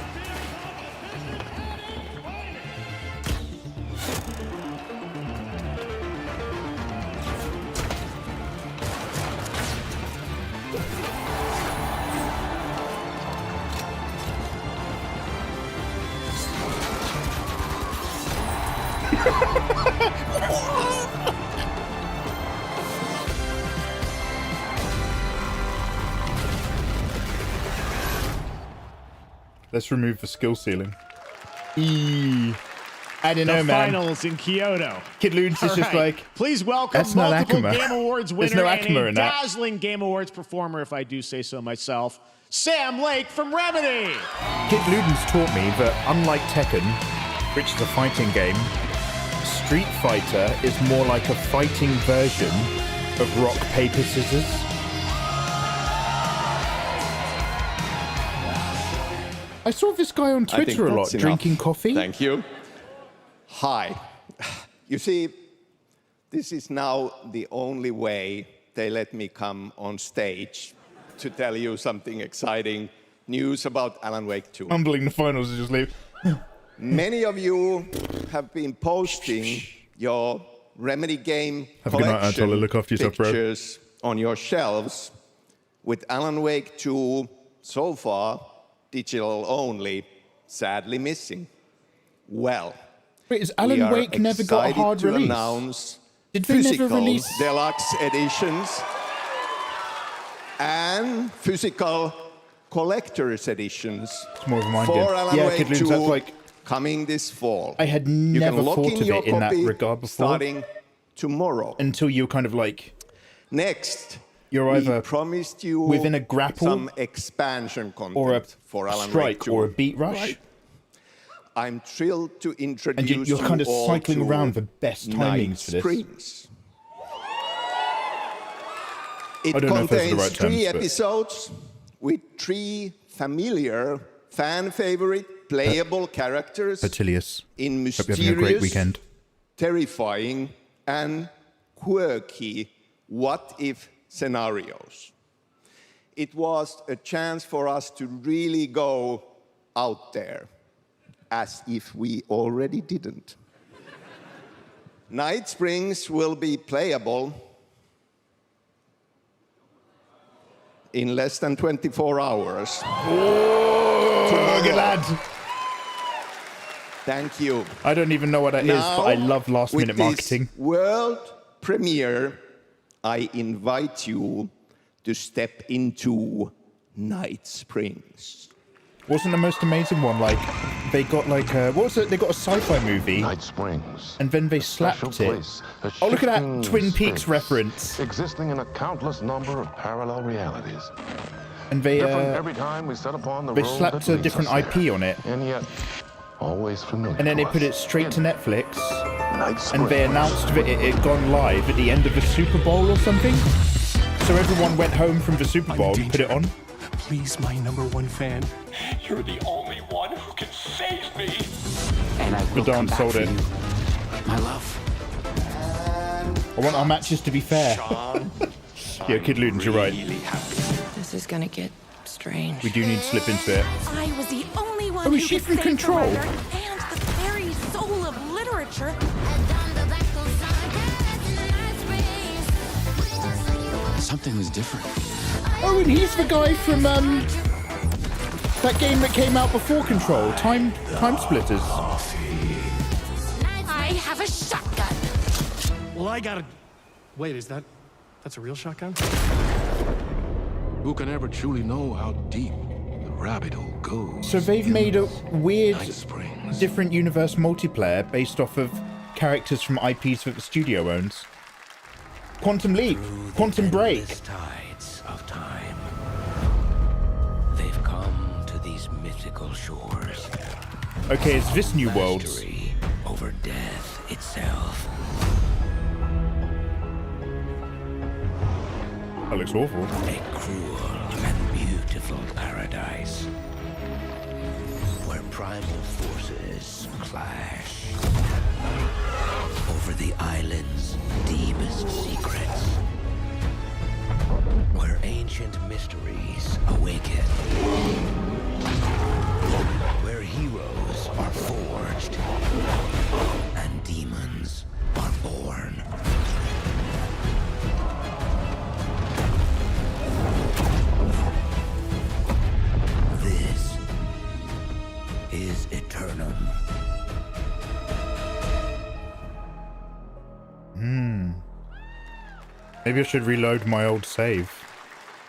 Let's remove the skill ceiling. I don't know, the man. Finals in Kyoto. Kid Loons is just like, please welcome that's not multiple Akuma. Game Awards There's winner no and Akuma a in that. dazzling Game Awards performer, if I do say so myself, Sam Lake from Remedy. Kid Ludens taught me that unlike Tekken, which is a fighting game, Street Fighter is more like a fighting version of rock, paper, scissors. I saw this guy on Twitter a lot, drinking coffee. Thank you. Hi. You see, this is now the only way they let me come on stage to tell you something exciting news about Alan Wake 2. Mumbling the finals and just leave. Many of you have been posting your Remedy game Have a good night, collection Ayatollah. Look after yourself, bro. pictures on your shelves with Alan Wake 2 so far digital only, sadly missing. Well, wait, is Alan Wake never got a hard release? Announce Did they never physical release deluxe editions and physical collector's editions It's more of a mind for game. Alan Yeah, Wake Kid Loons, 2 that's like, coming this fall. I had You can never lock thought in of your it in that copy regard before. starting tomorrow. Until you kind of like, Next, you're we either promised you within a grapple some expansion content or a for Alan strike Wake 2. or a beat rush. Right. I'm thrilled to introduce And you're kind of you all cycling to around the best Night timings for this. Springs. It I don't know if those are the contains right terms, 3 but- episodes with 3 familiar, fan-favorite, playable characters Petilius. in Hope you're having a great mysterious, weekend. terrifying, and quirky what-if scenarios. It was a chance for us to really go out there, as if we already didn't. Night Springs will be playable in less than 24 hours. Oh, good lad. Thank you. I don't even know what that is, but I love last-minute marketing. With this world premiere, I invite you to step into Night Springs. Wasn't the most amazing one like they got like what was it? They got a sci-fi movie, Night Springs, and then they slapped it. Oh, look at that Twin Peaks reference. Existing in a countless number of parallel realities. And they every time we set upon the they road slapped that a leads different us there, IP on it, and yet always familiar. and then they to put us. it straight to Netflix, Night and they announced that it had gone live at the end of the Super Bowl or something. So everyone went home from the Super Bowl and put it on. Please, my #1 fan, you're the only one who can save me. And I will come back sold for it. you, my love. I want our matches to be fair. Yeah, Kid Ludens, you're right. This is gonna get strange. We do need to slip into it. I was the only one Oh, who is she could from save Control? the writer and the very soul of literature. Something was different. Oh, and he's the guy from that game that came out before Control, Time Splitters. I have a shotgun. Well, I gotta... Wait, that's a real shotgun? Who can ever truly know how deep the rabbit hole goes? So they've made a weird, different universe multiplayer based off of characters from IPs that the studio owns. Quantum Leap, Quantum Break. Tides of time. They've come to these mythical shores. Okay, it's this new world. Mastery over death itself. That looks awful. A cruel and beautiful paradise where primal forces clash over the island's deepest secrets, where ancient mysteries awaken, where heroes are forged and demons are born. This is Eternum. Maybe I should reload my old save.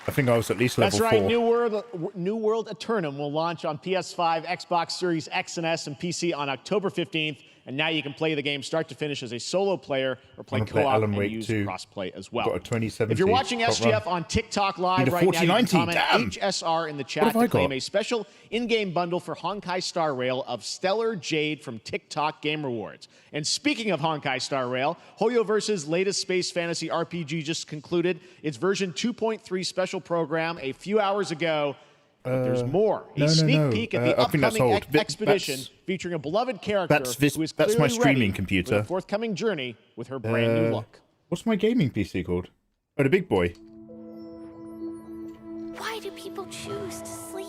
I think I was at least level 4. That's right. New World Eternum will launch on PS5, Xbox Series X and S, and PC on October 15th. And now you can play the game start to finish as a solo player or play co-op and use cross-play as well. Got a 2070. If you're watching SGF on TikTok Live right now, you can comment HSR in the chat to claim a special in-game bundle for Honkai Star Rail of Stellar Jade from TikTok Game Rewards. And speaking of Honkai Star Rail, HoYoverse's latest space fantasy RPG just concluded its version 2.3 special program a few hours ago. But there's more. A sneak peek at the upcoming expedition featuring a beloved character who is clearly my streaming ready computer. for the forthcoming journey with her brand new look. What's my gaming PC called? Oh, the big boy. Why do people choose to sleep?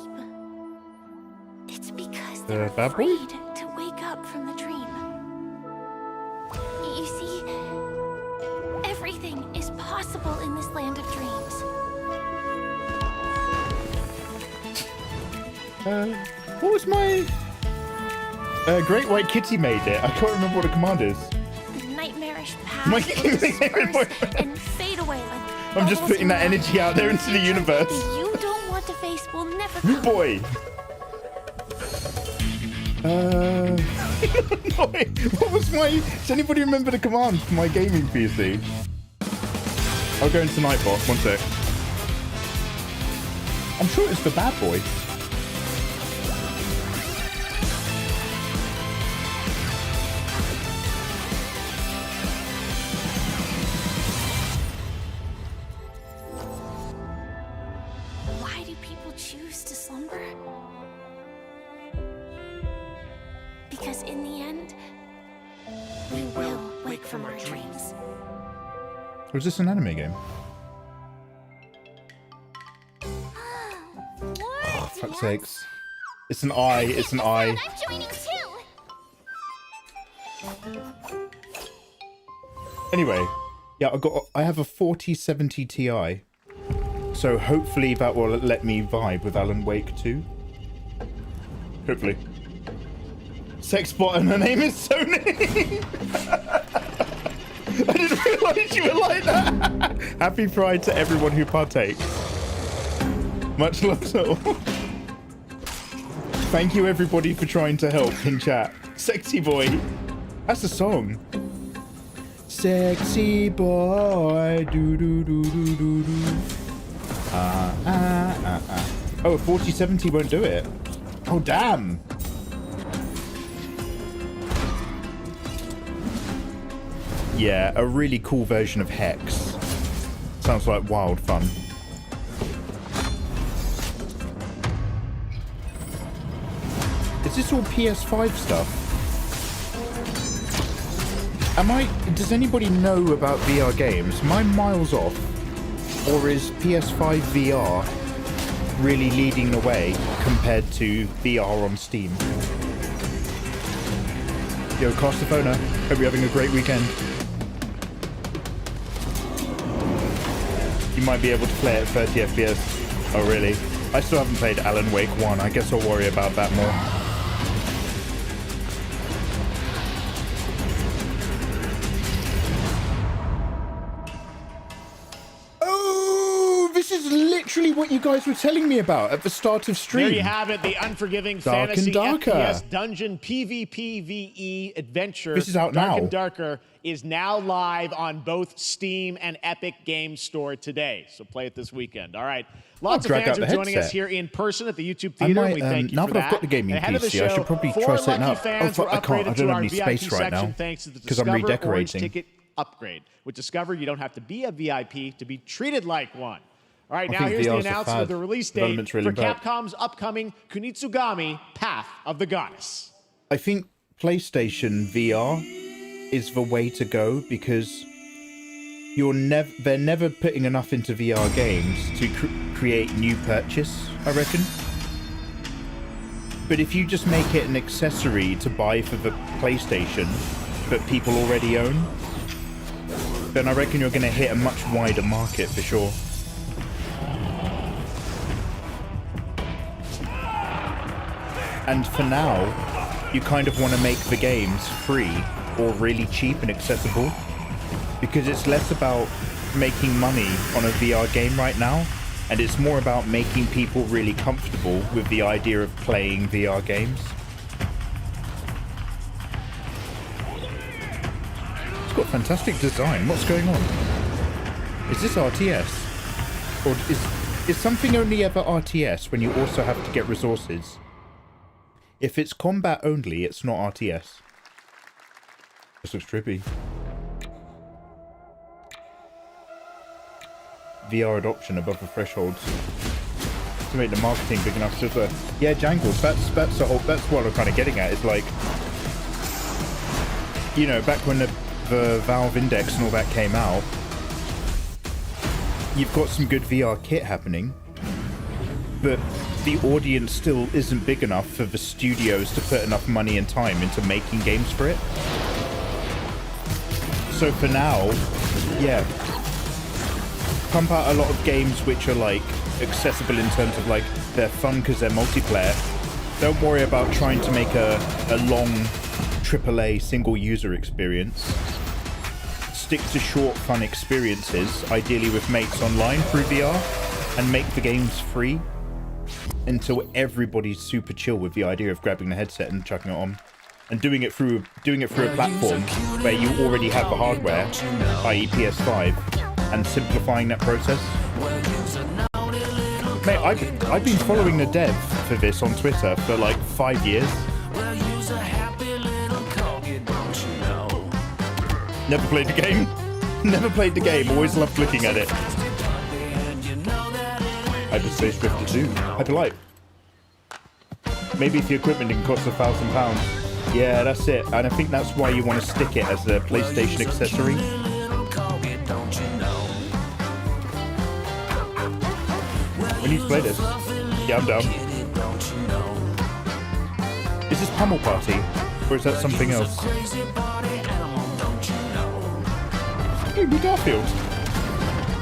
It's because The they're bad boy? afraid to wake up from the dream. You see, everything is possible in this land of dreams. What was my... Great White Kitty made it. I can't remember what the command is. The nightmarish past will disperse and fade away like I'm just putting that energy out there into the universe. that you don't want to face will never New come. boy. No, wait, what was my... Does anybody remember the command for my gaming PC? I'll go into Nightbot. One sec. I'm sure it's the bad boy. Why do people choose to slumber? Because in the end, we will wake from our dreams. Was this an anime game? Oh, fuck's sakes. It's an eye. It's an eye. I'm joining too. Anyway, yeah, I have a 4070 Ti. So hopefully that will let me vibe with Alan Wake 2. Hopefully. Sexbot and her name is Sony. I didn't realise you were like that. Happy Pride to everyone who partakes. Much love to all. Thank you everybody for trying to help in chat. Sexy boy. That's a song. Sexy boy. Do do do do do do. Oh, 4070 won't do it. Oh, damn. Yeah, a really cool version of Hex. Sounds like wild fun. Is this all PS5 stuff? Does anybody know about VR games? Am I miles off? Or is PS5 VR really leading the way compared to VR on Steam? Yo, Castafona, hope you're having a great weekend. You might be able to play at 30 FPS. Oh, really? I still haven't played Alan Wake 1. I guess I'll worry about that more. Oh, this is literally what you guys were telling me about at the start of stream. There you have it, the unforgiving Dark fantasy and Darker. FPS dungeon PvPvE adventure. This is out Dark now. and Darker is now live on both Steam and Epic Games Store today. So play it this weekend. All right. Lots of fans are joining us here in person at the YouTube Theater. We thank you now for that I've got the gaming PC, I should probably try setting up. Oh, fuck, I can't. I don't have any space right now because I'm redecorating. Ticket upgrade. With Discover, you don't have to be a VIP to be treated like one. All right, I now think here's the VR's a announcement fad. of the release date Development's really for bad. Capcom's upcoming Kunitsugami Path of the Goddess. I think PlayStation VR is the way to go because they're never putting enough into VR games to create new purchase, I reckon. But if you just make it an accessory to buy for the PlayStation that people already own, then I reckon you're going to hit a much wider market for sure. And for now, you kind of want to make the games free or really cheap and accessible, because it's less about making money on a VR game right now, and it's more about making people really comfortable with the idea of playing VR games. It's got fantastic design. What's going on? Is this RTS? Or is something only ever RTS when you also have to get resources? If it's combat only, it's not RTS. This looks trippy. VR adoption above the thresholds to make the marketing big enough to yeah, Jangles. That's what I'm kind of getting at. It's like, you know, back when the Valve Index and all that came out, you've got some good VR kit happening, but the audience still isn't big enough for the studios to put enough money and time into making games for it. So for now, yeah, pump out a lot of games which are like accessible in terms of like they're fun because they're multiplayer. Don't worry about trying to make a long AAA single user experience. Stick to short fun experiences, ideally with mates online through VR, and make the games free until everybody's super chill with the idea of grabbing the headset and chucking it on, and doing it through a platform where you already have the hardware, i.e. PS5, and simplifying that process. Mate, I've been following the dev for this on Twitter for like 5 years. Never played the game. Never played the game. Always loved looking at it. Hyperspace Drifter 2. Hyperlight. Maybe if the equipment didn't cost £1,000. Yeah, that's it. And I think that's why you want to stick it as a PlayStation accessory. We need to play this. Yeah, I'm down. Is this Pummel Party? Or is that something else? presumably Garfield.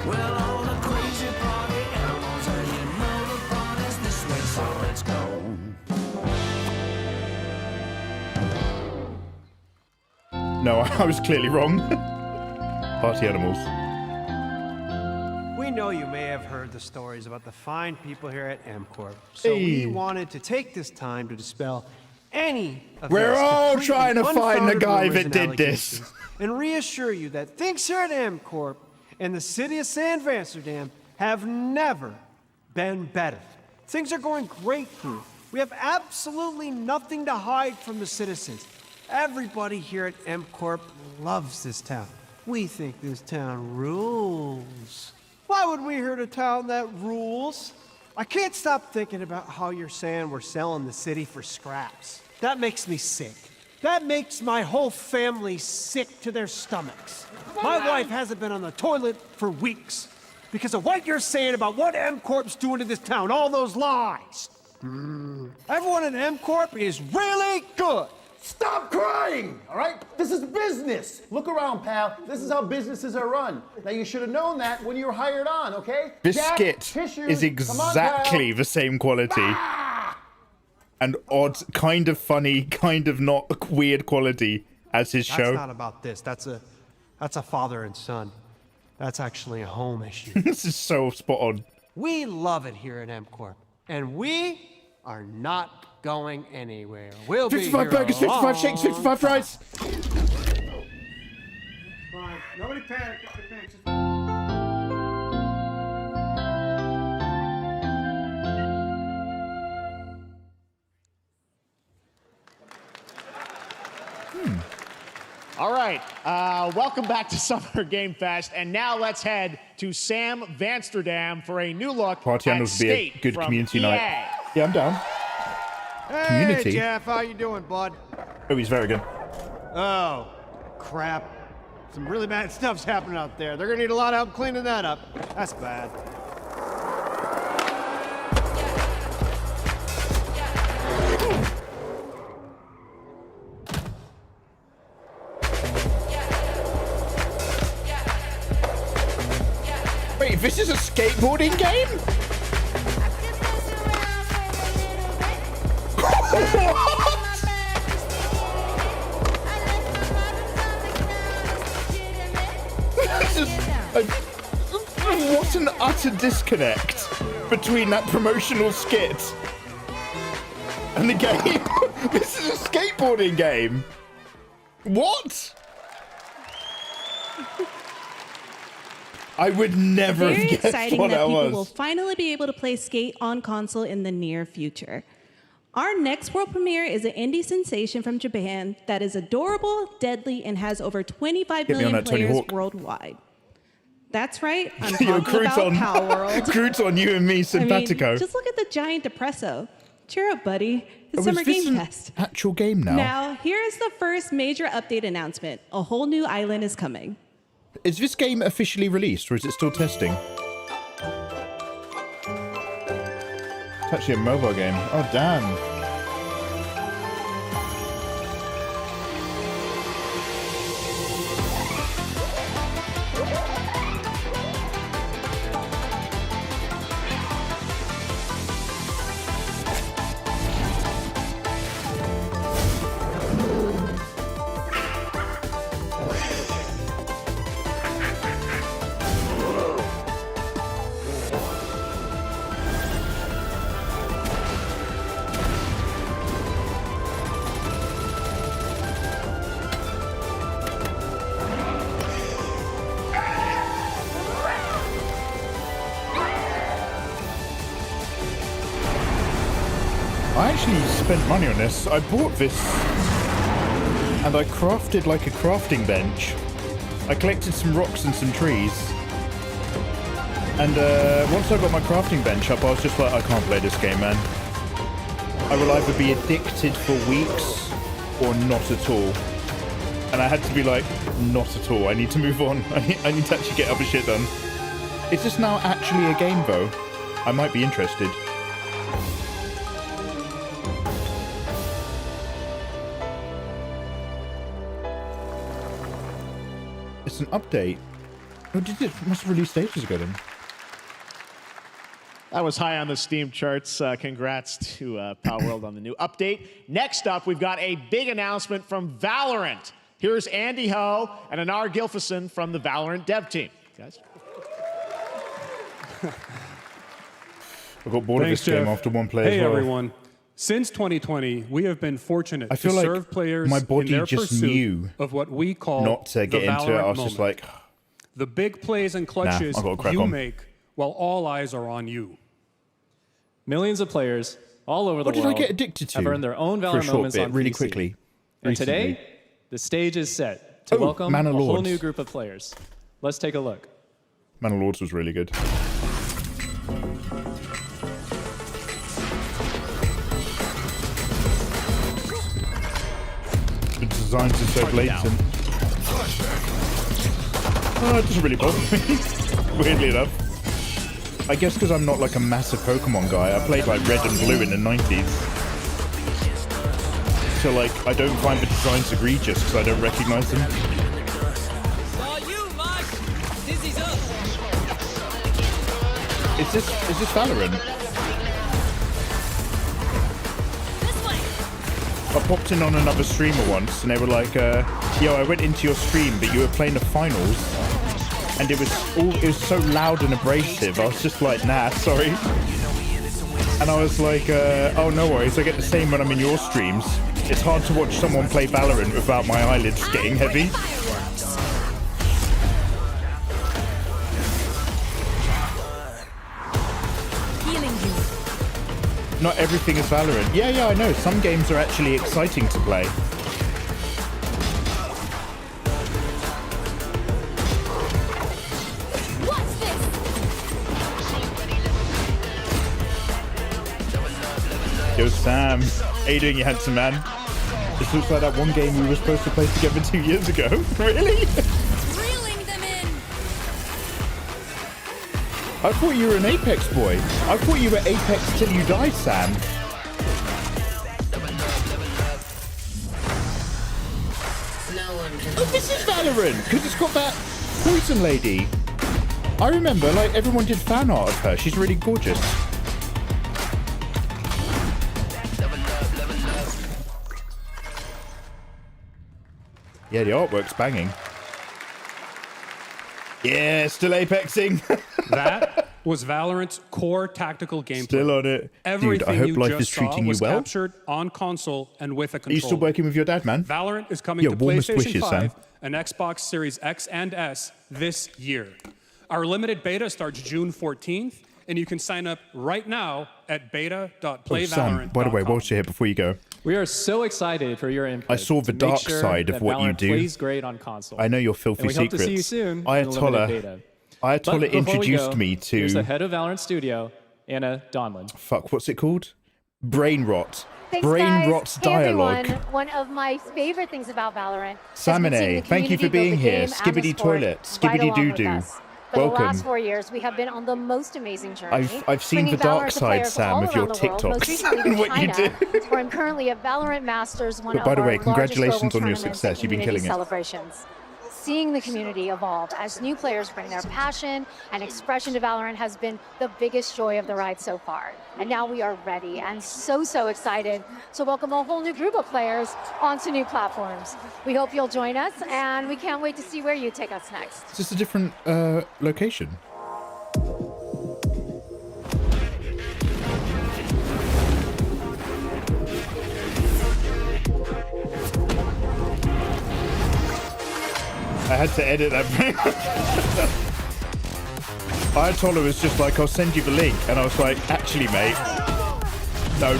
Well, all the crazy party animals, and you know the party's this way, so let's go. No, I was clearly wrong. Party animals. We know you may have heard the stories about the fine people here at MCorp, so we wanted to take this time to dispel any of We're those all completely trying to find the unfounded guy rumors that and did this. allegations, and reassure you that things here at MCorp and the city of San Vansterdam have never been better. Things are going great here. We have absolutely nothing to hide from the citizens. Everybody here at MCorp loves this town. We think this town rules. Why would we hurt a town that rules? I can't stop thinking about how you're saying we're selling the city for scraps. That makes me sick. That makes my whole family sick to their stomachs. My wife hasn't been on the toilet for weeks because of what you're saying about what MCorp's doing to this town, all those lies. Everyone at MCorp is really good. Stop crying, all right? This is business. Look around, pal. This is how businesses are run. Now, you should have known that when you were hired on, okay? This Jack, skit tissues. is Come on, exactly pal. the same quality. And odd, kind of funny, kind of not weird quality as his show. That's not about this. That's a father and son. That's actually a home issue. This is so spot on. We love it here at MCorp, and we are not going anywhere. We'll 55 be here burgers, a 55 long shakes, 55 fries. Fine. Nobody panic. All right, welcome back to Summer Game Fest, and now let's head to Sam Vansterdam for a new look Party at animals would be a Skate good from community EA. night. Yeah, I'm down. Hey, Community? Jeff, how you doing, bud? Oh, he's very good. Oh, crap. Some really bad stuff's happening out there. They're gonna need a lot of help cleaning that up. That's bad. Wait, this is a skateboarding game? What an utter disconnect between that promotional skit and the game. This is a skateboarding game. What? I would never Very have guessed exciting what that that people was. will finally be able to play Skate on console in the near future. Our next world premiere is an indie sensation from Japan that is adorable, deadly, and has over 25 Get me on million that Tony players Hawk. worldwide. That's right, I'm Yo, talking about Power World. Crouton, you and me, simpatico. I mean, just look at the giant depresso. Cheer up, buddy. It's Oh, Summer is this Game an Fest. actual game now? Now, here is the first major update announcement. A whole new island is coming. Is this game officially released or is it still testing? It's actually a mobile game. Oh, damn. I actually spent money on this. I bought this and I crafted like a crafting bench. I collected some rocks and some trees. And once I got my crafting bench up, I was just like, I can't play this game, man. I will either be addicted for weeks or not at all. And I had to be like, not at all. I need to move on. I need to actually get other shit done. Is this now actually a game, though? I might be interested. It's an update. Oh, did it? Must have released ages ago then. That was high on the Steam charts. Congrats to Power World on the new update. Next up, we've got a big announcement from Valorant. Here's Andy Ho and Anar Gilfison from the Valorant dev team. Guys. I got bored of this game after one play Hey as well. everyone. Since 2020, we have been fortunate I feel to like serve players my body in their just pursuit knew of what we call not to get the into it. Valorant I was moment. just like, the big plays and clutches I've got to crack you on. make while all eyes are on you. Millions of players all over the what did world I get addicted to have earned their own for a Valorant short moments bit, on really PC. quickly? And recently? today, the stage is set to welcome Man a of whole Lords. new group of players. Let's take a look. Man of Lords was really good. The designs are so blatant. Oh, it doesn't really bother me, weirdly enough. I guess because I'm not like a massive Pokemon guy. I played like Red and Blue in the 90s. So like, I don't find the designs egregious because I don't recognize them. Is this Valorant? I popped in on another streamer once and they were like, yo, I went into your stream, but you were playing the finals. And it was so loud and abrasive. I was just like, nah, sorry. And I was like, oh, no worries. I get the same when I'm in your streams. It's hard to watch someone play Valorant without my eyelids getting heavy. Not everything is Valorant. Yeah, I know. Some games are actually exciting to play. Yo, Sam. How you doing, you handsome man? This looks like that one game we were supposed to play together 2 years ago. Really? I thought you were an Apex boy. I thought you were Apex till you die, Sam. Oh, this is Valorant, because it's got that poison lady. I remember, like, everyone did fan art of her. She's really gorgeous. Yeah, the artwork's banging. Yeah, still Apexing. That was Valorant's core tactical gameplay. Still on it. Everything Dude, I hope you life just is treating saw you was well. captured on console and with a Are controller. you still working with your dad, man? Valorant is coming to warmest PlayStation wishes, 5 Sam. and Xbox Series X and S this year. Our limited beta starts June 14th, and you can sign up right now at beta.playvalorant.com. Sam, by the way, whilst you're here, before you go, We are so excited for your input. I saw the to make dark sure side of that what you Valorant do. plays great on console. I know your filthy and we secrets. hope to see you soon in the limited beta. Ayatollah But before we introduced go, me to... Here's the head of Valorant Studio, Anna Donlin. Fuck, what's it called? Brain rot. Thanks, Brain guys. rot's Hey, dialogue. everyone. One of my favorite things about Valorant Samine, thank you for being here. Skibbity toilet. Skibbity doo doo. For the Welcome. last 4 years, we have been on the most amazing journey. I've seen bringing the dark Valorant to side, players from Sam, all of your around the world, most TikToks recently to and what you China, do. where I'm currently at Valorant Masters, one But of by the our way, largest congratulations global on your tournaments success. and You've been community killing it. celebrations. Seeing the community evolve as new players bring their passion and expression to Valorant has been the biggest joy of the ride so far. And now we are ready and so excited to welcome a whole new group of players onto new platforms. We hope you'll join us, and we can't wait to see where you take us next. Is this a different location? I had to edit that. Ayatollah was just like, I'll send you the link. And I was like, actually, mate, don't.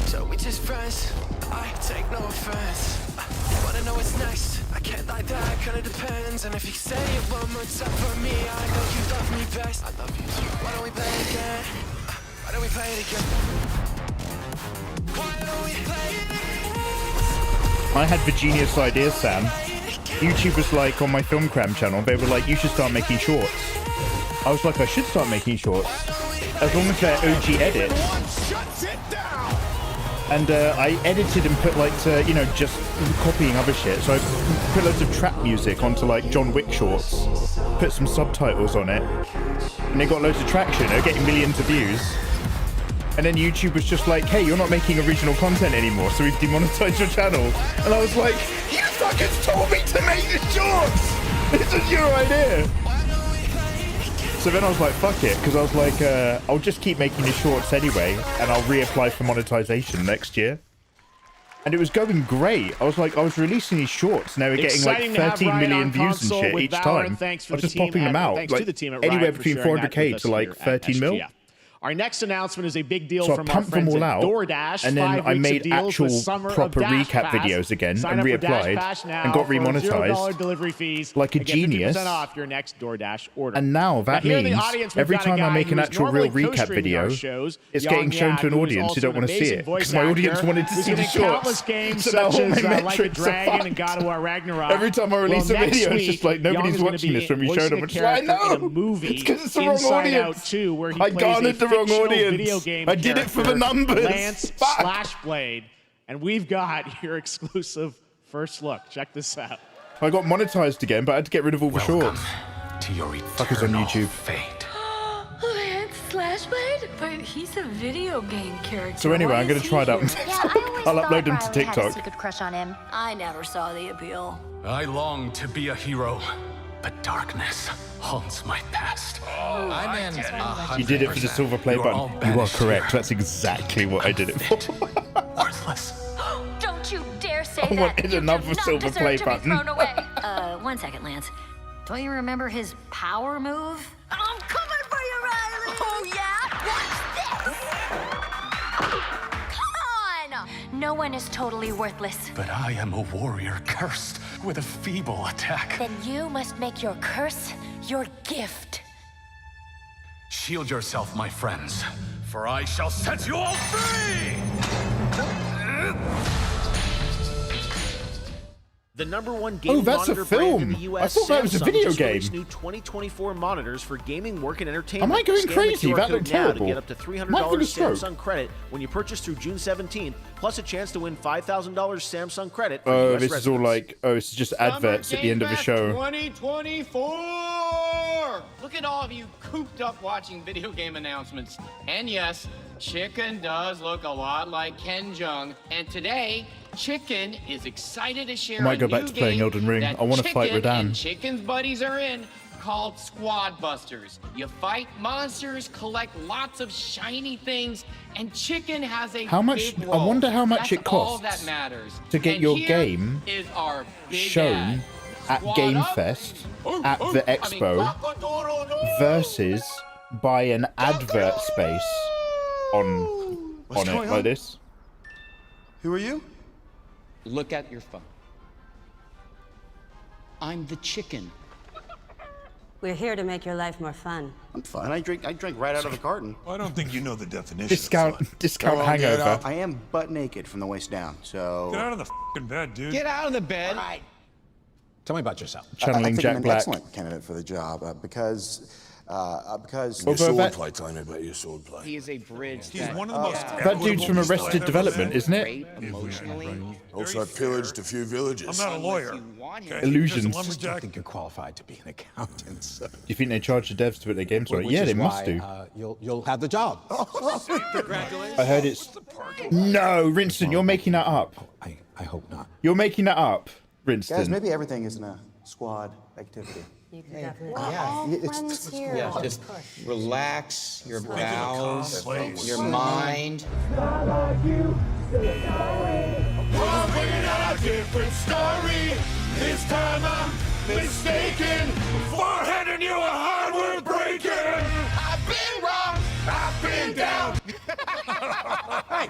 So we just friends, I take no offense. Wanna know what's next? I can't lie, that kinda depends. And if you say it one more time for me, I know you love me best. I love you too. Why don't we play it again? Why don't we play it again? Why don't we play it again? I had the genius idea, Sam. YouTube was like, on my Film Cram channel, they were like, you should start making shorts. I was like, I should start making shorts. As long as they're OG edits. And I edited and put like, you know, just copying other shit. So I put loads of trap music onto like John Wick shorts, put some subtitles on it, and they got loads of traction. They're getting millions of views. And then YouTube was just like, hey, you're not making original content anymore, so we've demonetized your channel. And I was like, you fuckers told me to make the shorts! This is your idea! So then I was like, fuck it, because I was like, I'll just keep making the shorts anyway, and I'll reapply for monetization next year. And it was going great. I was like, I was releasing these shorts, and they were getting like 13 million views and shit each time. I was just popping them out, like anywhere between 400k to like 13 mil. Our next announcement is a big deal So I from our pumped them friends all at out, DoorDash. and then 5 I weeks of made deals actual with Summer of proper Dash recap Pass. videos again Sign and up for Dash reapplied Pass now and got for remonetized $0 delivery fees like a and get genius. 50% off your next DoorDash order. And now that here in the means audience, we've every got a time I guy make an who's actual real normally recap co-streaming video, our shows, it's Young getting shown to an Yak, who's audience who also don't an want to see amazing it. voice Because my audience actor, wanted to who's see been the in shorts. countless games So now such all my as Like a metrics are Dragon fucked. and God of War Ragnarok. Every time I release a next video, it's just like, week, nobody's Young is gonna watching be this when we voicing showed them. a It's like, character in a no, movie, it's because it's the wrong Inside audience. Out 2, where he I plays garnered a the wrong fictional audience. video game I did it for the character, numbers. Lance Fuck. Slashblade, and we've got your exclusive first look. Check this out. I got monetized again, but I had to get rid of all the shorts. To your Fuckers on YouTube. fate. Lance Slashblade? But he's a video game character. So anyway, I'm going to try it out on Yeah, TikTok. I'll upload them to TikTok. Secret crush on him. I never saw the appeal. I long to be a hero, but darkness haunts my past. I'm in You did it for the silver play button. You are correct. That's exactly what I did it for. Worthless. Don't you dare say I that. wanted You another do not silver deserve play to button. Be thrown away. 1 second, Lance. Don't you remember his power move? I'm coming for you, Riley. Oh yeah? Watch this. Come on. No one is totally worthless. But I am a warrior cursed with a feeble attack. Then you must make your curse your gift. Shield yourself, my friends, for I shall set you all free! The #1 game that's a monitor brand in the film. US, I thought that was a Samsung video just released game. new 2024 monitors for gaming, work, and entertainment. Am I going Scan the crazy? QR That code looked now terrible. to get up to $300 Might have a stroke. Samsung credit when you purchase through June 17th, plus a chance to win $5,000 Samsung credit. For Oh, US this is all residents. like, oh, it's just adverts at the end of the show. 2024! Look at all of you cooped up watching video game announcements. And yes, Chicken does look a lot like Ken Jeong. And today, Chicken is excited to share I might a go back new to playing game Elden Ring. that I want to fight Chicken Radahn. and Chicken's buddies are in, called Squad Busters. You fight monsters, collect lots of shiny things, and Chicken has a How much? big I role. wonder how much That's it all costs that matters. to get And your here game is our big shown ad. at Squad Game up. Fest at the expo versus buy an advert space on What's it going like on? this. Who are you? Look at your phone. I'm the Chicken. We're here to make your life more fun. I'm fine. I drink right out of the carton. I don't think you know the definition. Discount Well, get hangover. out. I am butt naked from the waist down, so... Get out of the f***ing bed, dude. Get out of the bed. Tell me about yourself. Channeling I think Jack I'm an Black. excellent candidate for the job because Your swordplay, tell me about your swordplay. He is a bridge. He's one of the most That dude's from Arrested Development, isn't it? Also, I pillaged a few villages. I'm not a lawyer. Okay? Illusions. Just a lumberjack. I think you're qualified to be an accountant. So. Do you think they charge the devs to put their games right? Which Yeah, is they must why, do. You'll have the job. Congratulations. I heard it's. No, Rinston, you're making that up. I hope not. You're making that up, Rinston. Guys, maybe everything isn't a squad activity. You can definitely. Yeah, just relax your bowels, your mind. Bringing out a different story. This time I'm mistaken for handing you a hardware breaking. I've been wrong. I've been down. Hey,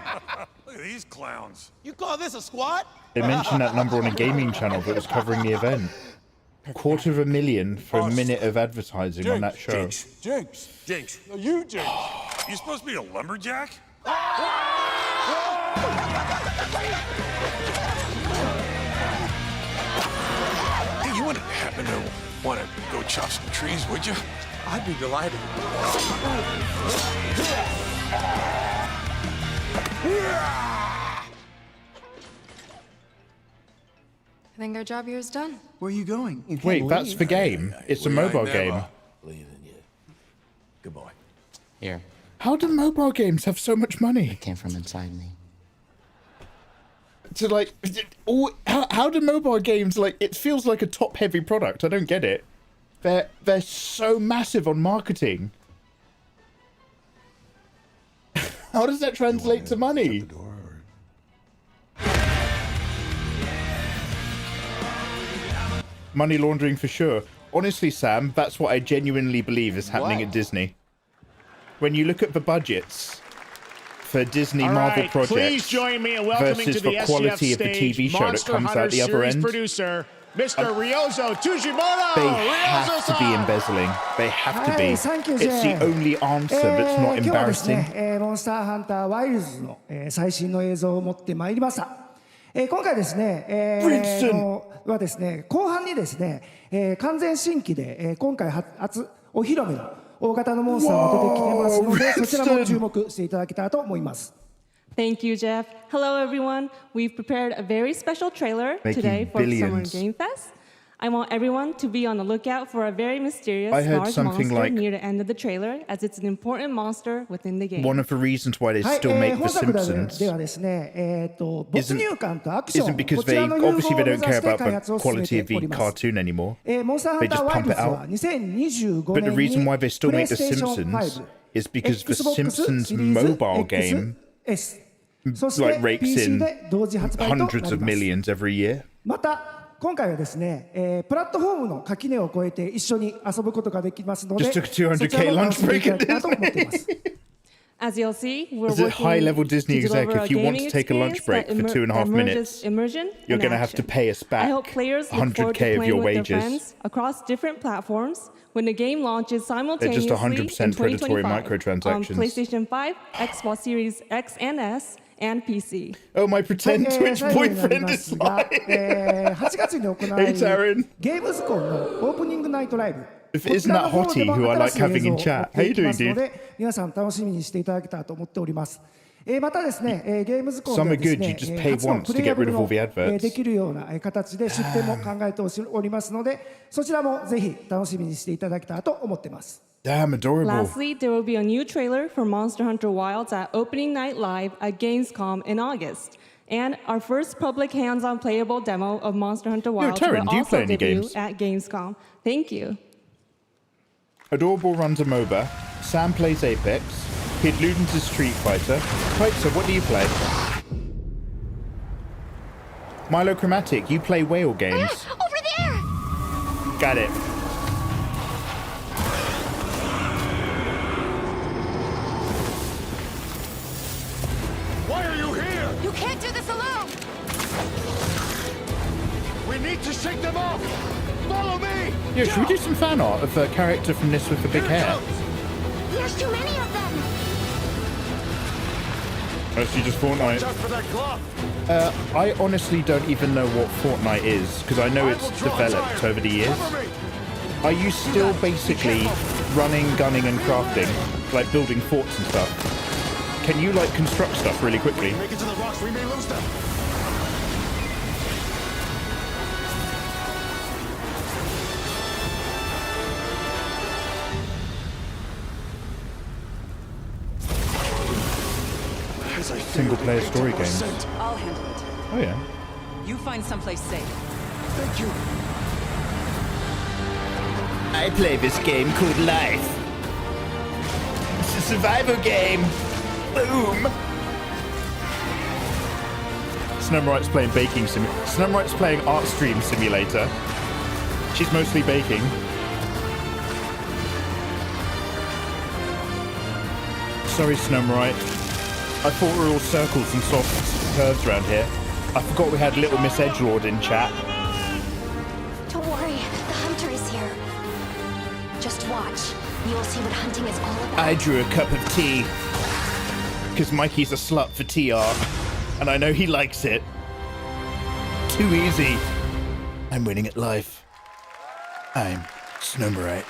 look at these clowns. You call this a squad? They mentioned that number on a gaming channel that was covering the event. $250,000 for a minute of advertising on that show. Jinx. No, you Jinx. You supposed to be a lumberjack? Hey, you wouldn't happen to want to go chop some trees, would you? I'd be delighted. think our job here is done. Where are you going? You Wait, that's the game. It's a mobile game. Leaving you. Good boy. Here. How do mobile games have so much money? It came from inside me. So like, how do mobile games, like, it feels like a top-heavy product. I don't get it. They're so massive on marketing. How does that translate to money? Money laundering for sure. Honestly, Sam, that's what I genuinely believe is happening at Disney. When you look at the budgets for Disney Marvel projects please join me in welcoming versus to the the quality SGF of the stage, TV show that Monster comes Hunter out the other series end, producer, Mr. Ryozo Tujimoto. they have to be embezzling. They have to be. thank you, It's the Jay. only answer that's not 今日はですね embarrassing.、モンスターハンターワイルズの、最新の映像を持ってまいりました。今回ですね、はですね、後半にですね、完全新規で、今回初お披露目の大型のモンスターも出てきてますので、そちらも注目していただけたらと思います。Thank you, Jeff. Hello, everyone. We've prepared a very special trailer Making today for billions. Summer Game Fest. I want everyone to be on the lookout for a very mysterious I heard large something monster like- near the end of the trailer, as it's an important monster within the game. One of the reasons why they はい、 still make The 本作 Simpsons ではですね、没入感とアクショ isn't ン because こち they らの融合を obviously 目 they 指 don't care して about 開 the 発を進め quality て of お the ります。cartoon anymore. モンスターハ They ンター just ワイ pump ル it ズは out. 2025 But the 年 reason に why they still プレイ make The ステーション Simpsons 5 is because The Xbox Simpsons シリーズ mobile game XS そして like rakes PC in で同時発売となり hundreds ます of millions every year. また今回はですね、プラットフォームの垣根を越えて一緒に遊ぶことができますので、 Just took a 200K そちらも楽しんでいただけたらと lunch 思っています。 As you'll see, we're As a working high-level Disney to exec, deliver if you a want gaming to take a lunch experience break that for 2.5 minutes, immersion you're and going to have to action. pay us I back hope players look forward to 100K of playing your with their wages. friends across different platforms when the game launches They're simultaneously just 100% in predatory 2025 on microtransactions. PlayStation 5, Xbox Series X and S, and PC. Oh, my pretend はい Twitch 最後になり boyfriend ま is すが、 lying. 8月に行わ Hey, れる Taryn. ゲームズコンのオープニングナイトライブ。 If こ isn't ちら that の方で Hottie も who I 新 like しい having 映像 in を持 chat? っ How て you いきま doing, すの dude? で、皆さん楽しみにしていただけたらと思っております。またですね、ゲームズコン Some で are です good, ね you just pay 初の once プ to レイヤ get ブ rid ル of all の the adverts. できるような形で出展も考えておりますので、そちらもぜひ楽しみにしていただけたらと思ってます。 Damn, adorable. Lastly, there will be a new trailer for Monster Hunter Wilds at Opening Night Live at Gamescom in August. And our first public hands-on playable demo of Monster Hunter Wilds Taryn, will do you play also any debut games? at Gamescom. Thank you. Adorable runs a MOBA. Sam plays Apex. Kid Ludens is Street Fighter. Pipes, what do you play? Milo Chromatic, you play whale games. Over there! Got it. Why are you here? You can't do this alone! We need to shake them off. Follow me. Yeah, should we do some fan art of the character from this with the big hair? There's too many of them! Actually, just Fortnite. Just for that glove. I honestly don't even know what Fortnite is, because I know it's developed over the years. Are you still basically running, gunning, and crafting? Like building forts and stuff? Can you, like, construct stuff really quickly? Make it to the rocks. We may lose them. Single-player story games. I'll handle it. Oh, yeah. You find someplace safe. Thank you. I play this game called Life. It's a survival game. Boom. Snowmorite's playing baking Snowmorite's playing Art Stream Simulator. She's mostly baking. Sorry, Snowmorite. I thought we were all circles and soft curves around here. I forgot we had Little Miss Edgelord in chat. Don't worry, the hunter is here. Just watch. You will see what hunting is all about. I drew a cup of tea. Because Mikey's a slut for tea art. And I know he likes it. Too easy. I'm winning at life. I'm Snowmorite.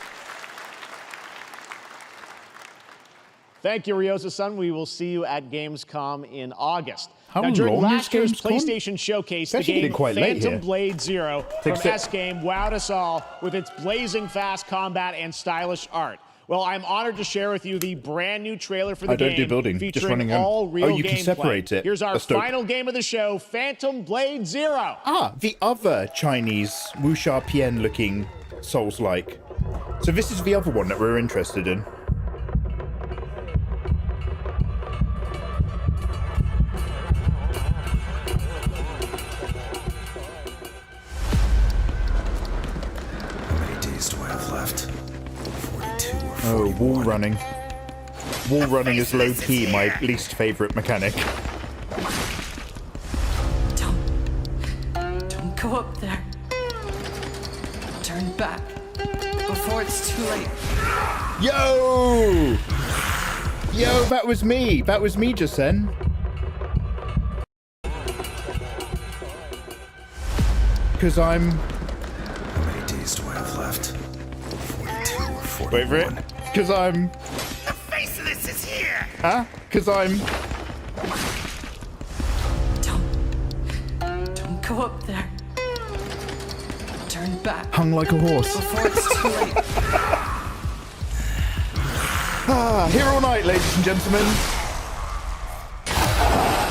Thank you, Ryozo-san. We will see you at Gamescom in August. How now, during long last this year's game's gone? PlayStation Showcase, the It's actually game getting quite late Phantom here. Blade Zero from Takes it. S Game wowed us all with its blazing fast combat and stylish art. Well, I'm honored to share with you the brand new trailer for the I don't game do building, just featuring running around. all real Oh, you can gameplay. separate it. Here's our That's dope. final game of the show, Phantom Blade Zero. Ah, the other Chinese wuxia pian looking Souls-like. So this is the other one that we're interested in. How many days do I have left? 42 or 41. Oh, wall running. Wall running is low-key my least favorite mechanic. Don't go up there. Turn back before it's too late. Yo! Yo, that was me. That was me just then. Because I'm... How many days do I have left? 42 or 41. Wait for it. Because I'm... The face of this is here! Huh? Because I'm... Don't go up there. Turn back Hung like a horse. before it's too late. Ah, here all night, ladies and gentlemen.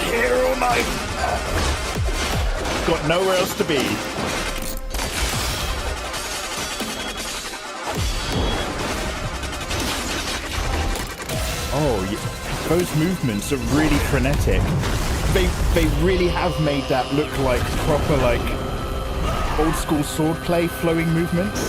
Here all night. Got nowhere else to be. Oh, yeah. Those movements are really frenetic. They really have made that look like proper, like, old school swordplay flowing movements.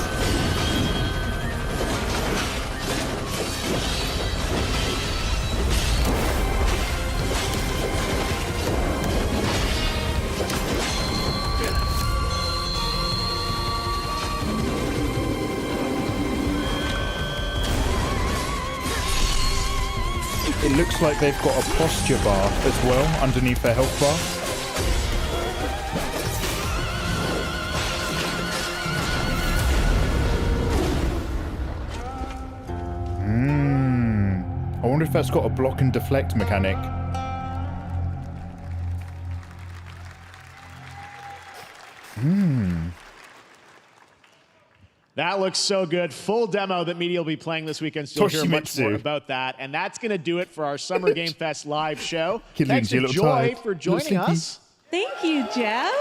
It looks like they've got a posture bar as well underneath their health bar. I wonder if that's got a block and deflect mechanic. That looks so good. Full demo that media will be playing this weekend, so you'll hear much more about that. And that's going to do it for our Summer Game Fest live show. Thanks to Joy for joining us. Thank you, Jeff.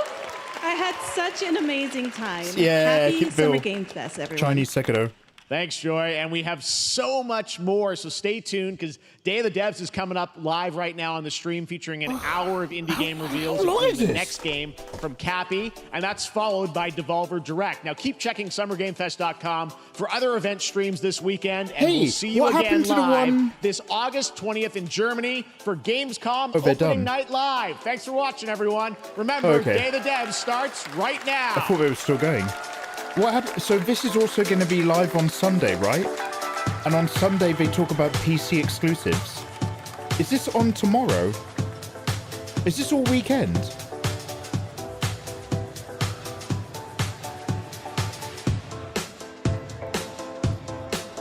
I had such an amazing time. Yeah, Happy Summer Game Fest, everyone. Chinese Sekiro. Thanks, Joy. And we have so much more, so stay tuned because Day of the Devs is coming up live right now on the stream featuring an hour of indie game reveals including the next game from Cappy, and that's followed by Devolver Direct. Now keep checking summergamefest.com for other event streams this weekend, and we'll see you again live this August 20th in Germany for Gamescom Opening Night Live. Thanks for watching, everyone. Remember, Day of the Devs starts right now. I thought they were still going. What happened? So this is also going to be live on Sunday, right? And on Sunday they talk about PC exclusives. Is this on tomorrow? Is this all weekend?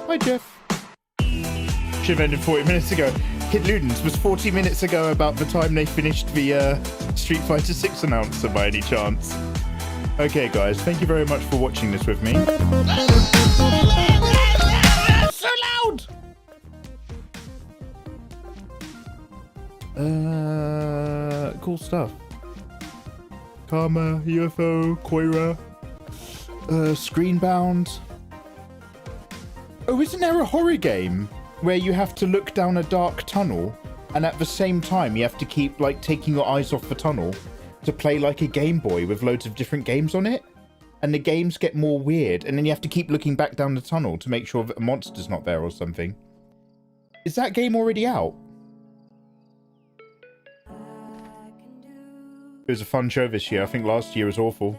Hi, Jeff. Should have ended 40 minutes ago. Kid Ludens was 40 minutes ago about the time they finished the Street Fighter 6 announcer by any chance. Okay, guys, thank you very much for watching this with me. So loud! Cool stuff. Karma, UFO, Koira, Screenbound. Oh, isn't there a horror game where you have to look down a dark tunnel and at the same time you have to keep, like, taking your eyes off the tunnel to play like a Game Boy with loads of different games on it? And the games get more weird, and then you have to keep looking back down the tunnel to make sure that a monster's not there or something. Is that game already out? It was a fun show this year. I think last year was awful.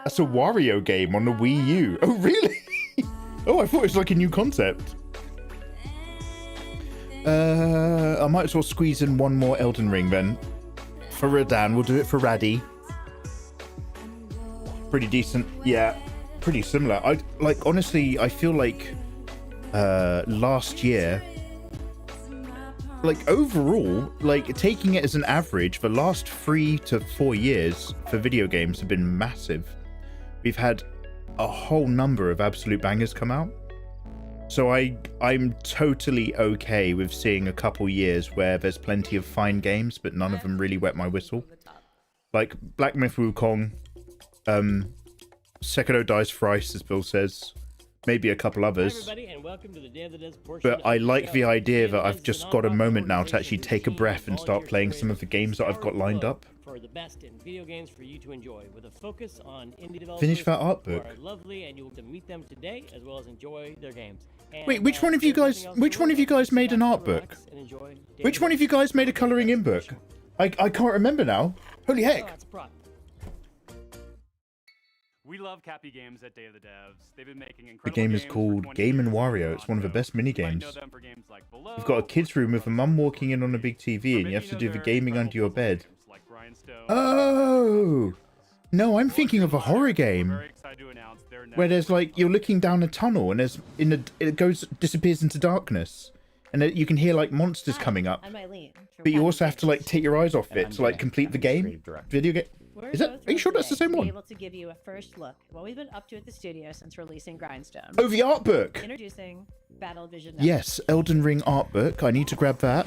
That's a Wario game on the Wii U. Oh, really? Oh, I thought it was like a new concept. I might as well squeeze in one more Elden Ring then. For Radan, we'll do it for Raddy. Pretty decent. Yeah, pretty similar. Honestly, I feel like last year like overall, like taking it as an average, the last 3 to 4 years for video games have been massive. We've had a whole number of absolute bangers come out. So I'm totally okay with seeing a couple years where there's plenty of fine games, but none of them really wet my whistle. Like Black Myth Wukong, Sekiro Dies Thrice, as Bill says, maybe a couple others. But I like the idea that I've just got a moment now to actually take a breath and start playing some of the games that I've got lined up. For the best in video games for you to enjoy, with a focus on indie developers. Finish that art book. Who are lovely, and you'll get to meet them today as well as enjoy their games. And, wait, which one of you guys made an art book? Which one of you guys made a colouring in book? I can't remember now. Holy heck. We love Cappy Games at Day of the Devs. They've been making The incredible game is called Game & Wario. It's one of the best mini games. You've got a kid's room with a mum walking in on a big TV, and you have to do the gaming under your bed. Oh! No, I'm thinking of a horror game where there's like you're looking down a tunnel and there's disappears into darkness, and you can hear like monsters coming up. But you also have to like take your eyes off it to like complete the game. Video game. Is that? Are you sure that's the same one? Able to give you a first look at what we've been up to at the studio since releasing Grindstone. Oh, the art book. Introducing Battle Vision. Yes, Elden Ring art book. I need to grab that.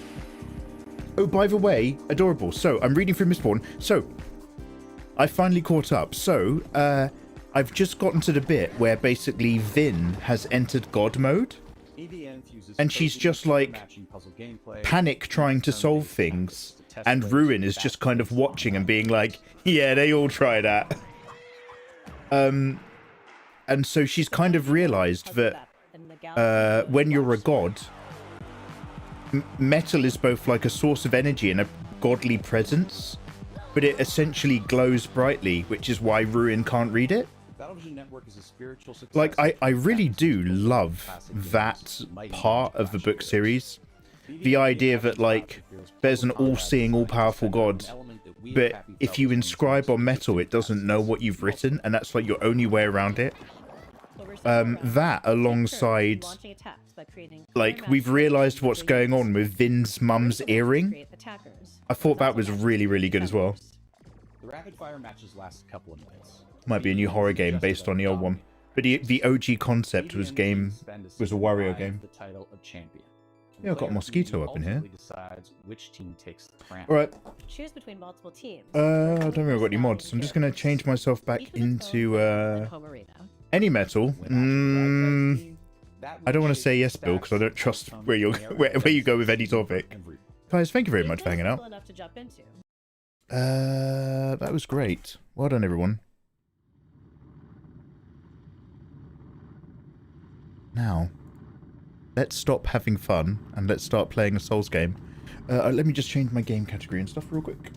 Oh, by the way, adorable. So I'm reading through Mistborn. So I finally caught up. So I've just gotten to the bit where basically Vin has entered God mode, and she's just like panic trying to solve things. And Ruin is just kind of watching and being like, yeah, they all try that. And so she's kind of realized that when you're a god, metal is both like a source of energy and a godly presence, but it essentially glows brightly, which is why Ruin can't read it. Like, I really do love that part of the book series. The idea that, like, there's an all-seeing, all-powerful god, but if you inscribe on metal, it doesn't know what you've written, and that's, like, your only way around it. That, alongside, like, we've realized what's going on with Vin's mum's earring. I thought that was really, really good as well. The rapid fire matches last a couple of minutes. Might be a new horror game based on the old one. But the OG concept was a Wario game. Yeah, I've got a mosquito up in here. Alright. Choose between multiple teams. I don't think I've got any mods. I'm just going to change myself back into any metal. I don't want to say yes, Bill, because I don't trust where you go with any topic. Guys, thank you very much for hanging out. That was great. Well done, everyone. Now, let's stop having fun and let's start playing a Souls game. Let me just change my game category and stuff real quick.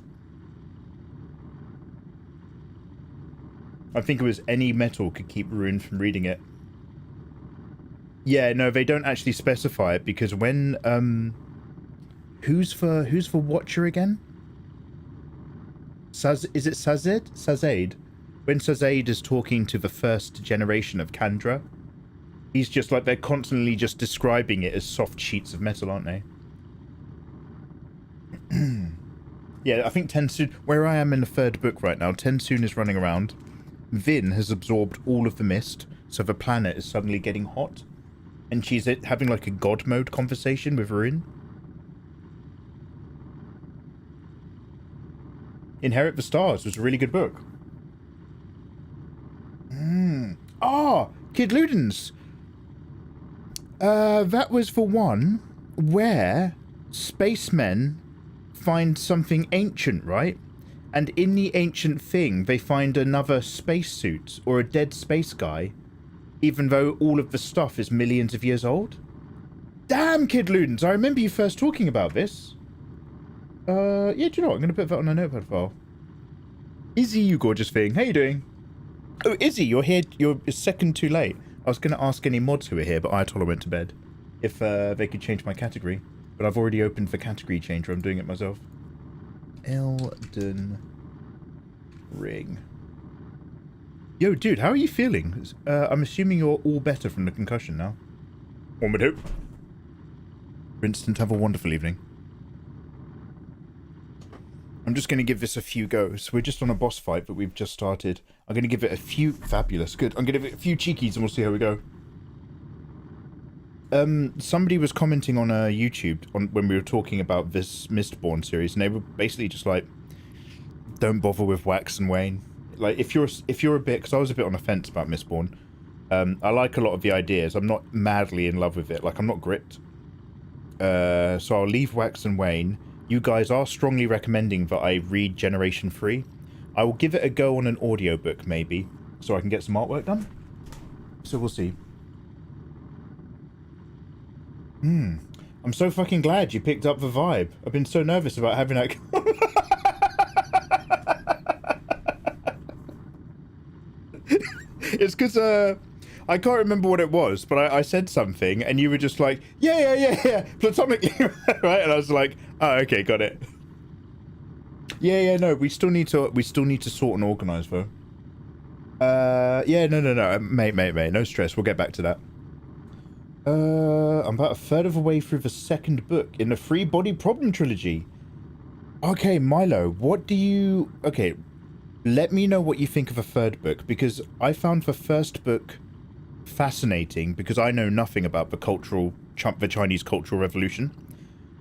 I think it was any metal could keep Ruin from reading it. Yeah, no, they don't actually specify it because when who's for Watcher again? Is it Sazed? Sazade? When Sazade is talking to the first generation of Kandra, he's just like, they're constantly just describing it as soft sheets of metal, aren't they? Yeah, I think Tensoon, where I am in the third book right now, Tensoon is running around. Vin has absorbed all of the mist, so the planet is suddenly getting hot. And she's having like a god mode conversation with Ruin. Inherit the Stars was a really good book. Kid Ludens. That was for one where spacemen find something ancient, right? And in the ancient thing, they find another spacesuit or a dead space guy, even though all of the stuff is millions of years old. Damn, Kid Ludens, I remember you first talking about this. Yeah, do you know what? I'm going to put that on a notepad file. Izzy, you gorgeous thing. How you doing? Oh, Izzy, you're here. You're a second too late. I was going to ask any mods who are here, but Ayatollah went to bed. If they could change my category. But I've already opened the category changer. I'm doing it myself. Elden Ring. Yo, dude, how are you feeling? I'm assuming you're all better from the concussion now. One would hope. For instance, have a wonderful evening. I'm just going to give this a few goes. We're just on a boss fight, but we've just started. I'm going to give it a few... Fabulous. Good. I'm going to give it a few cheekies and we'll see how we go. Somebody was commenting on YouTube when we were talking about this Mistborn series, and they were basically just like, don't bother with Wax and Wane. Like, if you're a bit... Because I was a bit on the fence about Mistborn. I like a lot of the ideas. I'm not madly in love with it. Like, I'm not gripped. So I'll leave Wax and Wane. You guys are strongly recommending that I read Generation 3. I will give it a go on an audiobook, maybe, so I can get some artwork done. So we'll see. I'm so fucking glad you picked up the vibe. I've been so nervous about having that... It's because, I can't remember what it was, but I said something, and you were just like, yeah, platonically, right? And I was like, oh, okay, got it. Yeah, no, we still need to sort and organise, though. Yeah, no, mate, no stress, we'll get back to that. I'm about a third of the way through the second book in the Free Body Problem trilogy. Okay, Milo, what do you... Okay, let me know what you think of the third book, because I found the first book fascinating because I know nothing about the Chinese Cultural Revolution.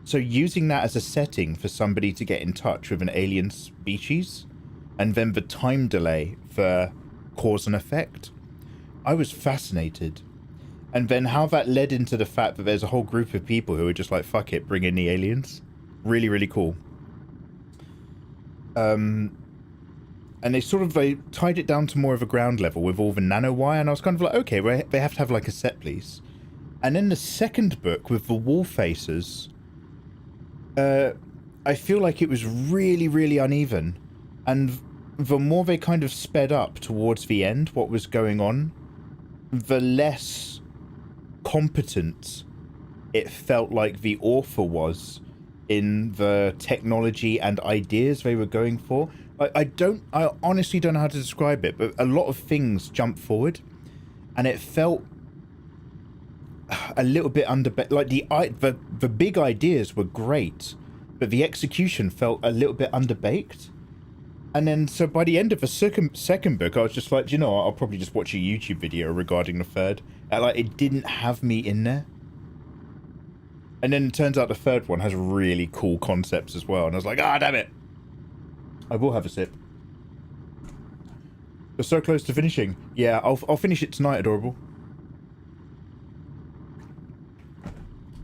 So using that as a setting for somebody to get in touch with an alien species, and then the time delay for cause and effect, I was fascinated. And then how that led into the fact that there's a whole group of people who are just like, fuck it, bring in the aliens. Really, really cool. And they tied it down to more of a ground level with all the nanowire, and I was kind of like, okay, well, they have to have like a set piece. And then the second book with the wall faces, I feel like it was really, really uneven. And the more they kind of sped up towards the end, what was going on, the less competent it felt like the author was in the technology and ideas they were going for. I honestly don't know how to describe it, but a lot of things jumped forward, and it felt a little bit like the big ideas were great, but the execution felt a little bit underbaked. And then, so by the end of the second book, I was just like, do you know what? I'll probably just watch a YouTube video regarding the third. Like, it didn't have me in there. And then it turns out the third one has really cool concepts as well. And I was like, ah, damn it. I will have a sip. We're so close to finishing. Yeah, I'll finish it tonight, Adorable.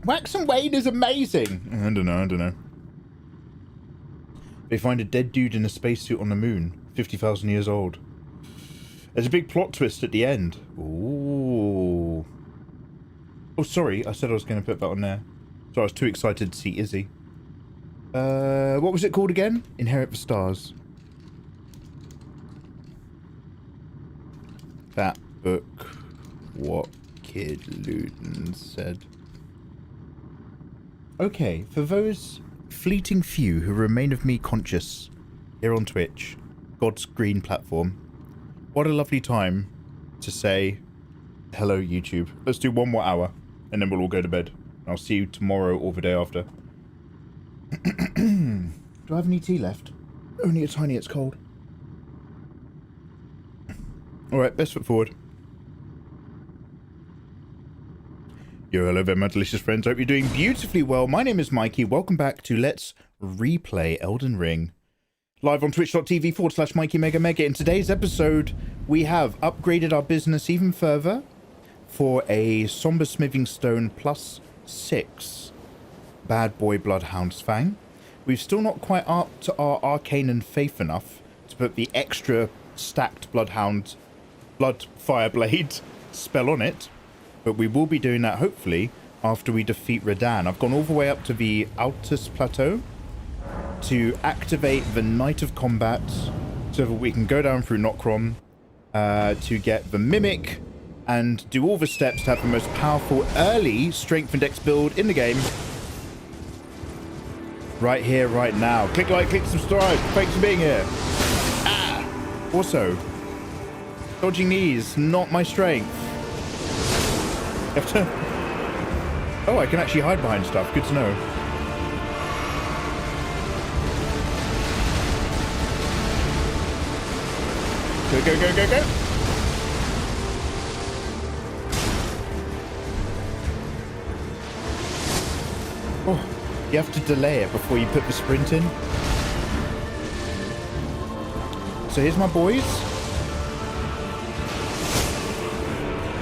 Wax and Wane is amazing. I don't know. They find a dead dude in a spacesuit on the moon, 50,000 years old. There's a big plot twist at the end. Ooh. Oh, sorry, I said I was going to put that on there. So I was too excited to see Izzy. What was it called again? Inherit the Stars. That book. What Kid Luton said. Okay, for those fleeting few who remain of me conscious here on Twitch, God's green platform, what a lovely time to say hello, YouTube. Let's do one more hour and then we'll all go to bed. I'll see you tomorrow or the day after. Do I have any tea left? Only a tiny, it's cold. Alright, best foot forward. Yo, hello there, my delicious friends. Hope you're doing beautifully well. My name is Mikey. Welcome back to Let's Replay Elden Ring. Live on twitch.tv/Mikeymegamega. In today's episode, we have upgraded our business even further for a Somber Smithing Stone +6 Bad Boy Bloodhound's Fang. We've still not quite up to our Arcane and Faith enough to put the extra stacked Bloodhound Blood Fireblade spell on it. But we will be doing that, hopefully, after we defeat Radahn. I've gone all the way up to the Altus Plateau to activate the Night of Combat so that we can go down through Nokron to get the Mimic and do all the steps to have the most powerful early Strength and Dex build in the game. Right here, right now. Click like, click subscribe. Thanks for being here. Also, dodging these, not my strength. Oh, I can actually hide behind stuff. Good to know. Go, go, go, go, go. Oh, you have to delay it before you put the sprint in. So here's my boys.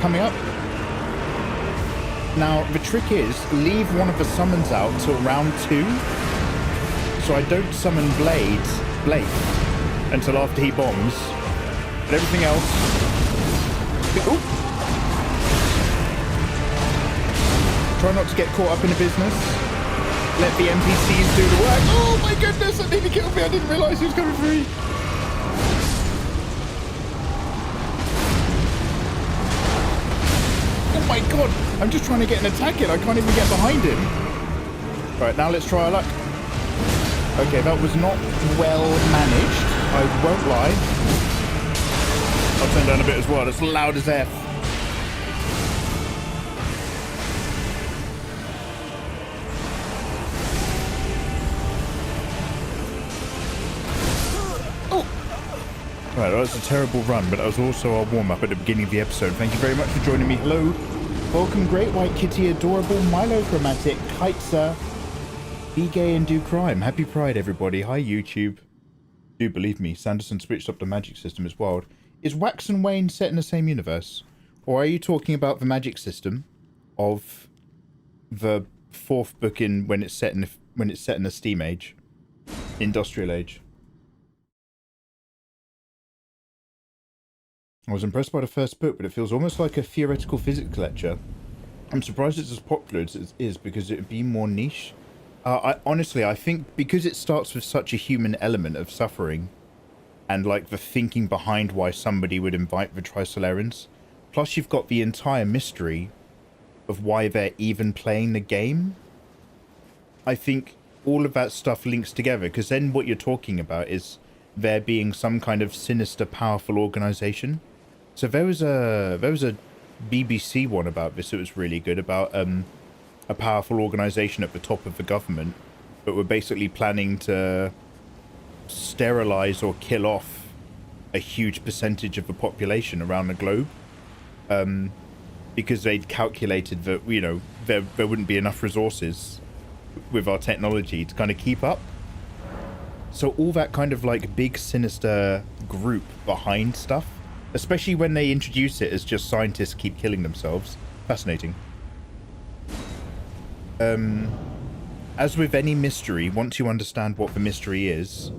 Coming up. Now, the trick is, leave one of the summons out till round 2. So I don't summon Blade until after he bombs. But everything else... Ooh. Try not to get caught up in the business. Let the NPCs do the work. Oh my goodness, that nearly killed me. I didn't realise he was coming through. Oh my god, I'm just trying to get an attack in. I can't even get behind him. Right, now let's try our luck. Okay, that was not well managed. I won't lie. I'll turn down a bit as well. It's loud as F. Right, that was a terrible run, but that was also our warm-up at the beginning of the episode. Thank you very much for joining me. Hello. Welcome, Great White Kitty, Adorable, Milochromatic, Kitesa, Be Gay and Do Crime. Happy Pride, everybody. Hi, YouTube. Do believe me, Sanderson switched up the magic system is wild. Is Wax and Wayne set in the same universe? Or are you talking about the magic system of the 4th book in when it's set in the Steam Age? Industrial Age. I was impressed by the first book, but it feels almost like a theoretical physics lecture. I'm surprised it's as popular as it is because it would be more niche. Honestly, I think because it starts with such a human element of suffering and like the thinking behind why somebody would invite the Trisolarans, plus you've got the entire mystery of why they're even playing the game. I think all of that stuff links together because then what you're talking about is there being some kind of sinister, powerful organization. So there was a BBC one about this. It was really good about a powerful organization at the top of the government, but were basically planning to sterilize or kill off a huge percentage of the population around the globe, because they'd calculated that there wouldn't be enough resources with our technology to kind of keep up. So all that kind of like big sinister group behind stuff, especially when they introduce it as just scientists keep killing themselves. Fascinating. As with any mystery, once you understand what the mystery is,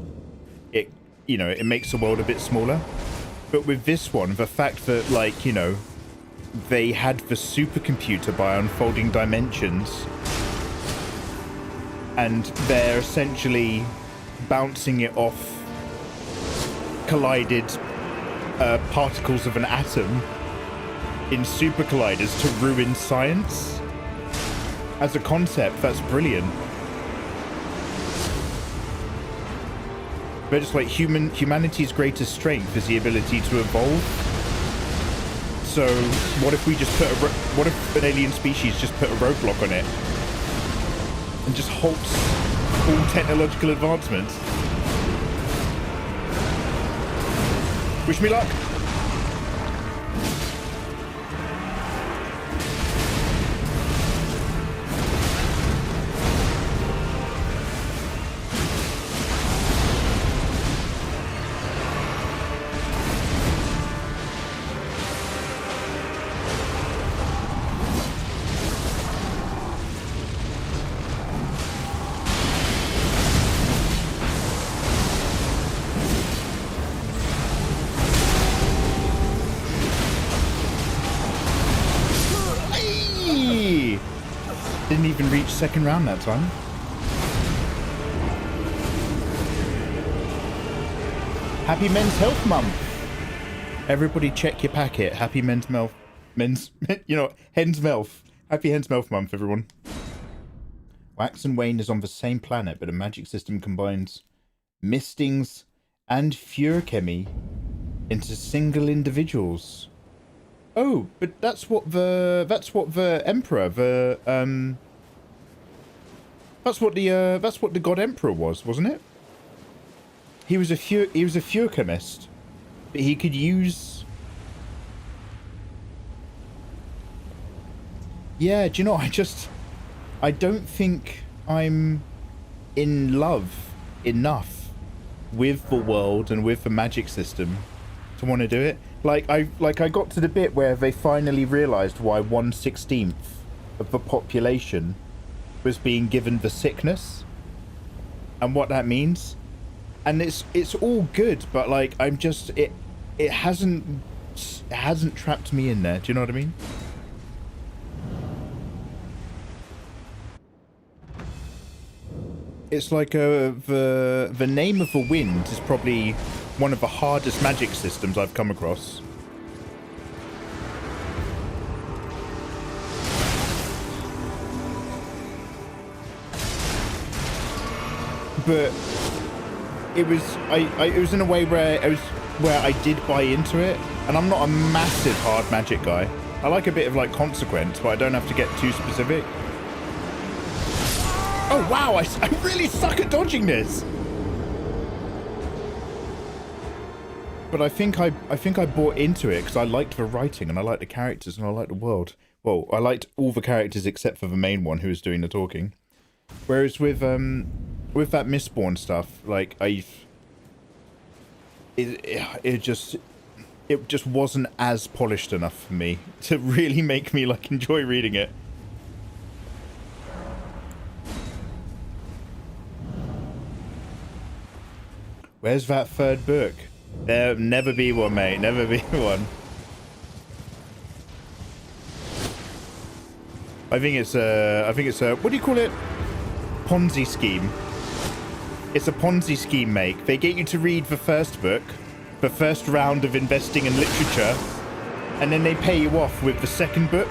it makes the world a bit smaller. But with this one, the fact that they had the supercomputer by unfolding dimensions and they're essentially bouncing it off collided particles of an atom in super colliders to ruin science. As a concept, that's brilliant. But just like humanity's greatest strength is the ability to evolve. So what if we just what if an alien species just put a roadblock on it and just halts all technological advancements? Wish me luck. Didn't even reach second round that time. Happy Men's Health Month. Everybody check your packet. Happy Hen's Melf. Happy Hen's Melf Month, everyone. Wax and Wayne is on the same planet, but a magic system combines mistings and Furchemy into single individuals. Oh, but that's what the Emperor, that's what the God Emperor was, wasn't it? He was a Furchemist. But he could use... Yeah, do you know, I don't think I'm in love enough with the world and with the magic system to want to do it. Like I got to the bit where they finally realized why 1/16 of the population was being given the sickness and what that means. And it's all good, but like I'm just it hasn't trapped me in there. Do you know what I mean? It's like the name of the wind is probably one of the hardest magic systems I've come across. But it was in a way where I did buy into it, and I'm not a massive hard magic guy. I like a bit of like consequence, but I don't have to get too specific. Oh wow, I really suck at dodging this. But I think I bought into it because I liked the writing and I liked the characters and I liked the world. Well, I liked all the characters except for the main one who was doing the talking. Whereas with that Mistborn stuff, like it just wasn't as polished enough for me to really make me like enjoy reading it. Where's that third book? There'll never be one, mate. Never be one. I think it's a what do you call it? Ponzi scheme. It's a Ponzi scheme, mate. They get you to read the first book, the first round of investing in literature, and then they pay you off with the second book.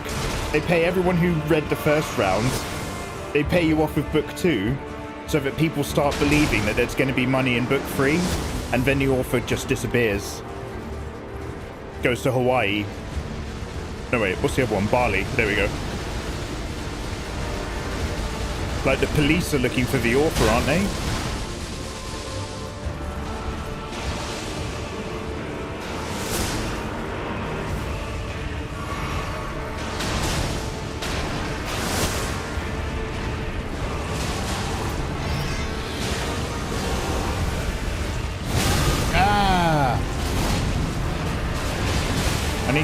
They pay everyone who read the first round. They pay you off with book 2. So that people start believing that there's going to be money in book 3, and then the author just disappears. Goes to Hawaii. No, wait, what's the other one? Bali. There we go. Like, the police are looking for the author, aren't they?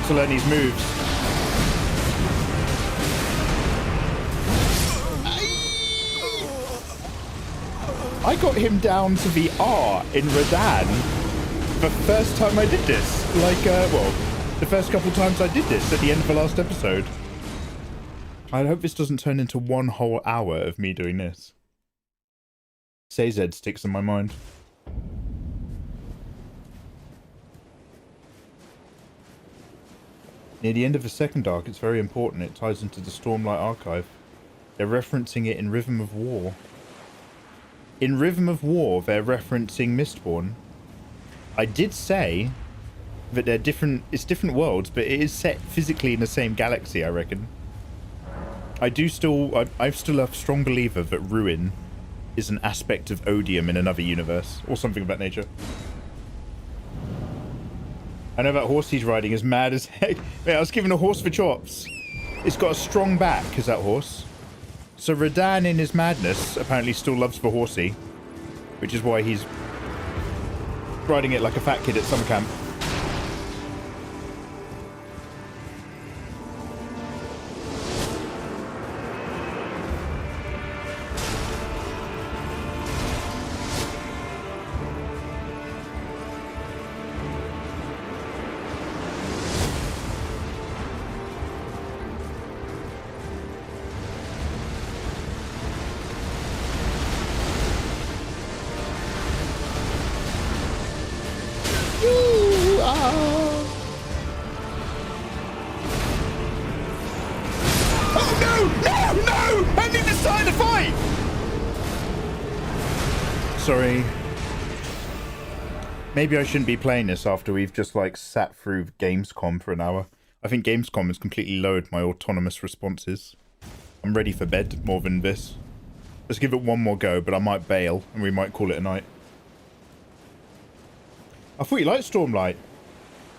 To learn these moves. I got him down to the R in Radan the first time I did this. Like, well, the first couple times I did this at the end of the last episode. I hope this doesn't turn into one whole hour of me doing this. CZ sticks in my mind. Near the end of the second arc, it's very important. It ties into the Stormlight Archive. They're referencing it in Rhythm of War. In Rhythm of War, they're referencing Mistborn. I did say that they're different. It's different worlds, but it is set physically in the same galaxy, I reckon. I'm still a strong believer that Ruin is an aspect of Odium in another universe, or something of that nature. I know that horse he's riding is mad as heck. Wait, I was giving a horse for chops. It's got a strong back, is that horse? So Radan in his madness apparently still loves the horsey, which is why he's riding it like a fat kid at summer camp. Sorry. Maybe I shouldn't be playing this after we've just like sat through Gamescom for an hour. I think Gamescom has completely lowered my autonomous responses. I'm ready for bed more than this. Let's give it one more go, but I might bail and we might call it a night. I thought you liked Stormlight.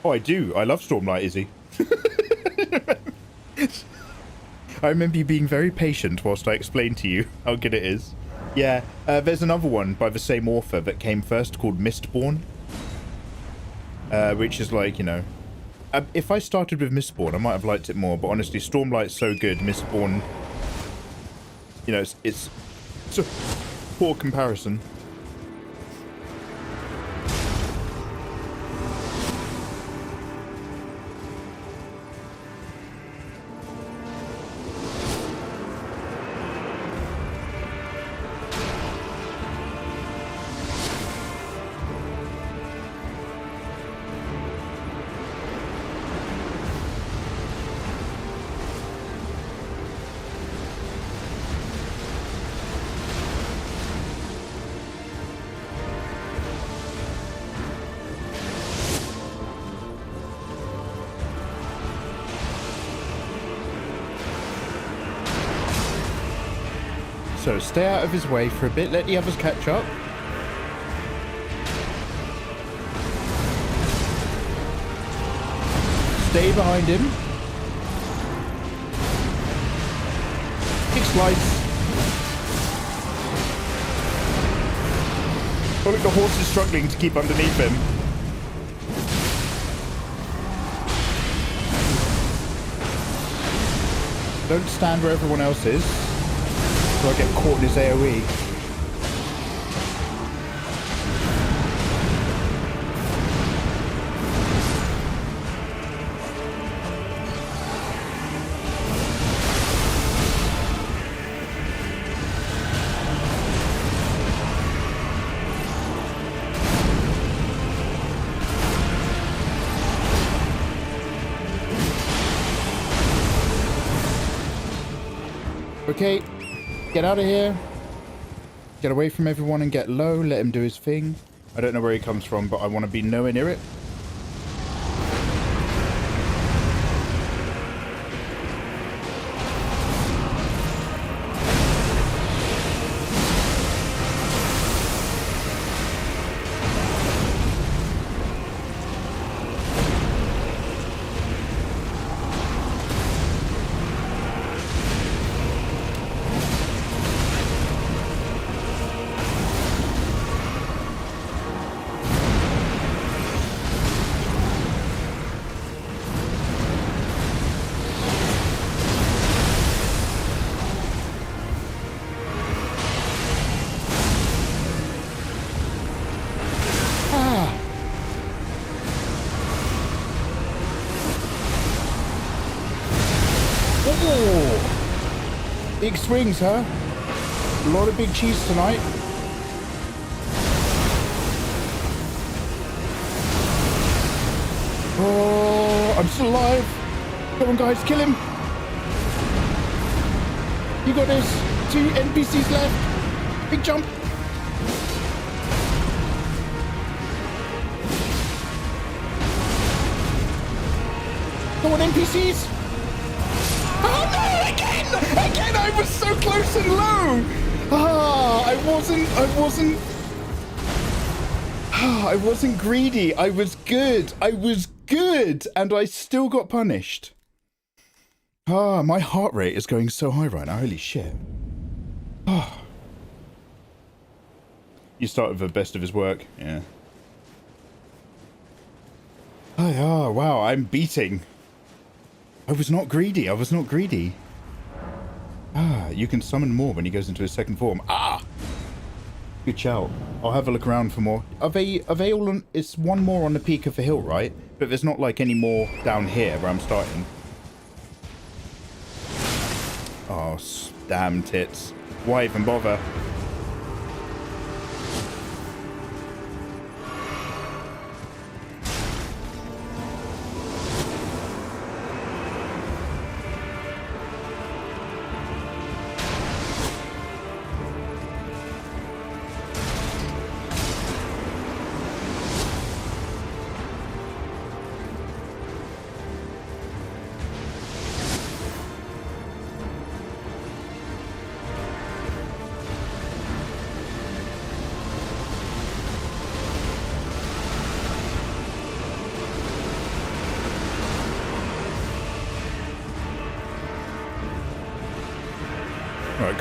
Oh, I do. I love Stormlight, Izzy. I remember you being very patient whilst I explained to you how good it is. Yeah, there's another one by the same author that came first called Mistborn. Which is like, you know... if I started with Mistborn, I might have liked it more, but honestly, Stormlight's so good, Mistborn... You know, it's a poor comparison. So stay out of his way for a bit, let the others catch up. Stay behind him. Big slice. Oh look, the horse is struggling to keep underneath him. Don't stand where everyone else is. So I get caught in his AoE. Okay. Get out of here. Get away from everyone and get low. Let him do his thing. I don't know where he comes from, but I want to be nowhere near it. Big swings, huh? A lot of big cheese tonight. Oh, I'm still alive. Come on, guys, kill him. You got this. 2 NPCs left. Big jump. Come on, NPCs. Oh no, again! Again, I was so close and low! I wasn't greedy. I was good. And I still got punished. My heart rate is going so high right now. Holy shit. You start with the best of his work. Yeah. Wow, I'm beating. I was not greedy. You can summon more when he goes into his second form. Good shout. I'll have a look around for more. Are they all on? It's one more on the peak of the hill, right? But there's not like any more down here where I'm starting. Oh, damn tits. Why even bother?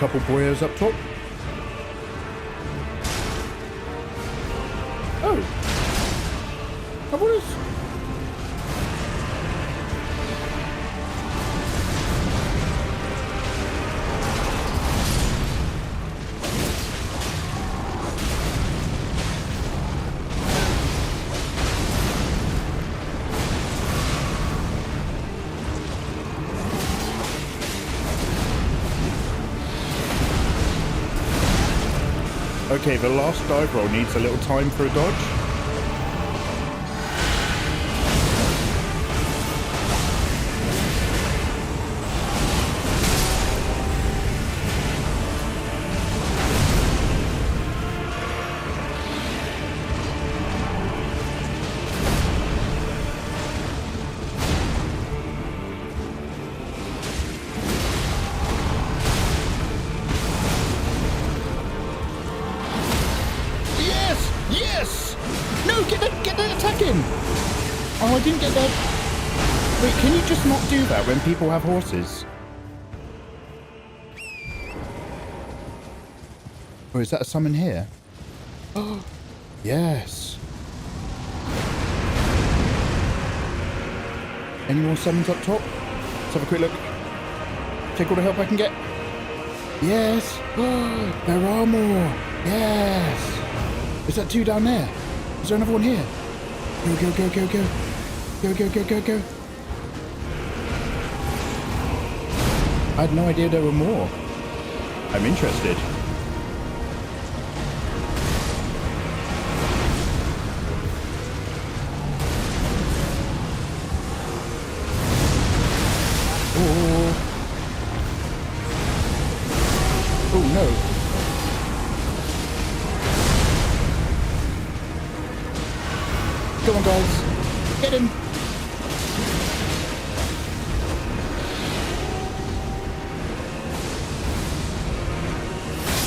couple boyos up top. Oh. Oh, what is... Okay, the last dive roll needs a little time for a dodge. Oh, I didn't get that. Wait, can you just not do that when people have horses? Or is that a summon here? Oh, yes. Any more summons up top? Let's have a quick look. Take all the help I can get. Yes. Oh, there are more. Yes. Is that 2 down there? Is there another one here? Go, go, go, go, go. Go, go, go, go, go. I had no idea there were more. I'm interested. Oh. Oh no. Come on, guys. Get him.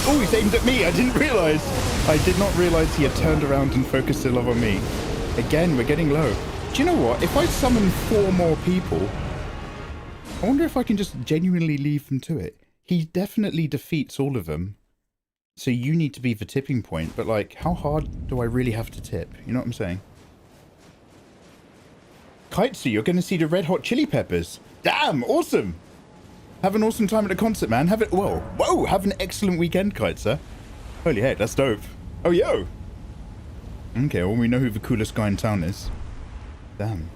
Oh, he's aimed at me. I didn't realize. I did not realize he had turned around and focused his love on me. Again, we're getting low. Do you know what? If I summon 4 more people, I wonder if I can just genuinely leave them to it. He definitely defeats all of them. So you need to be the tipping point. But like, how hard do I really have to tip? You know what I'm saying? Kaitsu, you're going to see the Red Hot Chili Peppers. Damn, awesome. Have an awesome time at the concert, man. Have it. Whoa, have an excellent weekend, Kaitsu. Holy heck, that's dope. Oh, yo. Okay, well, we know who the coolest guy in town is. Damn.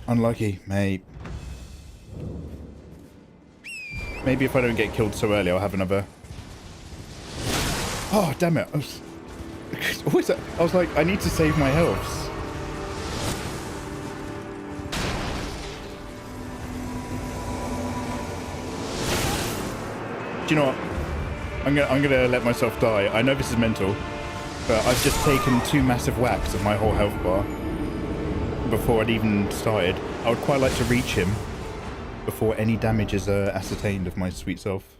Unlucky, mate. Maybe if I don't get killed so early, I'll have another. Oh, damn it. I was like, I need to save my health. Do you know what? I'm gonna let myself die. I know this is mental, but I've just taken 2 massive whacks of my whole health bar before I'd even started. I would quite like to reach him before any damage is ascertained of my sweet self.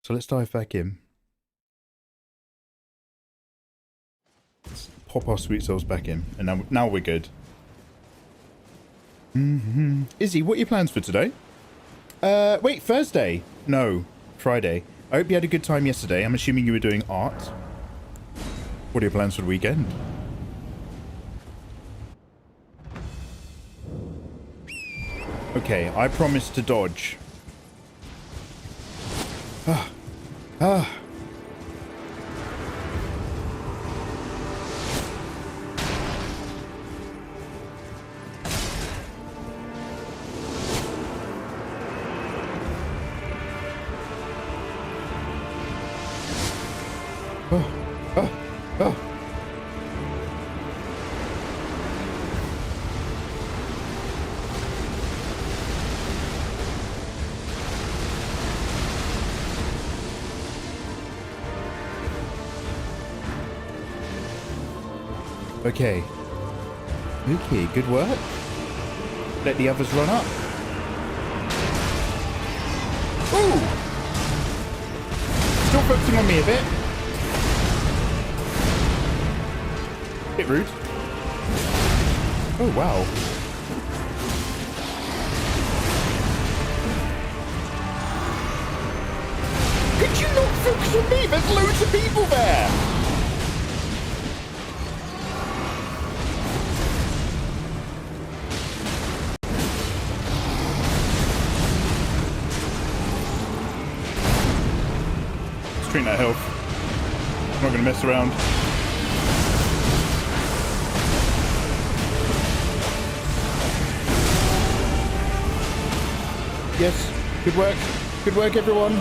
So let's dive back in. Let's pop our sweet souls back in, and now we're good. Izzy, what are your plans for today? Wait, Thursday? No, Friday. I hope you had a good time yesterday. I'm assuming you were doing art. What are your plans for the weekend? Okay, I promise to dodge. Okay. Okay, good work. Let the others run up. Ooh! Still focusing on me a bit. Bit rude. Oh, wow. Could you not focus on me? There's loads of people there. Let's drink that health. I'm not going to mess around. Yes, good work. Good work, everyone.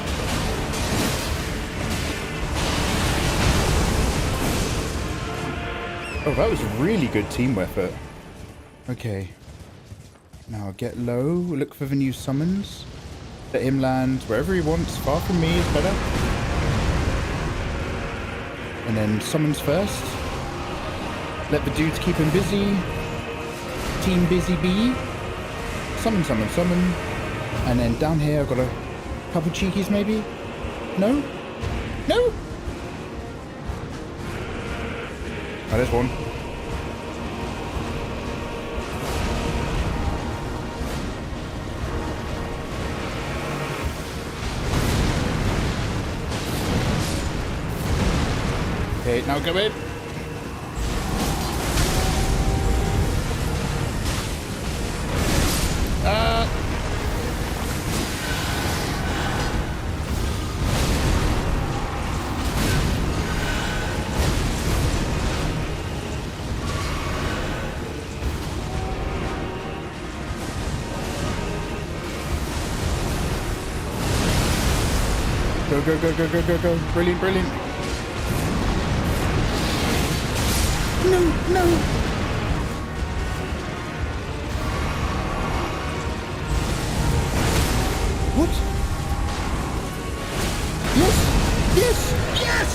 Oh, that was a really good team effort. Okay. Now get low, look for the new summons. Let him land wherever he wants. Far from me is better. And then summons first. Let the dudes keep him busy. Team busy bee. Summon, summon, summon. And then down here I've got a couple cheekies maybe? No? No? Oh, there's one. Okay, now go in. Go, go, go, go, go, go, go. Brilliant, brilliant. No, no. What? Yes, yes, yes!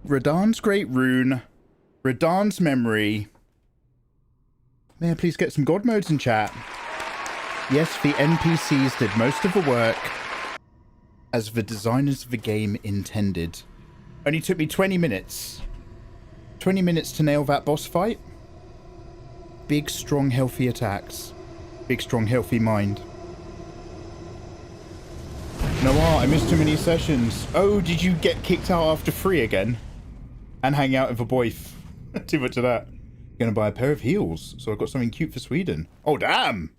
Radahn's Great Rune. Radahn's Memory. May I please get some God modes in chat? Yes, the NPCs did most of the work as the designers of the game intended. Only took me 20 minutes. 20 minutes to nail that boss fight. Big, strong, healthy attacks. Big, strong, healthy mind. Noah, I missed too many sessions. Oh, did you get kicked out after 3 again? And hang out with a boy. Too much of that. Gonna buy a pair of heels, so I've got something cute for Sweden. Oh, damn!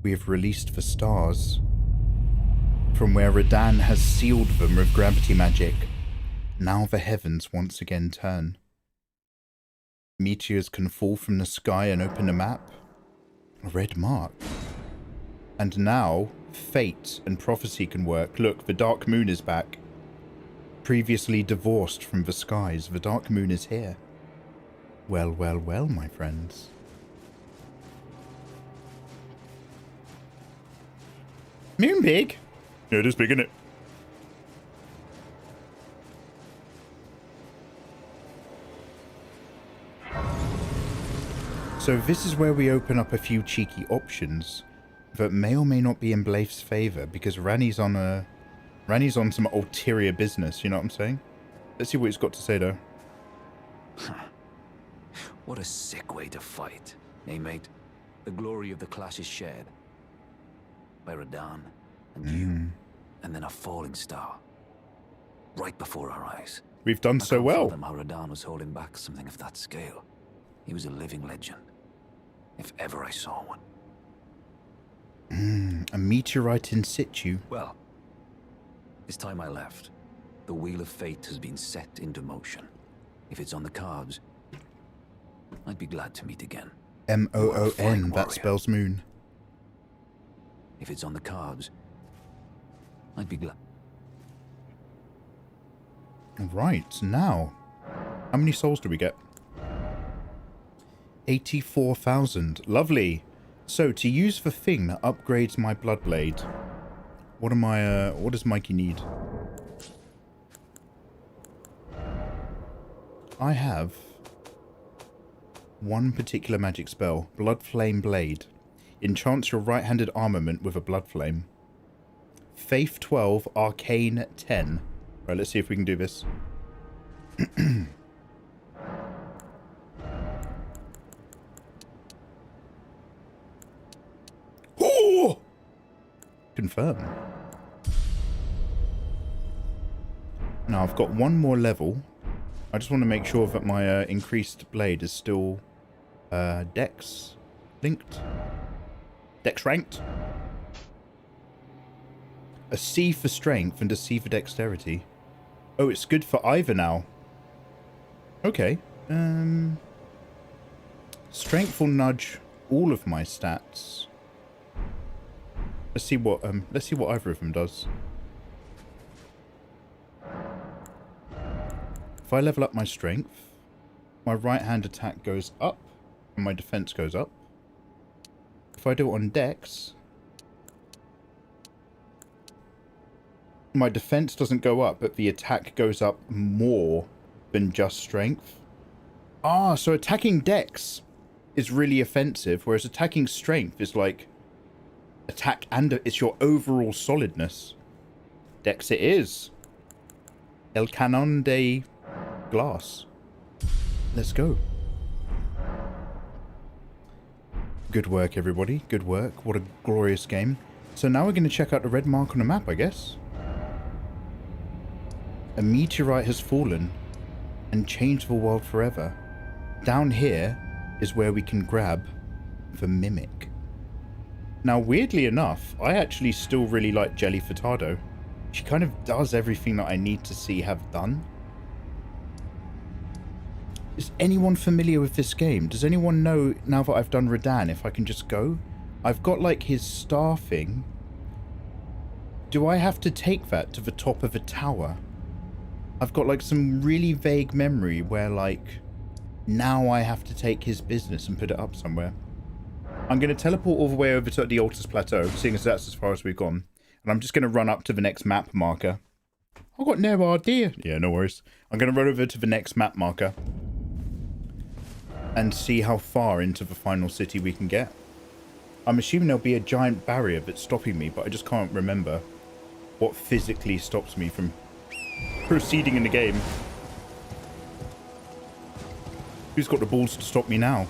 We have released the stars. From where Radahn has sealed them with gravity magic. Now the heavens once again turn. Meteors can fall from the sky and open a map. A red mark. And now, fate and prophecy can work. Look, the dark moon is back. Previously divorced from the skies, the dark moon is here. Well, well, well, my friends. Moon big? Yeah, it is big, isn't it? So this is where we open up a few cheeky options that may or may not be in Blaif's favour, because Ranni's on some ulterior business, you know what I'm saying? Let's see what he's got to say, though. What a sick way to fight, eh, mate? The glory of the clash is shared. By Radahn, and you, and then a falling star. Right before our eyes. We've done so well. I can't fathom how Radahn was holding back something of that scale. He was a living legend. If ever I saw one. A meteorite in situ. Well, it's time I left. The wheel of fate has been set into motion. If it's on the cards, I'd be glad to meet again. M-O-O-N, that spells moon. If it's on the cards, I'd be glad. Right, now. How many souls do we get? 84,000. Lovely. So, to use the thing that upgrades my Bloodblade, what am I, what does Mikey need? I have one particular magic spell, Blood Flame Blade. Enchants your right-handed armament with a blood flame. Faith 12, Arcane 10. Right, let's see if we can do this. Oh! Confirm. Now I've got one more level. I just want to make sure that my increased blade is still dex linked. Dex ranked. A C for strength and a C for dexterity. Oh, it's good for either now. Okay. Strength will nudge all of my stats. Let's see what either of them does. If I level up my strength, my right hand attack goes up and my defense goes up. If I do it on dex, my defense doesn't go up, but the attack goes up more than just strength. Ah, so attacking dex is really offensive, whereas attacking strength is like attack and it's your overall solidness. Dex it is. El Canon de Glass. Let's go. Good work, everybody. Good work. What a glorious game. So now we're going to check out the red mark on the map, I guess. A meteorite has fallen and changed the world forever. Down here is where we can grab the Mimic. Now, weirdly enough, I actually still really like Jelly Furtado. She kind of does everything that I need to see have done. Is anyone familiar with this game? Does anyone know, now that I've done Radahn, if I can just go? I've got, like, his staffing. Do I have to take that to the top of a tower? I've got, like, some really vague memory where, like, now I have to take his business and put it up somewhere. I'm going to teleport all the way over to the Altus Plateau, seeing as that's as far as we've gone. And I'm just going to run up to the next map marker. I've got no idea. Yeah, no worries. I'm going to run over to the next map marker and see how far into the final city we can get. I'm assuming there'll be a giant barrier that's stopping me, but I just can't remember what physically stops me from proceeding in the game. Who's got the balls to stop me now?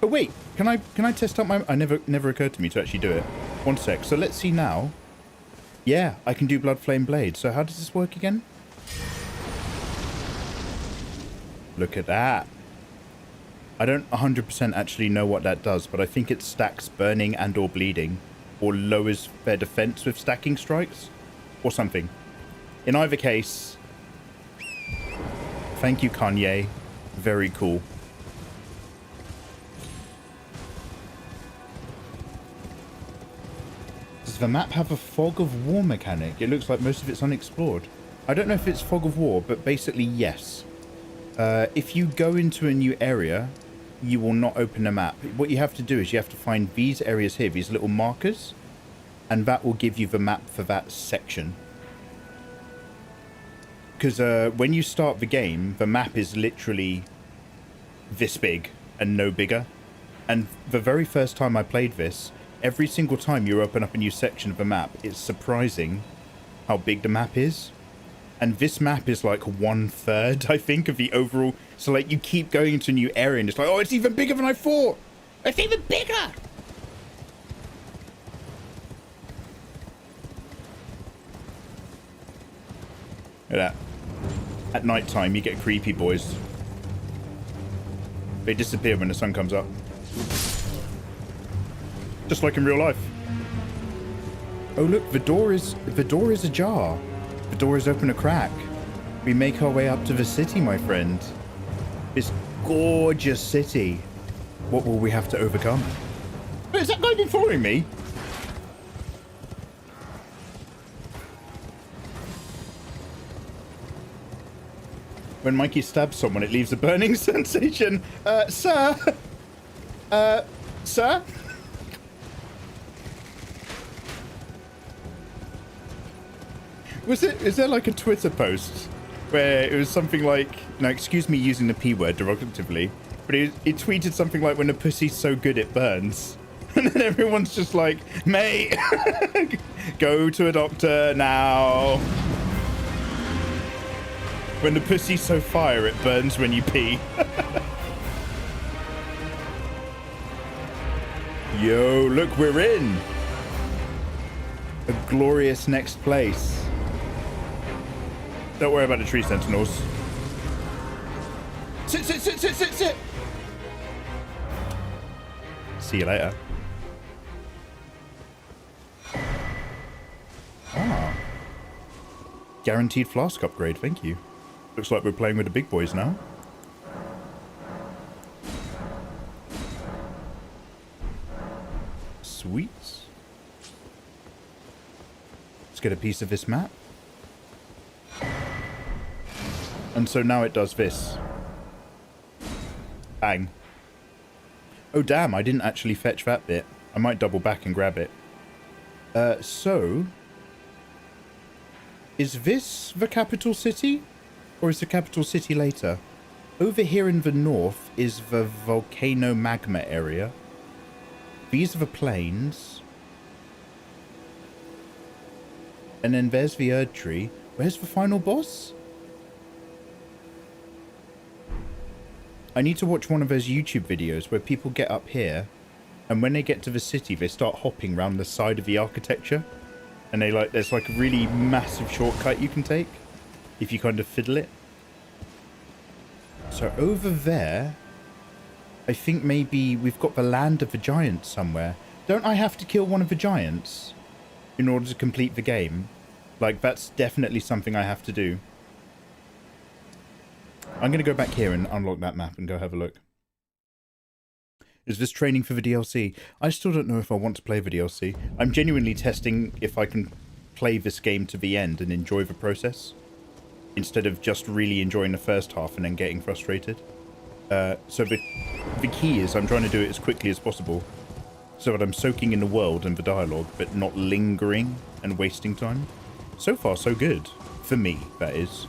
Oh wait, can I test out my... I never occurred to me to actually do it. One sec. So let's see now. Yeah, I can do Blood Flame Blade. So how does this work again? Look at that. I don't 100% actually know what that does, but I think it stacks burning and or bleeding, or lowers their defense with stacking strikes, or something. In either case, thank you, Kanye. Very cool. Does the map have a fog of war mechanic? It looks like most of it's unexplored. I don't know if it's fog of war, but basically yes. If you go into a new area, you will not open the map. What you have to do is you have to find these areas here, these little markers, and that will give you the map for that section. Because when you start the game, the map is literally this big and no bigger. And the very first time I played this, every single time you open up a new section of the map, it's surprising how big the map is. And this map is like 1/3, I think, of the overall. So like you keep going into a new area and it's like, oh, it's even bigger than I thought. It's even bigger. Look at that. At night time, you get creepy boys. They disappear when the sun comes up. Just like in real life. Oh look, the door is ajar. The door is open a crack. We make our way up to the city, my friend. This gorgeous city. What will we have to overcome? Wait, is that guy been following me? When Mikey stabs someone, it leaves a burning sensation. Sir? Sir? Is there like a Twitter post where it was something like, now excuse me using the P word derogatively, but it tweeted something like, when a pussy's so good it burns. And then everyone's just like, mate, go to a doctor now. When the pussy's so fire, it burns when you pee. Yo, look, we're in. A glorious next place. Don't worry about the tree sentinels. Sit, sit, sit, sit, sit, sit. See you later. Ah. Guaranteed flask upgrade, thank you. Looks like we're playing with the big boys now. Sweet. Let's get a piece of this map. And so now it does this. Bang. Oh damn, I didn't actually fetch that bit. I might double back and grab it. So... is this the capital city? Or is the capital city later? Over here in the north is the volcano magma area. These are the plains. And then there's the Erdtree. Where's the final boss? I need to watch one of those YouTube videos where people get up here and when they get to the city they start hopping around the side of the architecture and they like there's like a really massive shortcut you can take if you kind of fiddle it. So over there I think maybe we've got the land of the giants somewhere. Don't I have to kill one of the giants in order to complete the game? Like that's definitely something I have to do. I'm going to go back here and unlock that map and go have a look. Is this training for the DLC? I still don't know if I want to play the DLC. I'm genuinely testing if I can play this game to the end and enjoy the process. Instead of just really enjoying the first half and then getting frustrated. So the key is I'm trying to do it as quickly as possible. So that I'm soaking in the world and the dialogue, but not lingering and wasting time. So far, so good. For me, that is.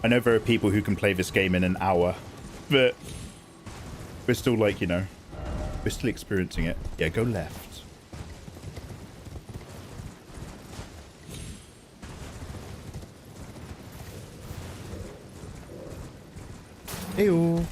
I know there are people who can play this game in an hour, but we're still like, you know, we're still experiencing it. Yeah, go left. Ew.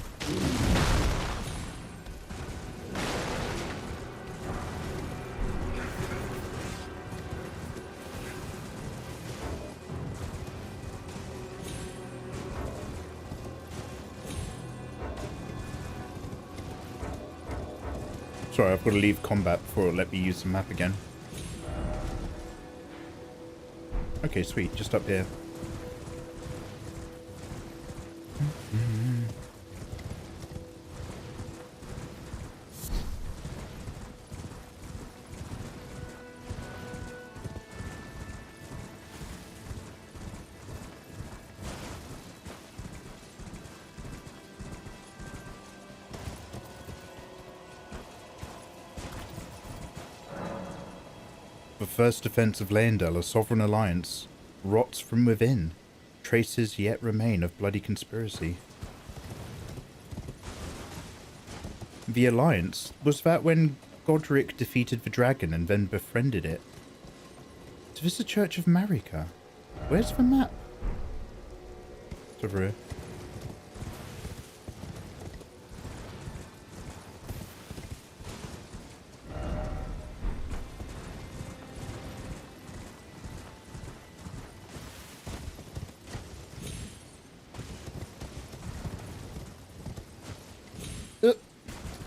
Sorry, I've got to leave combat before it'll let me use the map again. Okay, sweet. Just up here. The first defense of Leyendell, a sovereign alliance, rots from within. Traces yet remain of bloody conspiracy. The alliance? Was that when Godric defeated the dragon and then befriended it? Is this the Church of Marika? Where's the map? It's over here.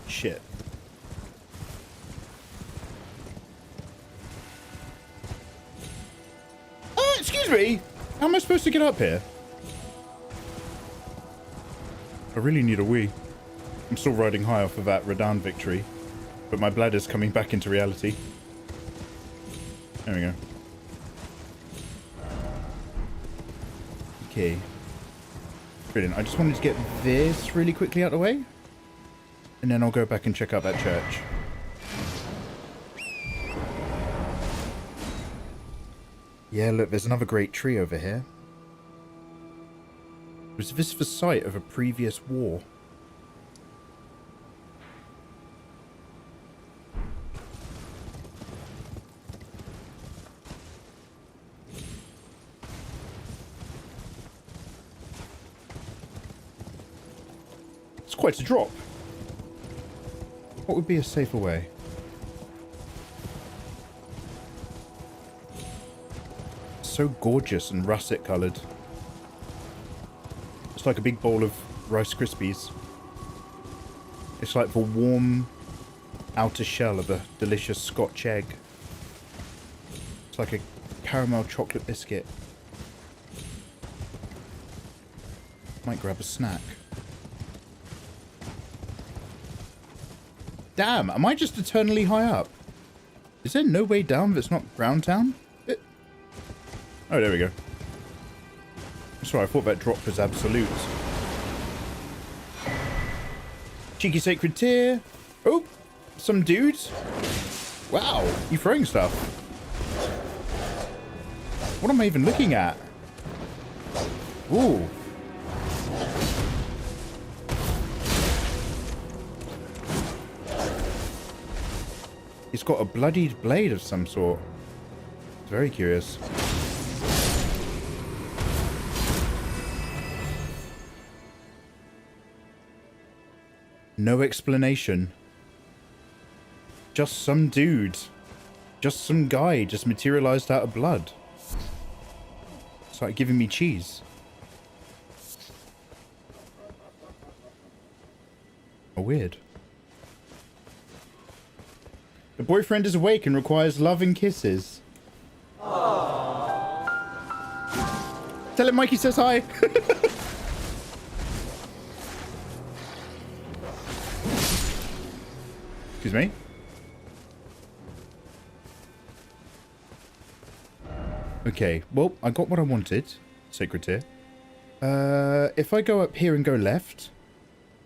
Shit. Oh, excuse me! How am I supposed to get up here? I really need a wee. I'm still riding high off of that Radahn victory, but my bladder's coming back into reality. There we go. Okay. Brilliant. I just wanted to get this really quickly out of the way. And then I'll go back and check out that church. Yeah, look, there's another great tree over here. Was this the site of a previous war? It's quite a drop. What would be a safer way? So gorgeous and russet coloured. It's like a big bowl of Rice Krispies. It's like the warm outer shell of a delicious Scotch egg. It's like a caramel chocolate biscuit. Might grab a snack. Damn, am I just eternally high up? Is there no way down that's not Ground Town? Oh, there we go. Sorry, I thought that drop was absolute. Cheeky Sacred Tear. Oh, some dudes. Wow, you throwing stuff. What am I even looking at? Ooh. He's got a bloodied blade of some sort. Very curious. No explanation. Just some dude. Just some guy just materialized out of blood. It's like giving me cheese. Oh, weird. The boyfriend is awake and requires love and kisses. Aww. Tell him Mikey says hi. Excuse me. Okay, well, I got what I wanted. Sacred Tear. If I go up here and go left,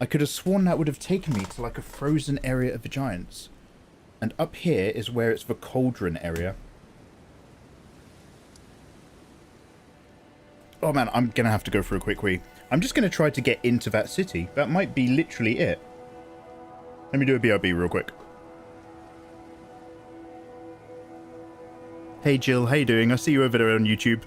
I could have sworn that would have taken me to like a frozen area of the giants. And up here is where it's the cauldron area. Oh man, I'm gonna have to go for a quick wee. I'm just gonna try to get into that city. That might be literally it. Let me do a BRB real quick. Hey Jill, how you doing? I see you over there on YouTube.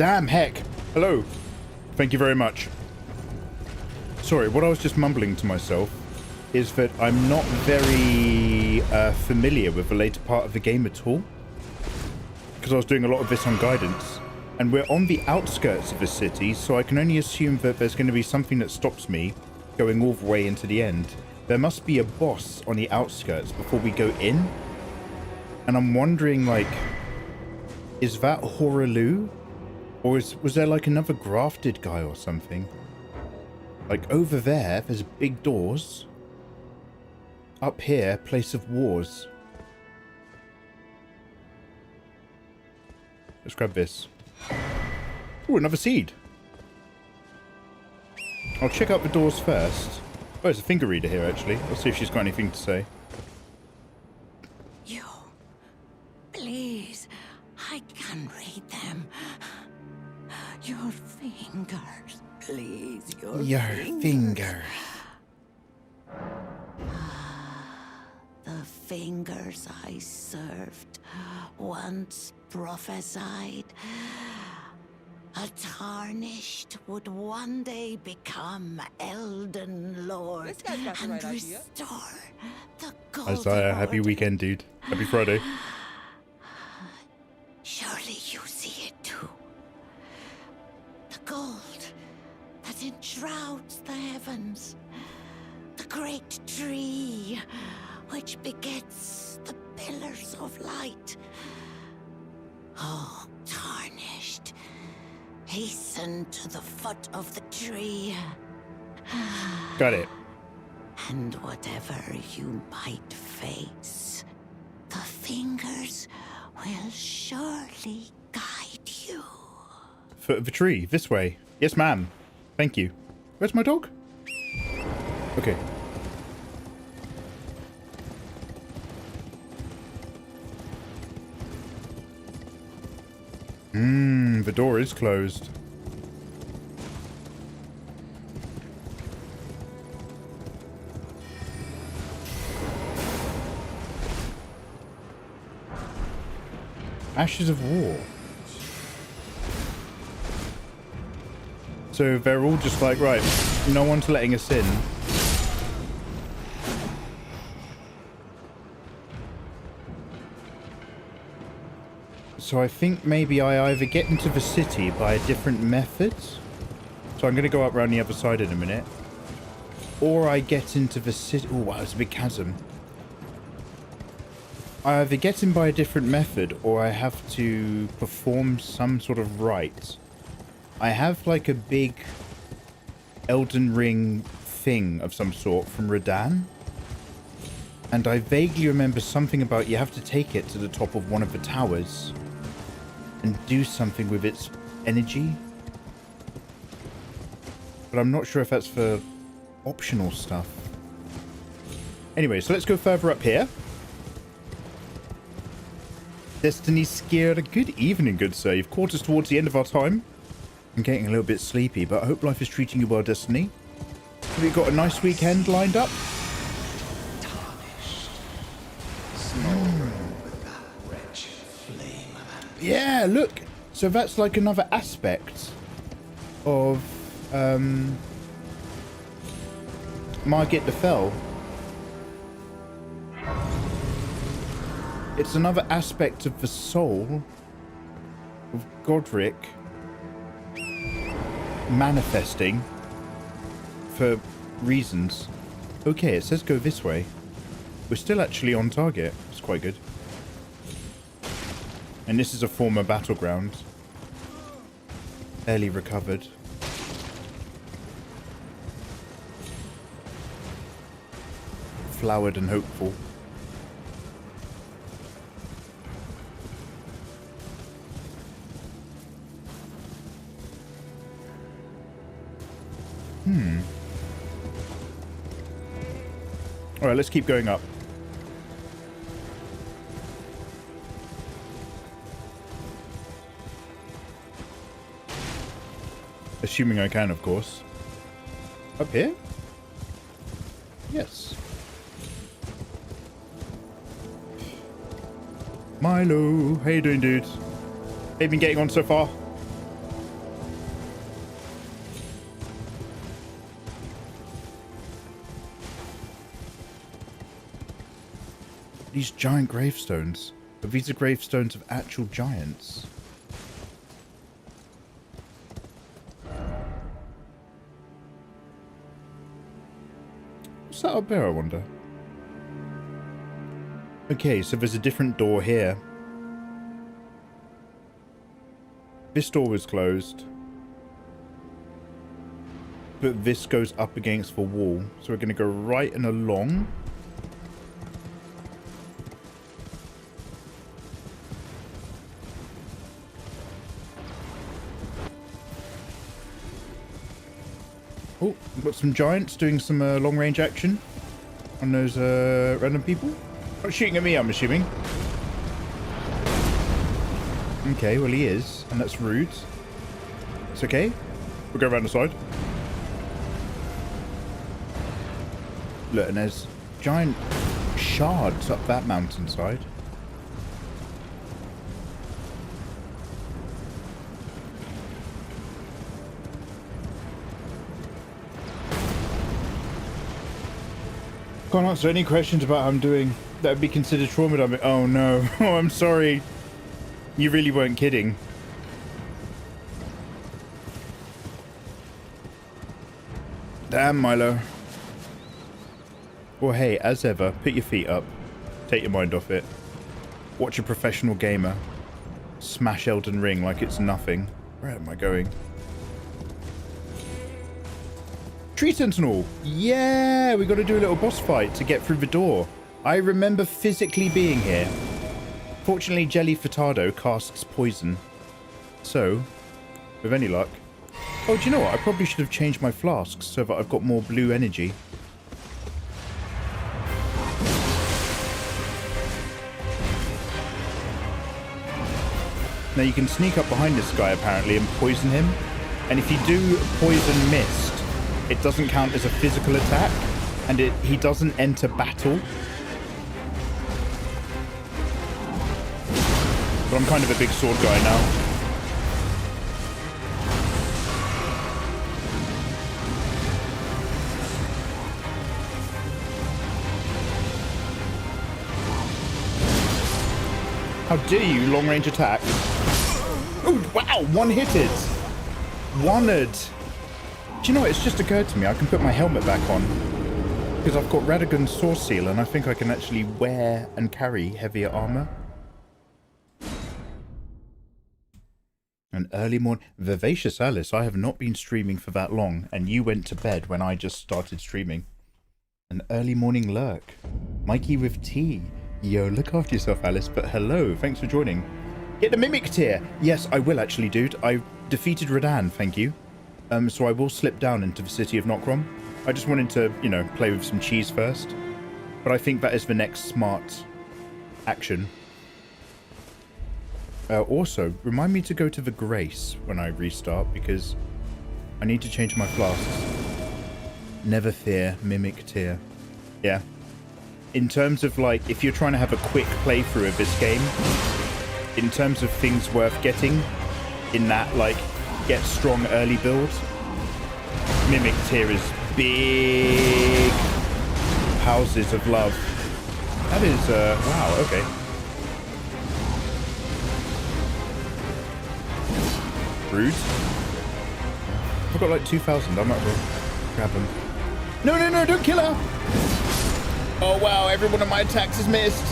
Damn heck. Hello. Thank you very much. Sorry, what I was just mumbling to myself is that I'm not very familiar with the later part of the game at all. Because I was doing a lot of this on guidance. And we're on the outskirts of the city, so I can only assume that there's going to be something that stops me going all the way into the end. There must be a boss on the outskirts before we go in. And I'm wondering, like, is that Horaloo? Or was there like another grafted guy or something? Like over there, there's big doors. Up here, place of wars. Let's grab this. Ooh, another seed. I'll check out the doors first. Oh, there's a finger reader here, actually. Let's see if she's got anything to say. You, please, I can read them. Your fingers, please, your fingers. The fingers I served once prophesied a Tarnished would one day become Elden Lord and restore the golden Isaiah, happy weekend, dude. Happy Friday. Surely you see it too. The gold that enshrouds the heavens. The great tree which begets the pillars of light. Oh, Tarnished, hasten to the foot of the tree. Got it. And whatever you might face, the fingers will surely guide you. Foot of the tree, this way. Yes, ma'am. Thank you. Where's my dog? Okay. The door is closed. Ashes of War. So they're all just like, right, no one's letting us in. So I think maybe I either get into the city by a different method. So I'm going to go up around the other side in a minute. Or I get into the city. Oh, wow, it's a big chasm. I either get in by a different method or I have to perform some sort of rite. I have like a big Elden Ring thing of some sort from Radahn. And I vaguely remember something about you have to take it to the top of one of the towers and do something with its energy. But I'm not sure if that's for optional stuff. Anyway, so let's go further up here. Destiny Scared. Good evening, good sir. You've caught us towards the end of our time. I'm getting a little bit sleepy, but I hope life is treating you well, Destiny. Have you got a nice weekend lined up? Yeah, look. So that's like another aspect of Margit the Fell. It's another aspect of the soul of Godric manifesting for reasons. Okay, it says go this way. We're still actually on target. It's quite good. And this is a former battleground. Barely recovered. Flowered and hopeful. Alright, let's keep going up. Assuming I can, of course. Up here? Yes. Milo, how you doing, dude? How you been getting on so far? These giant gravestones. But these are gravestones of actual giants. What's that up there, I wonder? Okay, so there's a different door here. This door was closed. But this goes up against the wall. So we're going to go right and along. Oh, we've got some giants doing some long-range action on those random people. Not shooting at me, I'm assuming. Okay, well he is, and that's rude. It's okay. We'll go around the side. Look, and there's giant shards up that mountainside. Can't answer any questions about how I'm doing. That would be considered trauma dumping. Oh no. Oh, I'm sorry. You really weren't kidding. Damn, Milo. Well, hey, as ever, put your feet up. Take your mind off it. Watch a professional gamer smash Elden Ring like it's nothing. Where am I going? Tree Sentinel! Yeah! We got to do a little boss fight to get through the door. I remember physically being here. Fortunately, Jelly Furtado casts poison. So, with any luck... Oh, do you know what? I probably should have changed my flasks so that I've got more blue energy. Now you can sneak up behind this guy apparently and poison him. And if you do poison mist, it doesn't count as a physical attack. And he doesn't enter battle. But I'm kind of a big sword guy now. How dare you long range attack? Oh wow, one hit it. One-ed. Do you know what? It's just occurred to me I can put my helmet back on. Because I've got Radagon's Source Seal and I think I can actually wear and carry heavier armor. An early morning... Vivacious Alice, I have not been streaming for that long and you went to bed when I just started streaming. An early morning lurk. Mikey with tea. Yo, look after yourself, Alice, but hello, thanks for joining. Get the Mimic tier! Yes, I will actually, dude. I defeated Radan, thank you. So I will slip down into the city of Nokrom. I just wanted to, you know, play with some cheese first. But I think that is the next smart action. Also, remind me to go to the Grace when I restart, because I need to change my flasks. Never fear, Mimic tier. Yeah. In terms of, like, if you're trying to have a quick playthrough of this game, in terms of things worth getting, in that, like, get strong early build, Mimic tier is big houses of love. That is, wow, okay. Rude. I've got like 2,000, I might as well grab them. No, no, no, don't kill her! Oh wow, every one of my attacks is missed.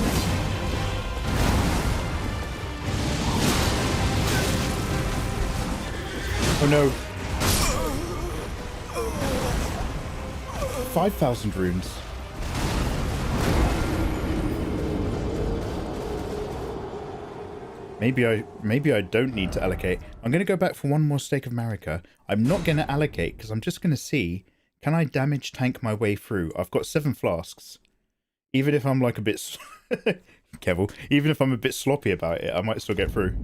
Oh no. 5,000 runes. Maybe I don't need to allocate. I'm going to go back for one more Stake of Marika. I'm not going to allocate because I'm just going to see, can I damage tank my way through? I've got 7 flasks. Even if I'm like a bit... Careful. Even if I'm a bit sloppy about it, I might still get through.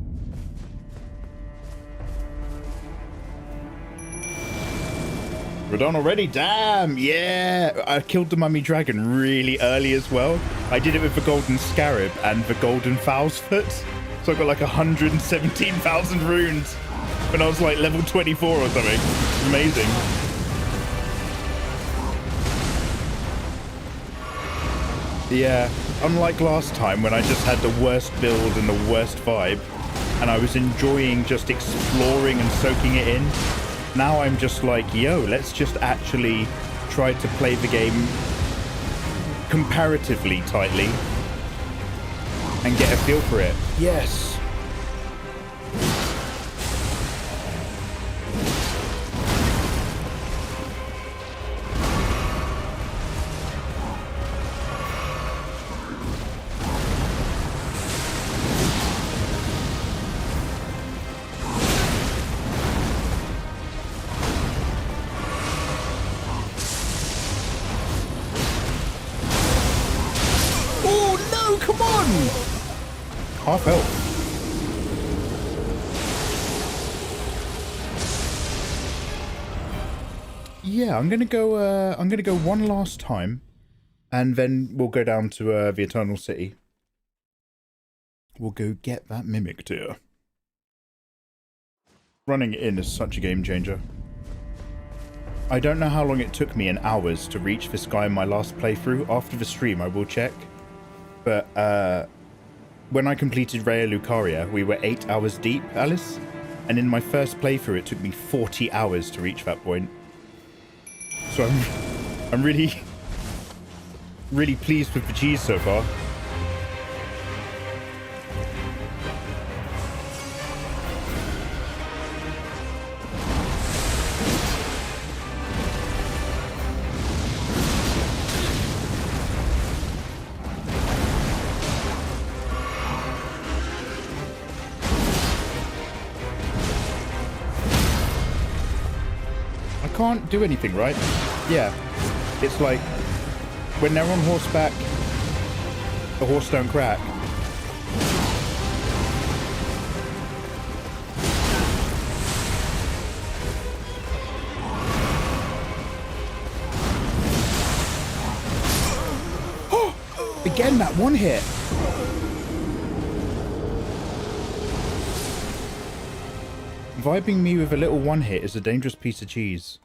We're done already? Damn! Yeah! I killed the mummy dragon really early as well. I did it with the golden scarab and the golden fowl's foot. So I got like 117,000 runes when I was like level 24 or something. Amazing. Yeah, unlike last time when I just had the worst build and the worst vibe, and I was enjoying just exploring and soaking it in. Now I'm just like, yo, let's just actually try to play the game comparatively tightly and get a feel for it. Yes. Half health. Yeah, I'm gonna go one last time, and then we'll go down to the Eternal City. We'll go get that Mimic Tear. Running it in is such a game changer. I don't know how long it took me in hours to reach this guy in my last playthrough. After the stream, I will check. But, when I completed Raya Lucaria, we were 8 hours deep, Alice. And in my first playthrough, it took me 40 hours to reach that point. So I'm really, really pleased with the cheese so far. Can't do anything, right? Yeah. It's like when they're on horseback, the horse don't crack. Again, that one hit. Vibing me with a little one hit is a dangerous piece of cheese.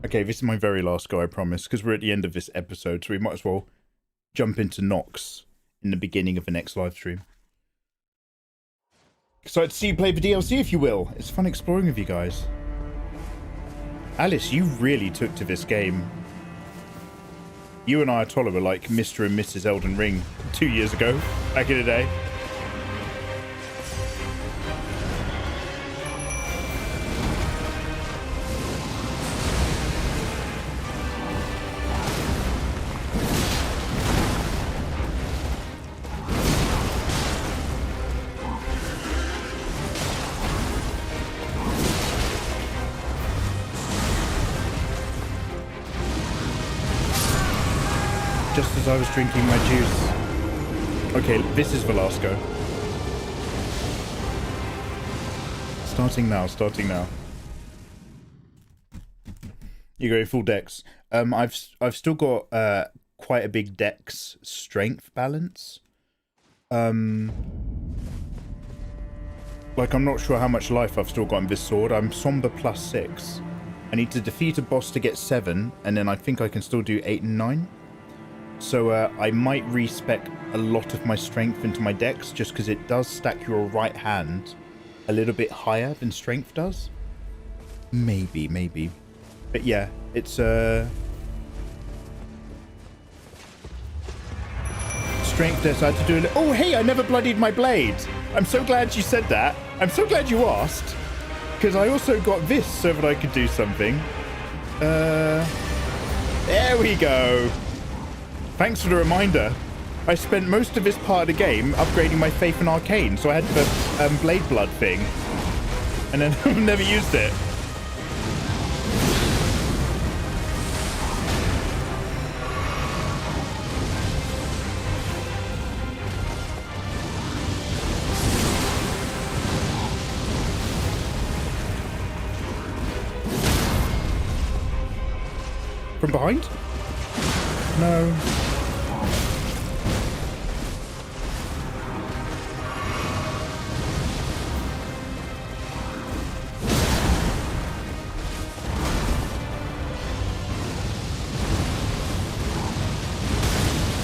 Okay, this is my very last go, I promise, because we're at the end of this episode, so we might as well jump into Nox in the beginning of the next live stream. Excited to see you play the DLC, if you will. It's fun exploring with you guys. Alice, you really took to this game. You and Ayatollah were like Mr. and Mrs. Elden Ring 2 years ago, back in the day. Just as I was drinking my juice. Okay, this is the last go. Starting now, starting now. You go full dex. I've still got quite a big dex strength balance. Like I'm not sure how much life I've still got in this sword. I'm somber +6. I need to defeat a boss to get 7, and then I think I can still do 8 and 9. So I might respec a lot of my strength into my dex, just because it does stack your right hand a little bit higher than strength does. Maybe. But yeah, it's strength dex. I had to do it. Oh, hey, I never bloodied my blade. I'm so glad you said that. I'm so glad you asked, because I also got this so that I could do something. There we go. Thanks for the reminder. I spent most of this part of the game upgrading my faith in arcane, so I had the blade blood thing, and then I've never used it. From behind? No.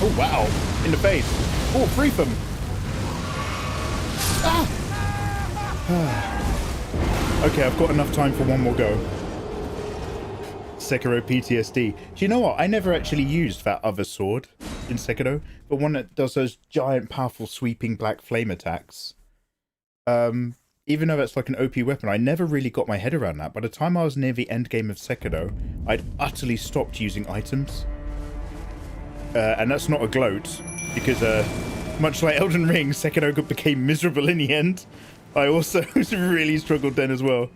Oh, wow. In the face. Oh, free them. Ah! Okay, I've got enough time for one more go. Sekiro PTSD. Do you know what? I never actually used that other sword in Sekiro. The one that does those giant, powerful, sweeping black flame attacks. Even though that's like an OP weapon, I never really got my head around that. By the time I was near the end game of Sekiro, I'd utterly stopped using items. And that's not a gloat, because much like Elden Ring, Sekiro became miserable in the end. I also really struggled then as well.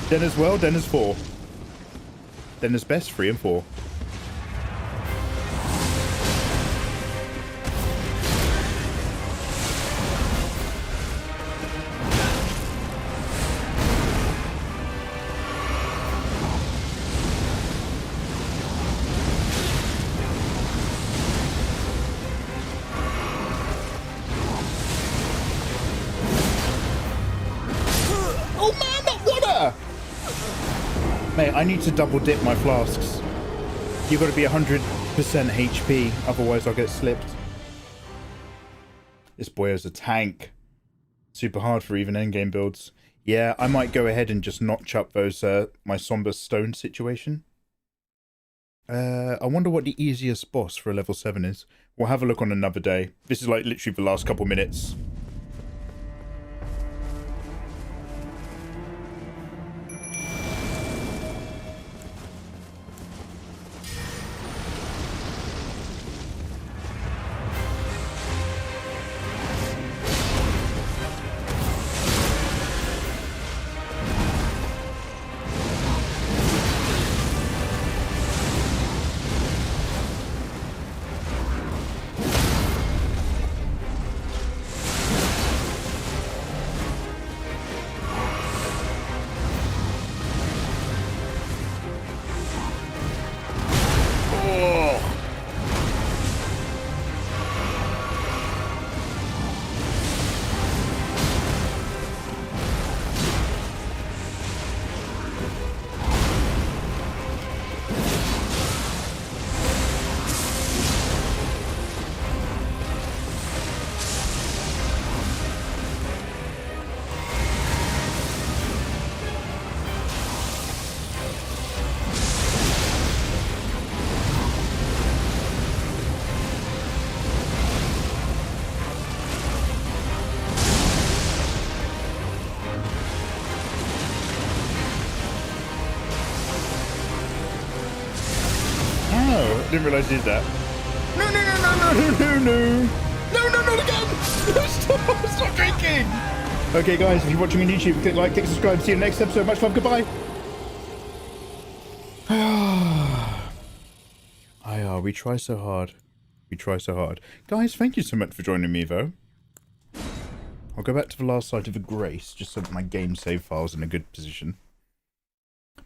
Then as well, then as 4. Then as best, 3 and 4. Mate, I need to double dip my flasks. You've got to be 100% HP, otherwise I'll get slipped. This boy is a tank. Super hard for even endgame builds. Yeah, I might go ahead and just notch up those my somber stone situation. I wonder what the easiest boss for a level 7 is. We'll have a look on another day. This is like literally the last couple minutes. Didn't realise he did that. No, no, no, no, no, no, no. No, no, not again. Stop, stop drinking. Okay, guys, if you're watching on YouTube, click like, click subscribe. See you in the next episode. Much love. Goodbye. We try so hard. We try so hard. Guys, thank you so much for joining me, though. I'll go back to the last side of the grace, just so that my game save file's in a good position.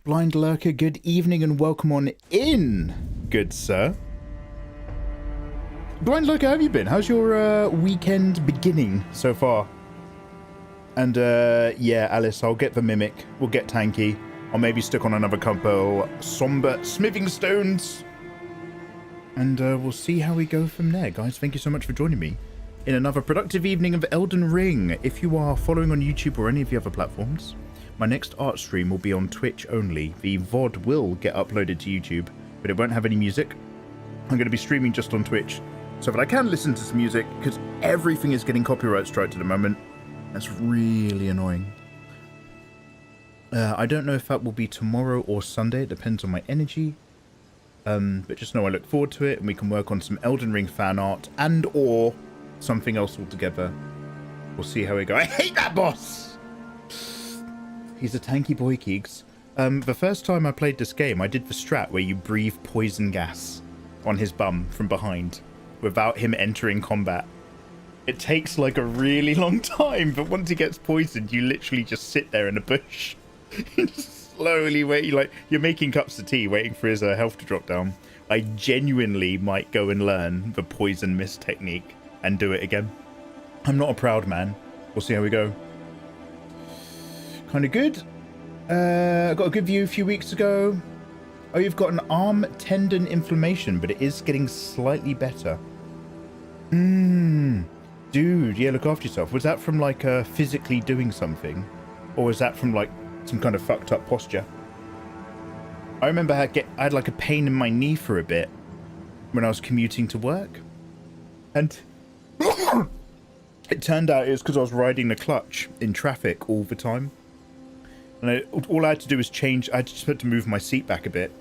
Blind Lurker, good evening and welcome on in, good sir. Blind Lurker, how have you been? How's your weekend beginning so far? And yeah, Alice, I'll get the Mimic. We'll get Tanky. I'll maybe stick on another couple somber smithing stones. And we'll see how we go from there. Guys, thank you so much for joining me in another productive evening of Elden Ring. If you are following on YouTube or any of the other platforms, my next art stream will be on Twitch only. The VOD will get uploaded to YouTube, but it won't have any music. I'm going to be streaming just on Twitch, so that I can listen to some music, because everything is getting copyright striked at the moment. That's really annoying. I don't know if that will be tomorrow or Sunday. It depends on my energy. But just know I look forward to it, and we can work on some Elden Ring fan art and or something else altogether. We'll see how we go. I hate that boss! He's a tanky boy, Keegs. The first time I played this game, I did the strat where you breathe poison gas on his bum from behind without him entering combat. It takes like a really long time, but once he gets poisoned, you literally just sit there in a bush. You just slowly wait, like you're making cups of tea, waiting for his health to drop down. I genuinely might go and learn the poison mist technique and do it again. I'm not a proud man. We'll see how we go. Kind of good. Got a good view a few weeks ago. Oh, you've got an arm tendon inflammation, but it is getting slightly better. Dude, yeah, look after yourself. Was that from like physically doing something? Or was that from like some kind of fucked up posture? I remember I had like a pain in my knee for a bit when I was commuting to work. And it turned out it was because I was riding the clutch in traffic all the time. And all I had to do was change. I just had to move my seat back a bit.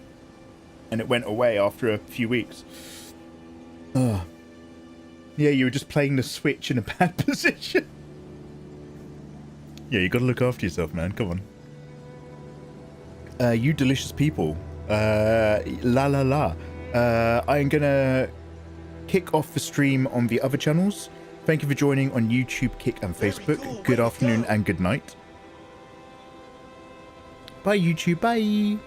And it went away after a few weeks. Yeah, you were just playing the Switch in a bad position. Yeah, you got to look after yourself, man. Come on. You delicious people. La la la. I'm going to kick off the stream on the other channels. Thank you for joining on YouTube, Kick, and Facebook. Good afternoon and good night. Bye, YouTube. Bye.